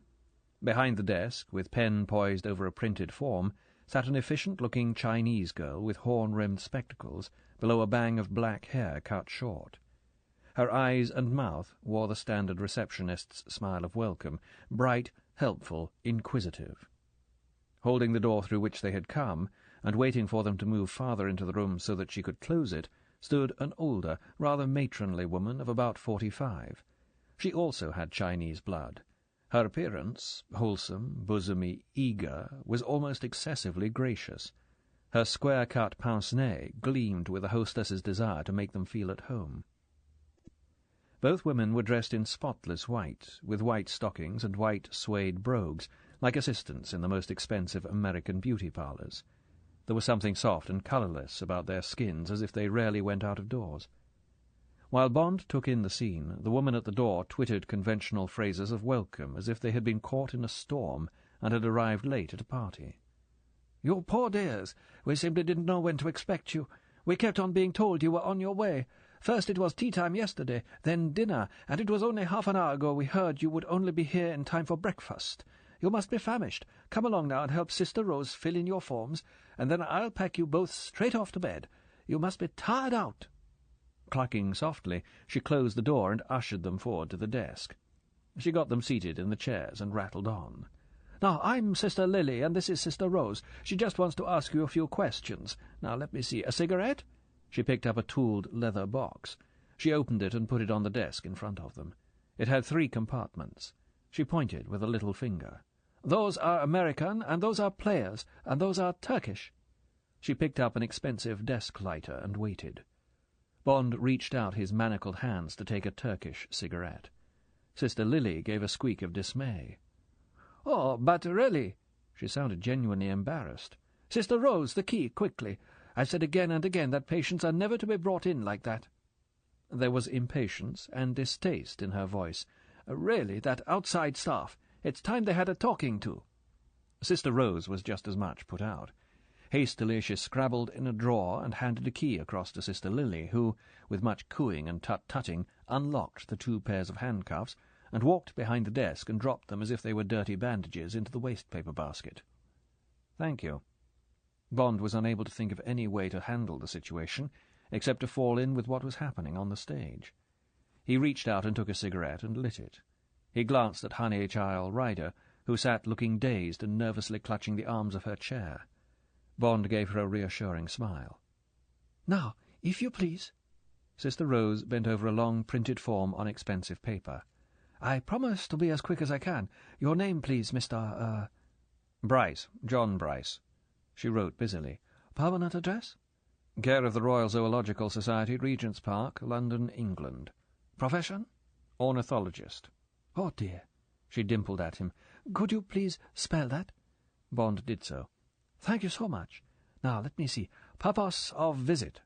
Behind the desk, with pen poised over a printed form, sat an efficient-looking Chinese girl with horn-rimmed spectacles below a bang of black hair cut short. Her eyes and mouth wore the standard receptionist's smile of welcome, bright, helpful, inquisitive. Holding the door through which they had come, and waiting for them to move farther into the room so that she could close it, stood an older, rather matronly woman of about 45. She also had Chinese blood. Her appearance, wholesome, bosomy, eager, was almost excessively gracious. Her square-cut pince-nez gleamed with the hostess's desire to make them feel at home. Both women were dressed in spotless white, with white stockings and white suede brogues, like assistants in the most expensive American beauty parlours. There was something soft and colourless about their skins, as if they rarely went out of doors. While Bond took in the scene, the woman at the door twittered conventional phrases of welcome, as if they had been caught in a storm and had arrived late at a party. "You poor dears! We simply didn't know when to expect you. We kept on being told you were on your way. First it was tea-time yesterday, then dinner, and it was only half an hour ago we heard you would only be here in time for breakfast. You must be famished. Come along now and help Sister Rose fill in your forms, and then I'll pack you both straight off to bed. You must be tired out." Clucking softly, she closed the door and ushered them forward to the desk. She got them seated in the chairs and rattled on. "Now, I'm Sister Lily, and this is Sister Rose. She just wants to ask you a few questions. Now, let me see. A cigarette?" She picked up a tooled leather box. She opened it and put it on the desk in front of them. It had 3 compartments. She pointed with a little finger. "Those are American, and those are players, and those are Turkish." She picked up an expensive desk lighter and waited. Bond reached out his manacled hands to take a Turkish cigarette. Sister Lily gave a squeak of dismay. "Oh, but really—" She sounded genuinely embarrassed. "Sister Rose, the key, quickly. I've said again and again that patients are never to be brought in like that." There was impatience and distaste in her voice. "Really, that outside staff. It's time they had a talking to." Sister Rose was just as much put out. Hastily she scrabbled in a drawer and handed a key across to Sister Lily, who, with much cooing and tut-tutting, unlocked the 2 pairs of handcuffs and walked behind the desk and dropped them as if they were dirty bandages into the waste-paper basket. "Thank you." Bond was unable to think of any way to handle the situation, except to fall in with what was happening on the stage. He reached out and took a cigarette and lit it. He glanced at Honey Child Ryder, who sat looking dazed and nervously clutching the arms of her chair. Bond gave her a reassuring smile. "Now, if you please." Sister Rose bent over a long printed form on expensive paper. "I promise to be as quick as I can. Your name, please, Mr. Bryce, John Bryce." She wrote busily. "Permanent address?" "Care of the Royal Zoological Society, Regent's Park, London, England." "Profession?" "Ornithologist." "Oh, dear." She dimpled at him. "Could you please spell that?" Bond did so. "Thank you so much. Now, let me see. Purpose of visit?"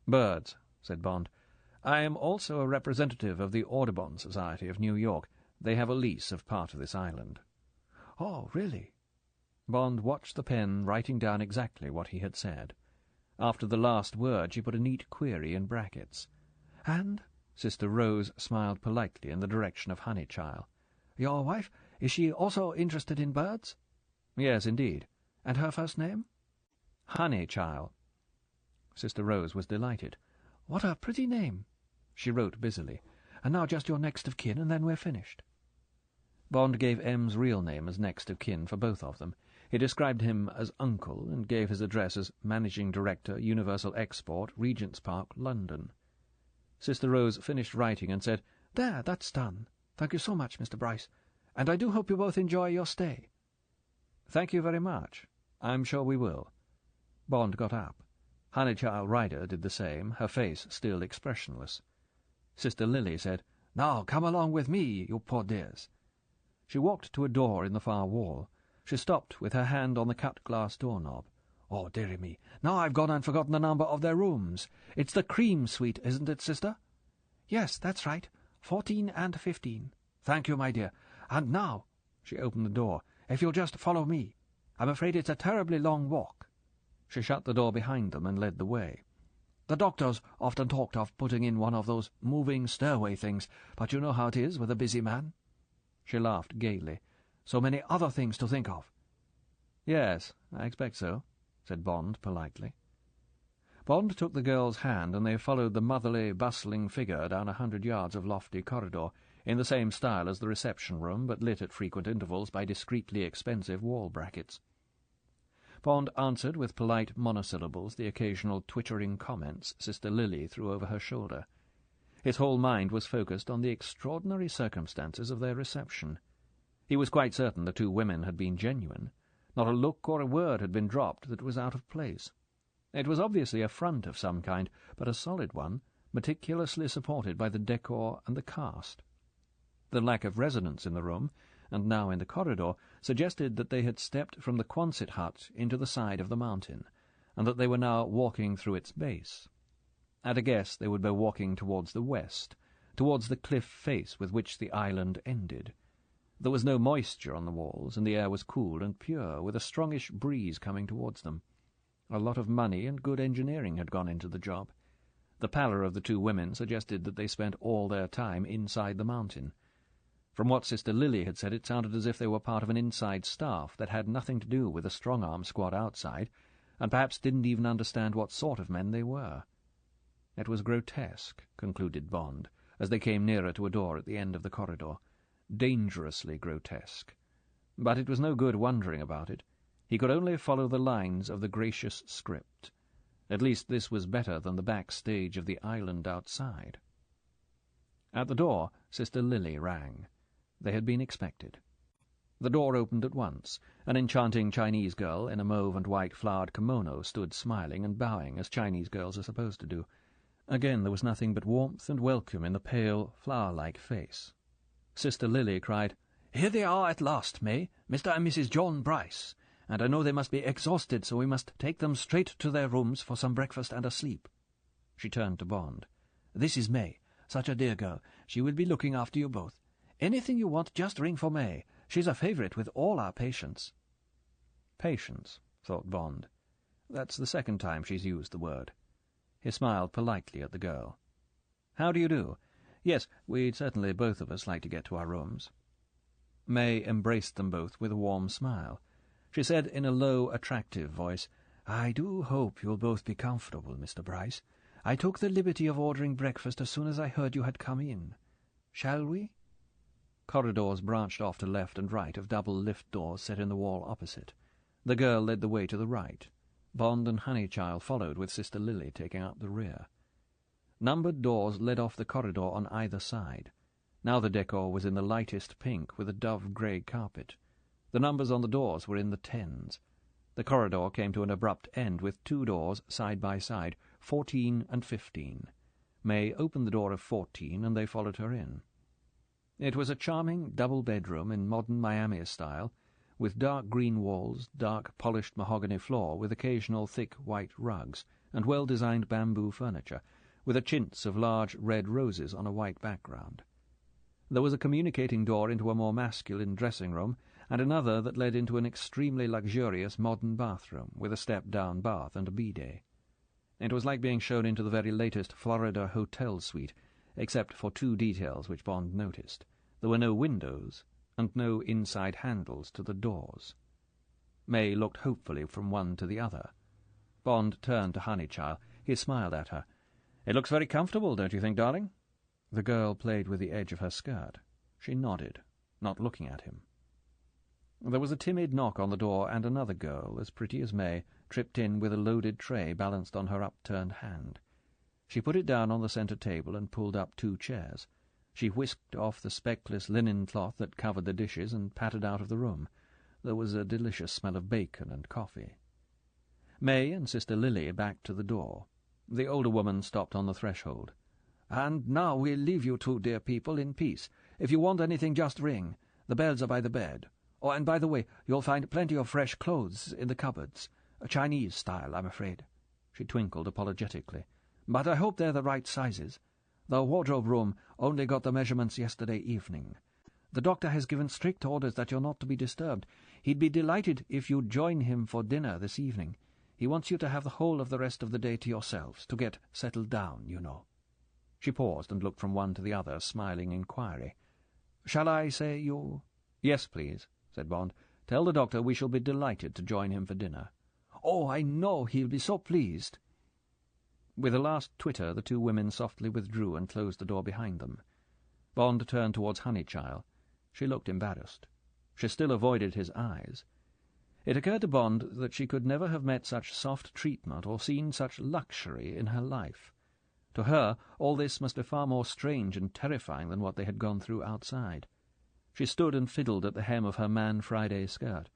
"Birds," said Bond. "I am also a representative of the Audiobook Society of New York. They have a lease of part of this island." "Oh, really?" Bond watched the pen writing down exactly what he had said. After the last word she put a neat query in brackets. "And?" Sister Rose smiled politely in the direction of Honeychild. "Your wife, is she also interested in birds?" "Yes, indeed." "And her first name?" "Honeychild." Sister Rose was delighted. "What a pretty name." She wrote busily. "And now just your next of kin, and then we're finished." Bond gave M's real name as next of kin for both of them. He described him as Uncle, and gave his address as Managing Director, Universal Export, Regent's Park, London. Sister Rose finished writing and said, "There, that's done. Thank you so much, Mr. Bryce. And I do hope you both enjoy your stay." "Thank you very much." I'm sure we will. Bond got up. Honeychild Ryder did the same, her face still expressionless. Sister Lily said, "Now come along with me, you poor dears." She walked to a door in the far wall. She stopped with her hand on the cut-glass doorknob. "Oh, dearie me, now I've gone and forgotten the number of their rooms. It's the cream suite, isn't it, sister?" "Yes, that's right. 14 and 15. "Thank you, my dear. And now," she opened the door, "if you'll just follow me. I'm afraid it's a terribly long walk." She shut the door behind them and led the way. "The doctor's often talked of putting in one of those moving stairway things, but you know how it is with a busy man." She laughed gaily. "So many other things to think of." "Yes, I expect so," said Bond politely. Bond took the girl's hand, and they followed the motherly, bustling figure down 100 yards of lofty corridor, in the same style as the reception-room, but lit at frequent intervals by discreetly expensive wall brackets. Bond answered with polite monosyllables the occasional twittering comments Sister Lily threw over her shoulder. His whole mind was focused on the extraordinary circumstances of their reception. He was quite certain the two women had been genuine. Not a look or a word had been dropped that was out of place. It was obviously a front of some kind, but a solid one, meticulously supported by the decor and the cast. The lack of resonance in the room, and now in the corridor, suggested that they had stepped from the Quonset hut into the side of the mountain, and that they were now walking through its base. At a guess, they would be walking towards the west, towards the cliff face with which the island ended. There was no moisture on the walls, and the air was cool and pure, with a strongish breeze coming towards them. A lot of money and good engineering had gone into the job. The pallor of the two women suggested that they spent all their time inside the mountain. From what Sister Lily had said, it sounded as if they were part of an inside staff that had nothing to do with the strong-arm squad outside, and perhaps didn't even understand what sort of men they were. It was grotesque, concluded Bond, as they came nearer to a door at the end of the corridor. Dangerously grotesque. But it was no good wondering about it. He could only follow the lines of the gracious script. At least this was better than the back stage of the island outside. At the door, Sister Lily rang. They had been expected. The door opened at once. An enchanting Chinese girl in a mauve and white flowered kimono stood smiling and bowing, as Chinese girls are supposed to do. Again there was nothing but warmth and welcome in the pale, flower-like face. Sister Lily cried, "Here they are at last, May, Mr. and Mrs. John Bryce, and I know they must be exhausted, so we must take them straight to their rooms for some breakfast and a sleep." She turned to Bond. "This is May, such a dear girl. She will be looking after you both. Anything you want, just ring for May. She's a favourite with all our patients." Patience, thought Bond. That's the second time she's used the word. He smiled politely at the girl. "How do you do? Yes, we'd certainly both of us like to get to our rooms." May embraced them both with a warm smile. She said in a low, attractive voice, "I do hope you'll both be comfortable, Mr. Bryce. I took the liberty of ordering breakfast as soon as I heard you had come in. Shall we?" Corridors branched off to left and right of double lift doors set in the wall opposite. The girl led the way to the right. Bond and Honeychild followed, with Sister Lily taking up the rear. Numbered doors led off the corridor on either side. Now the decor was in the lightest pink with a dove-grey carpet. The numbers on the doors were in the 10s. The corridor came to an abrupt end with two doors side by side, 14 and 15. May opened the door of 14, and they followed her in. It was a charming double bedroom in modern Miami style, with dark green walls, dark polished mahogany floor with occasional thick white rugs, and well-designed bamboo furniture, with a chintz of large red roses on a white background. There was a communicating door into a more masculine dressing-room, and another that led into an extremely luxurious modern bathroom, with a step-down bath and a bidet. It was like being shown into the very latest Florida hotel suite, except for two details which Bond noticed. There were no windows, and no inside handles to the doors. May looked hopefully from one to the other. Bond turned to Honeychild. He smiled at her. "It looks very comfortable, don't you think, darling?" The girl played with the edge of her skirt. She nodded, not looking at him. There was a timid knock on the door, and another girl, as pretty as May, tripped in with a loaded tray balanced on her upturned hand. She put it down on the centre table and pulled up two chairs. She whisked off the speckless linen cloth that covered the dishes and pattered out of the room. There was a delicious smell of bacon and coffee. May and Sister Lily backed to the door. The older woman stopped on the threshold. "And now we'll leave you two dear people in peace. If you want anything, just ring. The bells are by the bed. Oh, and by the way, you'll find plenty of fresh clothes in the cupboards. Chinese style, I'm afraid." She twinkled apologetically. "But I hope they're the right sizes. The wardrobe room only got the measurements yesterday evening. The doctor has given strict orders that you're not to be disturbed. He'd be delighted if you'd join him for dinner this evening. He wants you to have the whole of the rest of the day to yourselves, to get settled down, you know." She paused and looked from one to the other, smiling inquiry. "Shall I say you—" "Yes, please," said Bond. "Tell the doctor we shall be delighted to join him for dinner." "Oh, I know he'll be so pleased." With a last twitter, the two women softly withdrew and closed the door behind them. Bond turned towards Honeychile. She looked embarrassed. She still avoided his eyes. It occurred to Bond that she could never have met such soft treatment or seen such luxury in her life. To her, all this must be far more strange and terrifying than what they had gone through outside. She stood and fiddled at the hem of her Man Friday skirt.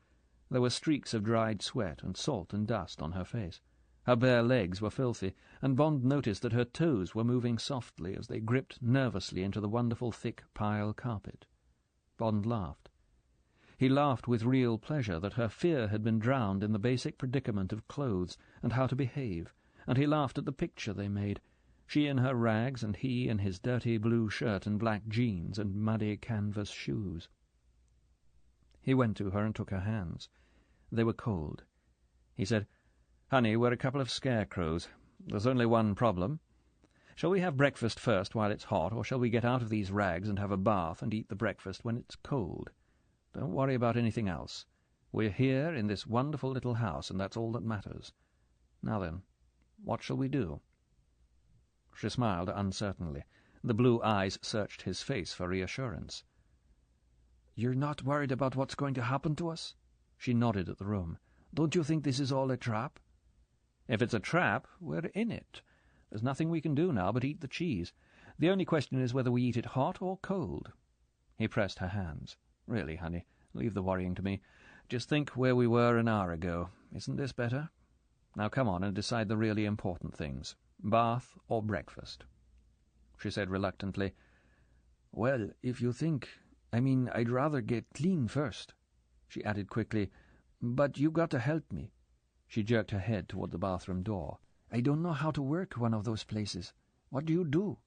There were streaks of dried sweat and salt and dust on her face. Her bare legs were filthy, and Bond noticed that her toes were moving softly as they gripped nervously into the wonderful thick pile carpet. Bond laughed. He laughed with real pleasure that her fear had been drowned in the basic predicament of clothes and how to behave, and he laughed at the picture they made, she in her rags and he in his dirty blue shirt and black jeans and muddy canvas shoes. He went to her and took her hands. They were cold. He said, "Honey, we're a couple of scarecrows. There's only one problem. Shall we have breakfast first while it's hot, or shall we get out of these rags and have a bath and eat the breakfast when it's cold? Don't worry about anything else. We're here in this wonderful little house, and that's all that matters. Now then, what shall we do?" She smiled uncertainly. The blue eyes searched his face for reassurance. "You're not worried about what's going to happen to us?" She nodded at the room. "Don't you think this is all a trap?" "If it's a trap, we're in it. There's nothing we can do now but eat the cheese. The only question is whether we eat it hot or cold." He pressed her hands. "Really, honey, leave the worrying to me. Just think where we were an hour ago. Isn't this better? Now come on and decide the really important things. Bath or breakfast?" She said reluctantly, "Well, if you think... I'd rather get clean first." She added quickly, "But you got to help me." She jerked her head toward the bathroom door. "I don't know how to work one of those places. What do you do?"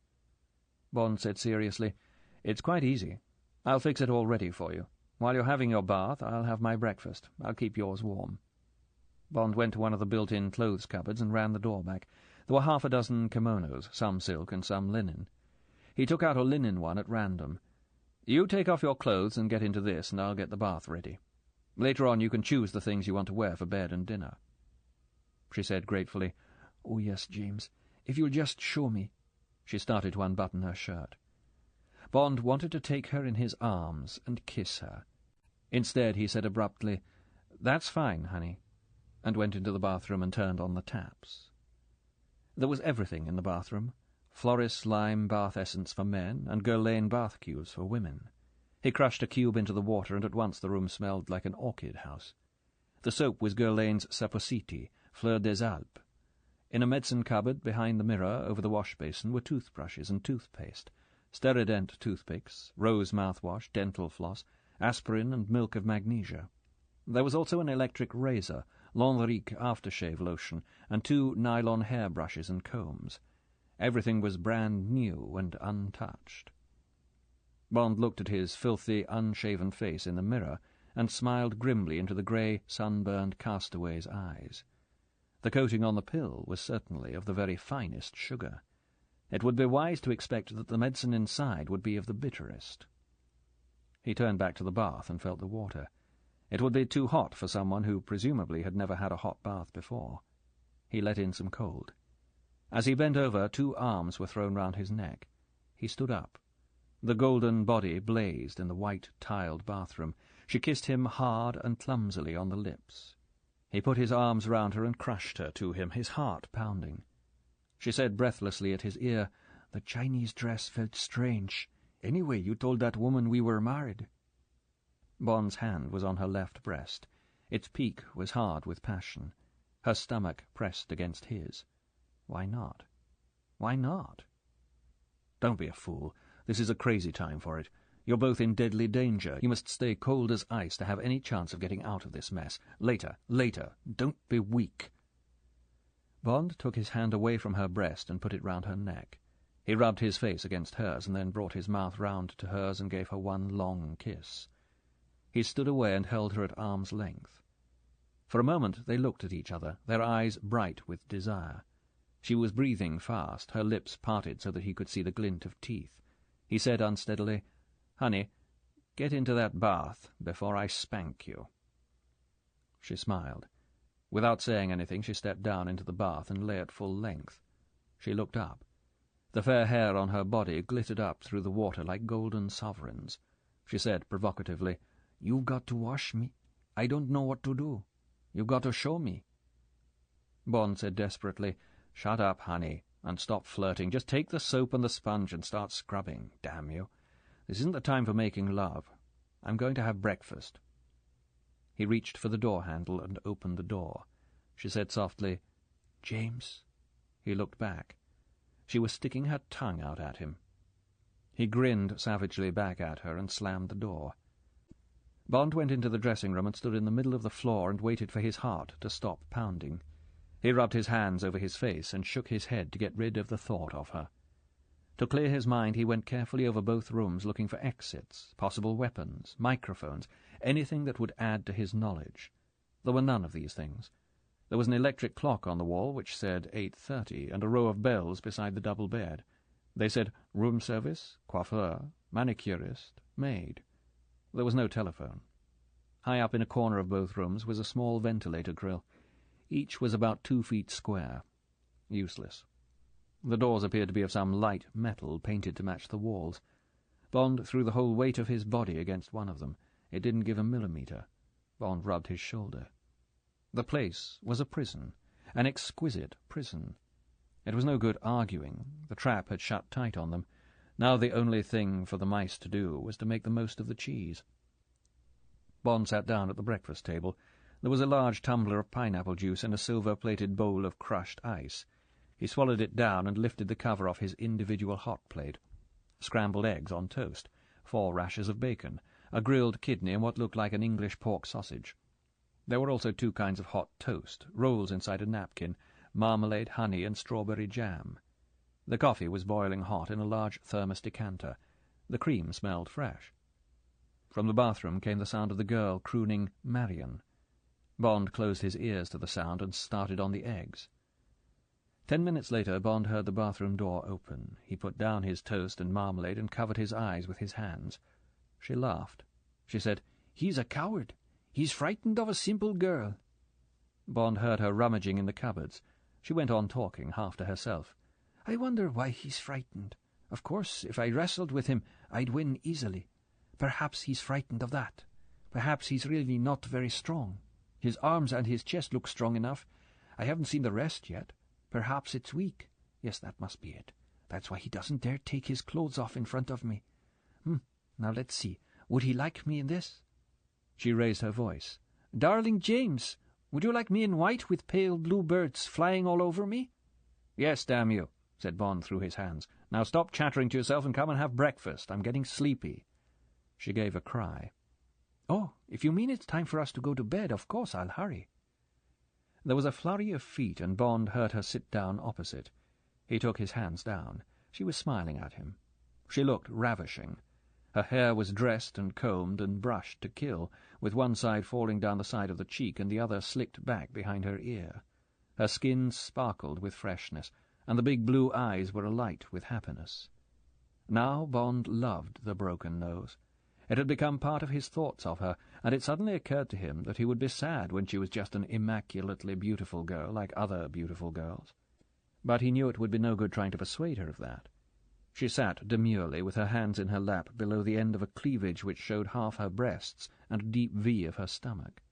Bond said seriously, "It's quite easy. I'll fix it all ready for you. While you're having your bath, I'll have my breakfast. I'll keep yours warm." Bond went to one of the built-in clothes cupboards and ran the door back. There were half a dozen kimonos, some silk and some linen. He took out a linen one at random. "You take off your clothes and get into this, and I'll get the bath ready. Later on you can choose the things you want to wear for bed and dinner." She said gratefully, "Oh, yes, James, if you'll just show me." She started to unbutton her shirt. Bond wanted to take her in his arms and kiss her. Instead he said abruptly, "That's fine, honey," and went into the bathroom and turned on the taps. There was everything in the bathroom: Floris lime bath essence for men and Guerlain bath cubes for women. He crushed a cube into the water, and at once the room smelled like an orchid house. The soap was Guerlain's Sapositi, Fleur des Alpes. In a medicine cupboard behind the mirror over the wash-basin were toothbrushes and toothpaste, Sterident toothpicks, rose mouthwash, dental floss, aspirin and milk of magnesia. There was also an electric razor, L'Henrique aftershave lotion, and 2 nylon hair brushes and combs. Everything was brand new and untouched. Bond looked at his filthy, unshaven face in the mirror and smiled grimly into the grey, sunburned castaway's eyes. The coating on the pill was certainly of the very finest sugar. It would be wise to expect that the medicine inside would be of the bitterest. He turned back to the bath and felt the water. It would be too hot for someone who presumably had never had a hot bath before. He let in some cold. As he bent over, 2 arms were thrown round his neck. He stood up. The golden body blazed in the white, tiled bathroom. She kissed him hard and clumsily on the lips. He put his arms round her and crushed her to him, his heart pounding. She said breathlessly at his ear, "The Chinese dress felt strange. Anyway, you told that woman we were married." Bond's hand was on her left breast. Its peak was hard with passion. Her stomach pressed against his. Why not? Why not? Don't be a fool. This is a crazy time for it. You're both in deadly danger. You must stay cold as ice to have any chance of getting out of this mess. Later, later. Don't be weak. Bond took his hand away from her breast and put it round her neck. He rubbed his face against hers and then brought his mouth round to hers and gave her one long kiss. He stood away and held her at arm's length. For a moment they looked at each other, their eyes bright with desire. She was breathing fast, her lips parted so that he could see the glint of teeth. He said unsteadily, "Honey, get into that bath before I spank you." She smiled. Without saying anything, she stepped down into the bath and lay at full length. She looked up. The fair hair on her body glittered up through the water like golden sovereigns. She said provocatively, "You've got to wash me. I don't know what to do. You've got to show me." Bond said desperately, "Shut up, honey, and stop flirting. Just take the soap and the sponge and start scrubbing, damn you. This isn't the time for making love. I'm going to have breakfast." He reached for the door handle and opened the door. She said softly, "James." He looked back. She was sticking her tongue out at him. He grinned savagely back at her and slammed the door. Bond went into the dressing-room and stood in the middle of the floor and waited for his heart to stop pounding. He rubbed his hands over his face and shook his head to get rid of the thought of her. To clear his mind, he went carefully over both rooms looking for exits, possible weapons, microphones, anything that would add to his knowledge. There were none of these things. There was an electric clock on the wall which said 8:30, and a row of bells beside the double bed. They said room service, coiffeur, manicurist, maid. There was no telephone. High up in a corner of both rooms was a small ventilator grill. Each was about 2 feet square. Useless. The doors appeared to be of some light metal painted to match the walls. Bond threw the whole weight of his body against one of them. It didn't give a millimetre. Bond rubbed his shoulder. The place was a prison, an exquisite prison. It was no good arguing. The trap had shut tight on them. Now the only thing for the mice to do was to make the most of the cheese. Bond sat down at the breakfast table. There was a large tumbler of pineapple juice and a silver-plated bowl of crushed ice. He swallowed it down and lifted the cover off his individual hot plate. Scrambled eggs on toast, 4 rashers of bacon, a grilled kidney and what looked like an English pork sausage. There were also 2 kinds of hot toast, rolls inside a napkin, marmalade, honey, and strawberry jam. The coffee was boiling hot in a large thermos decanter. The cream smelled fresh. From the bathroom came the sound of the girl crooning Marion. Bond closed his ears to the sound and started on the eggs. 10 minutes later, Bond heard the bathroom door open. He put down his toast and marmalade and covered his eyes with his hands. She laughed. She said, "He's a coward. He's frightened of a simple girl." Bond heard her rummaging in the cupboards. She went on talking, half to herself. "I wonder why he's frightened. Of course, if I wrestled with him, I'd win easily. Perhaps he's frightened of that. Perhaps he's really not very strong. His arms and his chest look strong enough. I haven't seen the rest yet. Perhaps it's weak. Yes, that must be it. That's why he doesn't dare take his clothes off in front of me. Now let's see. Would he like me in this?" She raised her voice. "Darling James, would you like me in white with pale blue birds flying all over me?" "Yes, damn you," said Bond through his hands. "Now stop chattering to yourself and come and have breakfast. I'm getting sleepy." She gave a cry. "Oh, if you mean it's time for us to go to bed, of course I'll hurry." There was a flurry of feet, and Bond heard her sit down opposite. He took his hands down. She was smiling at him. She looked ravishing. Her hair was dressed and combed and brushed to kill, with one side falling down the side of the cheek and the other slicked back behind her ear. Her skin sparkled with freshness, and the big blue eyes were alight with happiness. Now Bond loved the broken nose. It had become part of his thoughts of her, and it suddenly occurred to him that he would be sad when she was just an immaculately beautiful girl like other beautiful girls. But he knew it would be no good trying to persuade her of that. She sat demurely, with her hands in her lap below the end of a cleavage which showed half her breasts and a deep V of her stomach.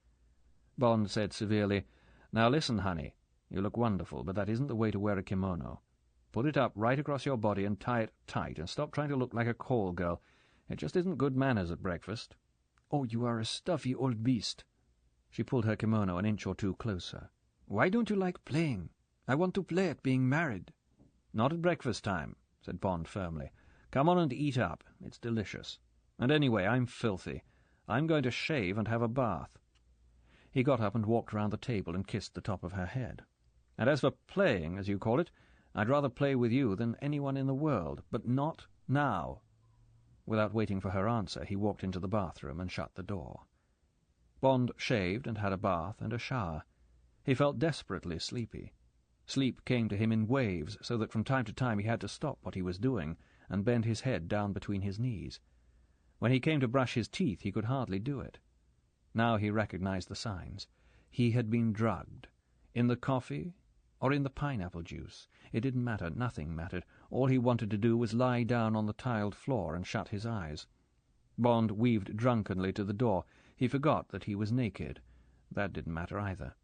Bond said severely, "Now listen, honey. You look wonderful, but that isn't the way to wear a kimono. Put it up right across your body and tie it tight, and stop trying to look like a call girl. It just isn't good manners at breakfast. "Oh, you are a stuffy old beast." She pulled her kimono an inch or two closer. "Why don't you like playing? I want to play at being married." "Not at breakfast time," said Bond firmly. "Come on and eat up. It's delicious. And anyway, I'm filthy. I'm going to shave and have a bath." He got up and walked round the table and kissed the top of her head. "And as for playing, as you call it, I'd rather play with you than anyone in the world, but not now." Without waiting for her answer, he walked into the bathroom and shut the door. Bond shaved and had a bath and a shower. He felt desperately sleepy. Sleep came to him in waves, so that from time to time he had to stop what he was doing and bend his head down between his knees. When he came to brush his teeth, he could hardly do it. Now he recognized the signs. He had been drugged. In the coffee or in the pineapple juice. It didn't matter. Nothing mattered. All he wanted to do was lie down on the tiled floor and shut his eyes. Bond weaved drunkenly to the door. He forgot that he was naked. That didn't matter either.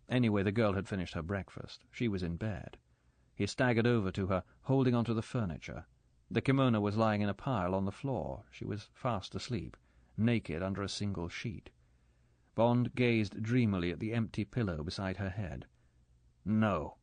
Anyway, the girl had finished her breakfast. She was in bed. He staggered over to her, holding onto the furniture. The kimono was lying in a pile on the floor. She was fast asleep, naked under a single sheet. Bond gazed dreamily at the empty pillow beside her head. No.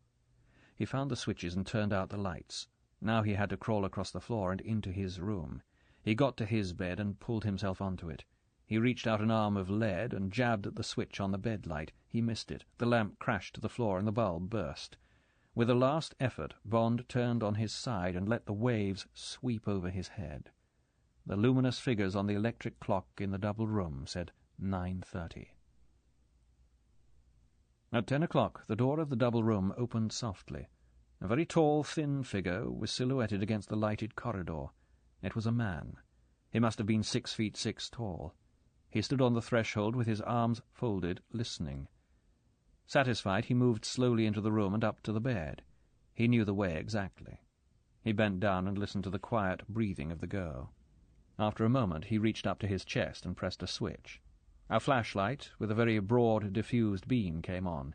He found the switches and turned out the lights. Now he had to crawl across the floor and into his room. He got to his bed and pulled himself onto it. He reached out an arm of lead and jabbed at the switch on the bed light. He missed it. The lamp crashed to the floor and the bulb burst. With a last effort, Bond turned on his side and let the waves sweep over his head. The luminous figures on the electric clock in the double room said 9:30. At 10 o'clock, the door of the double room opened softly. A very tall, thin figure was silhouetted against the lighted corridor. It was a man. He must have been 6'6" tall. He stood on the threshold with his arms folded, listening. Satisfied, he moved slowly into the room and up to the bed. He knew the way exactly. He bent down and listened to the quiet breathing of the girl. After a moment, he reached up to his chest and pressed a switch. A flashlight with a very broad, diffused beam came on.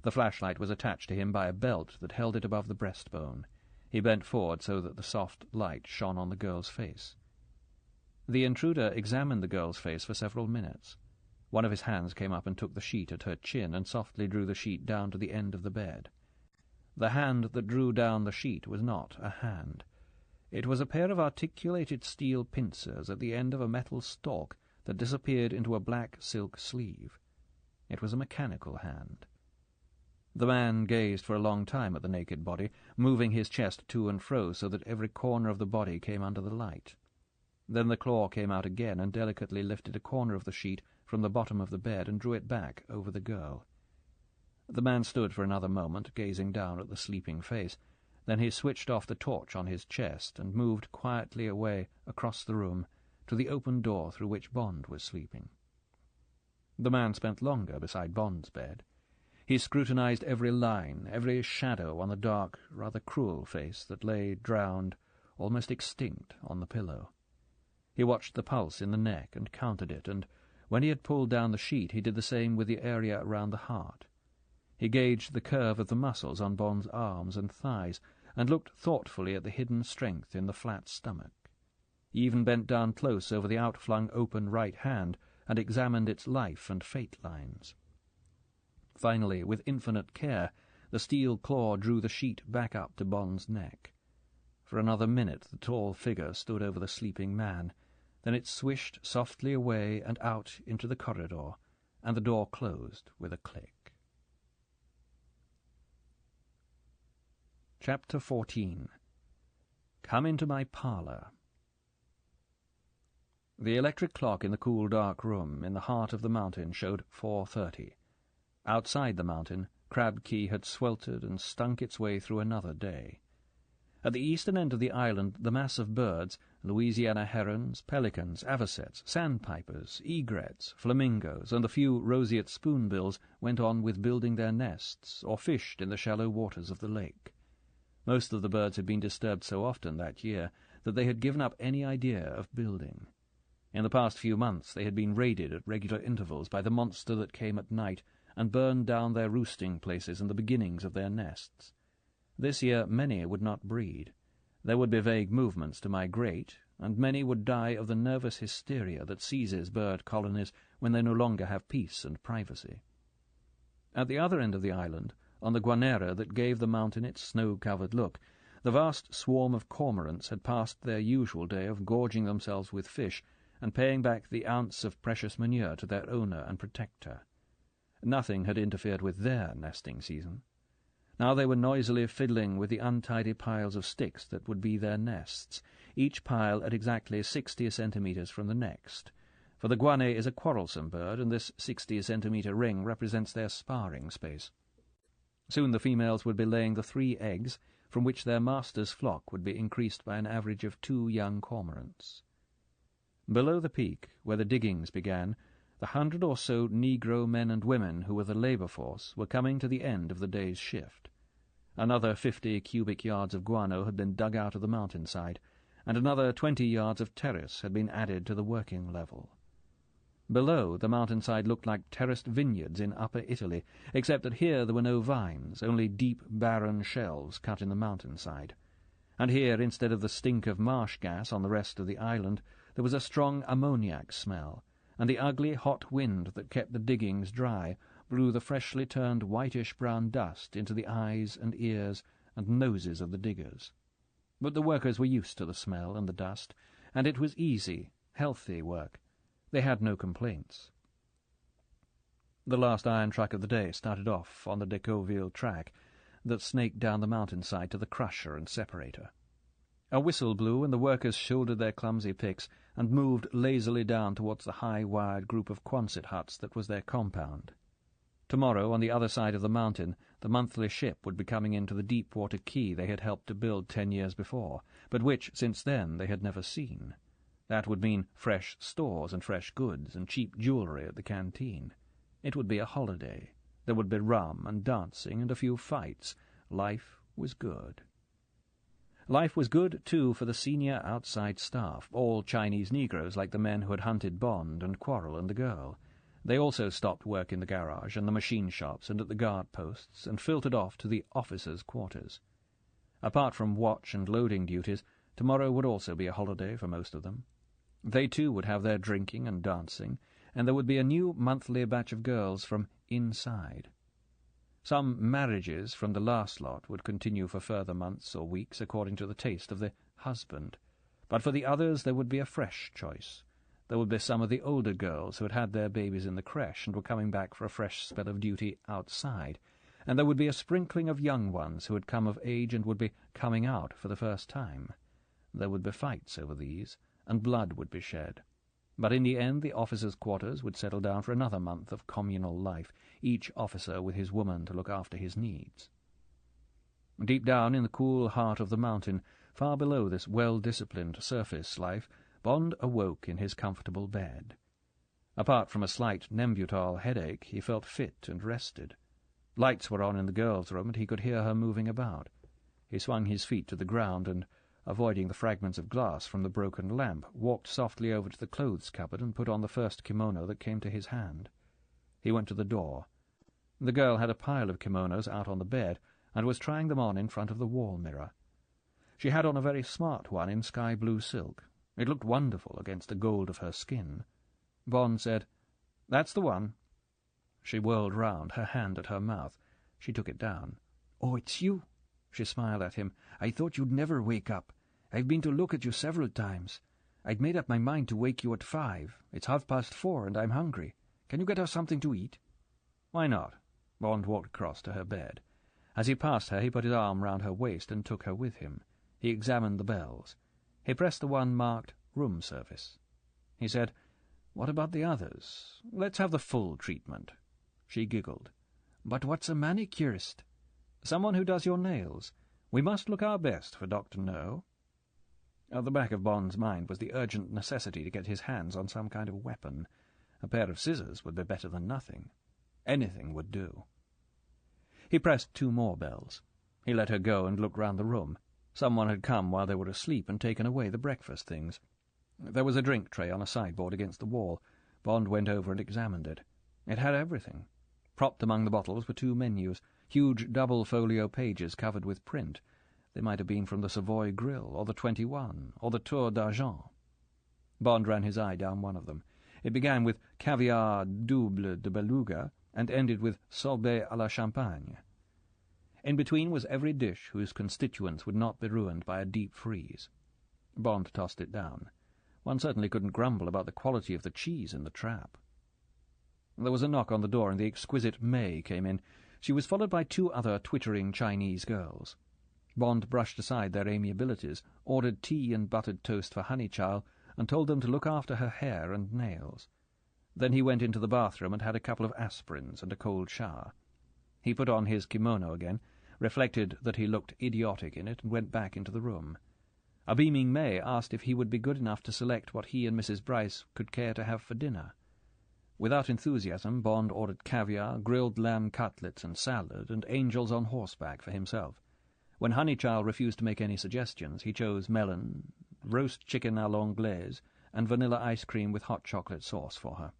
The flashlight was attached to him by a belt that held it above the breastbone. He bent forward so that the soft light shone on the girl's face. The intruder examined the girl's face for several minutes. One of his hands came up and took the sheet at her chin and softly drew the sheet down to the end of the bed. The hand that drew down the sheet was not a hand. It was a pair of articulated steel pincers at the end of a metal stalk that disappeared into a black silk sleeve. It was a mechanical hand. The man gazed for a long time at the naked body, moving his chest to and fro so that every corner of the body came under the light. Then the claw came out again and delicately lifted a corner of the sheet from the bottom of the bed and drew it back over the girl. The man stood for another moment, gazing down at the sleeping face. Then he switched off the torch on his chest and moved quietly away across the room to the open door through which Bond was sleeping. The man spent longer beside Bond's bed. He scrutinized every line, every shadow on the dark, rather cruel face that lay drowned, almost extinct, on the pillow. He watched the pulse in the neck and counted it, and when he had pulled down the sheet he did the same with the area around the heart. He gauged the curve of the muscles on Bond's arms and thighs, and looked thoughtfully at the hidden strength in the flat stomach. He even bent down close over the outflung open right hand and examined its life and fate lines. Finally, with infinite care, the steel claw drew the sheet back up to Bond's neck. For another minute the tall figure stood over the sleeping man. Then it swished softly away and out into the corridor, and the door closed with a click. Chapter 14. Come into my parlour. The electric clock in the cool, dark room in the heart of the mountain showed 4:30. Outside the mountain, Crab Key had sweltered and stunk its way through another day. At the eastern end of the island, the mass of birds, Louisiana herons, pelicans, avocets, sandpipers, egrets, flamingos, and the few roseate spoonbills went on with building their nests or fished in the shallow waters of the lake. Most of the birds had been disturbed so often that year that they had given up any idea of building. In the past few months they had been raided at regular intervals by the monster that came at night and burned down their roosting places and the beginnings of their nests. This year many would not breed. There would be vague movements to migrate, and many would die of the nervous hysteria that seizes bird colonies when they no longer have peace and privacy. At the other end of the island, on the guanera that gave the mountain its snow-covered look, the vast swarm of cormorants had passed their usual day of gorging themselves with fish and paying back the ounce of precious manure to their owner and protector. Nothing had interfered with their nesting season. Now they were noisily fiddling with the untidy piles of sticks that would be their nests, each pile at exactly 60 centimetres from the next, for the guane is a quarrelsome bird, and this 60-centimetre ring represents their sparring space. Soon the females would be laying the 3 eggs, from which their master's flock would be increased by an average of 2 young cormorants. Below the peak, where the diggings began, the 100 or so negro men and women who were the labour force were coming to the end of the day's shift. Another 50 cubic yards of guano had been dug out of the mountainside, and another 20 yards of terrace had been added to the working level. Below, the mountainside looked like terraced vineyards in Upper Italy, except that here there were no vines, only deep, barren shelves cut in the mountainside. And here, instead of the stink of marsh gas on the rest of the island, there was a strong ammoniac smell, and the ugly, hot wind that kept the diggings dry blew the freshly turned whitish-brown dust into the eyes and ears and noses of the diggers. But the workers were used to the smell and the dust, and it was easy, healthy work. They had no complaints. The last iron truck of the day started off on the Decauville track that snaked down the mountainside to the crusher and separator. A whistle blew, and the workers shouldered their clumsy picks and moved lazily down towards the high-wired group of Quonset huts that was their compound. Tomorrow, on the other side of the mountain, the monthly ship would be coming into the deep-water quay they had helped to build 10 years before, but which, since then, they had never seen. That would mean fresh stores and fresh goods and cheap jewellery at the canteen. It would be a holiday. There would be rum and dancing and a few fights. Life was good. Life was good, too, for the senior outside staff, all Chinese Negroes like the men who had hunted Bond and Quarrel and the girl. They also stopped work in the garage and the machine shops and at the guard posts and filtered off to the officers' quarters. Apart from watch and loading duties, tomorrow would also be a holiday for most of them. They, too, would have their drinking and dancing, and there would be a new monthly batch of girls from inside. Some marriages from the last lot would continue for further months or weeks according to the taste of the husband, but for the others there would be a fresh choice. There would be some of the older girls who had had their babies in the creche and were coming back for a fresh spell of duty outside, and there would be a sprinkling of young ones who had come of age and would be coming out for the first time. There would be fights over these, and blood would be shed. But in the end the officers' quarters would settle down for another month of communal life, each officer with his woman to look after his needs. Deep down in the cool heart of the mountain, far below this well-disciplined surface life, Bond awoke in his comfortable bed. Apart from a slight Nembutal headache, he felt fit and rested. Lights were on in the girl's room, and he could hear her moving about. He swung his feet to the ground and, avoiding the fragments of glass from the broken lamp, walked softly over to the clothes cupboard and put on the first kimono that came to his hand. He went to the door. The girl had a pile of kimonos out on the bed, and was trying them on in front of the wall mirror. She had on a very smart one in sky-blue silk. It looked wonderful against the gold of her skin. Bond said, "That's the one." She whirled round, her hand at her mouth. She took it down. "Oh, it's you." She smiled at him. "I thought you'd never wake up. I've been to look at you several times. I'd made up my mind to wake you at 5. It's 4:30, and I'm hungry. Can you get us something to eat?" "Why not?" Bond walked across to her bed. As he passed her, he put his arm round her waist and took her with him. He examined the bells. He pressed the one marked room service. He said, "What about the others? Let's have the full treatment." She giggled. "But what's a manicurist?" "Someone who does your nails. We must look our best for Dr. No." At the back of Bond's mind was the urgent necessity to get his hands on some kind of weapon. A pair of scissors would be better than nothing. Anything would do. He pressed 2 more bells. He let her go and looked round the room. Someone had come while they were asleep and taken away the breakfast things. There was a drink tray on a sideboard against the wall. Bond went over and examined it. It had everything. Propped among the bottles were 2 menus, huge double-folio pages covered with print. They might have been from the Savoy Grill, or the 21, or the Tour d'Argent. Bond ran his eye down one of them. It began with caviar double de beluga and ended with sorbet à la champagne. In between was every dish whose constituents would not be ruined by a deep freeze. Bond tossed it down. One certainly couldn't grumble about the quality of the cheese in the trap. There was a knock on the door, and the exquisite May came in. She was followed by two other twittering Chinese girls. Bond brushed aside their amiabilities, ordered tea and buttered toast for Honeychild, and told them to look after her hair and nails. Then he went into the bathroom and had a couple of aspirins and a cold shower. He put on his kimono again, reflected that he looked idiotic in it, and went back into the room. A beaming May asked if he would be good enough to select what he and Mrs. Bryce could care to have for dinner. Without enthusiasm, Bond ordered caviar, grilled lamb cutlets and salad, and angels on horseback for himself. When Honeychild refused to make any suggestions, he chose melon, roast chicken à l'anglaise, and vanilla ice cream with hot chocolate sauce for her.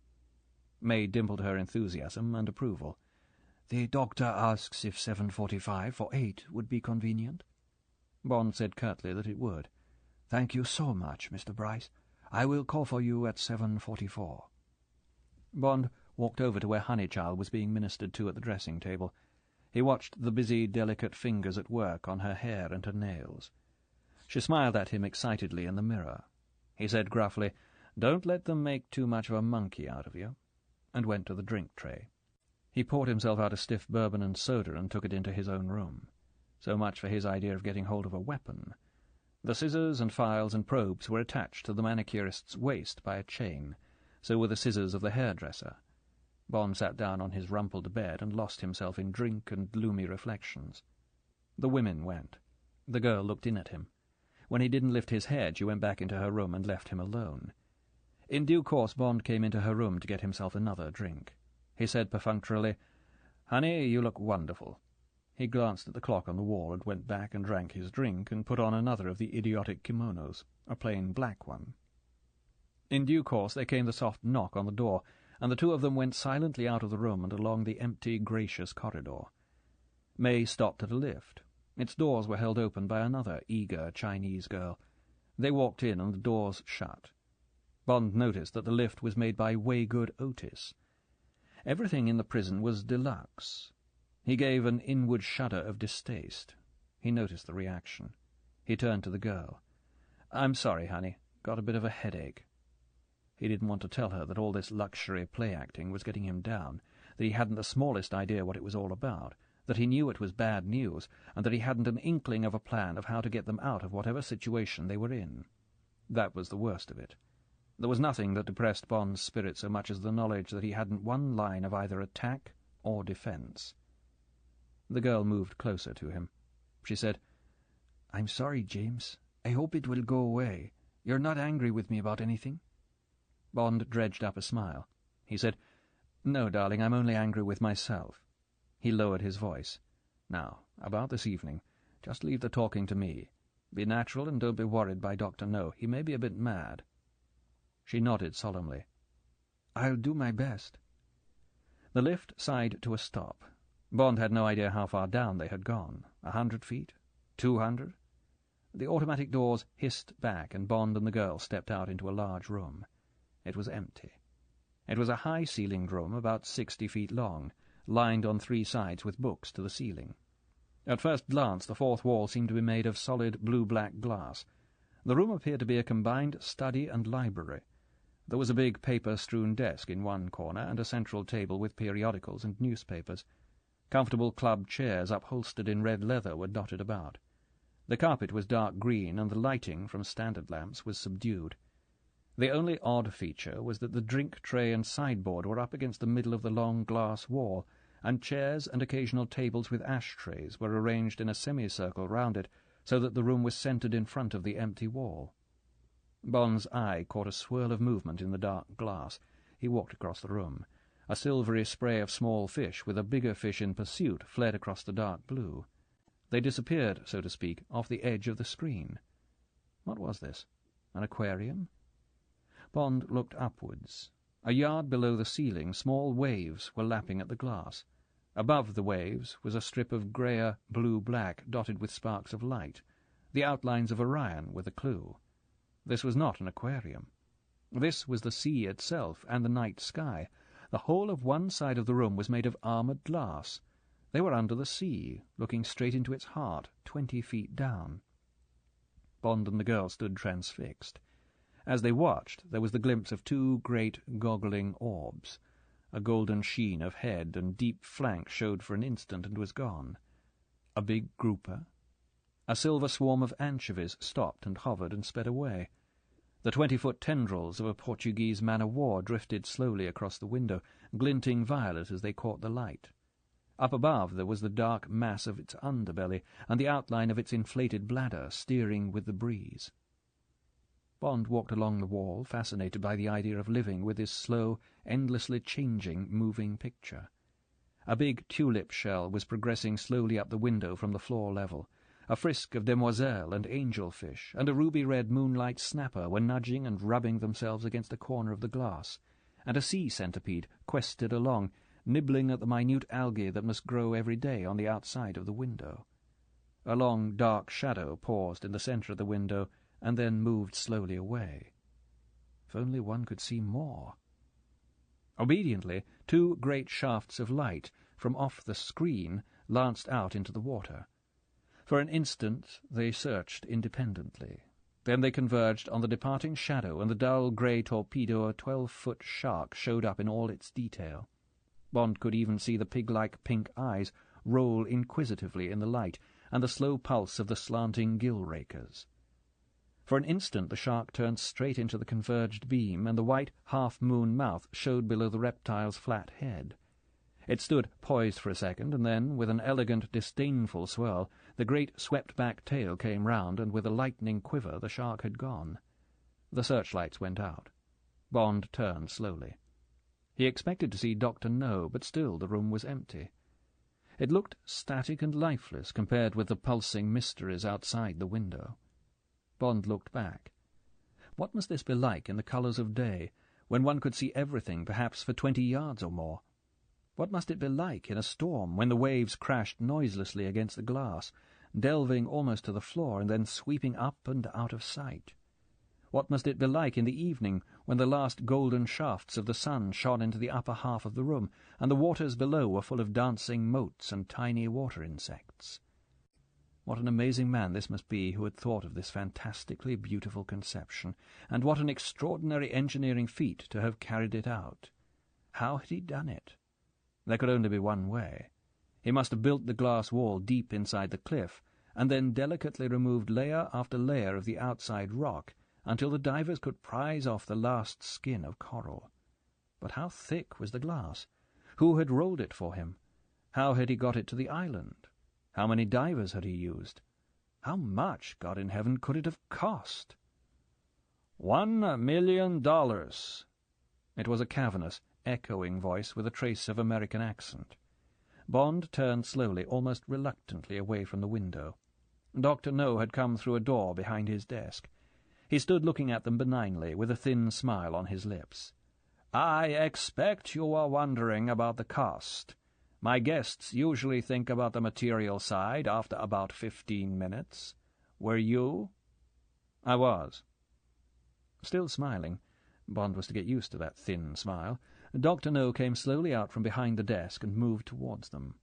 May dimpled her enthusiasm and approval. "The doctor asks if 7:45 for 8 would be convenient." Bond said curtly that it would. "Thank you so much, Mr. Bryce. I will call for you at 7:44. Bond walked over to where Honeychild was being ministered to at the dressing-table. He watched the busy, delicate fingers at work on her hair and her nails. She smiled at him excitedly in the mirror. He said gruffly, "Don't let them make too much of a monkey out of you," and went to the drink tray. He poured himself out a stiff bourbon and soda and took it into his own room. So much for his idea of getting hold of a weapon. The scissors and files and probes were attached to the manicurist's waist by a chain. So were the scissors of the hairdresser. Bond sat down on his rumpled bed and lost himself in drink and gloomy reflections. The women went. The girl looked in at him. When he didn't lift his head, she went back into her room and left him alone. In due course, Bond came into her room to get himself another drink. He said perfunctorily, "Honey, you look wonderful." He glanced at the clock on the wall and went back and drank his drink and put on another of the idiotic kimonos, a plain black one. In due course there came the soft knock on the door, and the two of them went silently out of the room and along the empty, gracious corridor. May stopped at a lift. Its doors were held open by another eager Chinese girl. They walked in, and the doors shut. Bond noticed that the lift was made by Waygood Otis. Everything in the prison was deluxe. He gave an inward shudder of distaste. He noticed the reaction. He turned to the girl. "I'm sorry, honey. Got a bit of a headache." He didn't want to tell her that all this luxury play-acting was getting him down, that he hadn't the smallest idea what it was all about, that he knew it was bad news, and that he hadn't an inkling of a plan of how to get them out of whatever situation they were in. That was the worst of it. There was nothing that depressed Bond's spirit so much as the knowledge that he hadn't one line of either attack or defence. The girl moved closer to him. She said, "I'm sorry, James. I hope it will go away. You're not angry with me about anything?" Bond dredged up a smile. He said, "No, darling, I'm only angry with myself." He lowered his voice. "Now, about this evening, just leave the talking to me. Be natural and don't be worried by Dr. No. He may be a bit mad." She nodded solemnly. "I'll do my best." The lift sighed to a stop. Bond had no idea how far down they had gone. 100 feet? 200? The automatic doors hissed back, and Bond and the girl stepped out into a large room. It was empty. It was a high-ceilinged room about 60 feet long, lined on 3 sides with books to the ceiling. At first glance, the fourth wall seemed to be made of solid blue-black glass. The room appeared to be a combined study and library. There was a big paper-strewn desk in one corner and a central table with periodicals and newspapers. Comfortable club chairs upholstered in red leather were dotted about. The carpet was dark green, and the lighting from standard lamps was subdued. The only odd feature was that the drink tray and sideboard were up against the middle of the long glass wall, and chairs and occasional tables with ashtrays were arranged in a semicircle round it, so that the room was centred in front of the empty wall. Bond's eye caught a swirl of movement in the dark glass. He walked across the room. A silvery spray of small fish, with a bigger fish in pursuit, fled across the dark blue. They disappeared, so to speak, off the edge of the screen. What was this? An aquarium? Bond looked upwards. A yard below the ceiling, small waves were lapping at the glass. Above the waves was a strip of greyer blue-black dotted with sparks of light. The outlines of Orion were the clue. This was not an aquarium. This was the sea itself and the night sky. The whole of one side of the room was made of armoured glass. They were under the sea, looking straight into its heart, 20 feet down. Bond and the girl stood transfixed. As they watched, there was the glimpse of 2 great goggling orbs. A golden sheen of head and deep flank showed for an instant and was gone. A big grouper. A silver swarm of anchovies stopped and hovered and sped away. The 20-foot tendrils of a Portuguese man-of-war drifted slowly across the window, glinting violet as they caught the light. Up above there was the dark mass of its underbelly and the outline of its inflated bladder steering with the breeze. Bond walked along the wall, fascinated by the idea of living with this slow, endlessly changing, moving picture. A big tulip shell was progressing slowly up the window from the floor level. A frisk of demoiselle and angelfish and a ruby-red moonlight snapper were nudging and rubbing themselves against a corner of the glass, and a sea centipede quested along, nibbling at the minute algae that must grow every day on the outside of the window. A long, dark shadow paused in the centre of the window and then moved slowly away. If only one could see more. Obediently, 2 great shafts of light from off the screen lanced out into the water. For an instant they searched independently. Then they converged on the departing shadow, and the dull grey torpedo of a 12-foot shark showed up in all its detail. Bond could even see the pig-like pink eyes roll inquisitively in the light, and the slow pulse of the slanting gill-rakers. For an instant the shark turned straight into the converged beam, and the white half-moon mouth showed below the reptile's flat head. It stood poised for a second, and then, with an elegant, disdainful swirl, the great swept-back tail came round, and with a lightning quiver the shark had gone. The searchlights went out. Bond turned slowly. He expected to see Dr. No, but still the room was empty. It looked static and lifeless compared with the pulsing mysteries outside the window. Bond looked back. What must this be like in the colours of day, when one could see everything, perhaps for 20 yards or more? What must it be like in a storm, when the waves crashed noiselessly against the glass, delving almost to the floor and then sweeping up and out of sight? What must it be like in the evening, when the last golden shafts of the sun shone into the upper half of the room, and the waters below were full of dancing motes and tiny water insects? What an amazing man this must be who had thought of this fantastically beautiful conception, and what an extraordinary engineering feat to have carried it out. How had he done it? There could only be one way. He must have built the glass wall deep inside the cliff, and then delicately removed layer after layer of the outside rock, until the divers could prise off the last skin of coral. But how thick was the glass? Who had rolled it for him? How had he got it to the island? How many divers had he used? How much, God in heaven, could it have cost? $1 million. It was a cavernous, echoing voice with a trace of American accent. Bond turned slowly, almost reluctantly, away from the window. Dr. No had come through a door behind his desk. He stood looking at them benignly, with a thin smile on his lips. "I expect you are wondering about the cost. My guests usually think about the material side after about 15 minutes. Were you?" "I was." Still smiling, Bond was to get used to that thin smile, Dr. No came slowly out from behind the desk and moved towards them.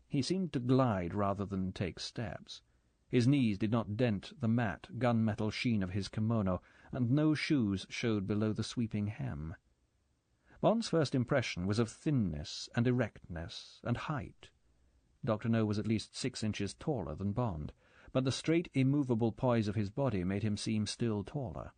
He seemed to glide rather than take steps. His knees did not dent the matte, gunmetal sheen of his kimono, and no shoes showed below the sweeping hem. Bond's first impression was of thinness and erectness and height. Dr. No was at least 6 inches taller than Bond, but the straight, immovable poise of his body made him seem still taller.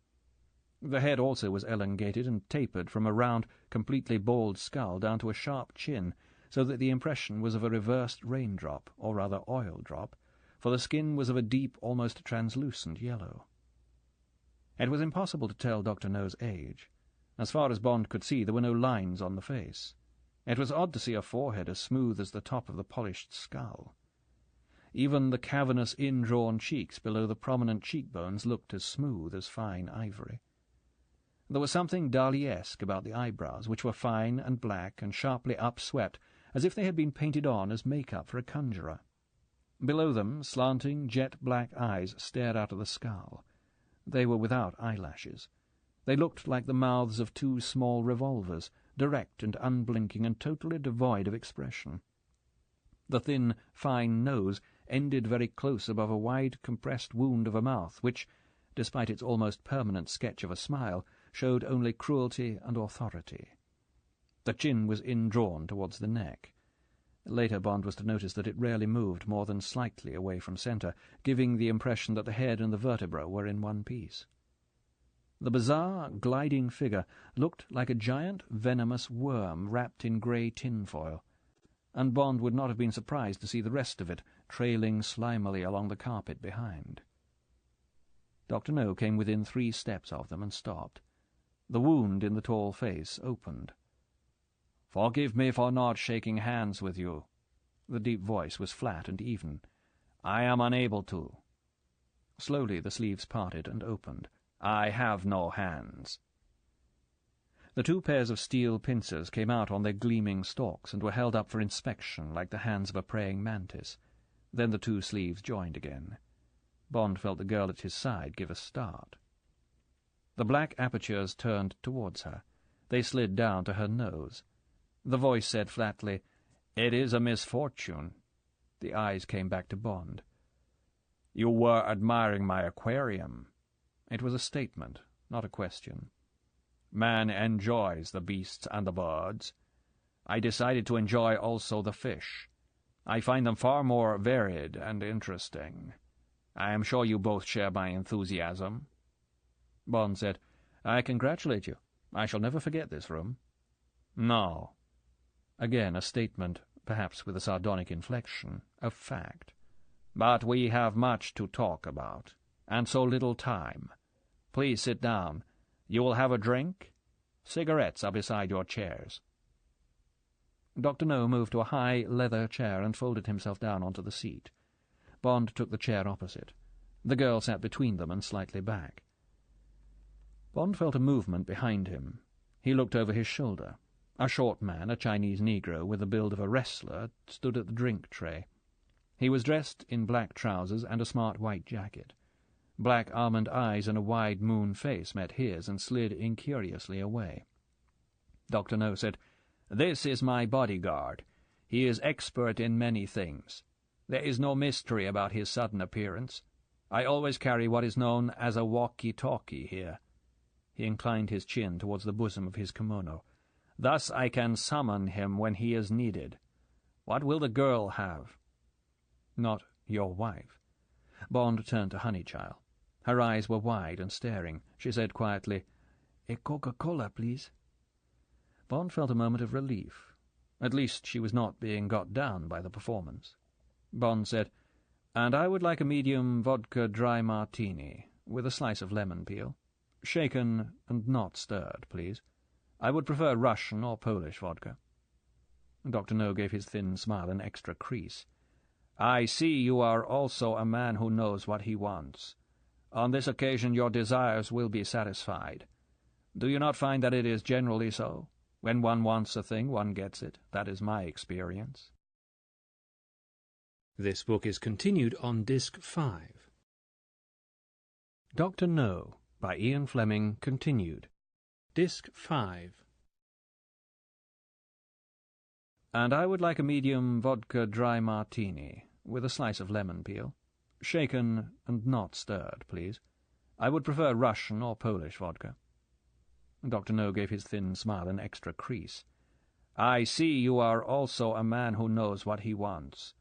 The head also was elongated and tapered from a round, completely bald skull down to a sharp chin, so that the impression was of a reversed raindrop, or rather oil drop, for the skin was of a deep, almost translucent yellow. It was impossible to tell Dr. No's age. As far as Bond could see, there were no lines on the face. It was odd to see a forehead as smooth as the top of the polished skull. Even the cavernous, indrawn cheeks below the prominent cheekbones looked as smooth as fine ivory. There was something Dali-esque about the eyebrows, which were fine and black and sharply upswept, as if they had been painted on as make-up for a conjurer. Below them, slanting, jet-black eyes stared out of the skull. They were without eyelashes. They looked like the mouths of two small revolvers, direct and unblinking and totally devoid of expression. The thin, fine nose ended very close above a wide, compressed wound of a mouth which, despite its almost permanent sketch of a smile, showed only cruelty and authority. The chin was indrawn towards the neck. Later Bond was to notice that it rarely moved more than slightly away from centre, giving the impression that the head and the vertebra were in one piece. The bizarre, gliding figure looked like a giant, venomous worm wrapped in grey tinfoil, and Bond would not have been surprised to see the rest of it trailing slimily along the carpet behind. Dr. No came within 3 steps of them and stopped. The wound in the tall face opened. "Forgive me for not shaking hands with you." The deep voice was flat and even. "I am unable to." Slowly the sleeves parted and opened. "I have no hands." The 2 pairs of steel pincers came out on their gleaming stalks and were held up for inspection like the hands of a praying mantis. Then the 2 sleeves joined again. Bond felt the girl at his side give a start. The black apertures turned towards her. They slid down to her nose. The voice said flatly, "It is a misfortune." The eyes came back to Bond. "You were admiring my aquarium." It was a statement, not a question. "Man enjoys the beasts and the birds. I decided to enjoy also the fish. I find them far more varied and interesting. I am sure you both share my enthusiasm." Bond said, "I congratulate you. I shall never forget this room." "No." Again a statement, perhaps with a sardonic inflection, of fact. "But we have much to talk about, and so little time. Please sit down. You will have a drink? Cigarettes are beside your chairs." Dr. No moved to a high leather chair and folded himself down onto the seat. Bond took the chair opposite. The girl sat between them and slightly back. Bond felt a movement behind him. He looked over his shoulder. A short man, a Chinese negro with the build of a wrestler, stood at the drink tray. He was dressed in black trousers and a smart white jacket. Black almond eyes and a wide moon face met his and slid incuriously away. Dr. No said, "This is my bodyguard. He is expert in many things. There is no mystery about his sudden appearance. I always carry what is known as a walkie-talkie here." He inclined his chin towards the bosom of his kimono. "Thus I can summon him when he is needed. What will the girl have?" "Not your wife." Bond turned to Honeychild. Her eyes were wide and staring. She said quietly, "A Coca-Cola, please." Bond felt a moment of relief. At least she was not being got down by the performance. Bond said, "And I would like a medium vodka dry martini, with a slice of lemon peel. Shaken and not stirred, please. I would prefer Russian or Polish vodka." Dr. No gave his thin smile an extra crease. "I see you are also a man who knows what he wants. On this occasion your desires will be satisfied. Do you not find that it is generally so? When one wants a thing, one gets it. That is my experience." This book is continued on Disc 5. Dr. No, by Ian Fleming, continued. Disc 5. "And I would like a medium vodka dry martini, with a slice of lemon peel. Shaken and not stirred, please. I would prefer Russian or Polish vodka." Dr. No gave his thin smile an extra crease. "I see you are also a man who knows what he wants.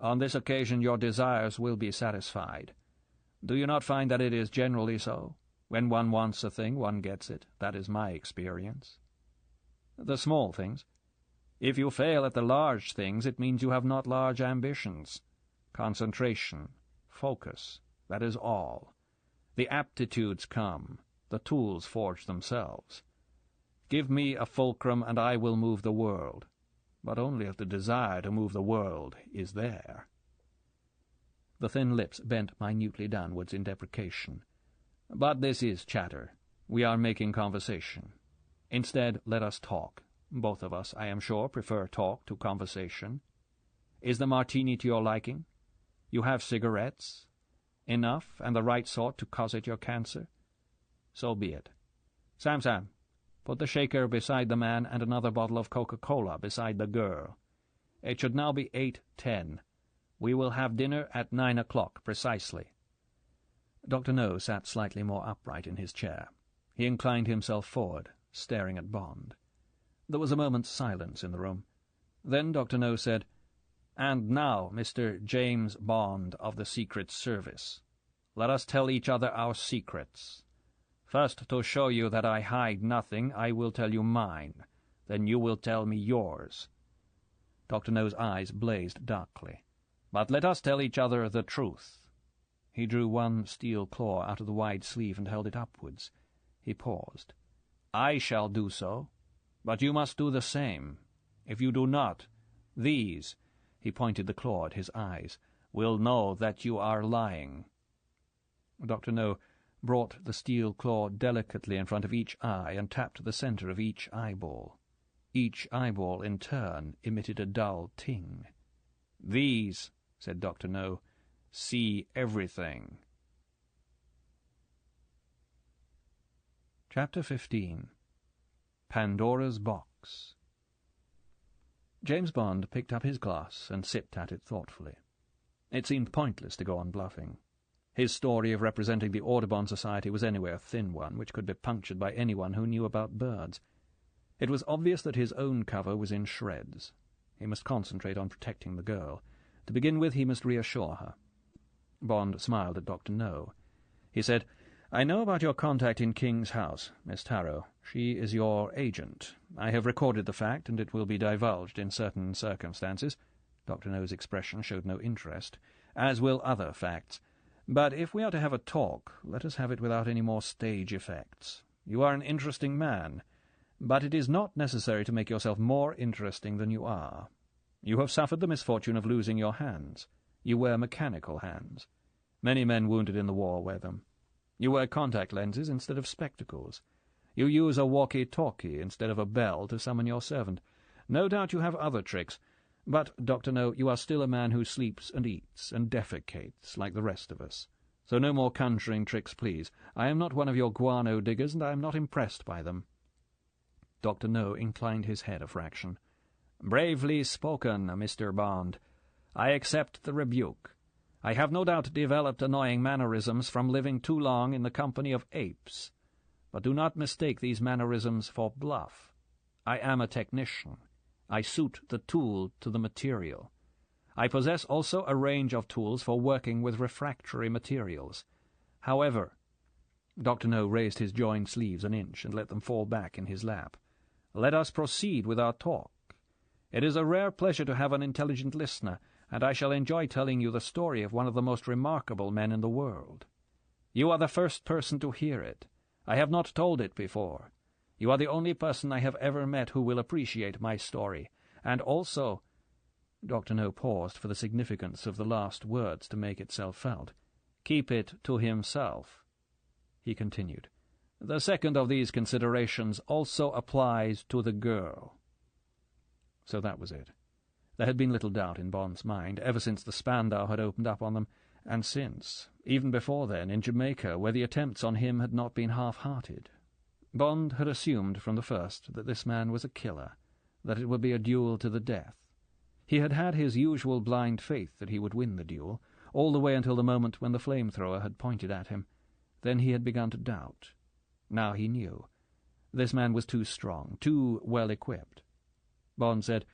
On this occasion your desires will be satisfied. Do you not find that it is generally so? When one wants a thing, one gets it. That is my experience." "The small things. If you fail at the large things, it means you have not large ambitions. Concentration, focus, that is all. The aptitudes come, the tools forge themselves. Give me a fulcrum and I will move the world, but only if the desire to move the world is there." The thin lips bent minutely downwards in deprecation. "But this is chatter. We are making conversation. Instead, let us talk. Both of us, I am sure, prefer talk to conversation. Is the martini to your liking? You have cigarettes? Enough, and the right sort to cosset your cancer? So be it. Sam, put the shaker beside the man and another bottle of Coca-Cola beside the girl. It should now be 8:10. We will have dinner at 9 o'clock precisely." Dr. No sat slightly more upright in his chair. He inclined himself forward, staring at Bond. There was a moment's silence in the room. Then Dr. No said, "And now, Mr. James Bond of the Secret Service, let us tell each other our secrets. First, to show you that I hide nothing, I will tell you mine. Then you will tell me yours." Dr. No's eyes blazed darkly. "But let us tell each other the truth." He drew one steel claw out of the wide sleeve and held it upwards. He paused. "I shall do so, but you must do the same. If you do not, these," he pointed the claw at his eyes, "will know that you are lying." Dr. No brought the steel claw delicately in front of each eye and tapped the center of each eyeball. Each eyeball, in turn, emitted a dull ting. "These," said Dr. No, "see everything." Chapter 15. Pandora's Box. James Bond picked up his glass and sipped at it thoughtfully. It seemed pointless to go on bluffing. His story of representing the Audubon Society was anyway a thin one, which could be punctured by anyone who knew about birds. It was obvious that his own cover was in shreds. He must concentrate on protecting the girl. To begin with, he must reassure her. Bond smiled at Dr. No. He said, "I know about your contact in King's house, Miss Tarrow. She is your agent. I have recorded the fact, and it will be divulged in certain circumstances." Dr. No's expression showed no interest, "as will other facts. But if we are to have a talk, let us have it without any more stage effects. You are an interesting man, but it is not necessary to make yourself more interesting than you are. You have suffered the misfortune of losing your hands. You wear mechanical hands. Many men wounded in the war wear them. You wear contact lenses instead of spectacles. You use a walkie-talkie instead of a bell to summon your servant. No doubt you have other tricks, but, Dr. No, you are still a man who sleeps and eats and defecates like the rest of us. So no more conjuring tricks, please. I am not one of your guano diggers, and I am not impressed by them." Dr. No inclined his head a fraction. "Bravely spoken, Mr. Bond. I accept the rebuke. I have no doubt developed annoying mannerisms from living too long in the company of apes. But do not mistake these mannerisms for bluff. I am a technician. I suit the tool to the material. I possess also a range of tools for working with refractory materials. However—" Dr. No raised his joined sleeves an inch and let them fall back in his lap. "Let us proceed with our talk. It is a rare pleasure to have an intelligent listener, and I shall enjoy telling you the story of one of the most remarkable men in the world. You are the first person to hear it. I have not told it before. You are the only person I have ever met who will appreciate my story, and also—" Dr. No paused for the significance of the last words to make itself felt. "Keep it to himself." He continued, "The second of these considerations also applies to the girl." So that was it. There had been little doubt in Bond's mind, ever since the Spandau had opened up on them, and since, even before then, in Jamaica, where the attempts on him had not been half-hearted. Bond had assumed from the first that this man was a killer, that it would be a duel to the death. He had had his usual blind faith that he would win the duel, all the way until the moment when the flamethrower had pointed at him. Then he had begun to doubt. Now he knew. This man was too strong, too well-equipped. Bond said,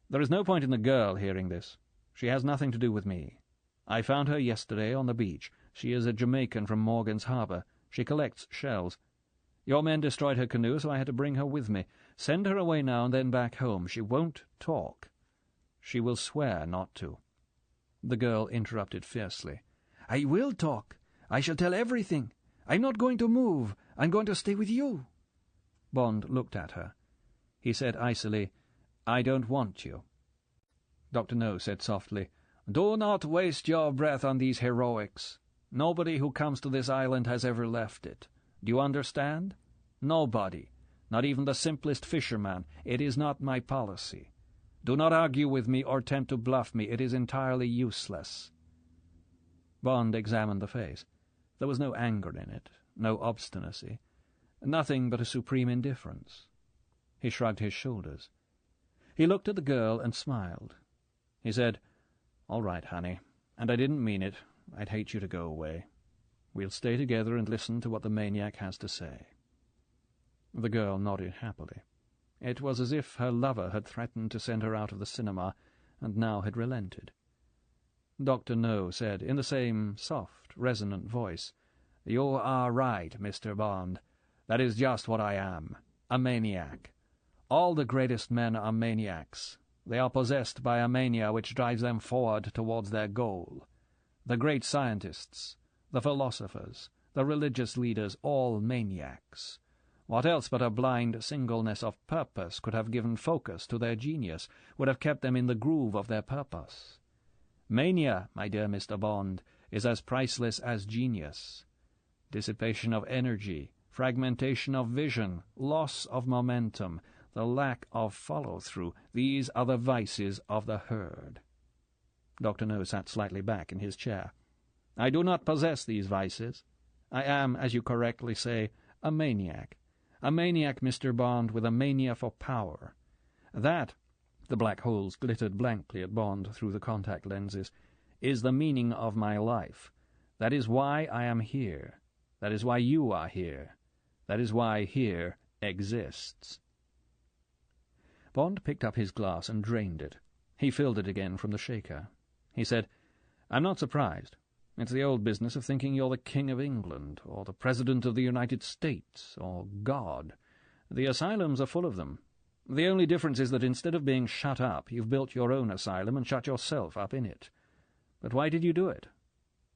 "There is no point in the girl hearing this. She has nothing to do with me. I found her yesterday on the beach. She is a Jamaican from Morgan's Harbour. She collects shells. Your men destroyed her canoe, so I had to bring her with me. Send her away now and then back home. She won't talk. She will swear not to." The girl interrupted fiercely. "I will talk. I shall tell everything. I'm not going to move. I'm going to stay with you." Bond looked at her. He said icily, "I don't want you." Dr. No said softly, "Do not waste your breath on these heroics. Nobody who comes to this island has ever left it. Do you understand? Nobody. Not even the simplest fisherman. It is not my policy. Do not argue with me or attempt to bluff me. It is entirely useless." Bond examined the face. There was no anger in it, no obstinacy. nothing but a supreme indifference. He shrugged his shoulders. He looked at the girl and smiled. He said, "All right, honey, and I didn't mean it. I'd hate you to go away. We'll stay together and listen to what the maniac has to say." The girl nodded happily. It was as if her lover had threatened to send her out of the cinema, and now had relented. Dr. No said, in the same soft, resonant voice, "You are right, Mr. Bond. That is just what I am, a maniac. All the greatest men are maniacs. They are possessed by a mania which drives them forward towards their goal. The great scientists, the philosophers, the religious leaders, all maniacs. What else but a blind singleness of purpose could have given focus to their genius, would have kept them in the groove of their purpose? Mania, my dear Mr. Bond, is as priceless as genius. Dissipation of energy, fragmentation of vision, loss of momentum, the lack of follow-through, these are the vices of the herd." Dr. No sat slightly back in his chair. "I do not possess these vices. I am, as you correctly say, a maniac. A maniac, Mr. Bond, with a mania for power. That," the black holes glittered blankly at Bond through the contact lenses, "is the meaning of my life. That is why I am here. That is why you are here. That is why here exists." Bond picked up his glass and drained it. He filled it again from the shaker. He said, "I'm not surprised. It's the old business of thinking you're the King of England, or the President of the United States, or God. The asylums are full of them. The only difference is that instead of being shut up, you've built your own asylum and shut yourself up in it. But why did you do it?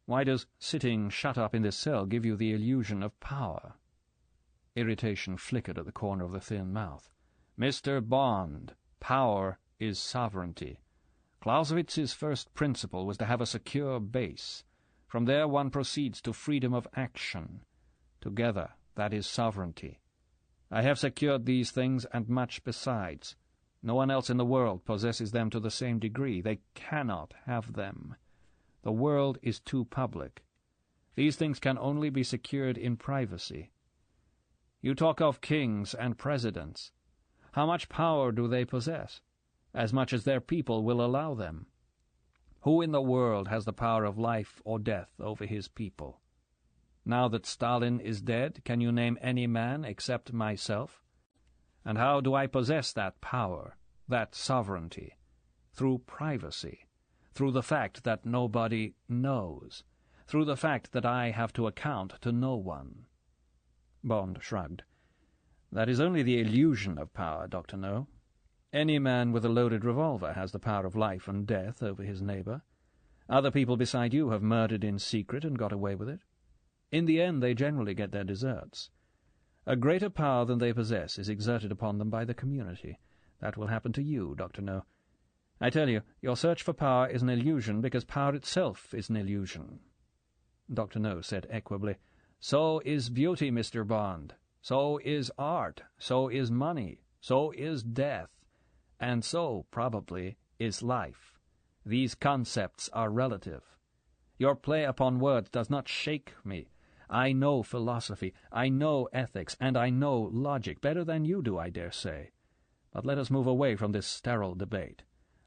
Why does sitting shut up in this cell give you the illusion of power?" Irritation flickered at the corner of the thin mouth. "Mr. Bond, power is sovereignty. Clausewitz's first principle was to have a secure base. From there one proceeds to freedom of action. Together, that is sovereignty. I have secured these things and much besides. No one else in the world possesses them to the same degree. They cannot have them. The world is too public. These things can only be secured in privacy. You talk of kings and presidents. How much power do they possess? As much as their people will allow them. Who in the world has the power of life or death over his people? Now that Stalin is dead, can you name any man except myself? And how do I possess that power, that sovereignty? Through privacy, through the fact that nobody knows, through the fact that I have to account to no one." Bond shrugged. "That is only the illusion of power, Dr. No. Any man with a loaded revolver has the power of life and death over his neighbour. Other people beside you have murdered in secret and got away with it. In the end they generally get their deserts. A greater power than they possess is exerted upon them by the community. That will happen to you, Dr. No. I tell you, your search for power is an illusion because power itself is an illusion." Dr. No said equably, "So is beauty, Mr. Bond. So is art. So is money. So is death. And so, probably, is life. These concepts are relative. Your play upon words does not shake me. I know philosophy, I know ethics, and I know logic, better than you do, I dare say. But let us move away from this sterile debate.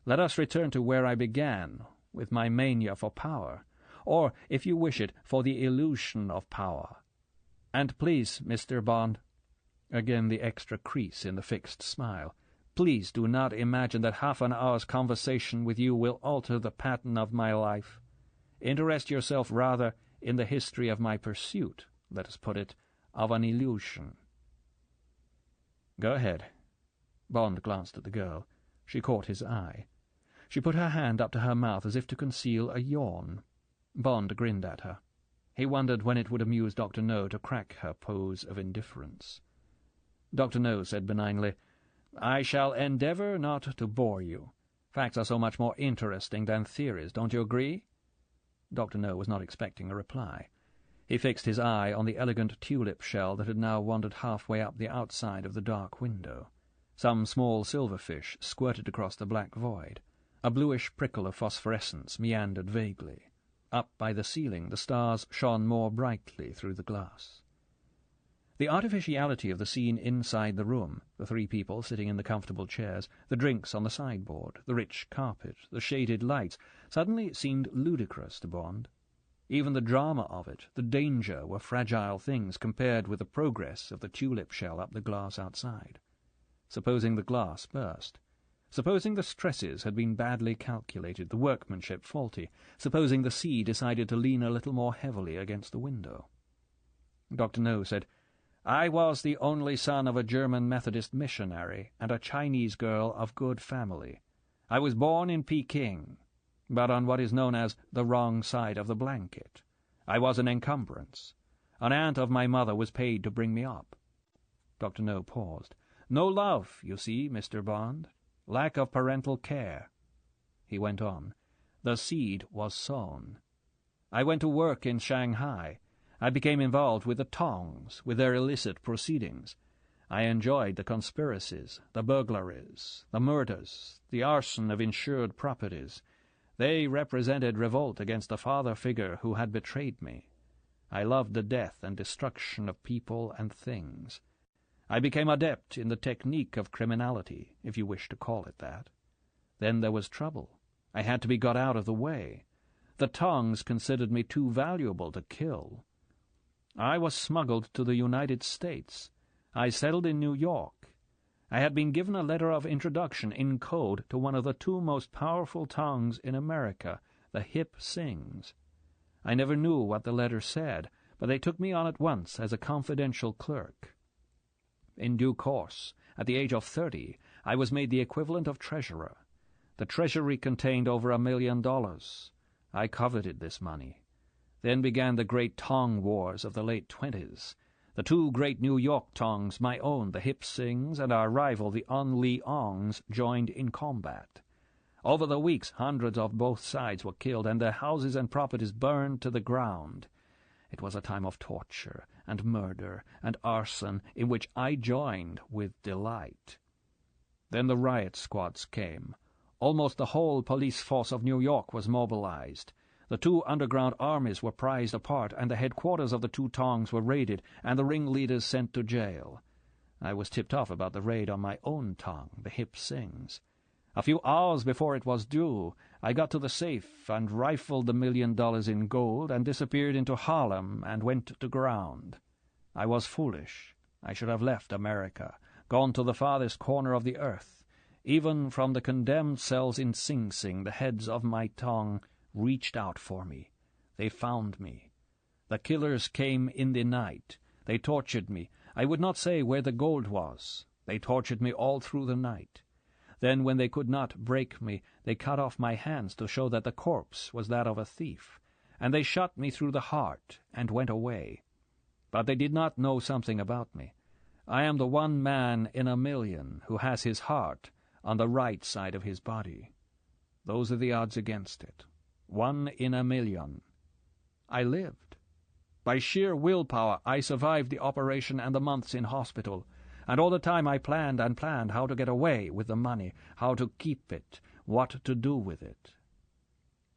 Let us return to where I began, with my mania for power, or, if you wish it, for the illusion of power. And please, Mr. Bond," again the extra crease in the fixed smile, "please do not imagine that half an hour's conversation with you will alter the pattern of my life. Interest yourself rather in the history of my pursuit, let us put it, of an illusion." "Go ahead." Bond glanced at the girl. She caught his eye. She put her hand up to her mouth as if to conceal a yawn. Bond grinned at her. He wondered when it would amuse Dr. No to crack her pose of indifference. Dr. No said benignly, "I shall endeavour not to bore you. Facts are so much more interesting than theories, don't you agree?" Dr. No was not expecting a reply. He fixed his eye on the elegant tulip shell that had now wandered halfway up the outside of the dark window. Some small silverfish squirted across the black void. A bluish prickle of phosphorescence meandered vaguely. Up by the ceiling the stars shone more brightly through the glass. The artificiality of the scene inside the room, the three people sitting in the comfortable chairs, the drinks on the sideboard, the rich carpet, the shaded lights, suddenly seemed ludicrous to Bond. Even the drama of it, the danger, were fragile things compared with the progress of the tulip shell up the glass outside. Supposing the glass burst. Supposing the stresses had been badly calculated, the workmanship faulty. Supposing the sea decided to lean a little more heavily against the window. Dr. No said, "I was the only son of a German Methodist missionary and a Chinese girl of good family. I was born in Peking, but on what is known as the wrong side of the blanket. I was an encumbrance. An aunt of my mother was paid to bring me up." Dr. No paused. "No love, you see, Mr. Bond. Lack of parental care." He went on. "The seed was sown. I went to work in Shanghai. I became involved with the Tongs, with their illicit proceedings. I enjoyed the conspiracies, the burglaries, the murders, the arson of insured properties. They represented revolt against the father figure who had betrayed me. I loved the death and destruction of people and things. I became adept in the technique of criminality, if you wish to call it that. Then there was trouble. I had to be got out of the way. The Tongs considered me too valuable to kill. I was smuggled to the United States. I settled in New York. I had been given a letter of introduction in code to one of the two most powerful Tongs in America, the Hip Sings. I never knew what the letter said, but they took me on at once as a confidential clerk. In due course, at the age of 30, I was made the equivalent of treasurer. The treasury contained over $1 million. I coveted this money. Then began the great Tong Wars of the late 20s. The two great New York Tongs, my own, the Hip Sings, and our rival, the Un Lee Ongs, joined in combat. Over the weeks, hundreds of both sides were killed, and their houses and properties burned to the ground. It was a time of torture and murder and arson, in which I joined with delight. Then the riot squads came. Almost the whole police force of New York was mobilized. The two underground armies were prized apart, and the headquarters of the two Tongs were raided, and the ringleaders sent to jail. I was tipped off about the raid on my own Tong, the Hip Sings. A few hours before it was due, I got to the safe and rifled the $1 million in gold and disappeared into Harlem and went to ground. I was foolish. I should have left America, gone to the farthest corner of the earth. Even from the condemned cells in Sing Sing, the heads of my Tong reached out for me. They found me. The killers came in the night. They tortured me. I would not say where the gold was. They tortured me all through the night. Then, when they could not break me, they cut off my hands to show that the corpse was that of a thief, and they shot me through the heart and went away. But they did not know something about me. I am the one man in 1,000,000 who has his heart on the right side of his body. Those are the odds against it. 1 in 1,000,000. I lived. By sheer willpower I survived the operation and the months in hospital, and all the time I planned and planned how to get away with the money, how to keep it, what to do with it.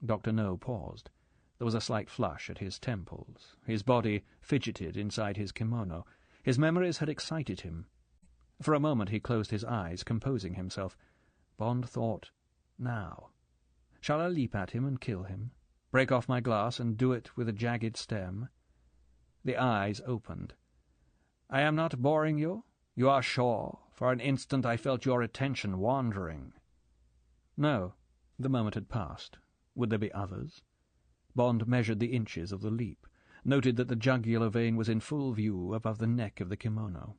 Dr. No paused. There was a slight flush at his temples. His body fidgeted inside his kimono. His memories had excited him. For a moment he closed his eyes, composing himself. Bond thought, now. Shall I leap at him and kill him? Break off my glass and do it with a jagged stem? The eyes opened. I am not boring you? You are sure? For an instant I felt your attention wandering. No. The moment had passed. Would there be others? Bond measured the inches of the leap, noted that the jugular vein was in full view above the neck of the kimono.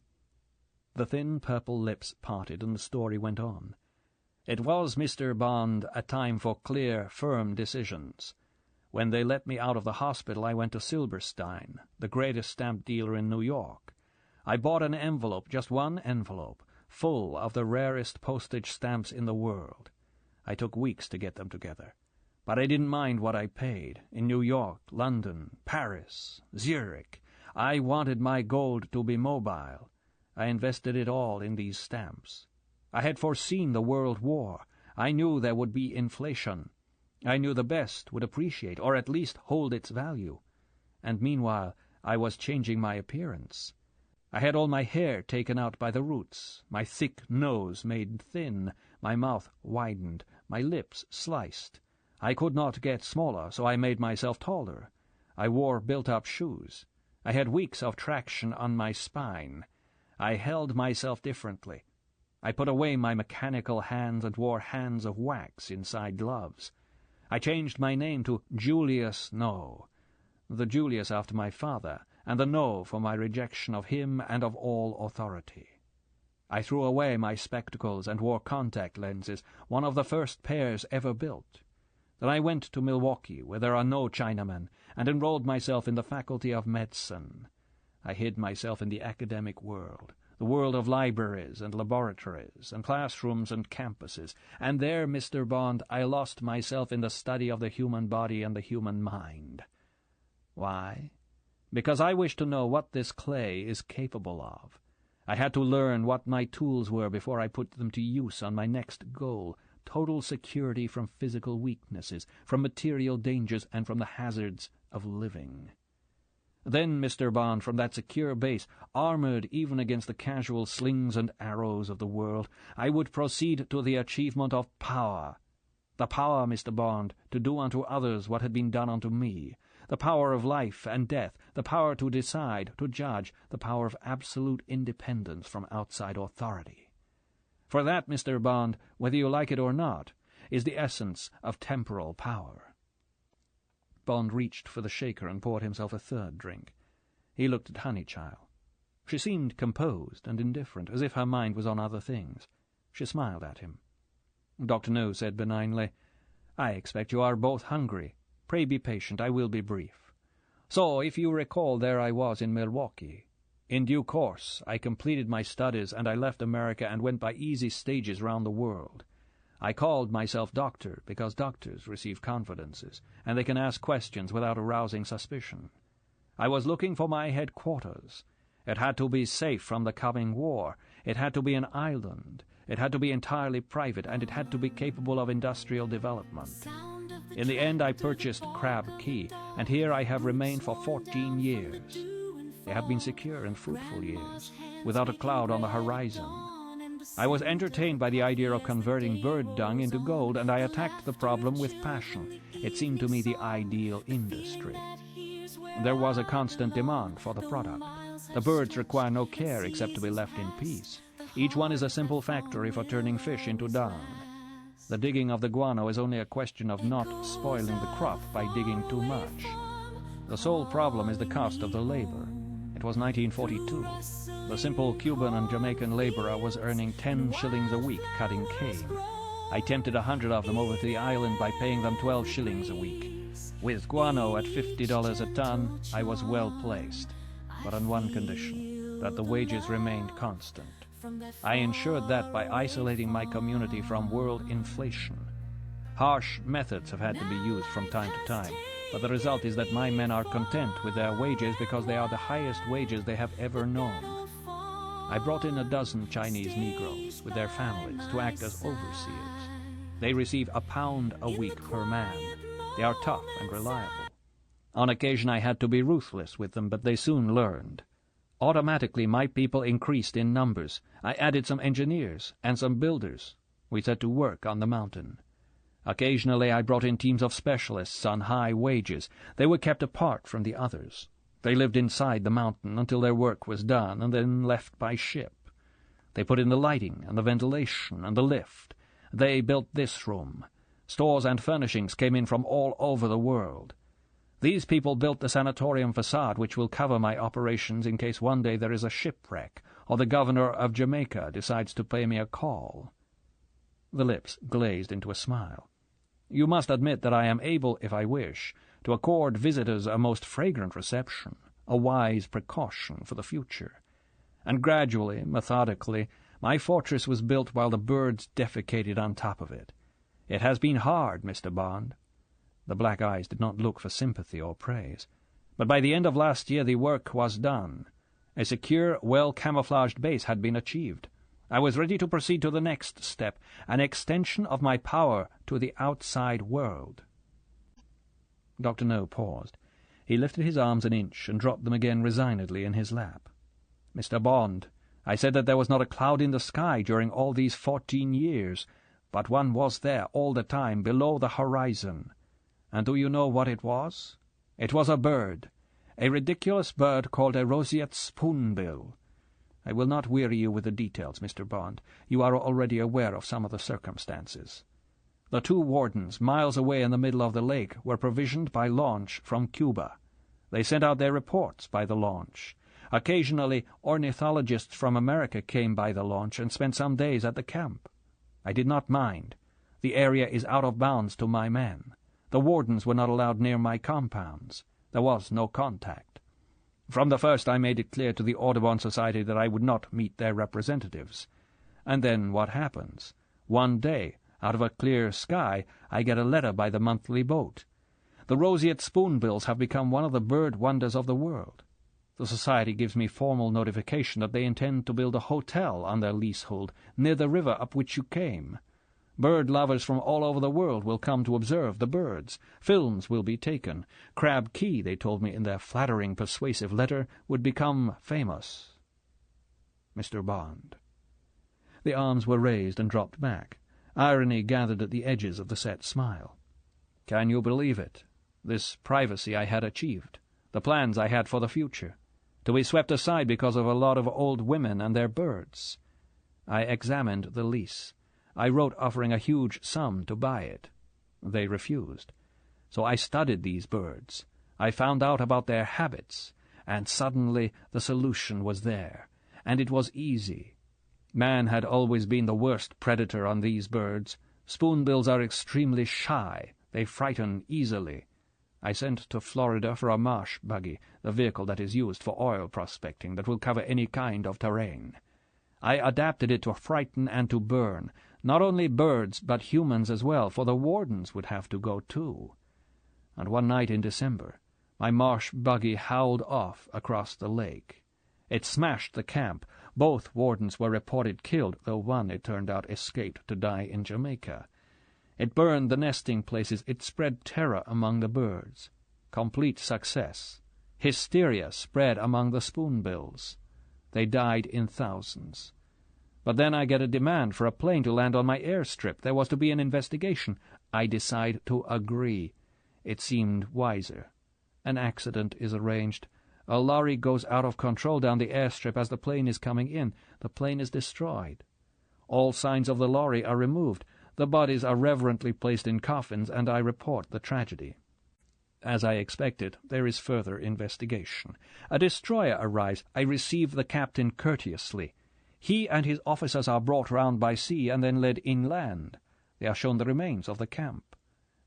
The thin purple lips parted, and the story went on. It was, Mr. Bond, a time for clear, firm decisions. When they let me out of the hospital, I went to Silberstein, the greatest stamp dealer in New York. I bought an envelope, just one envelope, full of the rarest postage stamps in the world. I took weeks to get them together. But I didn't mind what I paid. In New York, London, Paris, Zurich, I wanted my gold to be mobile. I invested it all in these stamps. I had foreseen the World War. I knew there would be inflation. I knew the best would appreciate, or at least hold its value. And meanwhile I was changing my appearance. I had all my hair taken out by the roots, my thick nose made thin, my mouth widened, my lips sliced. I could not get smaller, so I made myself taller. I wore built-up shoes. I had weeks of traction on my spine. I held myself differently. I put away my mechanical hands and wore hands of wax inside gloves. I changed my name to Julius No, the Julius after my father, and the No for my rejection of him and of all authority. I threw away my spectacles and wore contact lenses, one of the first pairs ever built. Then I went to Milwaukee, where there are no Chinamen, and enrolled myself in the Faculty of Medicine. I hid myself in the academic world, the world of libraries and laboratories, and classrooms and campuses, and there, Mr. Bond, I lost myself in the study of the human body and the human mind. Why? Because I wished to know what this clay is capable of. I had to learn what my tools were before I put them to use on my next goal, total security from physical weaknesses, from material dangers, and from the hazards of living. Then, Mr. Bond, from that secure base, armored even against the casual slings and arrows of the world, I would proceed to the achievement of power. The power, Mr. Bond, to do unto others what had been done unto me. The power of life and death, the power to decide, to judge, the power of absolute independence from outside authority. For that, Mr. Bond, whether you like it or not, is the essence of temporal power. Bond reached for the shaker and poured himself a third drink. He looked at Honeychild. She seemed composed and indifferent, as if her mind was on other things. She smiled at him. Dr. No said benignly, "I expect you are both hungry. Pray be patient, I will be brief. So, if you recall, there I was in Milwaukee. In due course, I completed my studies, and I left America and went by easy stages round the world. I called myself doctor because doctors receive confidences, and they can ask questions without arousing suspicion. I was looking for my headquarters. It had to be safe from the coming war. It had to be an island. It had to be entirely private, and it had to be capable of industrial development. In the end, I purchased Crab Key, and here I have remained for 14 years. They have been secure and fruitful years, without a cloud on the horizon. I was entertained by the idea of converting bird dung into gold, and I attacked the problem with passion. It seemed to me the ideal industry. There was a constant demand for the product. The birds require no care except to be left in peace. Each one is a simple factory for turning fish into dung. The digging of the guano is only a question of not spoiling the crop by digging too much. The sole problem is the cost of the labor. It was 1942. The simple Cuban and Jamaican laborer was earning 10 shillings a week cutting cane. I tempted 100 of them over to the island by paying them 12 shillings a week. With guano at $50 a ton, I was well placed, but on one condition, that the wages remained constant. I ensured that by isolating my community from world inflation. Harsh methods have had to be used from time to time, but the result is that my men are content with their wages because they are the highest wages they have ever known. I brought in a dozen Chinese Negroes with their families to act as overseers. They receive £1 a week per man. They are tough and reliable. On occasion I had to be ruthless with them, but they soon learned. Automatically my people increased in numbers. I added some engineers and some builders. We set to work on the mountain. Occasionally I brought in teams of specialists on high wages. They were kept apart from the others. They lived inside the mountain until their work was done, and then left by ship. They put in the lighting and the ventilation and the lift. They built this room. Stores and furnishings came in from all over the world. These people built the sanatorium facade which will cover my operations in case one day there is a shipwreck, or the governor of Jamaica decides to pay me a call. The lips glazed into a smile. You must admit that I am able, if I wish, to accord visitors a most fragrant reception, a wise precaution for the future. And gradually, methodically, my fortress was built while the birds defecated on top of it. It has been hard, Mr. Bond. The black eyes did not look for sympathy or praise. But by the end of last year the work was done. A secure, well-camouflaged base had been achieved. I was ready to proceed to the next step, an extension of my power to the outside world. Dr. No paused. He lifted his arms an inch and dropped them again resignedly in his lap. Mr. Bond, I said that there was not a cloud in the sky during all these 14 years, but one was there all the time below the horizon. And do you know what it was? It was a bird, a ridiculous bird called a roseate spoonbill. I will not weary you with the details, Mr. Bond. You are already aware of some of the circumstances. The 2 wardens, miles away in the middle of the lake, were provisioned by launch from Cuba. They sent out their reports by the launch. Occasionally, ornithologists from America came by the launch and spent some days at the camp. I did not mind. The area is out of bounds to my men. The wardens were not allowed near my compounds. There was no contact. From the first I made it clear to the Audubon Society that I would not meet their representatives. And then what happens? One day, out of a clear sky, I get a letter by the monthly boat. The roseate spoonbills have become one of the bird wonders of the world. The Society gives me formal notification that they intend to build a hotel on their leasehold near the river up which you came. Bird lovers from all over the world will come to observe the birds. Films will be taken. Crab Key, they told me in their flattering, persuasive letter, would become famous. Mr. Bond. The arms were raised and dropped back. Irony gathered at the edges of the set smile. Can you believe it? This privacy I had achieved. The plans I had for the future. To be swept aside because of a lot of old women and their birds. I examined the lease. I wrote offering a huge sum to buy it. They refused. So I studied these birds. I found out about their habits, and suddenly the solution was there, and it was easy. Man had always been the worst predator on these birds. Spoonbills are extremely shy. They frighten easily. I sent to Florida for a marsh buggy, the vehicle that is used for oil prospecting, that will cover any kind of terrain. I adapted it to frighten and to burn, not only birds but humans as well, for the wardens would have to go too. And one night in December, my marsh buggy howled off across the lake. It smashed the camp. Both wardens were reported killed, though one, it turned out, escaped to die in Jamaica. It burned the nesting places. It spread terror among the birds. Complete success. Hysteria spread among the spoonbills. They died in thousands. But then I get a demand for a plane to land on my airstrip. There was to be an investigation. I decide to agree. It seemed wiser. An accident is arranged. A lorry goes out of control down the airstrip as the plane is coming in. The plane is destroyed. All signs of the lorry are removed. The bodies are reverently placed in coffins, and I report the tragedy. As I expected, there is further investigation. A destroyer arrives. I receive the captain courteously. He and his officers are brought round by sea and then led inland. They are shown the remains of the camp.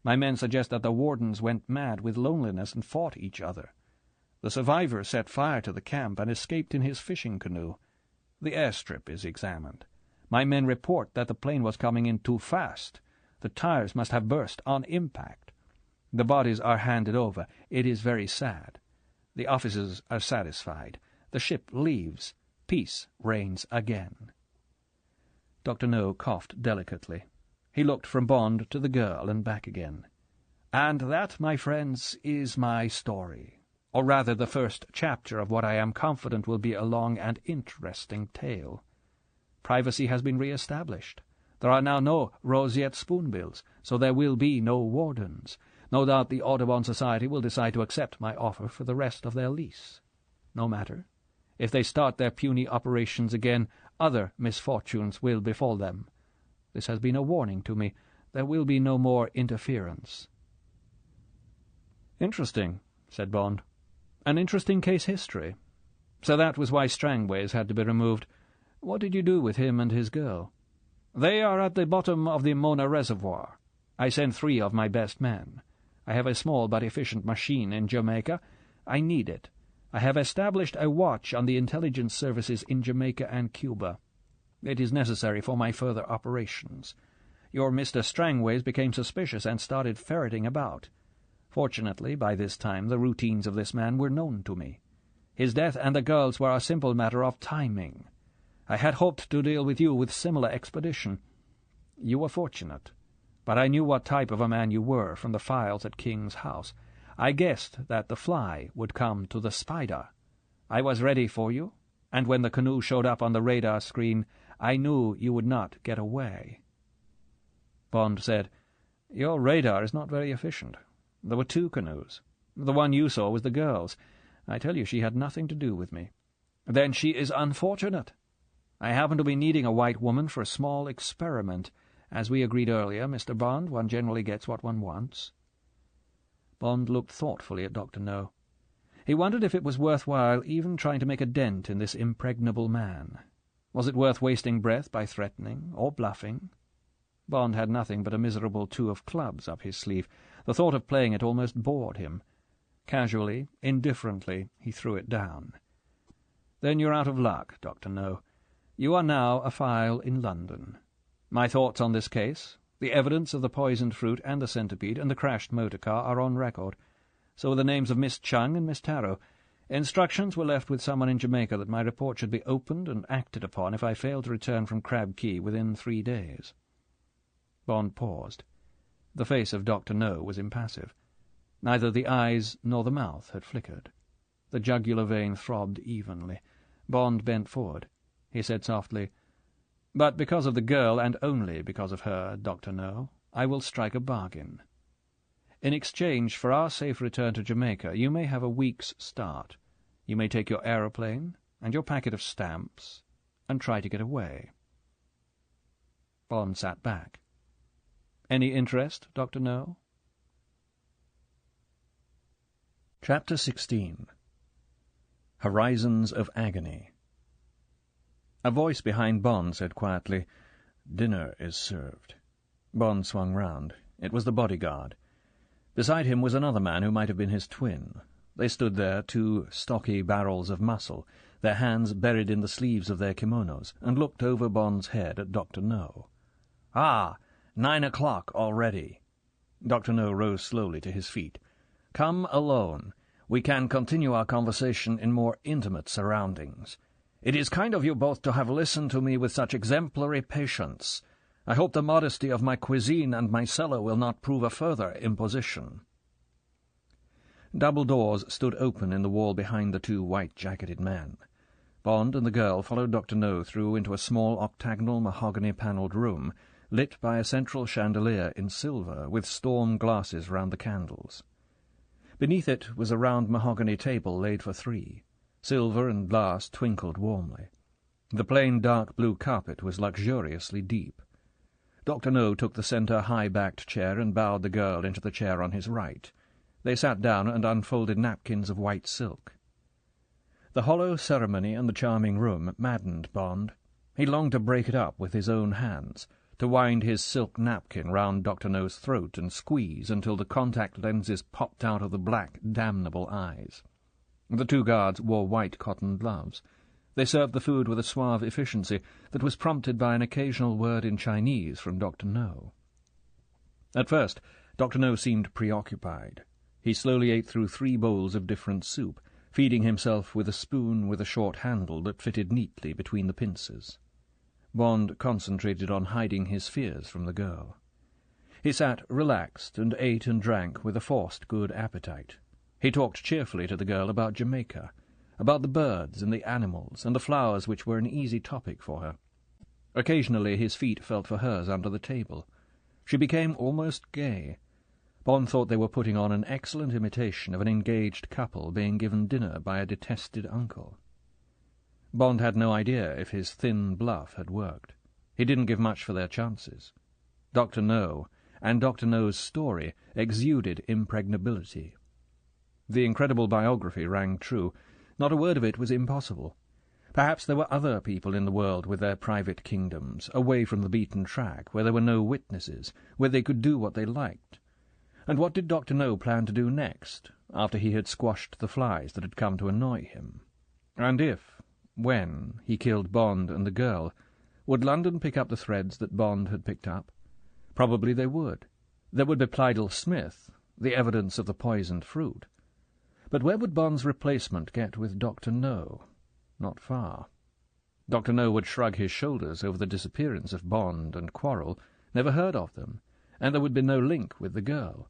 My men suggest that the wardens went mad with loneliness and fought each other. The survivor set fire to the camp and escaped in his fishing canoe. The airstrip is examined. My men report that the plane was coming in too fast. The tires must have burst on impact. The bodies are handed over. It is very sad. The officers are satisfied. The ship leaves. Peace reigns again. Dr. No coughed delicately. He looked from Bond to the girl and back again. And that, my friends, is my story. Or rather the first chapter of what I am confident will be a long and interesting tale. Privacy has been re-established. There are now no roseate spoonbills, so there will be no wardens. No doubt the Audubon Society will decide to accept my offer for the rest of their lease. No matter. If they start their puny operations again, other misfortunes will befall them. This has been a warning to me. There will be no more interference. Interesting, said Bond. An interesting case history. So that was why Strangways had to be removed. What did you do with him and his girl? They are at the bottom of the Mona Reservoir. I sent 3 of my best men. I have a small but efficient machine in Jamaica. I need it. I have established a watch on the intelligence services in Jamaica and Cuba. It is necessary for my further operations. Your Mr. Strangways became suspicious and started ferreting about. Fortunately, by this time, the routines of this man were known to me. His death and the girl's were a simple matter of timing. I had hoped to deal with you with similar expedition. You were fortunate, but I knew what type of a man you were from the files at King's house. I guessed that the fly would come to the spider. I was ready for you, And when the canoe showed up on the radar screen, I knew you would not get away." Bond said, "Your radar is not very efficient. There were 2 canoes. The one you saw was the girl's. I tell you, she had nothing to do with me." "Then she is unfortunate. I happen to be needing a white woman for a small experiment. As we agreed earlier, Mr. Bond, one generally gets what one wants." Bond looked thoughtfully at Dr. No. He wondered if it was worthwhile even trying to make a dent in this impregnable man. Was it worth wasting breath by threatening or bluffing? Bond had nothing but a miserable 2 of clubs up his sleeve. The thought of playing it almost bored him. Casually, indifferently, he threw it down. "Then you're out of luck, Dr. No. You are now a file in London. My thoughts on this case, the evidence of the poisoned fruit and the centipede and the crashed motor car are on record. So are the names of Miss Chung and Miss Tarrow. Instructions were left with someone in Jamaica that my report should be opened and acted upon if I failed to return from Crab Key within 3 days. Bond paused. The face of Dr. No was impassive. Neither the eyes nor the mouth had flickered. The jugular vein throbbed evenly. Bond bent forward. He said softly, "But because of the girl, and only because of her, Dr. No, I will strike a bargain. In exchange for our safe return to Jamaica, you may have a week's start. You may take your aeroplane and your packet of stamps and try to get away." Bond sat back. "Any interest, Dr. No?" Chapter 16. Horizons of Agony. A voice behind Bond said quietly, "Dinner is served." Bond swung round. It was the bodyguard. Beside him was another man who might have been his twin. They stood there, 2 stocky barrels of muscle, their hands buried in the sleeves of their kimonos, and looked over Bond's head at Dr. No. "Ah, 9 o'clock already." Dr. No rose slowly to his feet. "Come alone. We can continue our conversation in more intimate surroundings. It is kind of you both to have listened to me with such exemplary patience. I hope the modesty of my cuisine and my cellar will not prove a further imposition." Double doors stood open in the wall behind the 2 white-jacketed men. Bond and the girl followed Dr. No through into a small octagonal mahogany-panelled room, lit by a central chandelier in silver, with storm glasses round the candles. Beneath it was a round mahogany table laid for 3. Silver and glass twinkled warmly. The plain dark blue carpet was luxuriously deep. Dr. No took the centre high-backed chair and bowed the girl into the chair on his right. They sat down and unfolded napkins of white silk. The hollow ceremony and the charming room maddened Bond. He longed to break it up with his own hands, to wind his silk napkin round Dr. No's throat and squeeze until the contact lenses popped out of the black, damnable eyes. The 2 guards wore white cotton gloves. They served the food with a suave efficiency that was prompted by an occasional word in Chinese from Dr. No. At first, Dr. No seemed preoccupied. He slowly ate through 3 bowls of different soup, feeding himself with a spoon with a short handle that fitted neatly between the pincers. Bond concentrated on hiding his fears from the girl. He sat relaxed and ate and drank with a forced good appetite. He talked cheerfully to the girl about Jamaica, about the birds and the animals and the flowers which were an easy topic for her. Occasionally his feet felt for hers under the table. She became almost gay. Bond thought they were putting on an excellent imitation of an engaged couple being given dinner by a detested uncle. Bond had no idea if his thin bluff had worked. He didn't give much for their chances. Dr. No and Dr. No's story exuded impregnability. The incredible biography rang true. Not a word of it was impossible. Perhaps there were other people in the world with their private kingdoms, away from the beaten track, where there were no witnesses, where they could do what they liked. And what did Dr. No plan to do next, after he had squashed the flies that had come to annoy him? And if, when, he killed Bond and the girl, would London pick up the threads that Bond had picked up? Probably they would. There would be Plydell Smith, the evidence of the poisoned fruit. But where would Bond's replacement get with Dr. No? Not far. Dr. No would shrug his shoulders over the disappearance of Bond and Quarrel, never heard of them, and there would be no link with the girl.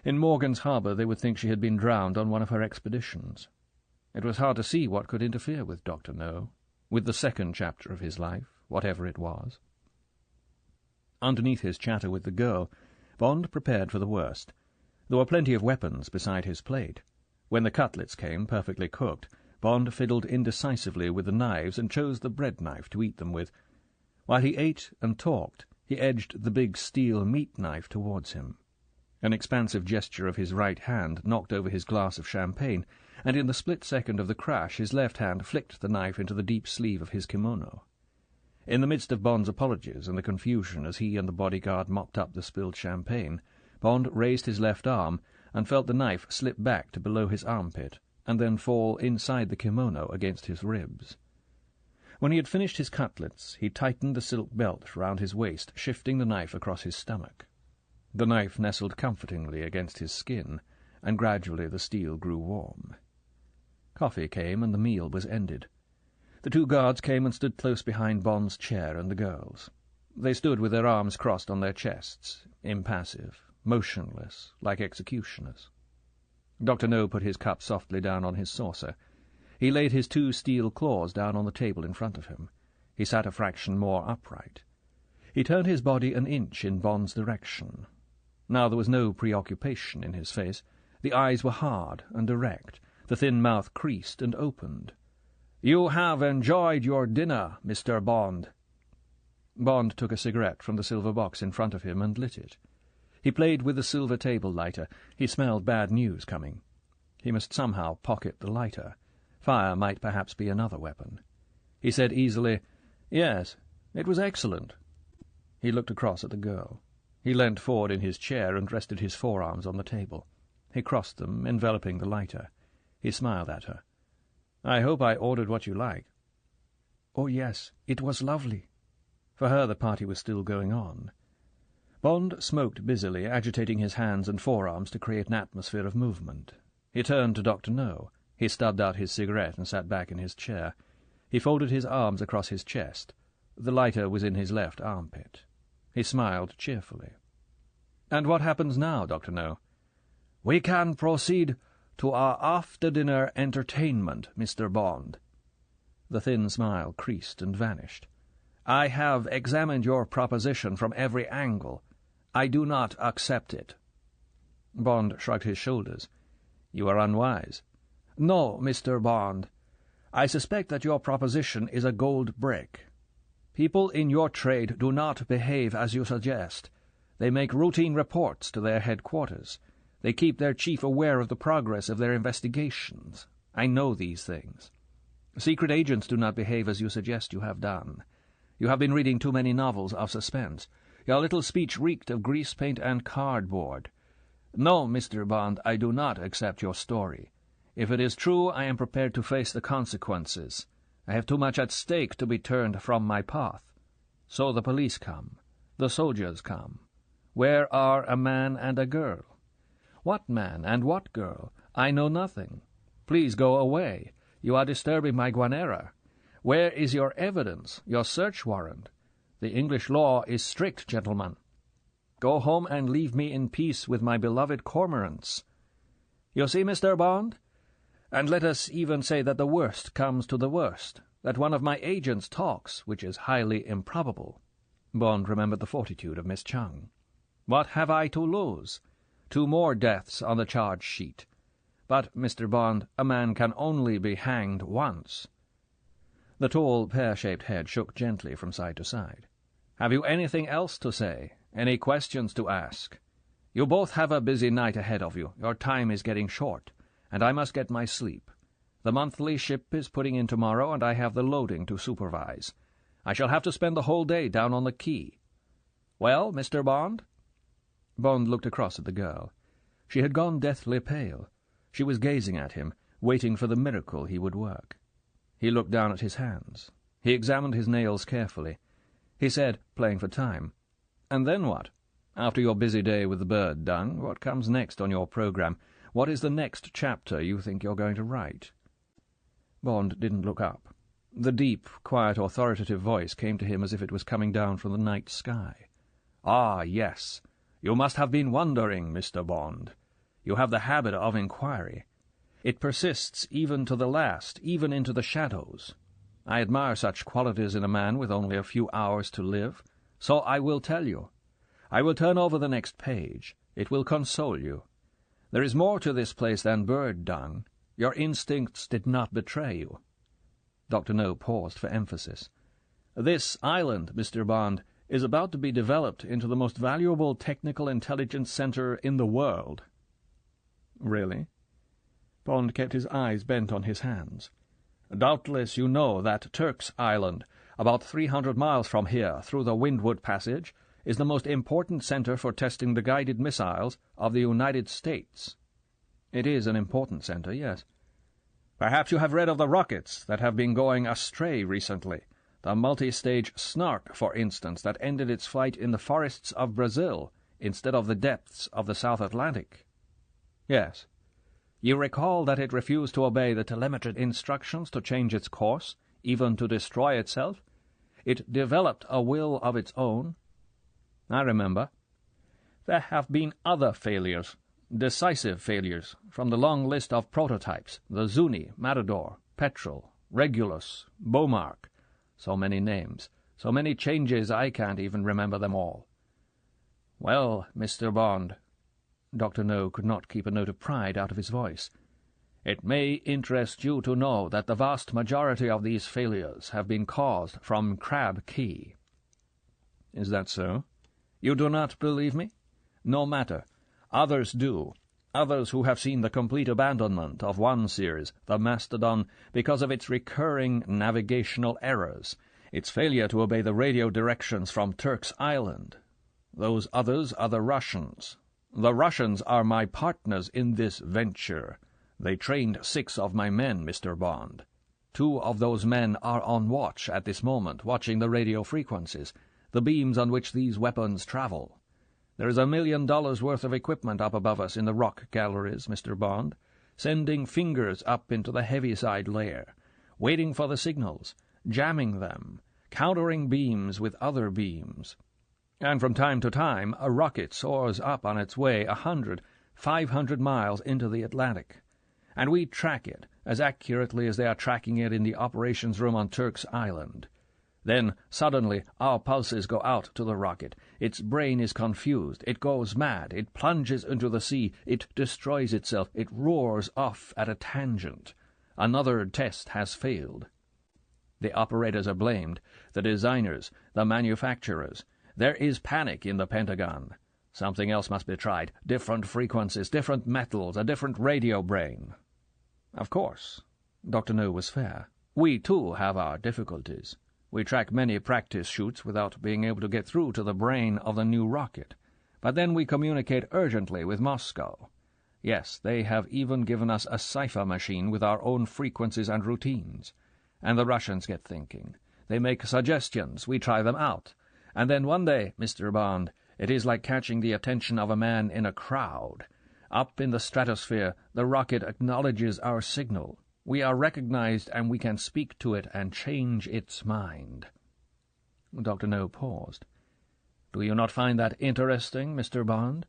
In Morgan's Harbour they would think she had been drowned on one of her expeditions. It was hard to see what could interfere with Dr. No, with the second chapter of his life, whatever it was. Underneath his chatter with the girl, Bond prepared for the worst. There were plenty of weapons beside his plate. When the cutlets came, perfectly cooked, Bond fiddled indecisively with the knives and chose the bread-knife to eat them with. While he ate and talked, he edged the big steel meat-knife towards him. An expansive gesture of his right hand knocked over his glass of champagne, and in the split second of the crash his left hand flicked the knife into the deep sleeve of his kimono. In the midst of Bond's apologies and the confusion as he and the bodyguard mopped up the spilled champagne, Bond raised his left arm and felt the knife slip back to below his armpit and then fall inside the kimono against his ribs. When he had finished his cutlets, he tightened the silk belt round his waist, shifting the knife across his stomach. The knife nestled comfortingly against his skin, and gradually the steel grew warm. Coffee came, and the meal was ended. The two guards came and stood close behind Bond's chair and the girl's. They stood with their arms crossed on their chests, impassive, motionless, like executioners. Dr. No put his cup softly down on his saucer. He laid his two steel claws down on the table in front of him. He sat a fraction more upright. He turned his body an inch in Bond's direction. Now there was no preoccupation in his face. The eyes were hard and direct, the thin mouth creased and opened. "You have enjoyed your dinner, Mr. Bond." Bond took a cigarette from the silver box in front of him and lit it. He played with the silver table lighter. He smelled bad news coming. He must somehow pocket the lighter. Fire might perhaps be another weapon. He said easily, "Yes, it was excellent." He looked across at the girl. He leant forward in his chair and rested his forearms on the table. He crossed them, enveloping the lighter. He smiled at her. "I hope I ordered what you like." "Oh, yes, it was lovely." For her the party was still going on. Bond smoked busily, agitating his hands and forearms to create an atmosphere of movement. He turned to Dr. No. He stubbed out his cigarette and sat back in his chair. He folded his arms across his chest. The lighter was in his left armpit. He smiled cheerfully. "And what happens now, Dr. No?" "We can proceed to our after-dinner entertainment, Mr. Bond." The thin smile creased and vanished. "I have examined your proposition from every angle. I do not accept it." Bond shrugged his shoulders. "You are unwise." "No, Mr. Bond. I suspect that your proposition is a gold brick. People in your trade do not behave as you suggest. They make routine reports to their headquarters. They keep their chief aware of the progress of their investigations. I know these things. Secret agents do not behave as you suggest you have done. You have been reading too many novels of suspense. Your little speech reeked of grease paint and cardboard. No, Mr. Bond, I do not accept your story. If it is true, I am prepared to face the consequences. I have too much at stake to be turned from my path. So the police come. The soldiers come. Where are a man and a girl? What man and what girl? I know nothing. Please go away. You are disturbing my Guanera. Where is your evidence, your search warrant? The English law is strict, gentlemen. Go home and leave me in peace with my beloved cormorants. You see, Mr. Bond? And let us even say that the worst comes to the worst, that one of my agents talks, which is highly improbable." Bond remembered the fortitude of Miss Chung. "What have I to lose? 2 more deaths on the charge sheet. But, Mr. Bond, a man can only be hanged once." The tall, pear-shaped head shook gently from side to side. "Have you anything else to say? Any questions to ask? You both have a busy night ahead of you. Your time is getting short, and I must get my sleep. The monthly ship is putting in tomorrow, and I have the loading to supervise. I shall have to spend the whole day down on the quay. Well, Mr. Bond?" Bond looked across at the girl. She had gone deathly pale. She was gazing at him, waiting for the miracle he would work. He looked down at his hands. He examined his nails carefully. He said, playing for time, "And then what? After your busy day with the bird done, what comes next on your program? What is the next chapter you think you're going to write?" Bond didn't look up. The deep, quiet, authoritative voice came to him as if it was coming down from the night sky. "Ah, yes. You must have been wondering, Mr. Bond. You have the habit of inquiry. It persists even to the last, even into the shadows. I admire such qualities in a man with only a few hours to live, so I will tell you. I will turn over the next page. It will console you. There is more to this place than bird dung. Your instincts did not betray you." Dr. No paused for emphasis. "This island, Mr. Bond, is about to be developed into the most valuable technical intelligence center in the world." "Really?" Bond kept his eyes bent on his hands. "Doubtless you know that Turk's Island, about 300 miles from here through the Windward Passage, is the most important center for testing the guided missiles of the United States." "It is an important center, yes." "Perhaps you have read of the rockets that have been going astray recently. The multi-stage Snark, for instance, that ended its flight in the forests of Brazil instead of the depths of the South Atlantic." "Yes." "You recall that it refused to obey the telemetry instructions to change its course, even to destroy itself? It developed a will of its own." "I remember." "There have been other failures, decisive failures, from the long list of prototypes, the Zuni, Matador, Petrel, Regulus, Beaumark. So many names, so many changes I can't even remember them all." "Well, Mr. Bond," Dr. No could not keep a note of pride out of his voice, "it may interest you to know that the vast majority of these failures have been caused from Crab Key." "Is that so?" "You do not believe me? No matter. Others do. Others who have seen the complete abandonment of one series, the Mastodon, because of its recurring navigational errors, its failure to obey the radio directions from Turk's Island. Those others are the Russians. The Russians are my partners in this venture. They trained 6 of my men, Mr. Bond. 2 of those men are on watch at this moment, watching the radio frequencies, the beams on which these weapons travel. There is $1 million worth of equipment up above us in the rock galleries, Mr. Bond, sending fingers up into the heaviside layer, waiting for the signals, jamming them, countering beams with other beams. And from time to time a rocket soars up on its way 100, 500 miles into the Atlantic, and we track it as accurately as they are tracking it in the operations room on Turk's Island. Then, suddenly, our pulses go out to the rocket. Its brain is confused. It goes mad. It plunges into the sea. It destroys itself. It roars off at a tangent. Another test has failed. The operators are blamed, the designers, the manufacturers. There is panic in the Pentagon. Something else must be tried. Different frequencies, different metals, a different radio brain. Of course. Dr. No was fair. We, too, have our difficulties. We track many practice shoots without being able to get through to the brain of the new rocket. But then we communicate urgently with Moscow. Yes, they have even given us a cipher machine with our own frequencies and routines. And the Russians get thinking. They make suggestions, we try them out. And then one day, Mr. Bond, it is like catching the attention of a man in a crowd. Up in the stratosphere, the rocket acknowledges our signal. We are recognized, and we can speak to it and change its mind." Dr. No paused. "Do you not find that interesting, Mr. Bond?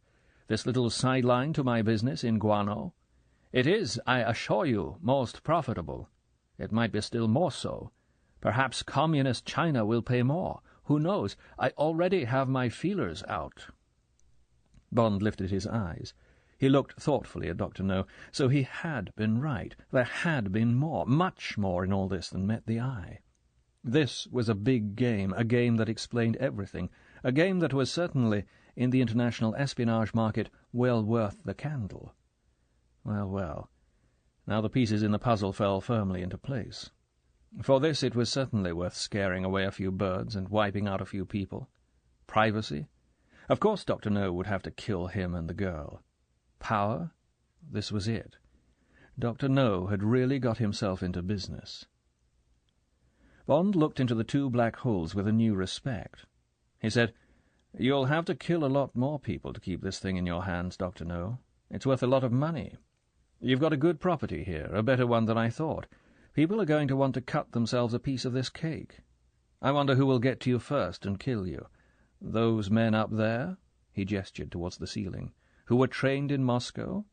This little sideline to my business in guano? It is, I assure you, most profitable. It might be still more so. Perhaps communist China will pay more. Who knows? I already have my feelers out." Bond lifted his eyes. He looked thoughtfully at Dr. No. So he had been right. There had been more, much more in all this than met the eye. This was a big game, a game that explained everything, a game that was certainly, in the international espionage market, well worth the candle. Well, well. Now the pieces in the puzzle fell firmly into place. For this it was certainly worth scaring away a few birds and wiping out a few people. Privacy? Of course Dr. No would have to kill him and the girl. Power? This was it. Dr. No had really got himself into business. Bond looked into the 2 black holes with a new respect. He said, "You'll have to kill a lot more people to keep this thing in your hands, Dr. No. It's worth a lot of money. You've got a good property here, a better one than I thought. People are going to want to cut themselves a piece of this cake. I wonder who will get to you first and kill you. Those men up there," he gestured towards the ceiling, "who were trained in Moscow?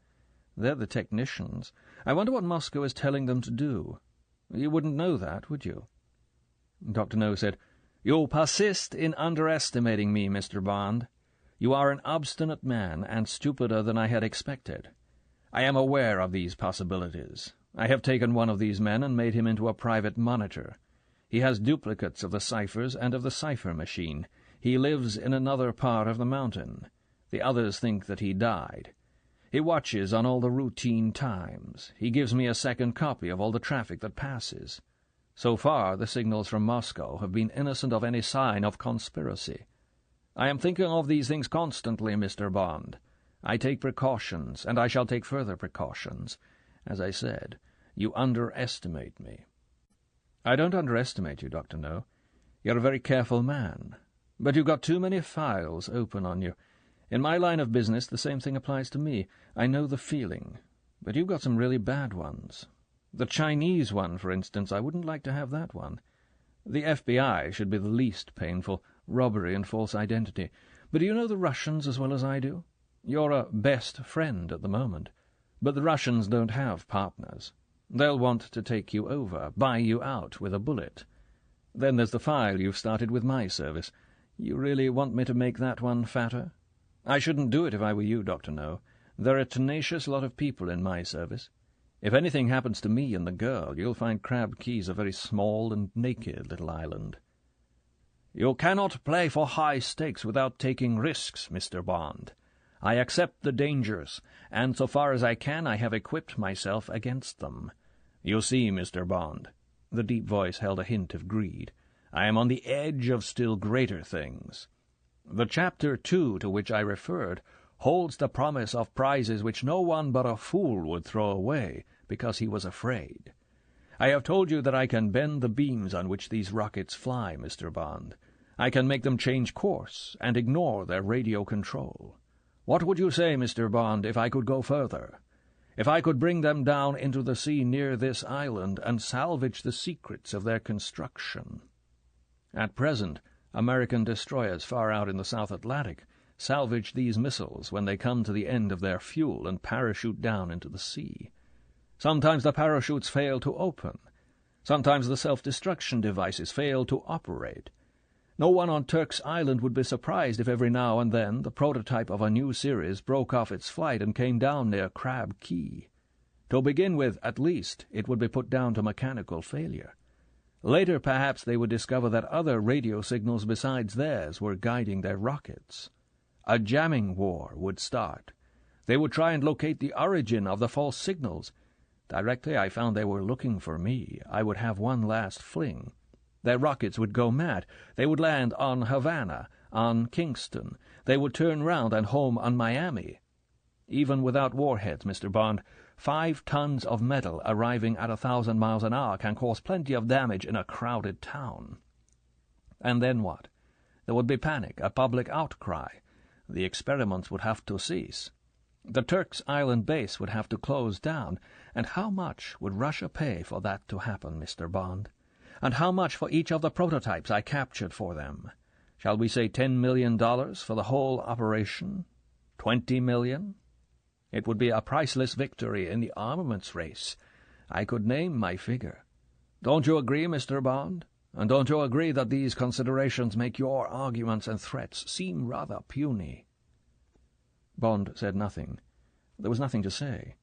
They're the technicians. I wonder what Moscow is telling them to do. You wouldn't know that, would you?" Dr. No said, "You persist in underestimating me, Mr. Bond. You are an obstinate man, and stupider than I had expected. I am aware of these possibilities. I have taken one of these men and made him into a private monitor. He has duplicates of the ciphers and of the cipher machine. He lives in another part of the mountain. The others think that he died. He watches on all the routine times. He gives me a second copy of all the traffic that passes. So far, the signals from Moscow have been innocent of any sign of conspiracy. I am thinking of these things constantly, Mr. Bond. I take precautions, and I shall take further precautions. As I said, you underestimate me." "I don't underestimate you, Dr. No. You're a very careful man. But you've got too many files open on you. In my line of business, the same thing applies to me. I know the feeling. But you've got some really bad ones. The Chinese one, for instance, I wouldn't like to have that one. The FBI should be the least painful, robbery and false identity. But do you know the Russians as well as I do? You're a best friend at the moment. But the Russians don't have partners. They'll want to take you over, buy you out with a bullet. Then there's the file you've started with my service. You really want me to make that one fatter? I shouldn't do it if I were you, Dr. No. They're a tenacious lot of people in my service. If anything happens to me and the girl, you'll find Crab Key's a very small and naked little island." "You cannot play for high stakes without taking risks, Mr. Bond. I accept the dangers, and so far as I can I have equipped myself against them. You see, Mr. Bond," the deep voice held a hint of greed, "I am on the edge of still greater things. The Chapter 2 to which I referred holds the promise of prizes which no one but a fool would throw away because he was afraid. I have told you that I can bend the beams on which these rockets fly, Mr. Bond. I can make them change course and ignore their radio control. What would you say, Mr. Bond, if I could go further? If I could bring them down into the sea near this island and salvage the secrets of their construction? At present, American destroyers far out in the South Atlantic salvage these missiles when they come to the end of their fuel and parachute down into the sea. Sometimes the parachutes fail to open. Sometimes the self-destruction devices fail to operate. No one on Turk's Island would be surprised if every now and then the prototype of a new series broke off its flight and came down near Crab Key. To begin with, at least, it would be put down to mechanical failure. Later, perhaps, they would discover that other radio signals besides theirs were guiding their rockets. A jamming war would start. They would try and locate the origin of the false signals. Directly I found they were looking for me, I would have one last fling. Their rockets would go mad. They would land on Havana, on Kingston. They would turn round and home on Miami. Even without warheads, Mr. Bond, 5 tons of metal arriving at 1,000 miles an hour can cause plenty of damage in a crowded town. And then what? There would be panic, a public outcry. The experiments would have to cease. The Turk's Island base would have to close down. And how much would Russia pay for that to happen, Mr. Bond? And how much for each of the prototypes I captured for them? Shall we say $10 million for the whole operation? 20 million? It would be a priceless victory in the armaments race. I could name my figure. Don't you agree, Mr. Bond? And don't you agree that these considerations make your arguments and threats seem rather puny?" Bond said nothing. There was nothing to say.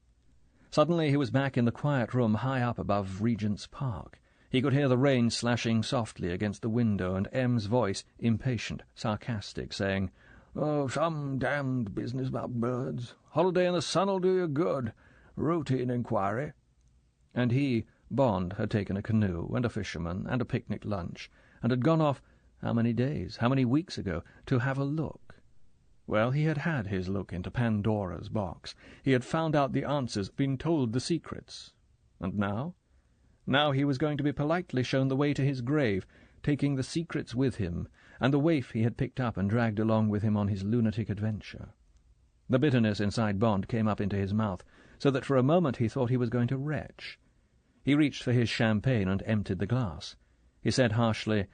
Suddenly he was back in the quiet room high up above Regent's Park. He could hear the rain slashing softly against the window, and M's voice, impatient, sarcastic, saying, "Oh, some damned business about birds. Holiday in the sun'll do you good. Routine inquiry." And he, Bond, had taken a canoe and a fisherman and a picnic lunch, and had gone off, how many days, how many weeks ago, to have a look. Well, he had had his look into Pandora's box. He had found out the answers, been told the secrets. And now? Now he was going to be politely shown the way to his grave, taking the secrets with him, and the waif he had picked up and dragged along with him on his lunatic adventure. The bitterness inside Bond came up into his mouth, so that for a moment he thought he was going to retch. He reached for his champagne and emptied the glass. He said harshly,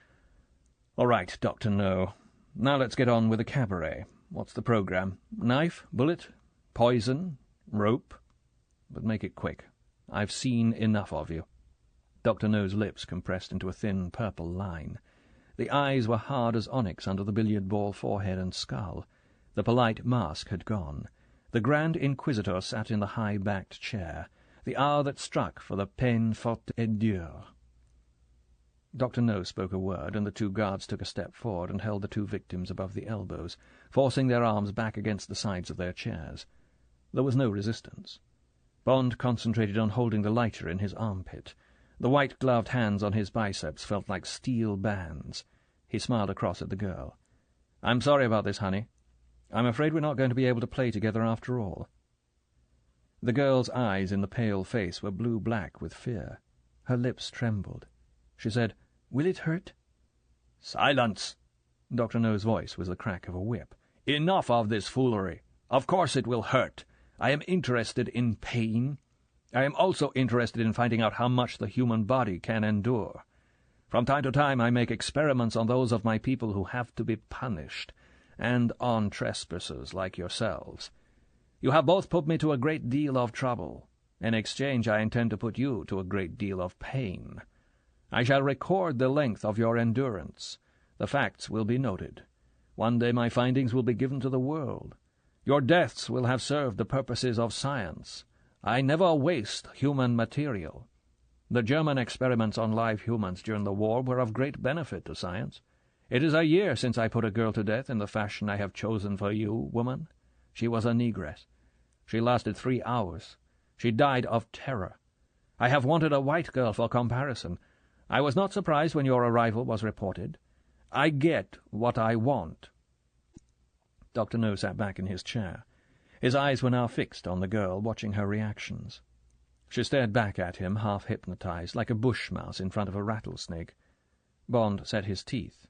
"All right, Dr. No. Now let's get on with the cabaret. What's the programme? Knife? Bullet? Poison? Rope?" but make it quick. I've seen enough of you." Dr. No's lips compressed into a thin purple line. The eyes were hard as onyx under the billiard-ball forehead and skull. The polite mask had gone. The Grand Inquisitor sat in the high-backed chair, the hour that struck for the peine forte et dure. Dr. No spoke a word, and the two guards took a step forward and held the two victims above the elbows, forcing their arms back against the sides of their chairs. There was no resistance. Bond concentrated on holding the lighter in his armpit. The white-gloved hands on his biceps felt like steel bands. He smiled across at the girl. "I'm sorry about this, honey. I'm afraid we're not going to be able to play together after all." The girl's eyes in the pale face were blue-black with fear. Her lips trembled. She said, "Will it hurt?" "Silence!" Dr. No's voice was the crack of a whip. "Enough of this foolery. Of course it will hurt. I am interested in pain. I am also interested in finding out how much the human body can endure. From time to time I make experiments on those of my people who have to be punished, and on trespassers like yourselves. You have both put me to a great deal of trouble. In exchange I intend to put you to a great deal of pain. I shall record the length of your endurance. The facts will be noted. One day my findings will be given to the world. Your deaths will have served the purposes of science. I never waste human material. The German experiments on live humans during the war were of great benefit to science. It is a year since I put a girl to death in the fashion I have chosen for you, woman. She was a negress. She lasted 3 hours. She died of terror. I have wanted a white girl for comparison. I was not surprised when your arrival was reported. I get what I want." Dr. No sat back in his chair. His eyes were now fixed on the girl, watching her reactions. She stared back at him, half hypnotized, like a bush mouse in front of a rattlesnake. Bond set his teeth.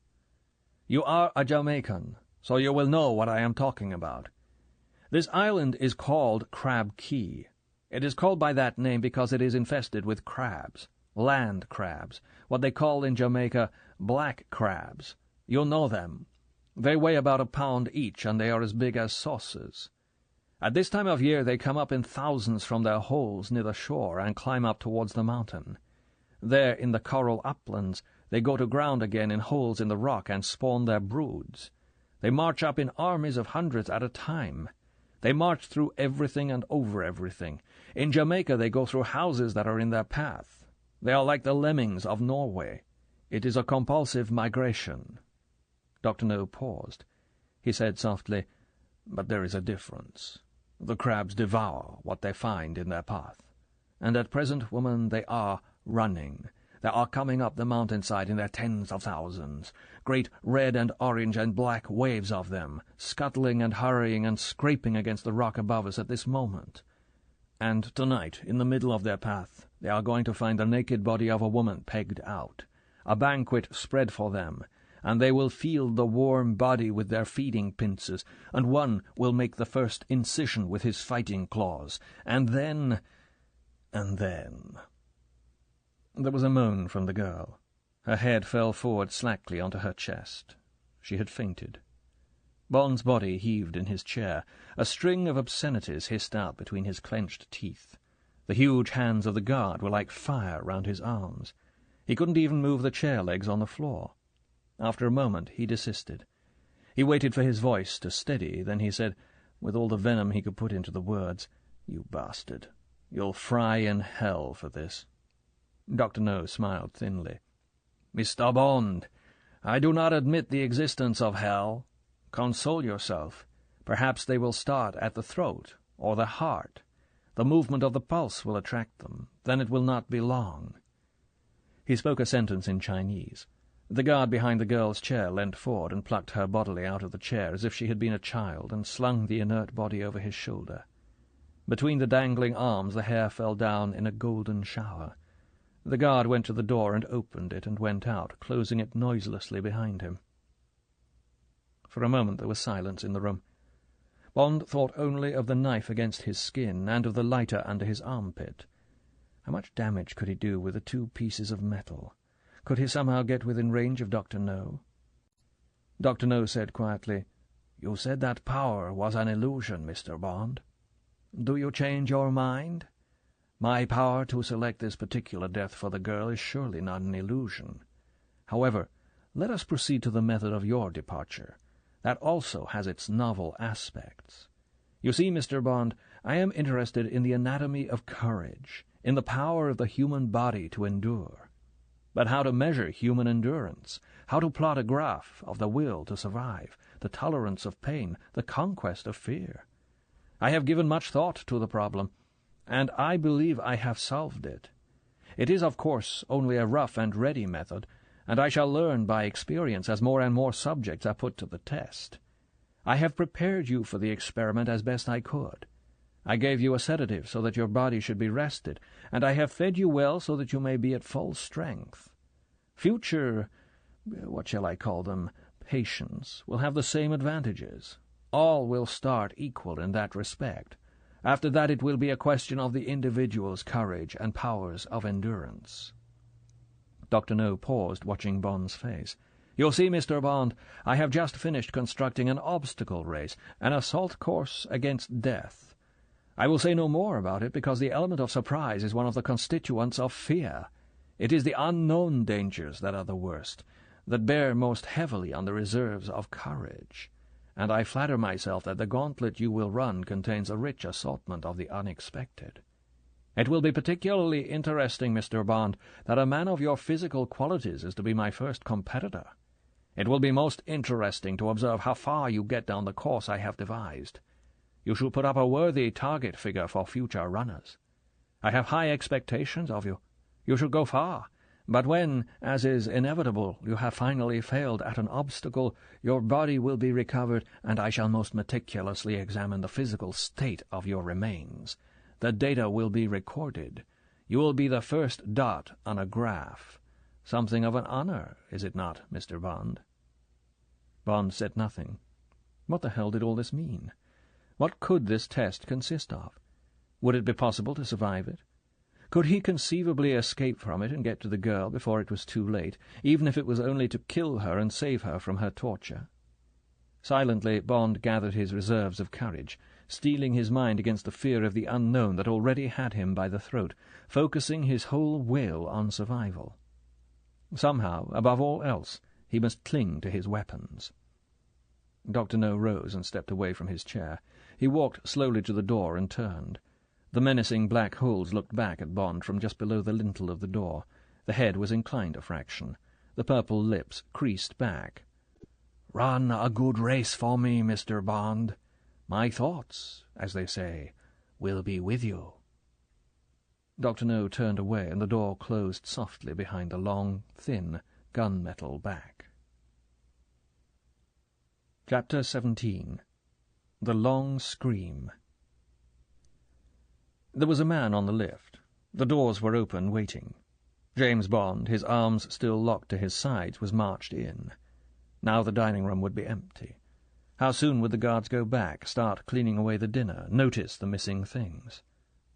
"You are a Jamaican, so you will know what I am talking about. This island is called Crab Key. It is called by that name because it is infested with crabs, land crabs, what they call in Jamaica black crabs. You know them. They weigh about a pound each, and they are as big as saucers. At this time of year they come up in thousands from their holes near the shore and climb up towards the mountain. There, in the coral uplands, they go to ground again in holes in the rock and spawn their broods. They march up in armies of hundreds at a time. They march through everything and over everything. In Jamaica they go through houses that are in their path. They are like the lemmings of Norway. It is a compulsive migration." Dr. No paused. He said softly, "But there is a difference. The crabs devour what they find in their path. And at present, woman, they are running. They are coming up the mountainside in their tens of thousands, great red and orange and black waves of them, scuttling and hurrying and scraping against the rock above us at this moment. And tonight, in the middle of their path, they are going to find the naked body of a woman pegged out, a banquet spread for them, and they will feel the warm body with their feeding pincers, and one will make the first incision with his fighting claws, and then... There was a moan from the girl. Her head fell forward slackly onto her chest. She had fainted. Bond's body heaved in his chair. A string of obscenities hissed out between his clenched teeth. The huge hands of the guard were like fire round his arms. He couldn't even move the chair legs on the floor. After a moment he desisted. He waited for his voice to steady, then he said, with all the venom he could put into the words, "You bastard. You'll fry in hell for this." Dr. No smiled thinly. "Mr. Bond, I do not admit the existence of hell. Console yourself. Perhaps they will start at the throat or the heart. The movement of the pulse will attract them. Then it will not be long." He spoke a sentence in Chinese. The guard behind the girl's chair leant forward and plucked her bodily out of the chair as if she had been a child, and slung the inert body over his shoulder. Between the dangling arms the hair fell down in a golden shower. The guard went to the door and opened it and went out, closing it noiselessly behind him. For a moment there was silence in the room. Bond thought only of the knife against his skin and of the lighter under his armpit. How much damage could he do with the 2 pieces of metal? Could he somehow get within range of Dr. No? Dr. No said quietly, "You said that power was an illusion, Mr. Bond. Do you change your mind? My power to select this particular death for the girl is surely not an illusion. However, let us proceed to the method of your departure. That also has its novel aspects. You see, Mr. Bond, I am interested in the anatomy of courage, in the power of the human body to endure. But how to measure human endurance, how to plot a graph of the will to survive, the tolerance of pain, the conquest of fear. I have given much thought to the problem, and I believe I have solved it. It is, of course, only a rough and ready method, and I shall learn by experience as more and more subjects are put to the test. I have prepared you for the experiment as best I could. I gave you a sedative so that your body should be rested, and I have fed you well so that you may be at full strength. Future, what shall I call them, patients, will have the same advantages. All will start equal in that respect. After that it will be a question of the individual's courage and powers of endurance. Dr. No paused, watching Bond's face. "You'll see, Mr. Bond, I have just finished constructing an obstacle race, an assault course against death. I will say no more about it because the element of surprise is one of the constituents of fear. It is the unknown dangers that are the worst, that bear most heavily on the reserves of courage. And I flatter myself that the gauntlet you will run contains a rich assortment of the unexpected. It will be particularly interesting, Mr. Bond, that a man of your physical qualities is to be my first competitor. It will be most interesting to observe how far you get down the course I have devised. You should put up a worthy target figure for future runners. I have high expectations of you. You should go far. But when, as is inevitable, you have finally failed at an obstacle, your body will be recovered, and I shall most meticulously examine the physical state of your remains. The data will be recorded. You will be the first dot on a graph. Something of an honor, is it not, Mr. Bond?" Bond said nothing. What the hell did all this mean? What could this test consist of? Would it be possible to survive it? Could he conceivably escape from it and get to the girl before it was too late, even if it was only to kill her and save her from her torture? Silently, Bond gathered his reserves of courage, steeling his mind against the fear of the unknown that already had him by the throat, focusing his whole will on survival. Somehow, above all else, he must cling to his weapons. Dr. No rose and stepped away from his chair. He walked slowly to the door and turned. The menacing black holes looked back at Bond from just below the lintel of the door. The head was inclined a fraction. The purple lips creased back. "Run a good race for me, Mr. Bond. My thoughts, as they say, will be with you." Dr. No turned away, and the door closed softly behind the long, thin, gunmetal back. Chapter 17. The Long Scream. There was a man on the lift. The doors were open, waiting. James Bond, his arms still locked to his sides, was marched in. Now the dining room would be empty. How soon would the guards go back, start cleaning away the dinner, notice the missing things?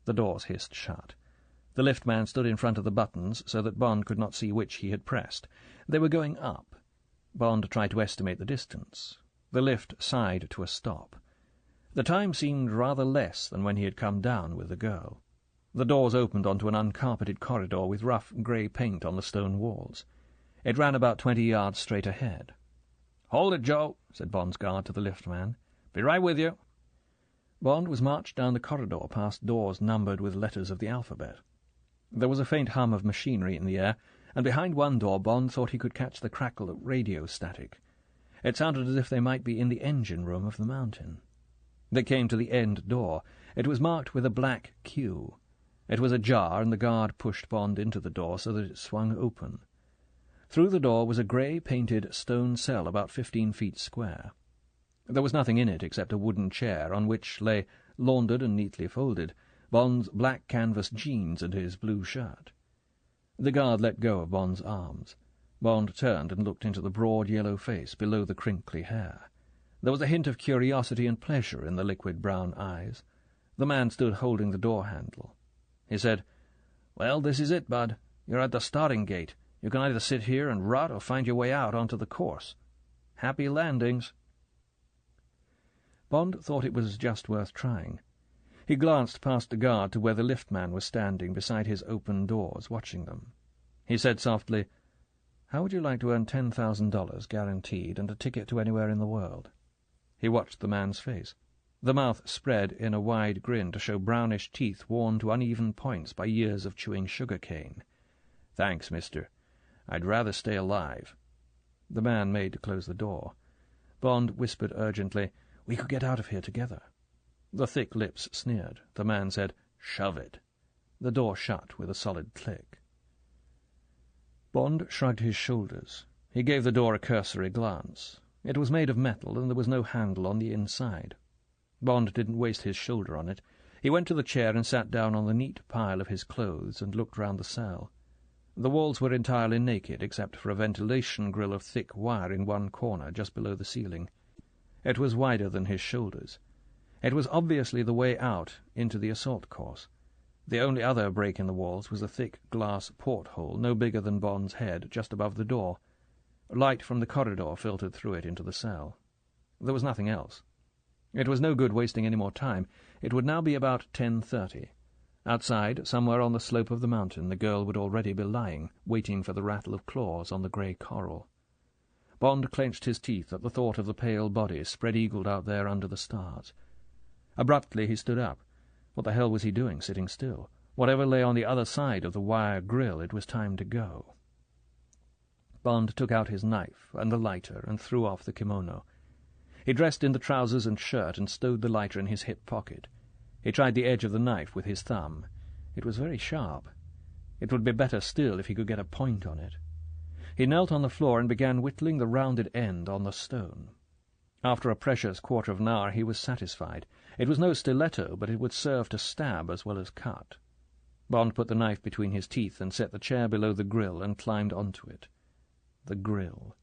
The doors hissed shut. The liftman stood in front of the buttons so that Bond could not see which he had pressed. They were going up. Bond tried to estimate the distance. The lift sighed to a stop. The time seemed rather less than when he had come down with the girl. The doors opened onto an uncarpeted corridor with rough grey paint on the stone walls. It ran about 20 yards straight ahead. "Hold it, Joe," said Bond's guard to the liftman. "Be right with you." Bond was marched down the corridor past doors numbered with letters of the alphabet. There was a faint hum of machinery in the air, and behind one door Bond thought he could catch the crackle of radio static. It sounded as if they might be in the engine room of the Mountain. They came to the end door. It was marked with a black Q. It was ajar, and the guard pushed Bond into the door so that it swung open. Through the door was a grey-painted stone cell about 15 feet square. There was nothing in it except a wooden chair on which lay, laundered and neatly folded, Bond's black canvas jeans and his blue shirt. The guard let go of Bond's arms. Bond turned and looked into the broad yellow face below the crinkly hair. There was a hint of curiosity and pleasure in the liquid brown eyes. The man stood holding the door-handle. He said, "Well, this is it, Bud. You're at the starting gate. You can either sit here and rot or find your way out onto the course. Happy landings." Bond thought it was just worth trying. He glanced past the guard to where the liftman was standing beside his open doors, watching them. He said softly, "How would you like to earn $10,000 guaranteed and a ticket to anywhere in the world?" He watched the man's face. The mouth spread in a wide grin to show brownish teeth worn to uneven points by years of chewing sugar cane. "Thanks, mister. I'd rather stay alive." The man made to close the door. Bond whispered urgently, "We could get out of here together." The thick lips sneered. The man said, "Shove it." The door shut with a solid click. Bond shrugged his shoulders. He gave the door a cursory glance. It was made of metal, and there was no handle on the inside. Bond didn't waste his shoulder on it. He went to the chair and sat down on the neat pile of his clothes and looked round the cell. The walls were entirely naked, except for a ventilation grill of thick wire in one corner, just below the ceiling. It was wider than his shoulders. It was obviously the way out into the assault course. The only other break in the walls was a thick glass porthole, no bigger than Bond's head, just above the door. Light from the corridor filtered through it into the cell. There was nothing else. It was no good wasting any more time. It would now be about 10:30. Outside, somewhere on the slope of the mountain, the girl would already be lying, waiting for the rattle of claws on the grey coral. Bond clenched his teeth at the thought of the pale body spread-eagled out there under the stars. Abruptly he stood up. What the hell was he doing, sitting still? Whatever lay on the other side of the wire grill, it was time to go. Bond took out his knife and the lighter and threw off the kimono. He dressed in the trousers and shirt and stowed the lighter in his hip pocket. He tried the edge of the knife with his thumb. It was very sharp. It would be better still if he could get a point on it. He knelt on the floor and began whittling the rounded end on the stone. After a precious quarter of an hour he was satisfied. It was no stiletto, but it would serve to stab as well as cut. Bond put the knife between his teeth and set the chair below the grill and climbed onto it. The grill.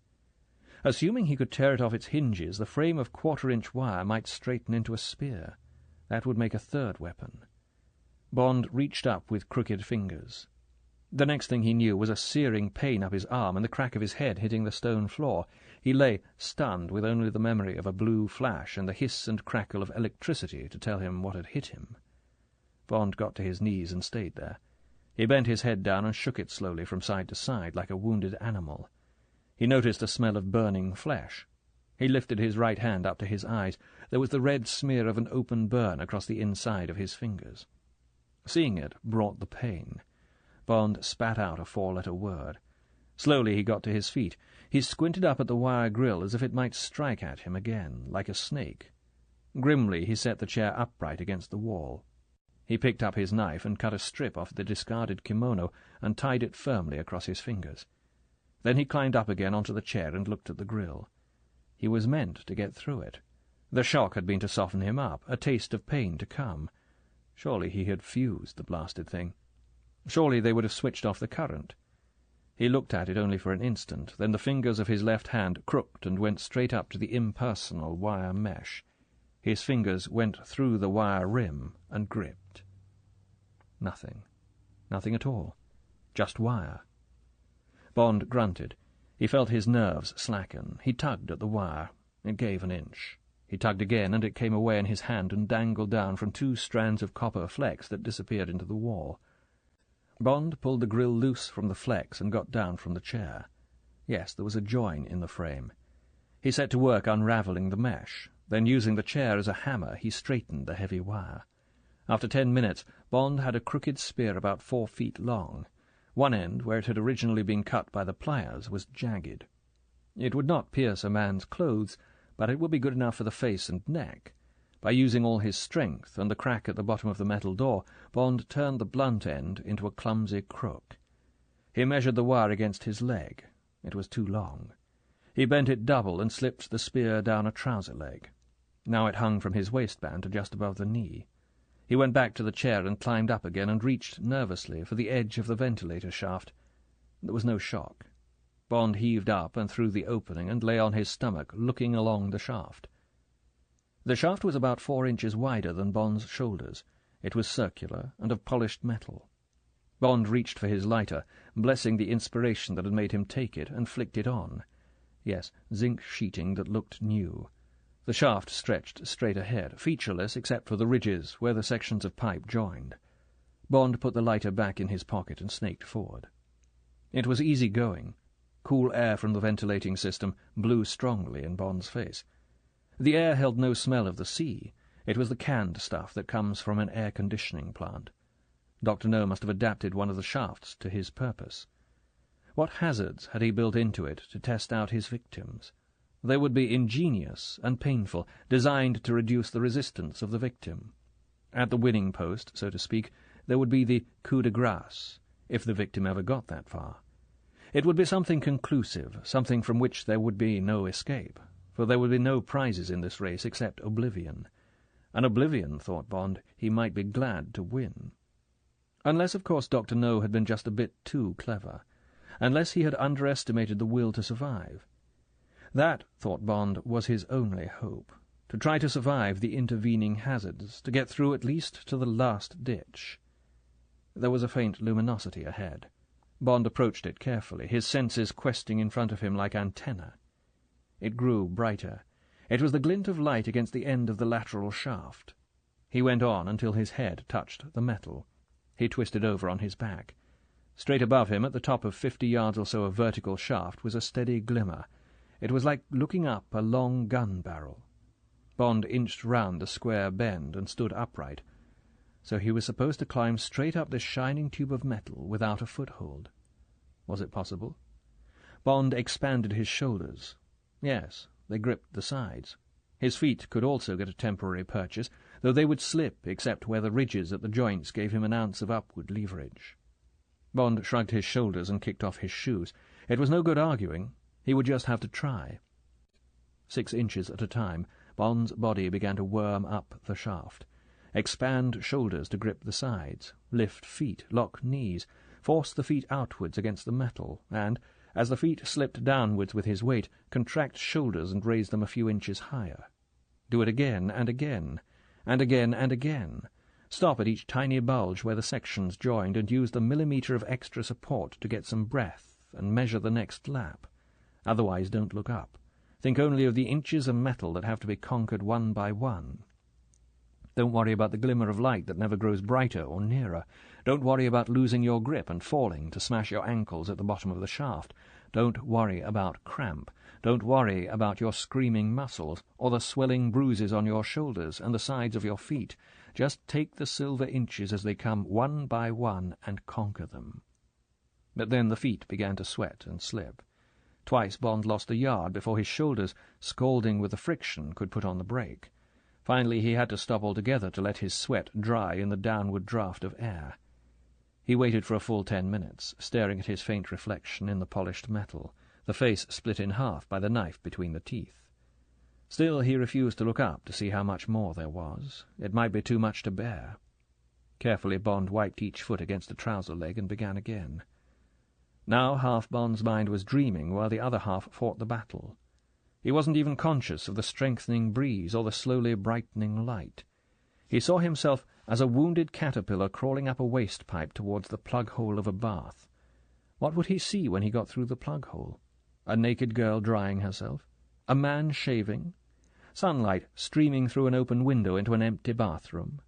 Assuming he could tear it off its hinges, the frame of quarter-inch wire might straighten into a spear. That would make a third weapon. Bond reached up with crooked fingers. The next thing he knew was a searing pain up his arm and the crack of his head hitting the stone floor. He lay stunned with only the memory of a blue flash and the hiss and crackle of electricity to tell him what had hit him. Bond got to his knees and stayed there. He bent his head down and shook it slowly from side to side like a wounded animal. He noticed a smell of burning flesh. He lifted his right hand up to his eyes. There was the red smear of an open burn across the inside of his fingers. Seeing it brought the pain. Bond spat out a four-letter word. Slowly he got to his feet. He squinted up at the wire grill as if it might strike at him again, like a snake. Grimly he set the chair upright against the wall. He picked up his knife and cut a strip off the discarded kimono and tied it firmly across his fingers. Then he climbed up again onto the chair and looked at the grill. He was meant to get through it. The shock had been to soften him up, a taste of pain to come. Surely he had fused the blasted thing. Surely they would have switched off the current. He looked at it only for an instant, then the fingers of his left hand crooked and went straight up to the impersonal wire mesh. His fingers went through the wire rim and gripped. Nothing. Nothing at all. Just wire. Bond grunted. He felt his nerves slacken. He tugged at the wire. It gave an inch. He tugged again, and it came away in his hand and dangled down from 2 strands of copper flex that disappeared into the wall. Bond pulled the grill loose from the flex and got down from the chair. Yes, there was a join in the frame. He set to work unravelling the mesh. Then, using the chair as a hammer, he straightened the heavy wire. After 10 minutes, Bond had a crooked spear about 4 feet long. One end, where it had originally been cut by the pliers, was jagged. It would not pierce a man's clothes, but it would be good enough for the face and neck. By using all his strength and the crack at the bottom of the metal door, Bond turned the blunt end into a clumsy crook. He measured the wire against his leg. It was too long. He bent it double and slipped the spear down a trouser leg. Now it hung from his waistband to just above the knee. He went back to the chair and climbed up again and reached nervously for the edge of the ventilator shaft. There was no shock. Bond heaved up and through the opening and lay on his stomach, looking along the shaft. The shaft was about 4 inches wider than Bond's shoulders. It was circular and of polished metal. Bond reached for his lighter, blessing the inspiration that had made him take it, and flicked it on. Yes, zinc sheeting that looked new. The shaft stretched straight ahead, featureless except for the ridges where the sections of pipe joined. Bond put the lighter back in his pocket and snaked forward. It was easy going. Cool air from the ventilating system blew strongly in Bond's face. The air held no smell of the sea. It was the canned stuff that comes from an air-conditioning plant. Dr. No must have adapted one of the shafts to his purpose. What hazards had he built into it to test out his victims? They would be ingenious and painful, designed to reduce the resistance of the victim. At the winning post, so to speak, there would be the coup de grace, if the victim ever got that far. It would be something conclusive, something from which there would be no escape, for there would be no prizes in this race except oblivion. An oblivion, thought Bond, he might be glad to win. Unless, of course, Dr. No had been just a bit too clever. Unless he had underestimated the will to survive. That, thought Bond, was his only hope. To try to survive the intervening hazards, to get through at least to the last ditch. There was a faint luminosity ahead. Bond approached it carefully, his senses questing in front of him like antennae. It grew brighter. It was the glint of light against the end of the lateral shaft. He went on until his head touched the metal. He twisted over on his back. Straight above him, at the top of 50 yards or so of vertical shaft, was a steady glimmer. It was like looking up a long gun barrel. Bond inched round the square bend and stood upright. So he was supposed to climb straight up this shining tube of metal without a foothold. Was it possible? Bond expanded his shoulders. Yes, they gripped the sides. His feet could also get a temporary purchase, though they would slip except where the ridges at the joints gave him an ounce of upward leverage. Bond shrugged his shoulders and kicked off his shoes. It was no good arguing. He would just have to try. 6 inches at a time, Bond's body began to worm up the shaft. Expand shoulders to grip the sides, lift feet, lock knees, force the feet outwards against the metal, and, as the feet slipped downwards with his weight, contract shoulders and raise them a few inches higher. Do it again and again, and again and again. Stop at each tiny bulge where the sections joined and use the millimetre of extra support to get some breath and measure the next lap. Otherwise don't look up. Think only of the inches of metal that have to be conquered one by one. Don't worry about the glimmer of light that never grows brighter or nearer. Don't worry about losing your grip and falling to smash your ankles at the bottom of the shaft. Don't worry about cramp. Don't worry about your screaming muscles or the swelling bruises on your shoulders and the sides of your feet. Just take the silver inches as they come one by one and conquer them. But then the feet began to sweat and slip. Twice Bond lost a yard before his shoulders, scalding with the friction, could put on the brake. Finally he had to stop altogether to let his sweat dry in the downward draught of air. He waited for a full 10 minutes, staring at his faint reflection in the polished metal, the face split in half by the knife between the teeth. Still he refused to look up to see how much more there was. It might be too much to bear. Carefully Bond wiped each foot against a trouser leg and began again. Now half Bond's mind was dreaming while the other half fought the battle. He wasn't even conscious of the strengthening breeze or the slowly brightening light. He saw himself as a wounded caterpillar crawling up a waste pipe towards the plug-hole of a bath. What would he see when he got through the plug-hole? A naked girl drying herself? A man shaving? Sunlight streaming through an open window into an empty bathroom?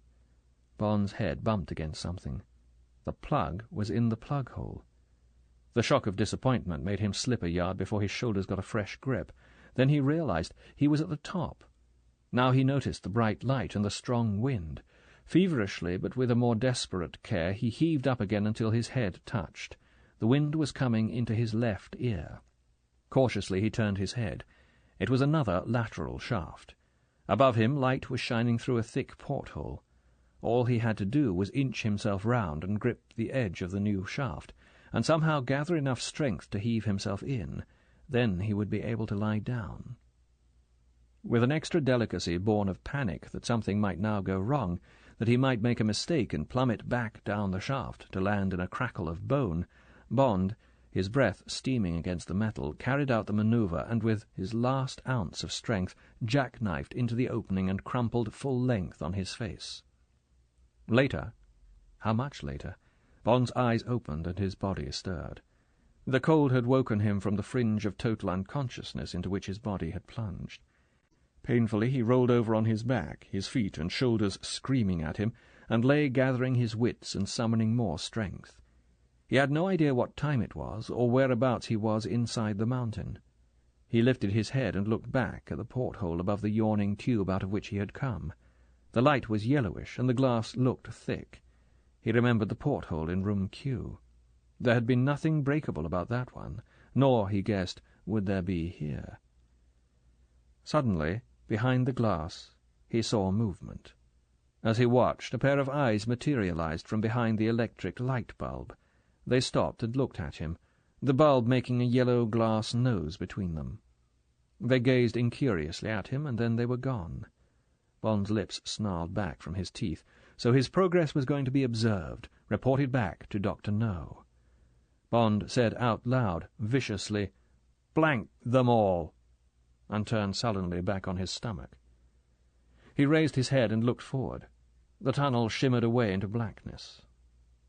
Bond's head bumped against something. The plug was in the plug-hole. The shock of disappointment made him slip a yard before his shoulders got a fresh grip. Then he realized he was at the top. Now he noticed the bright light and the strong wind. Feverishly, but with a more desperate care, he heaved up again until his head touched. The wind was coming into his left ear. Cautiously he turned his head. It was another lateral shaft. Above him light was shining through a thick porthole. All he had to do was inch himself round and grip the edge of the new shaft, and somehow gather enough strength to heave himself in. Then he would be able to lie down. With an extra delicacy born of panic that something might now go wrong, that he might make a mistake and plummet back down the shaft to land in a crackle of bone, Bond, his breath steaming against the metal, carried out the manoeuvre and with his last ounce of strength jackknifed into the opening and crumpled full length on his face. Later, how much later, Bond's eyes opened and his body stirred. The cold had woken him from the fringe of total unconsciousness into which his body had plunged. Painfully he rolled over on his back, his feet and shoulders screaming at him, and lay gathering his wits and summoning more strength. He had no idea what time it was, or whereabouts he was inside the mountain. He lifted his head and looked back at the porthole above the yawning tube out of which he had come. The light was yellowish, and the glass looked thick. He remembered the porthole in room Q. There had been nothing breakable about that one, nor, he guessed, would there be here. Suddenly, behind the glass, he saw movement. As he watched, a pair of eyes materialized from behind the electric light bulb. They stopped and looked at him, the bulb making a yellow glass nose between them. They gazed incuriously at him, and then they were gone. Bond's lips snarled back from his teeth, so his progress was going to be observed, reported back to Dr. No. Bond said out loud, viciously, "Blank them all!" and turned sullenly back on his stomach. He raised his head and looked forward. The tunnel shimmered away into blackness.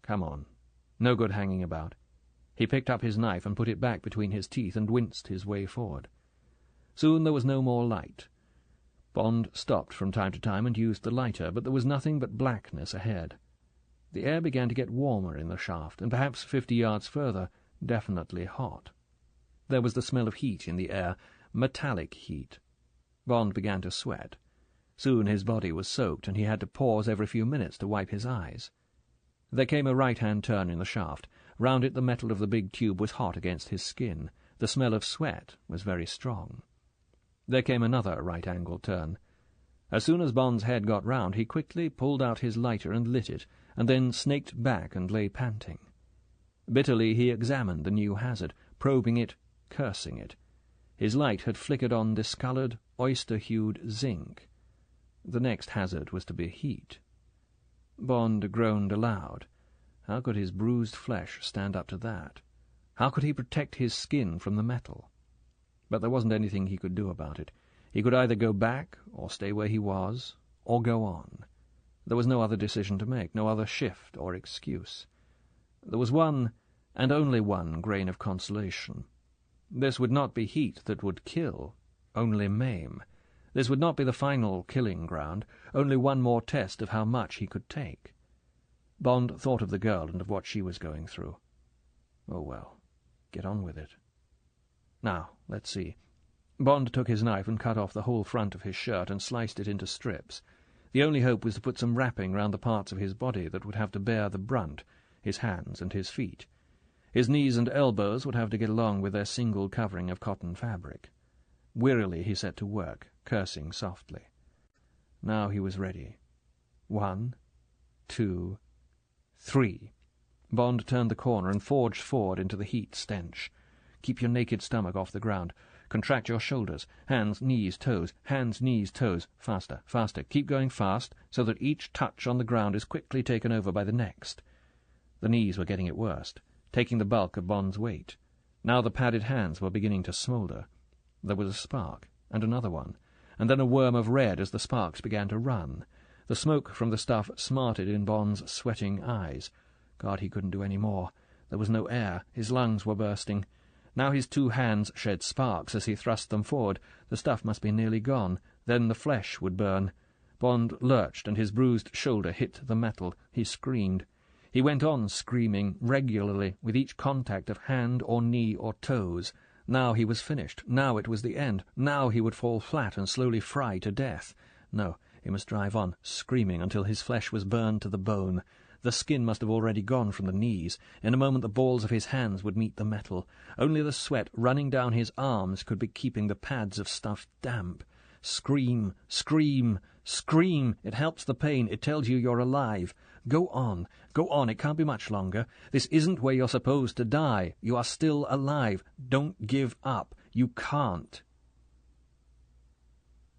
Come on. No good hanging about. He picked up his knife and put it back between his teeth and winced his way forward. Soon there was no more light. Bond stopped from time to time and used the lighter, but there was nothing but blackness ahead. The air began to get warmer in the shaft, and perhaps 50 yards further, definitely hot. There was the smell of heat in the air, metallic heat. Bond began to sweat. Soon his body was soaked, and he had to pause every few minutes to wipe his eyes. There came a right-hand turn in the shaft. Round it the metal of the big tube was hot against his skin. The smell of sweat was very strong. There came another right-angle turn. As soon as Bond's head got round, he quickly pulled out his lighter and lit it, and then snaked back and lay panting. Bitterly he examined the new hazard, probing it, cursing it. His light had flickered on discoloured, oyster-hued zinc. The next hazard was to be heat. Bond groaned aloud. How could his bruised flesh stand up to that? How could he protect his skin from the metal? But there wasn't anything he could do about it. He could either go back, or stay where he was, or go on. There was no other decision to make, no other shift or excuse. There was one, and only one, grain of consolation. This would not be heat that would kill, only maim. This would not be the final killing ground, only one more test of how much he could take. Bond thought of the girl and of what she was going through. Oh well, get on with it. Now, let's see. Bond took his knife and cut off the whole front of his shirt and sliced it into strips. The only hope was to put some wrapping round the parts of his body that would have to bear the brunt, his hands and his feet. His knees and elbows would have to get along with their single covering of cotton fabric. Wearily he set to work, cursing softly. Now he was ready. 1, 2, 3. Bond turned the corner and forged forward into the heat stench. Keep your naked stomach off the ground. Contract your shoulders. Hands, knees, toes. Hands, knees, toes. Faster, faster. Keep going fast, so that each touch on the ground is quickly taken over by the next. The knees were getting it worst, taking the bulk of Bond's weight. Now the padded hands were beginning to smoulder. There was a spark, and another one, and then a worm of red as the sparks began to run. The smoke from the stuff smarted in Bond's sweating eyes. God, he couldn't do any more. There was no air. His lungs were bursting. Now his 2 hands shed sparks as he thrust them forward. The stuff must be nearly gone. Then the flesh would burn. Bond lurched, and his bruised shoulder hit the metal. He screamed. He went on screaming, regularly, with each contact of hand or knee or toes. Now he was finished. Now it was the end. Now he would fall flat and slowly fry to death. No, he must drive on, screaming until his flesh was burned to the bone. The skin must have already gone from the knees. In a moment the balls of his hands would meet the metal. Only the sweat running down his arms could be keeping the pads of stuff damp. Scream, scream, scream! It helps the pain. It tells you you're alive. Go on, go on. It can't be much longer. This isn't where you're supposed to die. You are still alive. Don't give up. You can't.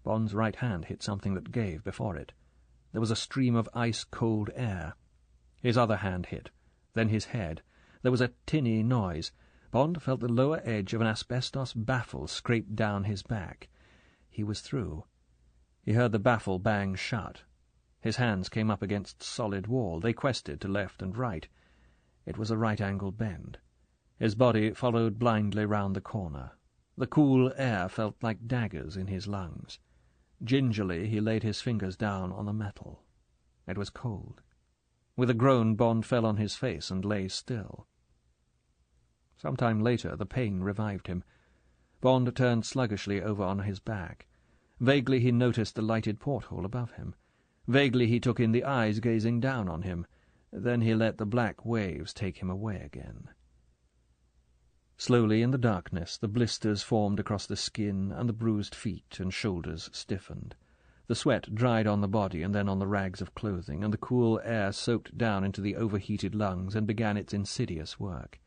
Bond's right hand hit something that gave before it. There was a stream of ice-cold air. His other hand hit, then his head. There was a tinny noise. Bond felt the lower edge of an asbestos baffle scrape down his back. He was through. He heard the baffle bang shut. His hands came up against solid wall. They quested to left and right. It was a right-angle bend. His body followed blindly round the corner. The cool air felt like daggers in his lungs. Gingerly he laid his fingers down on the metal. It was cold. With a groan, Bond fell on his face and lay still. Some time later the pain revived him. Bond turned sluggishly over on his back. Vaguely he noticed the lighted porthole above him. Vaguely he took in the eyes gazing down on him. Then he let the black waves take him away again. Slowly in the darkness the blisters formed across the skin, and the bruised feet and shoulders stiffened. The sweat dried on the body and then on the rags of clothing, and the cool air soaked down into the overheated lungs and began its insidious work.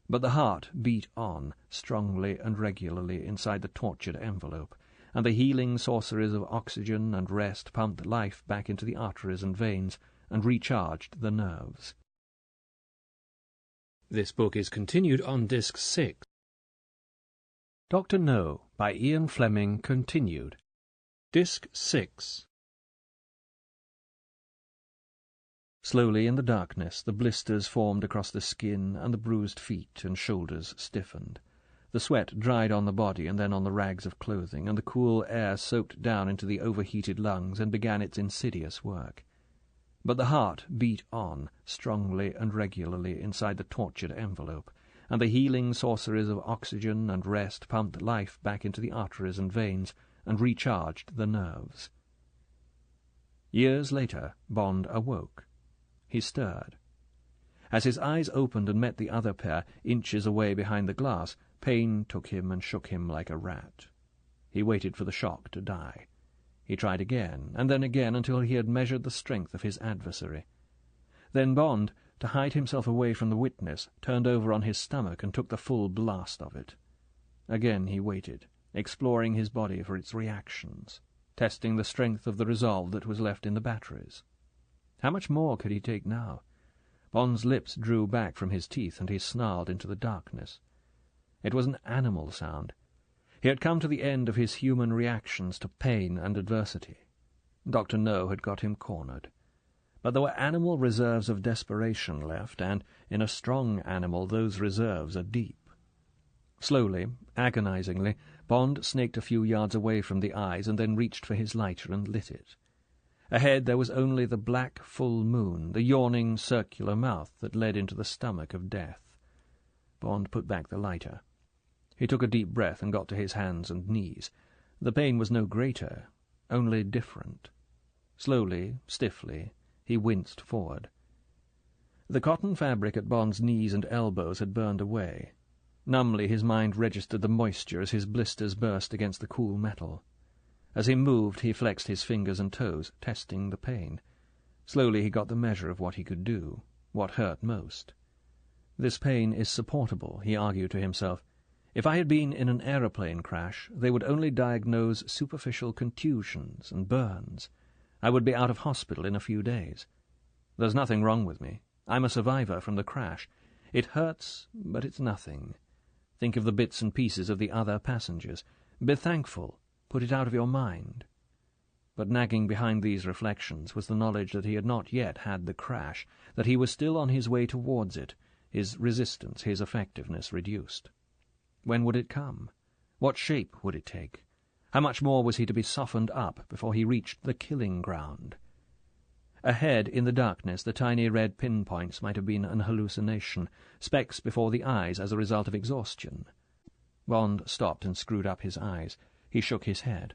But the heart beat on, strongly and regularly, inside the tortured envelope, and the healing sorceries of oxygen and rest pumped life back into the arteries and veins and recharged the nerves. This book is continued on Disc 6. Dr. No, by Ian Fleming, continued. Disc 6. Slowly in the darkness the blisters formed across the skin, and the bruised feet and shoulders stiffened. The sweat dried on the body and then on the rags of clothing, and the cool air soaked down into the overheated lungs and began its insidious work. But the heart beat on, strongly and regularly, inside the tortured envelope, and the healing sorceries of oxygen and rest pumped life back into the arteries and veins and recharged the nerves. Years later, Bond awoke. He stirred. As his eyes opened and met the other pair, inches away behind the glass, pain took him and shook him like a rat. He waited for the shock to die. He tried again, and then again, until he had measured the strength of his adversary. Then Bond, to hide himself away from the witness, turned over on his stomach and took the full blast of it. Again he waited, exploring his body for its reactions, testing the strength of the resolve that was left in the batteries. How much more could he take now? Bond's lips drew back from his teeth, and he snarled into the darkness. It was an animal sound. He had come to the end of his human reactions to pain and adversity. Dr. No had got him cornered. But there were animal reserves of desperation left, and in a strong animal those reserves are deep. Slowly, agonizingly, Bond snaked a few yards away from the eyes and then reached for his lighter and lit it. Ahead there was only the black full moon, the yawning circular mouth that led into the stomach of death. Bond put back the lighter. He took a deep breath and got to his hands and knees. The pain was no greater, only different. Slowly, stiffly, he winced forward. The cotton fabric at Bond's knees and elbows had burned away. Numbly his mind registered the moisture as his blisters burst against the cool metal. As he moved, he flexed his fingers and toes, testing the pain. Slowly he got the measure of what he could do, what hurt most. This pain is supportable, he argued to himself. If I had been in an aeroplane crash, they would only diagnose superficial contusions and burns. I would be out of hospital in a few days. There's nothing wrong with me. I'm a survivor from the crash. It hurts, but it's nothing. Think of the bits and pieces of the other passengers. Be thankful. Put it out of your mind. But nagging behind these reflections was the knowledge that he had not yet had the crash, that he was still on his way towards it, his resistance, his effectiveness reduced. When would it come? What shape would it take? How much more was he to be softened up before he reached the killing ground? Ahead, in the darkness, the tiny red pinpoints might have been an hallucination, specks before the eyes as a result of exhaustion. Bond stopped and screwed up his eyes. He shook his head.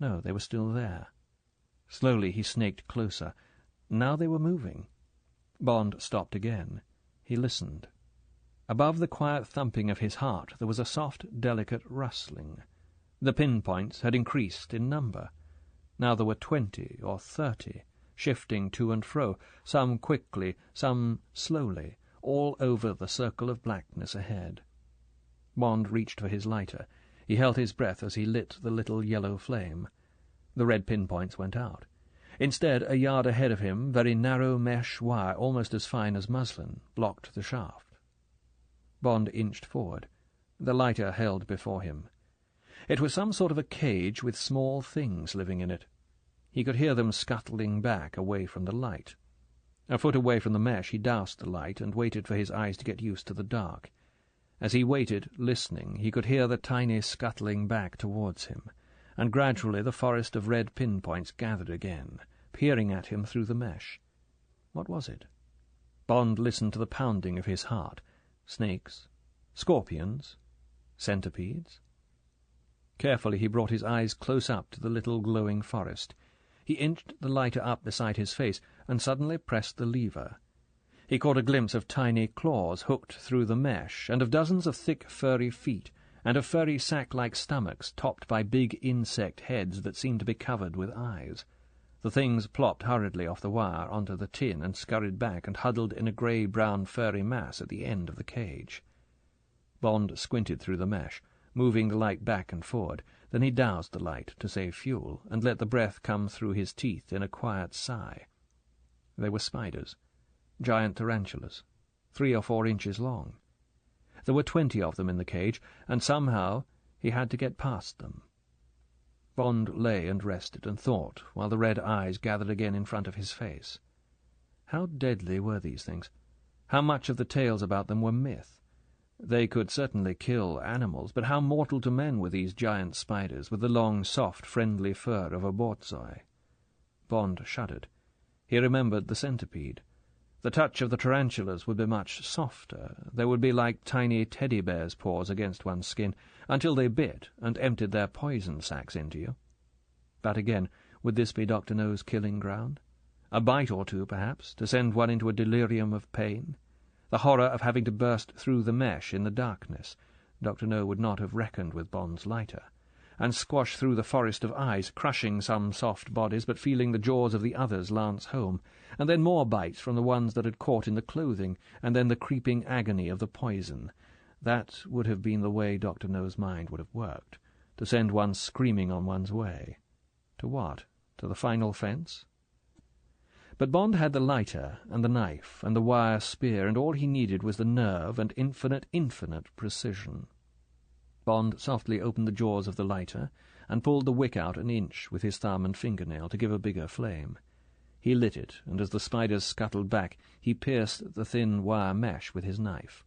No, they were still there. Slowly he snaked closer. Now they were moving. Bond stopped again. He listened. Above the quiet thumping of his heart there was a soft, delicate rustling. The pinpoints had increased in number. Now there were 20 or 30, shifting to and fro, some quickly, some slowly, all over the circle of blackness ahead. Bond reached for his lighter. He held his breath as he lit the little yellow flame. The red pinpoints went out. Instead, a yard ahead of him, very narrow mesh wire, almost as fine as muslin, blocked the shaft. Bond inched forward. The lighter held before him. It was some sort of a cage with small things living in it. He could hear them scuttling back away from the light. A foot away from the mesh he doused the light and waited for his eyes to get used to the dark. As he waited, listening, he could hear the tiny scuttling back towards him, and gradually the forest of red pinpoints gathered again, peering at him through the mesh. What was it? Bond listened to the pounding of his heart. Snakes? Scorpions? Centipedes? Carefully he brought his eyes close up to the little glowing forest. He inched the lighter up beside his face and suddenly pressed the lever. He caught a glimpse of tiny claws hooked through the mesh, and of dozens of thick, furry feet, and of furry sack-like stomachs topped by big insect heads that seemed to be covered with eyes. The things plopped hurriedly off the wire onto the tin and scurried back and huddled in a grey-brown furry mass at the end of the cage. Bond squinted through the mesh, moving the light back and forward. Then he doused the light to save fuel and let the breath come through his teeth in a quiet sigh. They were spiders, giant tarantulas, 3 or 4 inches long. There were 20 of them in the cage, and somehow he had to get past them. Bond lay and rested and thought, while the red eyes gathered again in front of his face. How deadly were these things? How much of the tales about them were myth? They could certainly kill animals, but how mortal to men were these giant spiders with the long, soft, friendly fur of a borzoi? Bond shuddered. He remembered the centipede. The touch of the tarantulas would be much softer. They would be like tiny teddy bear's paws against one's skin, until they bit and emptied their poison sacs into you. But again, would this be Dr. No's killing ground? A bite or two, perhaps, to send one into a delirium of pain? The horror of having to burst through the mesh in the darkness. Dr. No would not have reckoned with Bond's lighter. And squash through the forest of eyes, crushing some soft bodies, but feeling the jaws of the others lance home, and then more bites from the ones that had caught in the clothing, and then the creeping agony of the poison. That would have been the way Dr. No's mind would have worked, to send one screaming on one's way. To what? To the final fence? But Bond had the lighter, and the knife, and the wire spear, and all he needed was the nerve and infinite precision. Bond softly opened the jaws of the lighter and pulled the wick out an inch with his thumb and fingernail to give a bigger flame. He lit it, and as the spiders scuttled back, he pierced the thin wire mesh with his knife.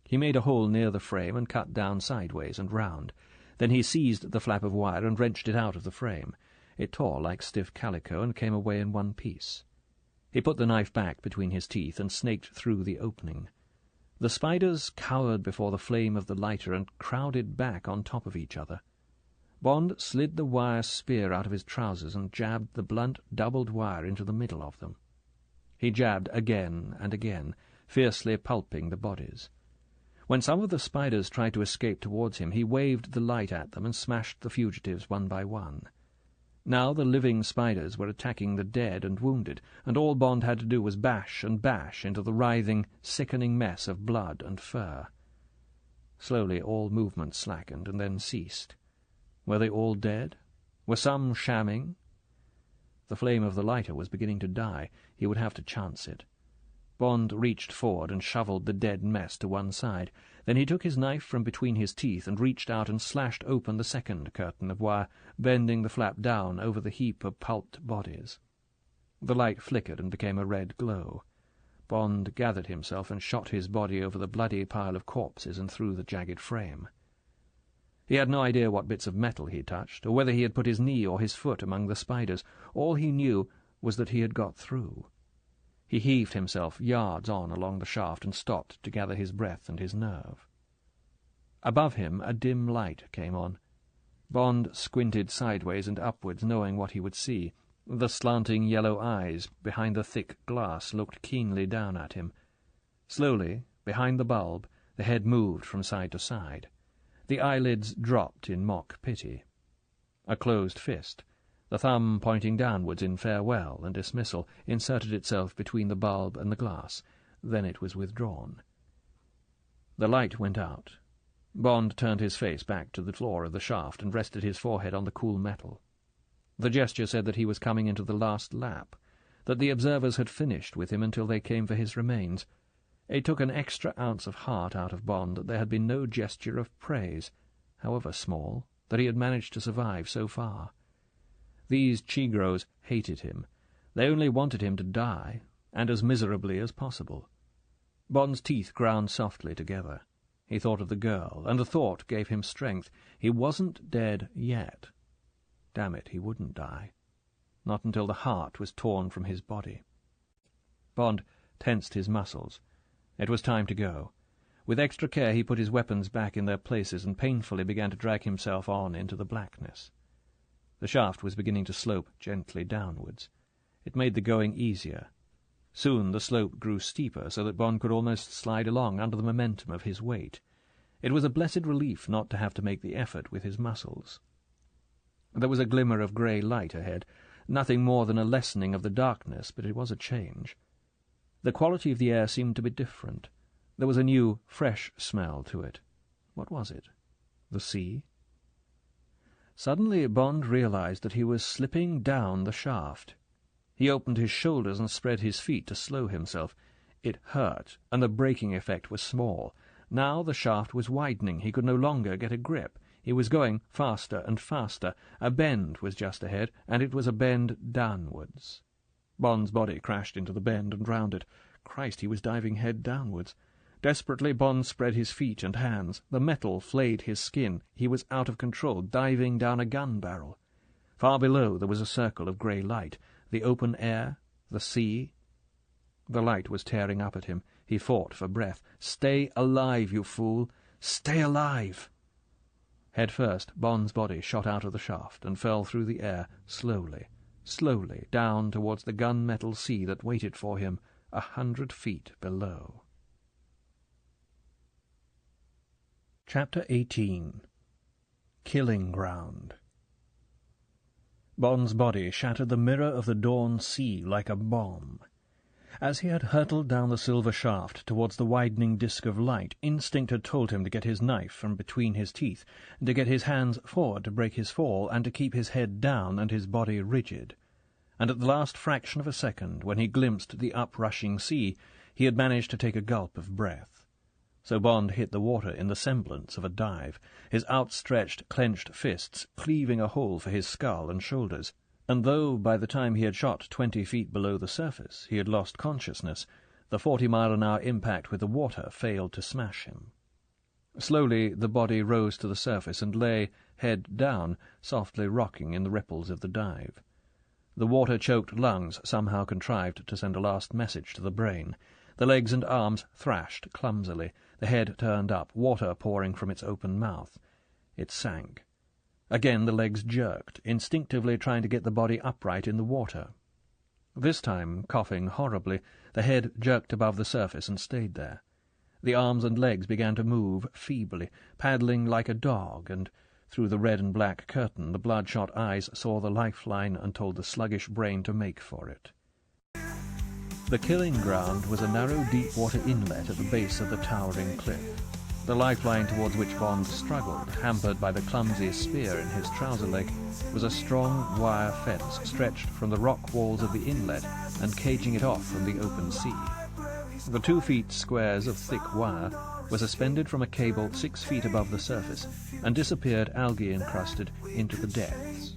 He made a hole near the frame and cut down sideways and round. Then he seized the flap of wire and wrenched it out of the frame. It tore like stiff calico and came away in one piece. He put the knife back between his teeth and snaked through the opening. The spiders cowered before the flame of the lighter and crowded back on top of each other. Bond slid the wire spear out of his trousers and jabbed the blunt, doubled wire into the middle of them. He jabbed again and again, fiercely pulping the bodies. When some of the spiders tried to escape towards him, he waved the light at them and smashed the fugitives one by one. Now the living spiders were attacking the dead and wounded, and all Bond had to do was bash and bash into the writhing, sickening mess of blood and fur. Slowly all movement slackened and then ceased. Were they all dead? Were some shamming? The flame of the lighter was beginning to die. He would have to chance it. Bond reached forward and shovelled the dead mess to one side. Then he took his knife from between his teeth and reached out and slashed open the second curtain of wire, bending the flap down over the heap of pulped bodies. The light flickered and became a red glow. Bond gathered himself and shot his body over the bloody pile of corpses and through the jagged frame. He had no idea what bits of metal he touched, or whether he had put his knee or his foot among the spiders. All he knew was that he had got through. He heaved himself yards on along the shaft and stopped to gather his breath and his nerve. Above him a dim light came on. Bond squinted sideways and upwards, knowing what he would see. The slanting yellow eyes behind the thick glass looked keenly down at him. Slowly, behind the bulb, the head moved from side to side. The eyelids dropped in mock pity. A closed fist, the thumb pointing downwards in farewell and dismissal, inserted itself between the bulb and the glass. Then it was withdrawn. The light went out. Bond turned his face back to the floor of the shaft and rested his forehead on the cool metal. The gesture said that he was coming into the last lap, that the observers had finished with him until they came for his remains. It took an extra ounce of heart out of Bond that there had been no gesture of praise, however small, that he had managed to survive so far. These Chigros hated him. They only wanted him to die, and as miserably as possible. Bond's teeth ground softly together. He thought of the girl, and the thought gave him strength. He wasn't dead yet. Damn it, he wouldn't die. Not until the heart was torn from his body. Bond tensed his muscles. It was time to go. With extra care he put his weapons back in their places and painfully began to drag himself on into the blackness. The shaft was beginning to slope gently downwards. It made the going easier. Soon the slope grew steeper, so that Bond could almost slide along under the momentum of his weight. It was a blessed relief not to have to make the effort with his muscles. There was a glimmer of grey light ahead, nothing more than a lessening of the darkness, but it was a change. The quality of the air seemed to be different. There was a new, fresh smell to it. What was it? The sea? Suddenly Bond realized that he was slipping down the shaft. He opened his shoulders and spread his feet to slow himself. It hurt, and the braking effect was small. Now the shaft was widening. He could no longer get a grip. He was going faster and faster. A bend was just ahead, and it was a bend downwards. Bond's body crashed into the bend and round it. Christ, he was diving head downwards. Desperately, Bond spread his feet and hands. The metal flayed his skin. He was out of control, diving down a gun barrel. Far below there was a circle of grey light. The open air, the sea. The light was tearing up at him. He fought for breath. "Stay alive, you fool! Stay alive!" Head first, Bond's body shot out of the shaft and fell through the air, slowly, slowly, down towards the gun-metal sea that waited for him 100 feet below. Chapter 18. Killing Ground. Bond's body shattered the mirror of the dawn sea like a bomb. As he had hurtled down the silver shaft towards the widening disk of light, instinct had told him to get his knife from between his teeth, and to get his hands forward to break his fall, and to keep his head down and his body rigid. And at the last fraction of a second, when he glimpsed the uprushing sea, he had managed to take a gulp of breath. So Bond hit the water in the semblance of a dive, his outstretched, clenched fists cleaving a hole for his skull and shoulders, and though by the time he had shot 20 feet below the surface he had lost consciousness, the 40-mile-an-hour impact with the water failed to smash him. Slowly the body rose to the surface and lay, head down, softly rocking in the ripples of the dive. The water-choked lungs somehow contrived to send a last message to the brain. The legs and arms thrashed clumsily, the head turned up, water pouring from its open mouth. It sank. Again the legs jerked, instinctively trying to get the body upright in the water. This time, coughing horribly, the head jerked above the surface and stayed there. The arms and legs began to move feebly, paddling like a dog, and through the red and black curtain the bloodshot eyes saw the lifeline and told the sluggish brain to make for it. The killing ground was a narrow, deep-water inlet at the base of the towering cliff. The lifeline towards which Bond struggled, hampered by the clumsy spear in his trouser leg, was a strong wire fence stretched from the rock walls of the inlet and caging it off from the open sea. The 2 feet squares of thick wire were suspended from a cable 6 feet above the surface and disappeared algae-encrusted into the depths.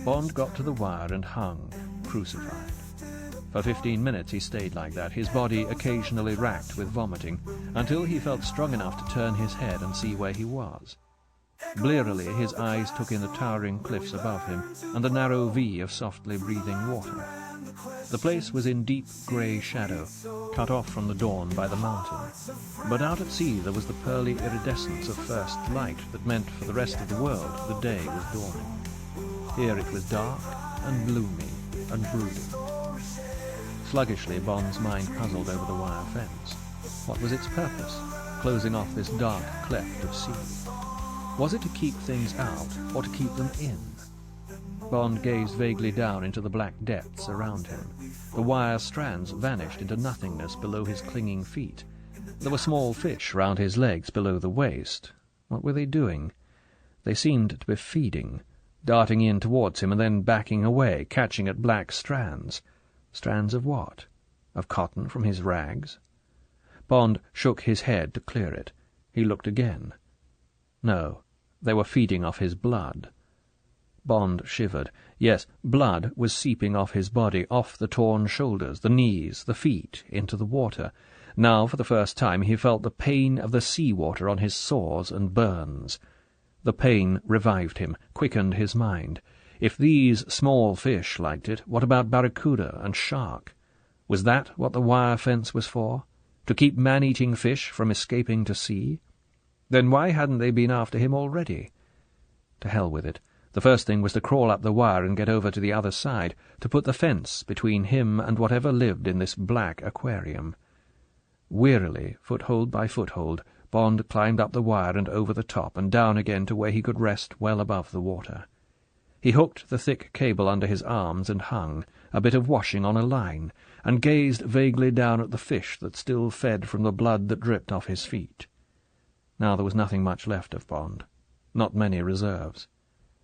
Bond got to the wire and hung, crucified. For 15 minutes he stayed like that, his body occasionally racked with vomiting, until he felt strong enough to turn his head and see where he was. Blearily his eyes took in the towering cliffs above him and the narrow V of softly breathing water. The place was in deep grey shadow, cut off from the dawn by the mountain. But out at sea there was the pearly iridescence of first light that meant for the rest of the world the day was dawning. Here it was dark and gloomy and brooding. Sluggishly Bond's mind puzzled over the wire fence. What was its purpose, closing off this dark cleft of sea? Was it to keep things out, or to keep them in? Bond gazed vaguely down into the black depths around him. The wire strands vanished into nothingness below his clinging feet. There were small fish round his legs below the waist. What were they doing? They seemed to be feeding, darting in towards him and then backing away, catching at black strands. Strands of what? Of cotton from his rags? Bond shook his head to clear it. He looked again. No, they were feeding off his blood. Bond shivered. Yes, blood was seeping off his body, off the torn shoulders, the knees, the feet, into the water. Now, for the first time, he felt the pain of the sea-water on his sores and burns. The pain revived him, quickened his mind. If these small fish liked it, what about barracuda and shark? Was that what the wire fence was for? To keep man-eating fish from escaping to sea? Then why hadn't they been after him already? To hell with it. The first thing was to crawl up the wire and get over to the other side, to put the fence between him and whatever lived in this black aquarium. Wearily, foothold by foothold, Bond climbed up the wire and over the top and down again to where he could rest well above the water. He hooked the thick cable under his arms and hung, a bit of washing on a line, and gazed vaguely down at the fish that still fed from the blood that dripped off his feet. Now there was nothing much left of Bond. Not many reserves.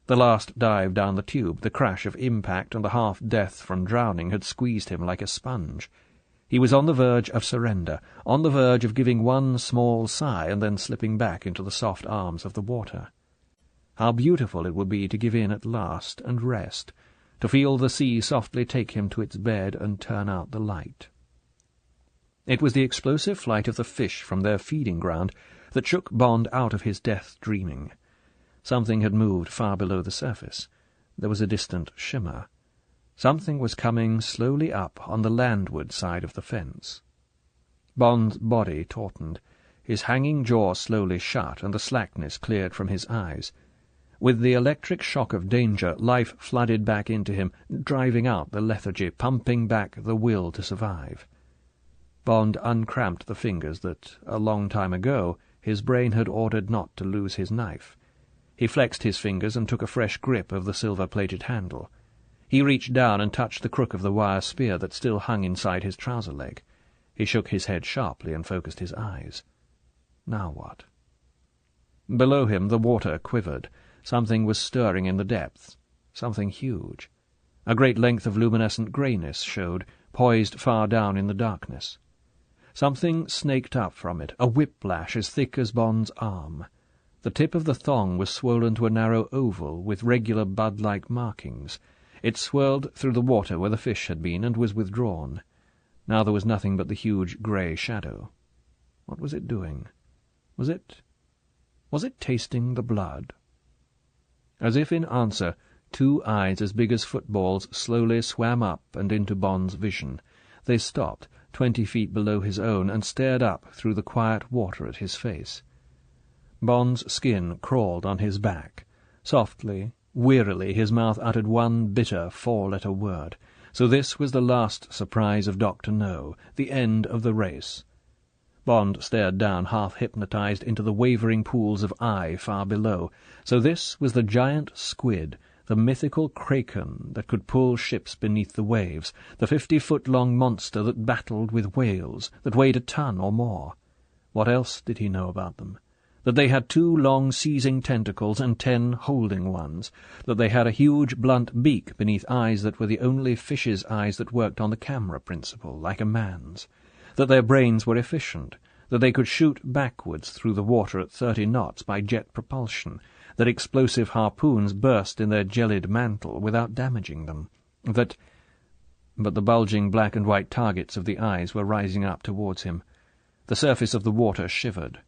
The last dive down the tube, the crash of impact and the half-death from drowning had squeezed him like a sponge. He was on the verge of surrender, on the verge of giving one small sigh and then slipping back into the soft arms of the water. How beautiful it would be to give in at last and rest, to feel the sea softly take him to its bed and turn out the light. It was the explosive flight of the fish from their feeding ground that shook Bond out of his death-dreaming. Something had moved far below the surface. There was a distant shimmer. Something was coming slowly up on the landward side of the fence. Bond's body tautened. His hanging jaw slowly shut, and the slackness cleared from his eyes. With the electric shock of danger, life flooded back into him, driving out the lethargy, pumping back the will to survive. Bond uncramped the fingers that, a long time ago, his brain had ordered not to lose his knife. He flexed his fingers and took a fresh grip of the silver-plated handle. He reached down and touched the crook of the wire spear that still hung inside his trouser leg. He shook his head sharply and focused his eyes. Now what? Below him the water quivered. Something was stirring in the depths. Something huge. A great length of luminescent greyness showed, poised far down in the darkness. Something snaked up from it, a whiplash as thick as Bond's arm. The tip of the thong was swollen to a narrow oval with regular bud-like markings. It swirled through the water where the fish had been and was withdrawn. Now there was nothing but the huge grey shadow. What was it doing? Was it tasting the blood? As if in answer, two eyes as big as footballs slowly swam up and into Bond's vision. They stopped, 20 feet below his own, and stared up through the quiet water at his face. Bond's skin crawled on his back. Softly, wearily, his mouth uttered one bitter four-letter word. So this was the last surprise of Dr. No, the end of the race. Bond stared down, half-hypnotized, into the wavering pools of eye far below. So this was the giant squid, the mythical kraken that could pull ships beneath the waves, the 50-foot-long monster that battled with whales, that weighed a ton or more. What else did he know about them? That they had 2 long seizing tentacles and 10 holding ones, that they had a huge blunt beak beneath eyes that were the only fish's eyes that worked on the camera principle, like a man's, that their brains were efficient, that they could shoot backwards through the water at 30 knots by jet propulsion, that explosive harpoons burst in their gelid mantle without damaging them, that— But the bulging black and white targets of the eyes were rising up towards him. The surface of the water shivered.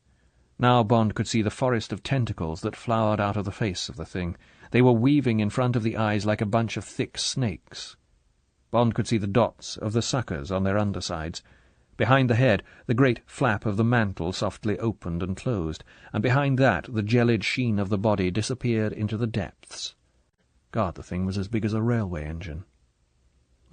Now Bond could see the forest of tentacles that flowered out of the face of the thing. They were weaving in front of the eyes like a bunch of thick snakes. Bond could see the dots of the suckers on their undersides. Behind the head, the great flap of the mantle softly opened and closed, and behind that the gelid sheen of the body disappeared into the depths. God, the thing was as big as a railway engine.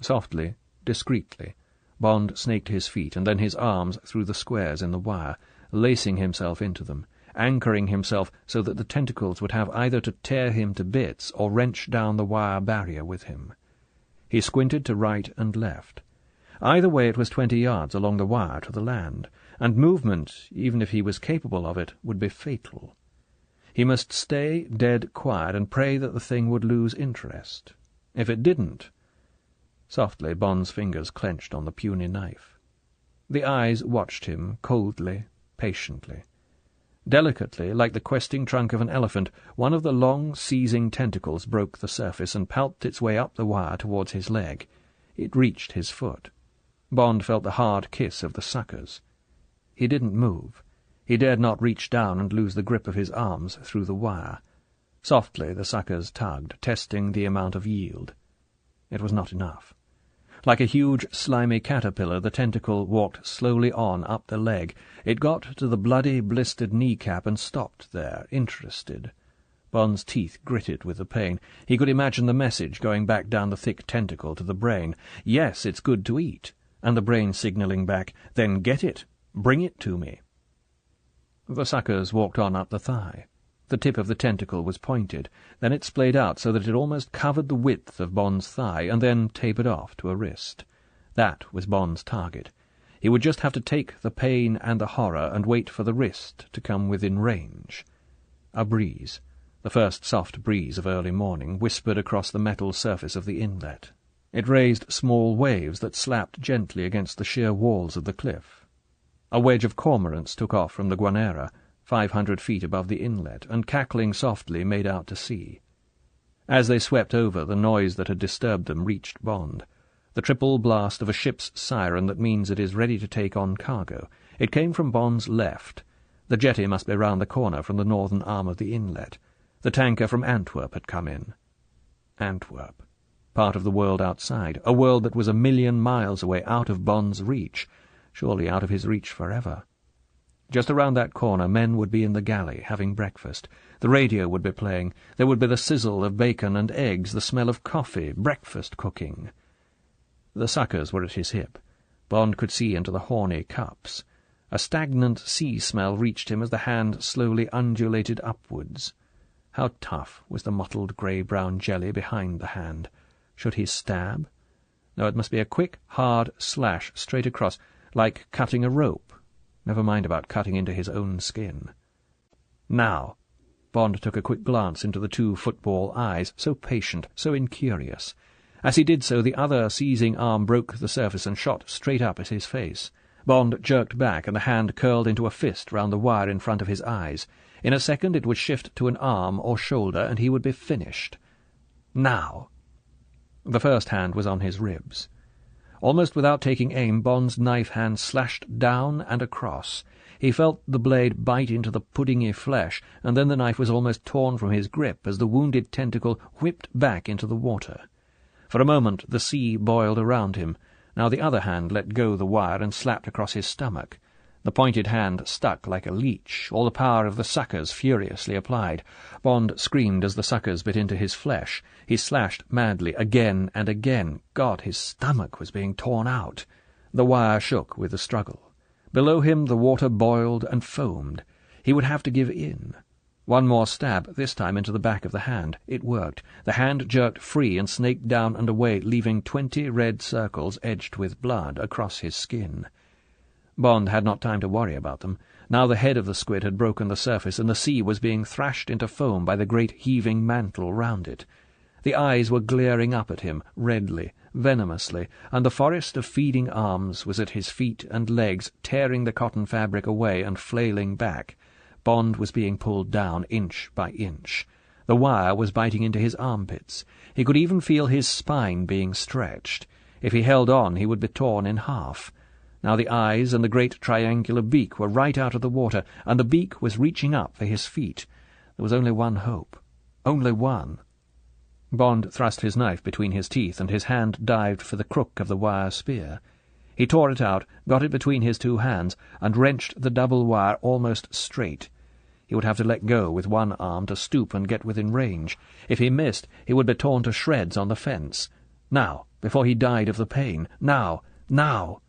Softly, discreetly, Bond snaked his feet and then his arms through the squares in the wire, lacing himself into them, anchoring himself so that the tentacles would have either to tear him to bits or wrench down the wire barrier with him. He squinted to right and left. Either way it was 20 yards along the wire to the land, and movement, even if he was capable of it, would be fatal. He must stay dead quiet and pray that the thing would lose interest. If it didn't— Softly Bond's fingers clenched on the puny knife. The eyes watched him coldly, patiently. Delicately, like the questing trunk of an elephant, one of the long, seizing tentacles broke the surface and palped its way up the wire towards his leg. It reached his foot. Bond felt the hard kiss of the suckers. He didn't move. He dared not reach down and lose the grip of his arms through the wire. Softly the suckers tugged, testing the amount of yield. It was not enough. Like a huge, slimy caterpillar, the tentacle walked slowly on up the leg. It got to the bloody, blistered kneecap and stopped there, interested. Bond's teeth gritted with the pain. He could imagine the message going back down the thick tentacle to the brain. Yes, it's good to eat. And the brain signalling back, then get it. Bring it to me. The suckers walked on up the thigh. The tip of the tentacle was pointed. Then it splayed out so that it almost covered the width of Bond's thigh, and then tapered off to a wrist. That was Bond's target. He would just have to take the pain and the horror and wait for the wrist to come within range. A breeze, the first soft breeze of early morning, whispered across the metal surface of the inlet. It raised small waves that slapped gently against the sheer walls of the cliff. A wedge of cormorants took off from the Guanera, 500 feet above the inlet, and cackling softly made out to sea. As they swept over, the noise that had disturbed them reached Bond. The triple blast of a ship's siren that means it is ready to take on cargo. It came from Bond's left. The jetty must be round the corner from the northern arm of the inlet. The tanker from Antwerp had come in. Antwerp. Part of the world outside, a world that was 1,000,000 miles away, out of Bond's reach, surely out of his reach forever. Just around that corner men would be in the galley, having breakfast. The radio would be playing. There would be the sizzle of bacon and eggs, the smell of coffee, breakfast cooking. The suckers were at his hip. Bond could see into the horny cups. A stagnant sea smell reached him as the hand slowly undulated upwards. How tough was the mottled grey-brown jelly behind the hand. Should he stab? No, it must be a quick, hard slash straight across, like cutting a rope. Never mind about cutting into his own skin. Now. Bond took a quick glance into the two football eyes, so patient, so incurious. As he did so, the other seizing arm broke the surface and shot straight up at his face. Bond jerked back, and the hand curled into a fist round the wire in front of his eyes. In a second it would shift to an arm or shoulder, and he would be finished. Now. The first hand was on his ribs. Almost without taking aim, Bond's knife hand slashed down and across. He felt the blade bite into the puddingy flesh, and then the knife was almost torn from his grip as the wounded tentacle whipped back into the water. For a moment the sea boiled around him. Now the other hand let go the wire and slapped across his stomach. The pointed hand stuck like a leech, all the power of the suckers furiously applied. Bond screamed as the suckers bit into his flesh. He slashed madly, again and again. God, his stomach was being torn out. The wire shook with the struggle. Below him the water boiled and foamed. He would have to give in. One more stab, this time into the back of the hand. It worked. The hand jerked free and snaked down and away, leaving 20 red circles edged with blood across his skin. Bond had not time to worry about them. Now the head of the squid had broken the surface, and the sea was being thrashed into foam by the great heaving mantle round it. The eyes were glaring up at him, redly, venomously, and the forest of feeding arms was at his feet and legs, tearing the cotton fabric away and flailing back. Bond was being pulled down inch by inch. The wire was biting into his armpits. He could even feel his spine being stretched. If he held on, he would be torn in half. Now the eyes and the great triangular beak were right out of the water, and the beak was reaching up for his feet. There was only one hope. Only one. Bond thrust his knife between his teeth, and his hand dived for the crook of the wire spear. He tore it out, got it between his two hands, and wrenched the double wire almost straight. He would have to let go with one arm to stoop and get within range. If he missed, he would be torn to shreds on the fence. Now, before he died of the pain. Now! Now!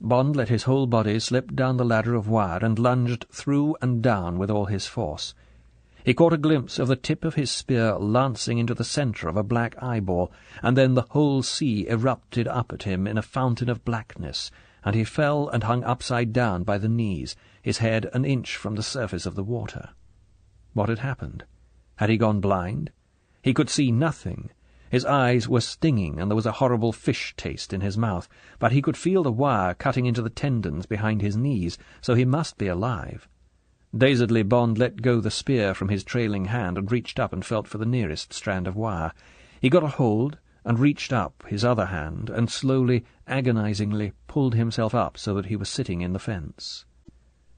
Bond let his whole body slip down the ladder of wire and lunged through and down with all his force. He caught a glimpse of the tip of his spear lancing into the centre of a black eyeball, and then the whole sea erupted up at him in a fountain of blackness, and he fell and hung upside down by the knees, his head an inch from the surface of the water. What had happened? Had he gone blind? He could see nothing. His eyes were stinging, and there was a horrible fish taste in his mouth, but he could feel the wire cutting into the tendons behind his knees, so he must be alive. Dazedly, Bond let go the spear from his trailing hand and reached up and felt for the nearest strand of wire. He got a hold and reached up his other hand and slowly, agonizingly pulled himself up so that he was sitting in the fence.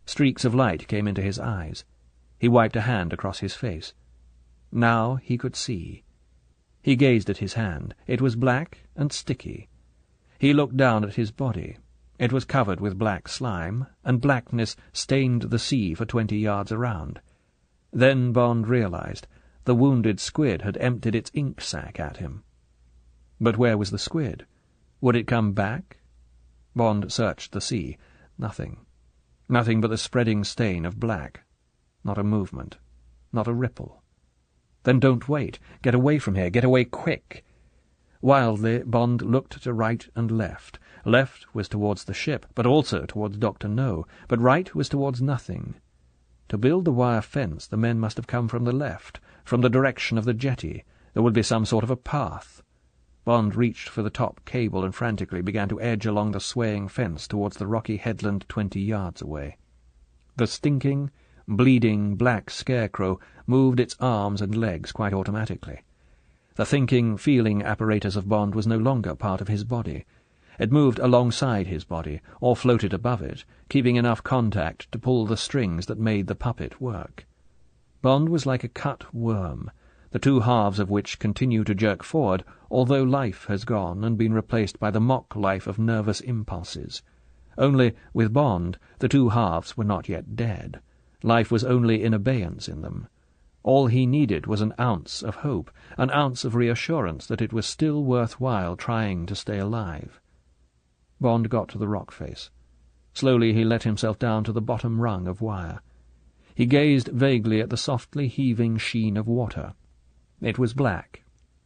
Streaks of light came into his eyes. He wiped a hand across his face. Now he could see. He gazed at his hand. It was black and sticky. He looked down at his body. It was covered with black slime, and blackness stained the sea for 20 yards around. Then Bond realized the wounded squid had emptied its ink sac at him. But where was the squid? Would it come back? Bond searched the sea. Nothing. Nothing but the spreading stain of black. Not a movement. Not a ripple. Then don't wait. Get away from here. Get away quick. Wildly, Bond looked to right and left. Left was towards the ship, but also towards Dr. No, but right was towards nothing. To build the wire fence, the men must have come from the left, from the direction of the jetty. There would be some sort of a path. Bond reached for the top cable and frantically began to edge along the swaying fence towards the rocky headland 20 yards away. The stinking, bleeding black scarecrow moved its arms and legs quite automatically. The thinking, feeling apparatus of Bond was no longer part of his body. It moved alongside his body, or floated above it, keeping enough contact to pull the strings that made the puppet work. Bond was like a cut worm, the two halves of which continue to jerk forward, although life has gone and been replaced by the mock life of nervous impulses. Only, with Bond, the two halves were not yet dead. Life was only in abeyance in them. All he needed was an ounce of hope, an ounce of reassurance that it was still worthwhile trying to stay alive. Bond got to the rock face. Slowly he let himself down to the bottom rung of wire. He gazed vaguely at the softly heaving sheen of water. It was black,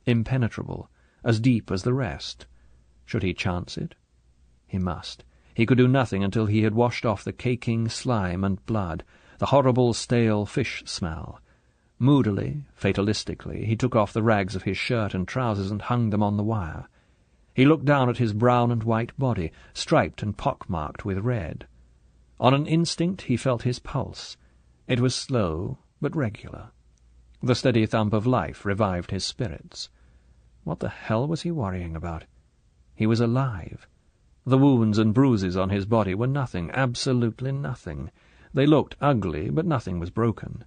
impenetrable, as deep as the rest. Should he chance it? He must. He could do nothing until he had washed off the caking slime and blood, the horrible stale fish smell. Moodily, fatalistically, he took off the rags of his shirt and trousers and hung them on the wire. He looked down at his brown and white body, striped and pock-marked with red. On an instinct he felt his pulse. It was slow, but regular. The steady thump of life revived his spirits. What the hell was he worrying about? He was alive. The wounds and bruises on his body were nothing, absolutely nothing. They looked ugly, but nothing was broken.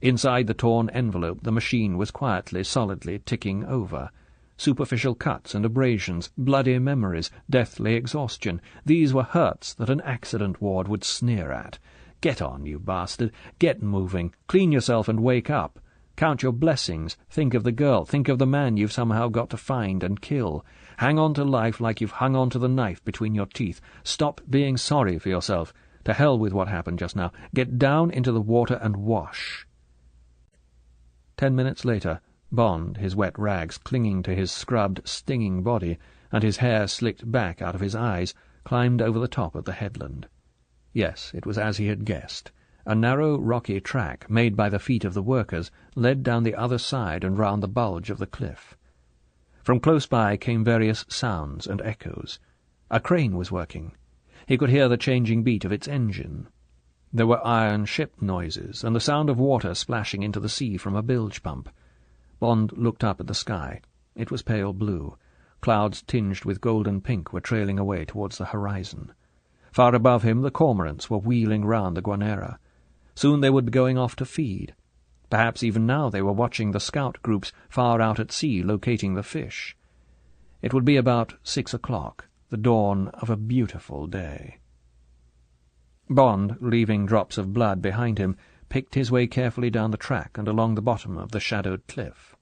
Inside the torn envelope the machine was quietly, solidly ticking over. Superficial cuts and abrasions, bloody memories, deathly exhaustion, these were hurts that an accident ward would sneer at. Get on, you bastard. Get moving. Clean yourself and wake up. Count your blessings. Think of the girl. Think of the man you've somehow got to find and kill. Hang on to life like you've hung on to the knife between your teeth. Stop being sorry for yourself. To hell with what happened just now. Get down into the water and wash. 10 minutes later, Bond, his wet rags clinging to his scrubbed, stinging body, and his hair slicked back out of his eyes, climbed over the top of the headland. Yes, it was as he had guessed. A narrow, rocky track, made by the feet of the workers, led down the other side and round the bulge of the cliff. From close by came various sounds and echoes. A crane was working. He could hear the changing beat of its engine. There were iron ship noises, and the sound of water splashing into the sea from a bilge pump. Bond looked up at the sky. It was pale blue. Clouds tinged with golden pink were trailing away towards the horizon. Far above him the cormorants were wheeling round the Guanera. Soon they would be going off to feed. Perhaps even now they were watching the scout groups far out at sea locating the fish. It would be about 6 o'clock, the dawn of a beautiful day. Bond, leaving drops of blood behind him, picked his way carefully down the track and along the bottom of the shadowed cliff.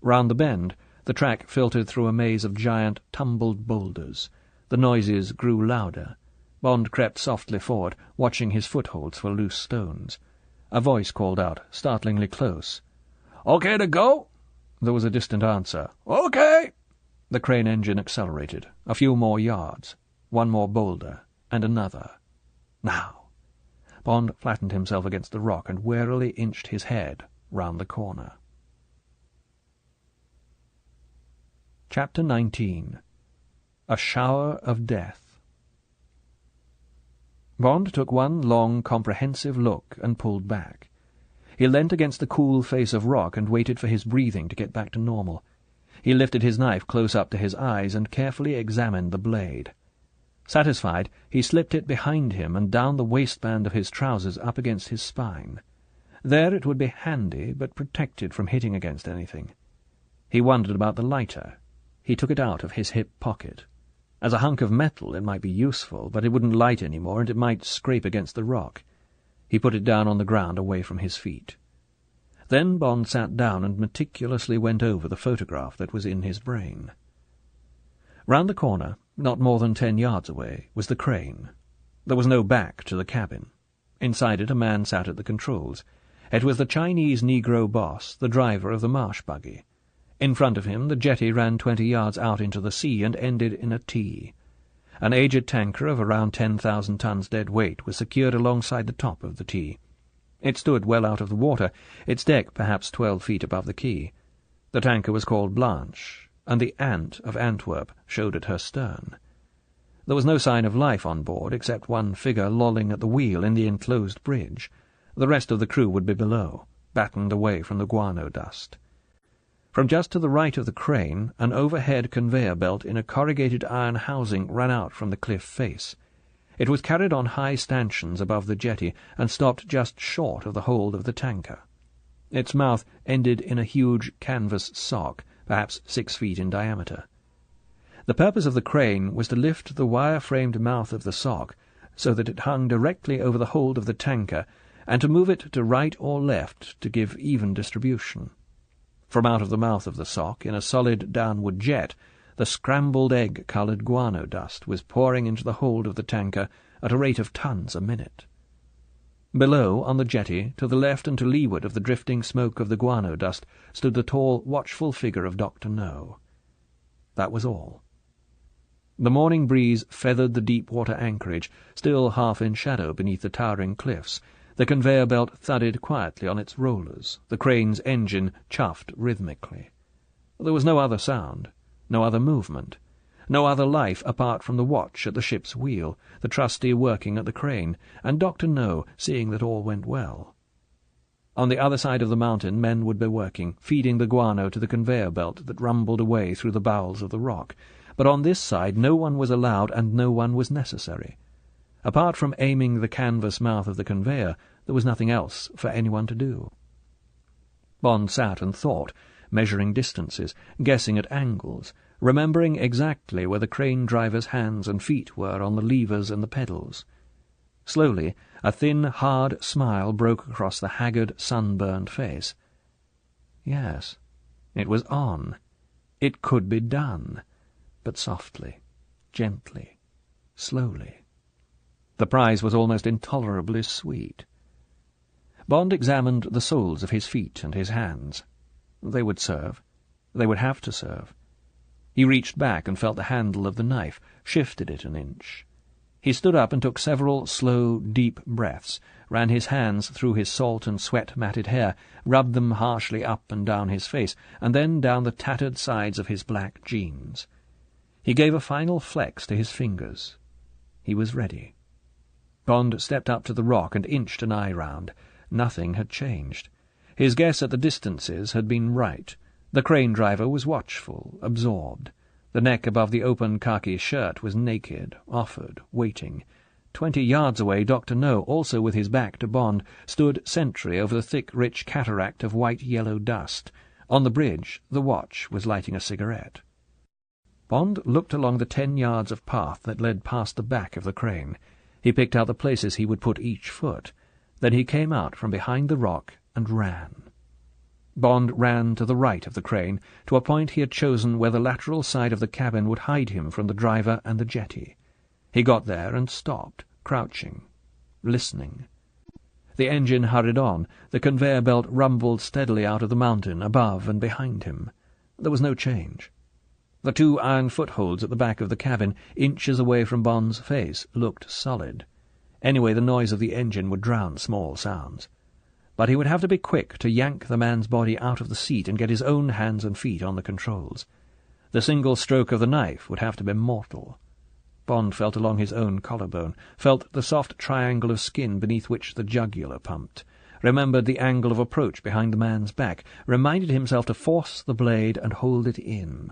Round the bend, the track filtered through a maze of giant, tumbled boulders. The noises grew louder. Bond crept softly forward, watching his footholds for loose stones. A voice called out, startlingly close. "Okay to go?" There was a distant answer. "Okay." The crane engine accelerated. A few more yards. One more boulder. And another. Now. Bond flattened himself against the rock and warily inched his head round the corner. Chapter 19. A Shower of Death. Bond took one long, comprehensive look and pulled back. He leant against the cool face of rock and waited for his breathing to get back to normal. He lifted his knife close up to his eyes and carefully examined the blade. Satisfied, he slipped it behind him and down the waistband of his trousers up against his spine. There it would be handy, but protected from hitting against anything. He wondered about the lighter. He took it out of his hip pocket. As a hunk of metal it might be useful, but it wouldn't light any more, and it might scrape against the rock. He put it down on the ground away from his feet. Then Bond sat down and meticulously went over the photograph that was in his brain. Round the corner, not more than 10 yards away, was the crane. There was no back to the cabin. Inside it a man sat at the controls. It was the Chinese Negro boss, the driver of the marsh buggy. In front of him the jetty ran 20 yards out into the sea and ended in a T. An aged tanker of around 10,000 tons dead weight was secured alongside the top of the T. It stood well out of the water, its deck perhaps 12 feet above the quay. The tanker was called Blanche, and the Ant of Antwerp showed at her stern. There was no sign of life on board, except one figure lolling at the wheel in the enclosed bridge. The rest of the crew would be below, battened away from the guano dust. From just to the right of the crane, an overhead conveyor belt in a corrugated iron housing ran out from the cliff face. It was carried on high stanchions above the jetty and stopped just short of the hold of the tanker. Its mouth ended in a huge canvas sock, perhaps 6 feet in diameter. The purpose of the crane was to lift the wire-framed mouth of the sock so that it hung directly over the hold of the tanker, and to move it to right or left to give even distribution. From out of the mouth of the sock, in a solid downward jet, the scrambled egg-coloured guano dust was pouring into the hold of the tanker at a rate of tons a minute. Below, on the jetty, to the left and to leeward of the drifting smoke of the guano dust, stood the tall, watchful figure of Dr. No. That was all. The morning breeze feathered the deep-water anchorage, still half in shadow beneath the towering cliffs. The conveyor belt thudded quietly on its rollers. The crane's engine chuffed rhythmically. There was no other sound, no other movement, no other life apart from the watch at the ship's wheel, the trustee working at the crane, and Dr. No seeing that all went well. On the other side of the mountain men would be working, feeding the guano to the conveyor belt that rumbled away through the bowels of the rock, but on this side no one was allowed and no one was necessary. Apart from aiming the canvas mouth of the conveyor, there was nothing else for anyone to do. Bond sat and thought, measuring distances, guessing at angles, remembering exactly where the crane driver's hands and feet were on the levers and the pedals. Slowly, a thin, hard smile broke across the haggard, sunburned face. Yes, it was on. It could be done, but softly, gently, slowly. The prize was almost intolerably sweet. Bond examined the soles of his feet and his hands. They would serve. They would have to serve. He reached back and felt the handle of the knife, shifted it an inch. He stood up and took several slow, deep breaths, ran his hands through his salt and sweat-matted hair, rubbed them harshly up and down his face, and then down the tattered sides of his black jeans. He gave a final flex to his fingers. He was ready. Bond stepped up to the rock and inched an eye round. Nothing had changed. His guess at the distances had been right. The crane driver was watchful, absorbed. The neck above the open khaki shirt was naked, offered, waiting. 20 yards away, Dr. No, also with his back to Bond, stood sentry over the thick, rich cataract of white-yellow dust. On the bridge, the watch was lighting a cigarette. Bond looked along the 10 yards of path that led past the back of the crane. He picked out the places he would put each foot. Then he came out from behind the rock and ran. Bond ran to the right of the crane, to a point he had chosen where the lateral side of the cabin would hide him from the driver and the jetty. He got there and stopped, crouching, listening. The engine hurried on. The conveyor belt rumbled steadily out of the mountain, above and behind him. There was no change. The 2 iron footholds at the back of the cabin, inches away from Bond's face, looked solid. Anyway, the noise of the engine would drown small sounds. But he would have to be quick to yank the man's body out of the seat and get his own hands and feet on the controls. The single stroke of the knife would have to be mortal. Bond felt along his own collarbone, felt the soft triangle of skin beneath which the jugular pumped, remembered the angle of approach behind the man's back, reminded himself to force the blade and hold it in.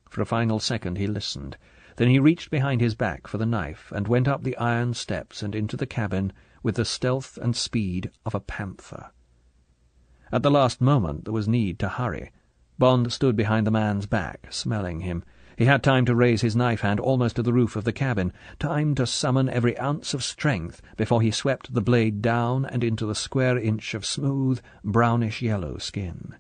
For a final second he listened. Then he reached behind his back for the knife and went up the iron steps and into the cabin with the stealth and speed of a panther. At the last moment there was need to hurry. Bond stood behind the man's back, smelling him. He had time to raise his knife hand almost to the roof of the cabin, time to summon every ounce of strength before he swept the blade down and into the square inch of smooth, brownish-yellow skin.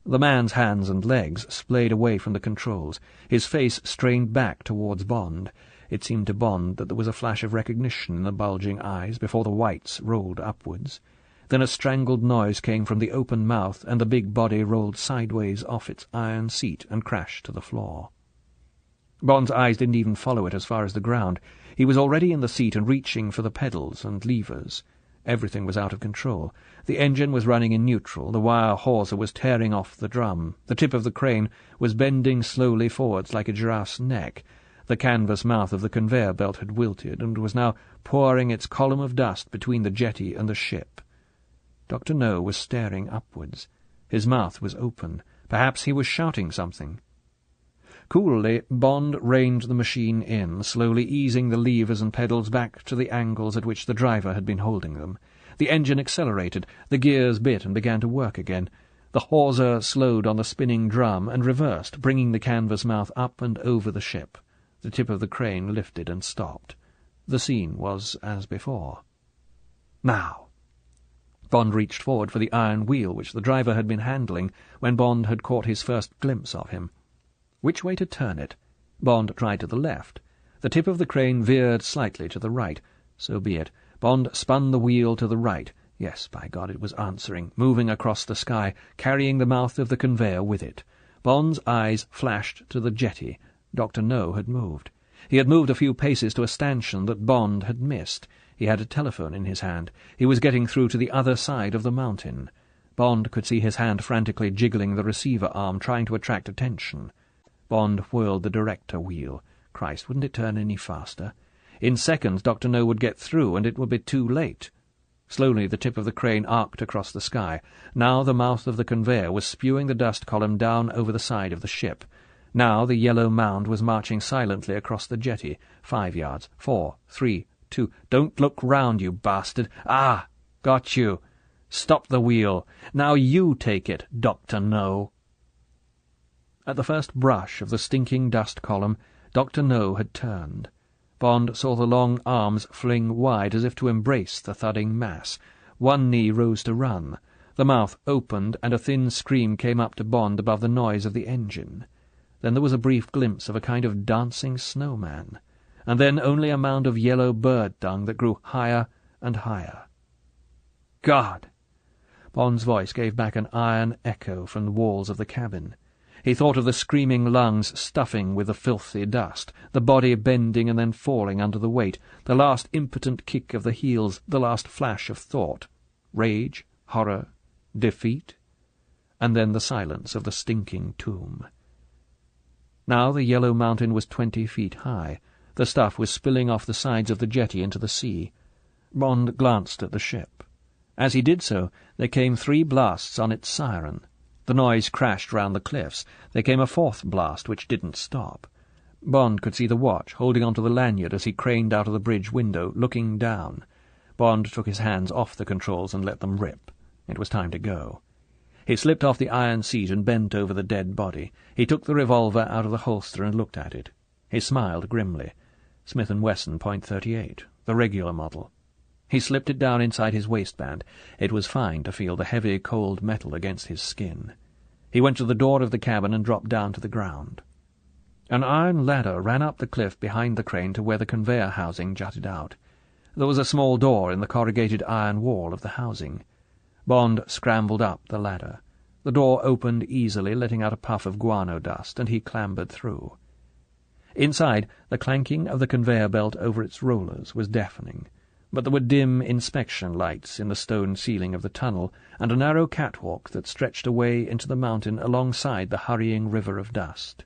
The man's hands and legs splayed away from the controls, his face strained back towards Bond. It seemed to Bond that there was a flash of recognition in the bulging eyes before the whites rolled upwards. Then a strangled noise came from the open mouth, and the big body rolled sideways off its iron seat and crashed to the floor. Bond's eyes didn't even follow it as far as the ground. He was already in the seat and reaching for the pedals and levers. Everything was out of control. The engine was running in neutral, the wire hawser was tearing off the drum, the tip of the crane was bending slowly forwards like a giraffe's neck, the canvas mouth of the conveyor belt had wilted and was now pouring its column of dust between the jetty and the ship. Dr. No was staring upwards. His mouth was open. Perhaps he was shouting something. Coolly, Bond reined the machine in, slowly easing the levers and pedals back to the angles at which the driver had been holding them. The engine accelerated, the gears bit and began to work again. The hawser slowed on the spinning drum and reversed, bringing the canvas mouth up and over the ship. The tip of the crane lifted and stopped. The scene was as before. Now! Bond reached forward for the iron wheel which the driver had been handling when Bond had caught his first glimpse of him. Which way to turn it? Bond tried to the left. The tip of the crane veered slightly to the right. So be it. Bond spun the wheel to the right. Yes, by God, it was answering, moving across the sky, carrying the mouth of the conveyor with it. Bond's eyes flashed to the jetty. Dr. No had moved. He had moved a few paces to a stanchion that Bond had missed. He had a telephone in his hand. He was getting through to the other side of the mountain. Bond could see his hand frantically jiggling the receiver arm, trying to attract attention. Bond whirled the director wheel. Christ, wouldn't it turn any faster? In seconds Dr. No would get through, and it would be too late. Slowly the tip of the crane arced across the sky. Now the mouth of the conveyor was spewing the dust column down over the side of the ship. Now the yellow mound was marching silently across the jetty. 5 yards. 4, 3, 2. Don't look round, you bastard. Ah! Got you. Stop the wheel. Now you take it, Dr. No. At the first brush of the stinking dust column, Dr. No had turned. Bond saw the long arms fling wide as if to embrace the thudding mass. One knee rose to run. The mouth opened, and a thin scream came up to Bond above the noise of the engine. Then there was a brief glimpse of a kind of dancing snowman, and then only a mound of yellow bird dung that grew higher and higher. God! Bond's voice gave back an iron echo from the walls of the cabin. He thought of the screaming lungs stuffing with the filthy dust, the body bending and then falling under the weight, the last impotent kick of the heels, the last flash of thought. Rage, horror, defeat, and then the silence of the stinking tomb. Now the yellow mountain was 20 feet high. The stuff was spilling off the sides of the jetty into the sea. Bond glanced at the ship. As he did so, there came 3 blasts on its siren. The noise crashed round the cliffs. There came a 4th blast, which didn't stop. Bond could see the watch, holding onto the lanyard as he craned out of the bridge window, looking down. Bond took his hands off the controls and let them rip. It was time to go. He slipped off the iron seat and bent over the dead body. He took the revolver out of the holster and looked at it. He smiled grimly. Smith & Wesson .38, the regular model. He slipped it down inside his waistband. It was fine to feel the heavy, cold metal against his skin. He went to the door of the cabin and dropped down to the ground. An iron ladder ran up the cliff behind the crane to where the conveyor housing jutted out. There was a small door in the corrugated iron wall of the housing. Bond scrambled up the ladder. The door opened easily, letting out a puff of guano dust, and he clambered through. Inside, the clanking of the conveyor belt over its rollers was deafening, but there were dim inspection lights in the stone ceiling of the tunnel, and a narrow catwalk that stretched away into the mountain alongside the hurrying river of dust.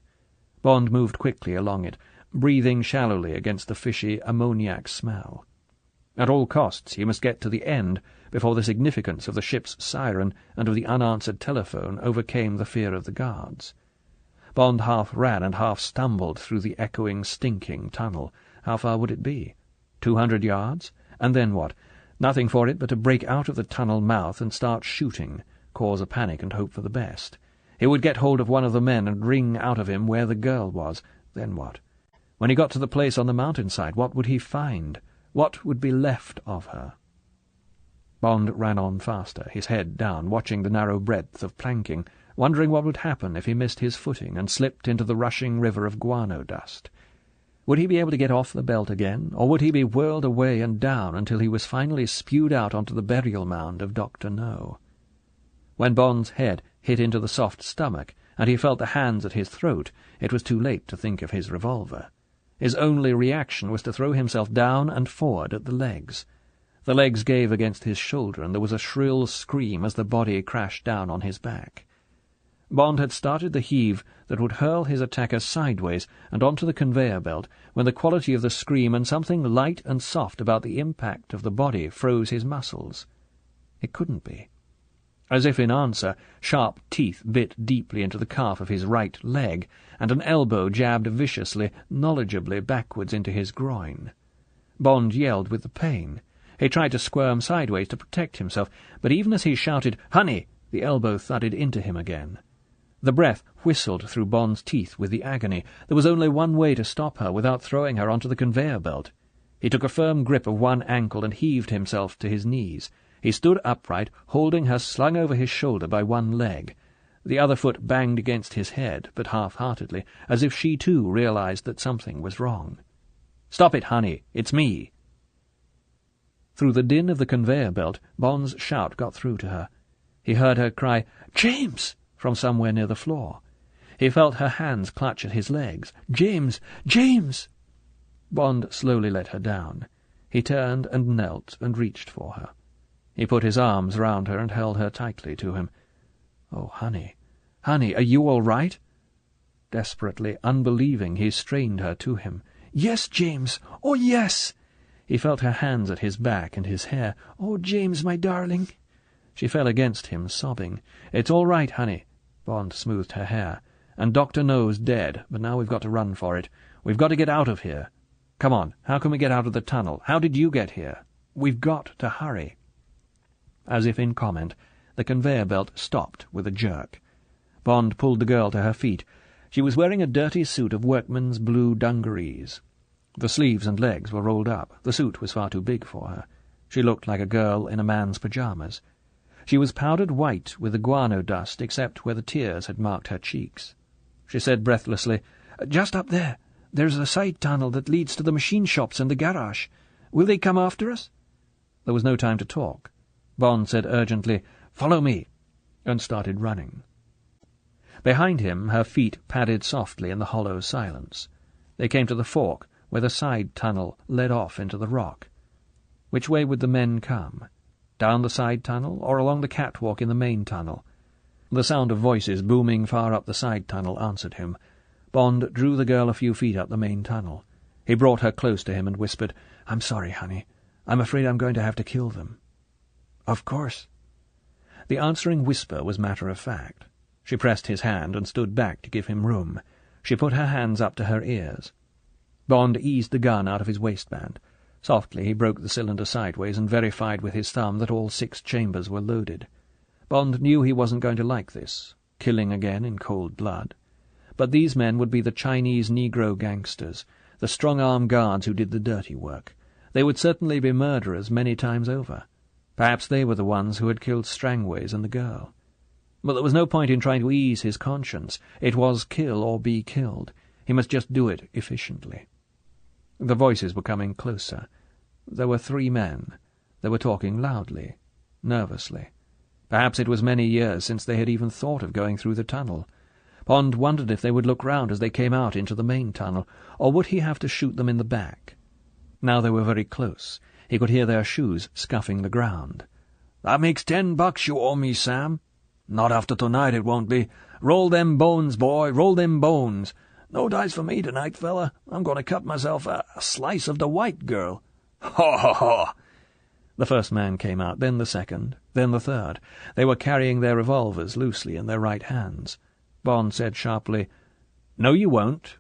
Bond moved quickly along it, breathing shallowly against the fishy ammoniac smell. At all costs he must get to the end before the significance of the ship's siren and of the unanswered telephone overcame the fear of the guards. Bond half ran and half stumbled through the echoing, stinking tunnel. How far would it be? 200 yards? And then what? Nothing for it but to break out of the tunnel mouth and start shooting, cause a panic and hope for the best. He would get hold of one of the men and wring out of him where the girl was. Then what? When he got to the place on the mountainside, what would he find? What would be left of her? Bond ran on faster, his head down, watching the narrow breadth of planking, wondering what would happen if he missed his footing and slipped into the rushing river of guano dust. Would he be able to get off the belt again, or would he be whirled away and down until he was finally spewed out onto the burial mound of Dr. No? When Bond's head hit into the soft stomach, and he felt the hands at his throat, it was too late to think of his revolver. His only reaction was to throw himself down and forward at the legs. The legs gave against his shoulder, and there was a shrill scream as the body crashed down on his back. Bond had started the heave that would hurl his attacker sideways and onto the conveyor belt when the quality of the scream and something light and soft about the impact of the body froze his muscles. It couldn't be. As if in answer, sharp teeth bit deeply into the calf of his right leg, and an elbow jabbed viciously, knowledgeably backwards into his groin. Bond yelled with the pain. He tried to squirm sideways to protect himself, but even as he shouted, "Honey!" the elbow thudded into him again. The breath whistled through Bond's teeth with the agony. There was only one way to stop her without throwing her onto the conveyor belt. He took a firm grip of one ankle and heaved himself to his knees. He stood upright, holding her slung over his shoulder by one leg. The other foot banged against his head, but half-heartedly, as if she too realized that something was wrong. "Stop it, honey! It's me!" Through the din of the conveyor belt, Bond's shout got through to her. He heard her cry, "James!" from somewhere near the floor. He felt her hands clutch at his legs. "James! James!" Bond slowly let her down. He turned and knelt and reached for her. He put his arms round her and held her tightly to him. "Oh, honey, honey, are you all right?" Desperately, unbelieving, he strained her to him. "Yes, James! Oh, yes!" He felt her hands at his back and his hair. "Oh, James, my darling!" She fell against him, sobbing. "It's all right, honey." Bond smoothed her hair. "And Dr. No's dead, but now we've got to run for it. We've got to get out of here. Come on, how can we get out of the tunnel? How did you get here? We've got to hurry." As if in comment, the conveyor belt stopped with a jerk. Bond pulled the girl to her feet. She was wearing a dirty suit of workman's blue dungarees. The sleeves and legs were rolled up. The suit was far too big for her. She looked like a girl in a man's pyjamas. She was powdered white with the guano dust, except where the tears had marked her cheeks. She said breathlessly, "Just up there. There's a side tunnel that leads to the machine shops and the garage. Will they come after us?" There was no time to talk. Bond said urgently, "Follow me," and started running. Behind him, her feet padded softly in the hollow silence. They came to the fork, where the side tunnel led off into the rock. Which way would the men come? Down the side tunnel, or along the catwalk in the main tunnel? The sound of voices booming far up the side tunnel answered him. Bond drew the girl a few feet up the main tunnel. He brought her close to him and whispered, "I'm sorry, honey. I'm afraid I'm going to have to kill them." "Of course." The answering whisper was matter-of-fact. She pressed his hand and stood back to give him room. She put her hands up to her ears. Bond eased the gun out of his waistband. Softly he broke the cylinder sideways and verified with his thumb that all 6 chambers were loaded. Bond knew he wasn't going to like this, killing again in cold blood. But these men would be the Chinese Negro gangsters, the strong-arm guards who did the dirty work. They would certainly be murderers many times over. Perhaps they were the ones who had killed Strangways and the girl. But there was no point in trying to ease his conscience. It was kill or be killed. He must just do it efficiently. The voices were coming closer. There were 3 men. They were talking loudly, nervously. Perhaps it was many years since they had even thought of going through the tunnel. Bond wondered if they would look round as they came out into the main tunnel, or would he have to shoot them in the back? Now they were very close. He could hear their shoes scuffing the ground. "That makes $10 you owe me, Sam." "Not after tonight, it won't be. Roll them bones, boy, roll them bones. No dice for me tonight, fella. I'm going to cut myself a slice of the white girl." "Ha, ha, ha!" The first man came out, then the second, then the third. They were carrying their revolvers loosely in their right hands. Bond said sharply, "No, you won't."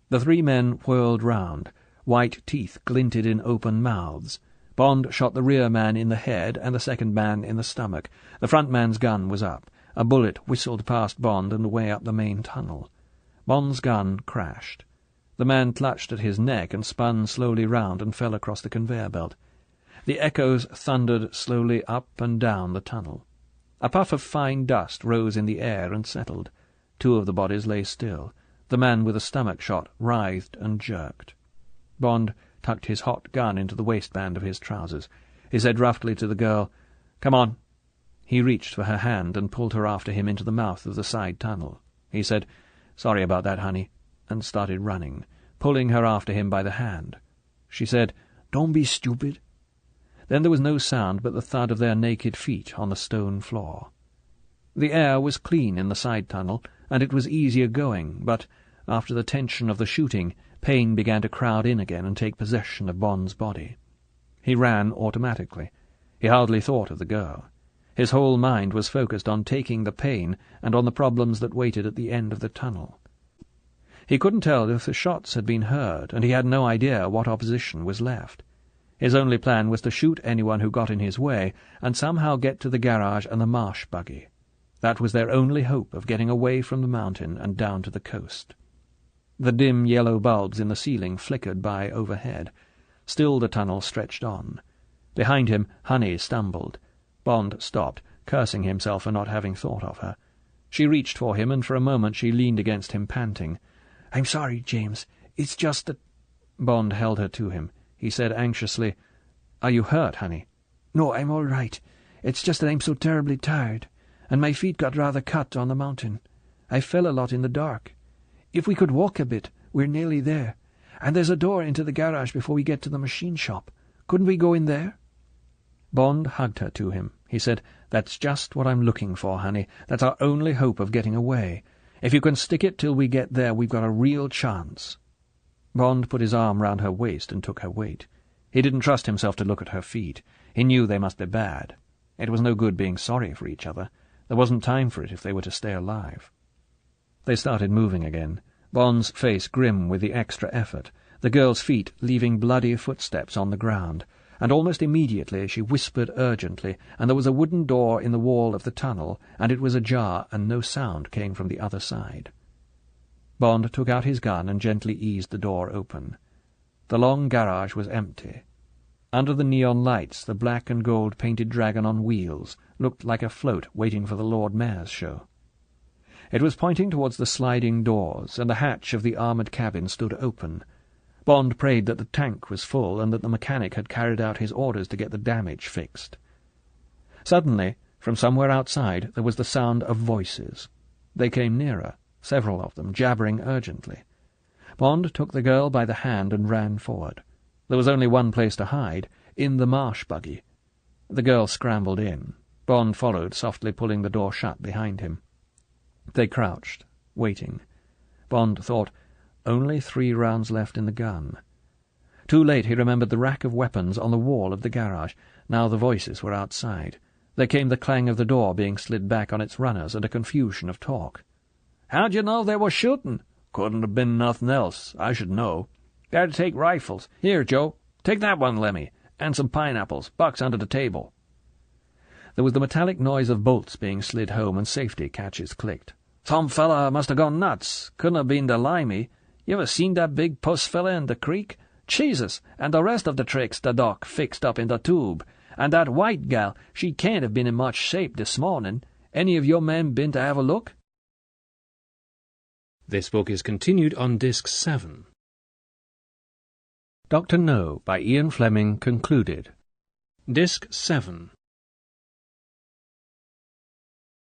The three men whirled round. White teeth glinted in open mouths. Bond shot the rear man in the head and the second man in the stomach. The front man's gun was up. A bullet whistled past Bond and away up the main tunnel. Bond's gun crashed. The man clutched at his neck and spun slowly round and fell across the conveyor belt. The echoes thundered slowly up and down the tunnel. A puff of fine dust rose in the air and settled. Two of the bodies lay still. The man with the stomach shot writhed and jerked. Bond tucked his hot gun into the waistband of his trousers. He said roughly to the girl, "Come on." He reached for her hand and pulled her after him into the mouth of the side tunnel. He said, "Sorry about that, honey," and started running, pulling her after him by the hand. She said, "Don't be stupid." Then there was no sound but the thud of their naked feet on the stone floor. The air was clean in the side tunnel, and it was easier going, but after the tension of the shooting, pain began to crowd in again and take possession of Bond's body. He ran automatically. He hardly thought of the girl. His whole mind was focused on taking the pain and on the problems that waited at the end of the tunnel. He couldn't tell if the shots had been heard, and he had no idea what opposition was left. His only plan was to shoot anyone who got in his way and somehow get to the garage and the marsh buggy. That was their only hope of getting away from the mountain and down to the coast. The dim yellow bulbs in the ceiling flickered by overhead. Still the tunnel stretched on. Behind him, Honey stumbled. Bond stopped, cursing himself for not having thought of her. She reached for him, and for a moment she leaned against him, panting. "I'm sorry, James. It's just that—" Bond held her to him. He said anxiously, "Are you hurt, Honey?" "No, I'm all right. It's just that I'm so terribly tired, and my feet got rather cut on the mountain. I fell a lot in the dark. If we could walk a bit, we're nearly there. And there's a door into the garage before we get to the machine shop. Couldn't we go in there?" Bond hugged her to him. He said, "That's just what I'm looking for, honey. That's our only hope of getting away. If you can stick it till we get there, we've got a real chance." Bond put his arm round her waist and took her weight. He didn't trust himself to look at her feet. He knew they must be bad. It was no good being sorry for each other. There wasn't time for it if they were to stay alive. They started moving again, Bond's face grim with the extra effort, the girl's feet leaving bloody footsteps on the ground, and almost immediately she whispered urgently, and there was a wooden door in the wall of the tunnel, and it was ajar, and no sound came from the other side. Bond took out his gun and gently eased the door open. The long garage was empty. Under the neon lights, the black and gold painted dragon on wheels looked like a float waiting for the Lord Mayor's show. It was pointing towards the sliding doors, and the hatch of the armoured cabin stood open. Bond prayed that the tank was full and that the mechanic had carried out his orders to get the damage fixed. Suddenly, from somewhere outside, there was the sound of voices. They came nearer, several of them, jabbering urgently. Bond took the girl by the hand and ran forward. There was only one place to hide, in the marsh buggy. The girl scrambled in. Bond followed, softly pulling the door shut behind him. They crouched, waiting. Bond thought, only 3 rounds left in the gun. Too late he remembered the rack of weapons on the wall of the garage. Now the voices were outside. There came the clang of the door being slid back on its runners and a confusion of talk. "How'd you know they were shooting?" "Couldn't have been nothing else. I should know." "Better take rifles. Here, Joe, take that one, Lemmy, and some pineapples. Buck's under the table." There was the metallic noise of bolts being slid home, and safety catches clicked. "Some fella must have gone nuts. Couldn't have been the Limey. You ever seen that big puss fella in the creek? Jesus, and the rest of the tricks the doc fixed up in the tube. And that white gal, she can't have been in much shape this morning. Any of your men been to have a look?" This book is continued on Disc 7. Dr. No by Ian Fleming concluded. Disc 7.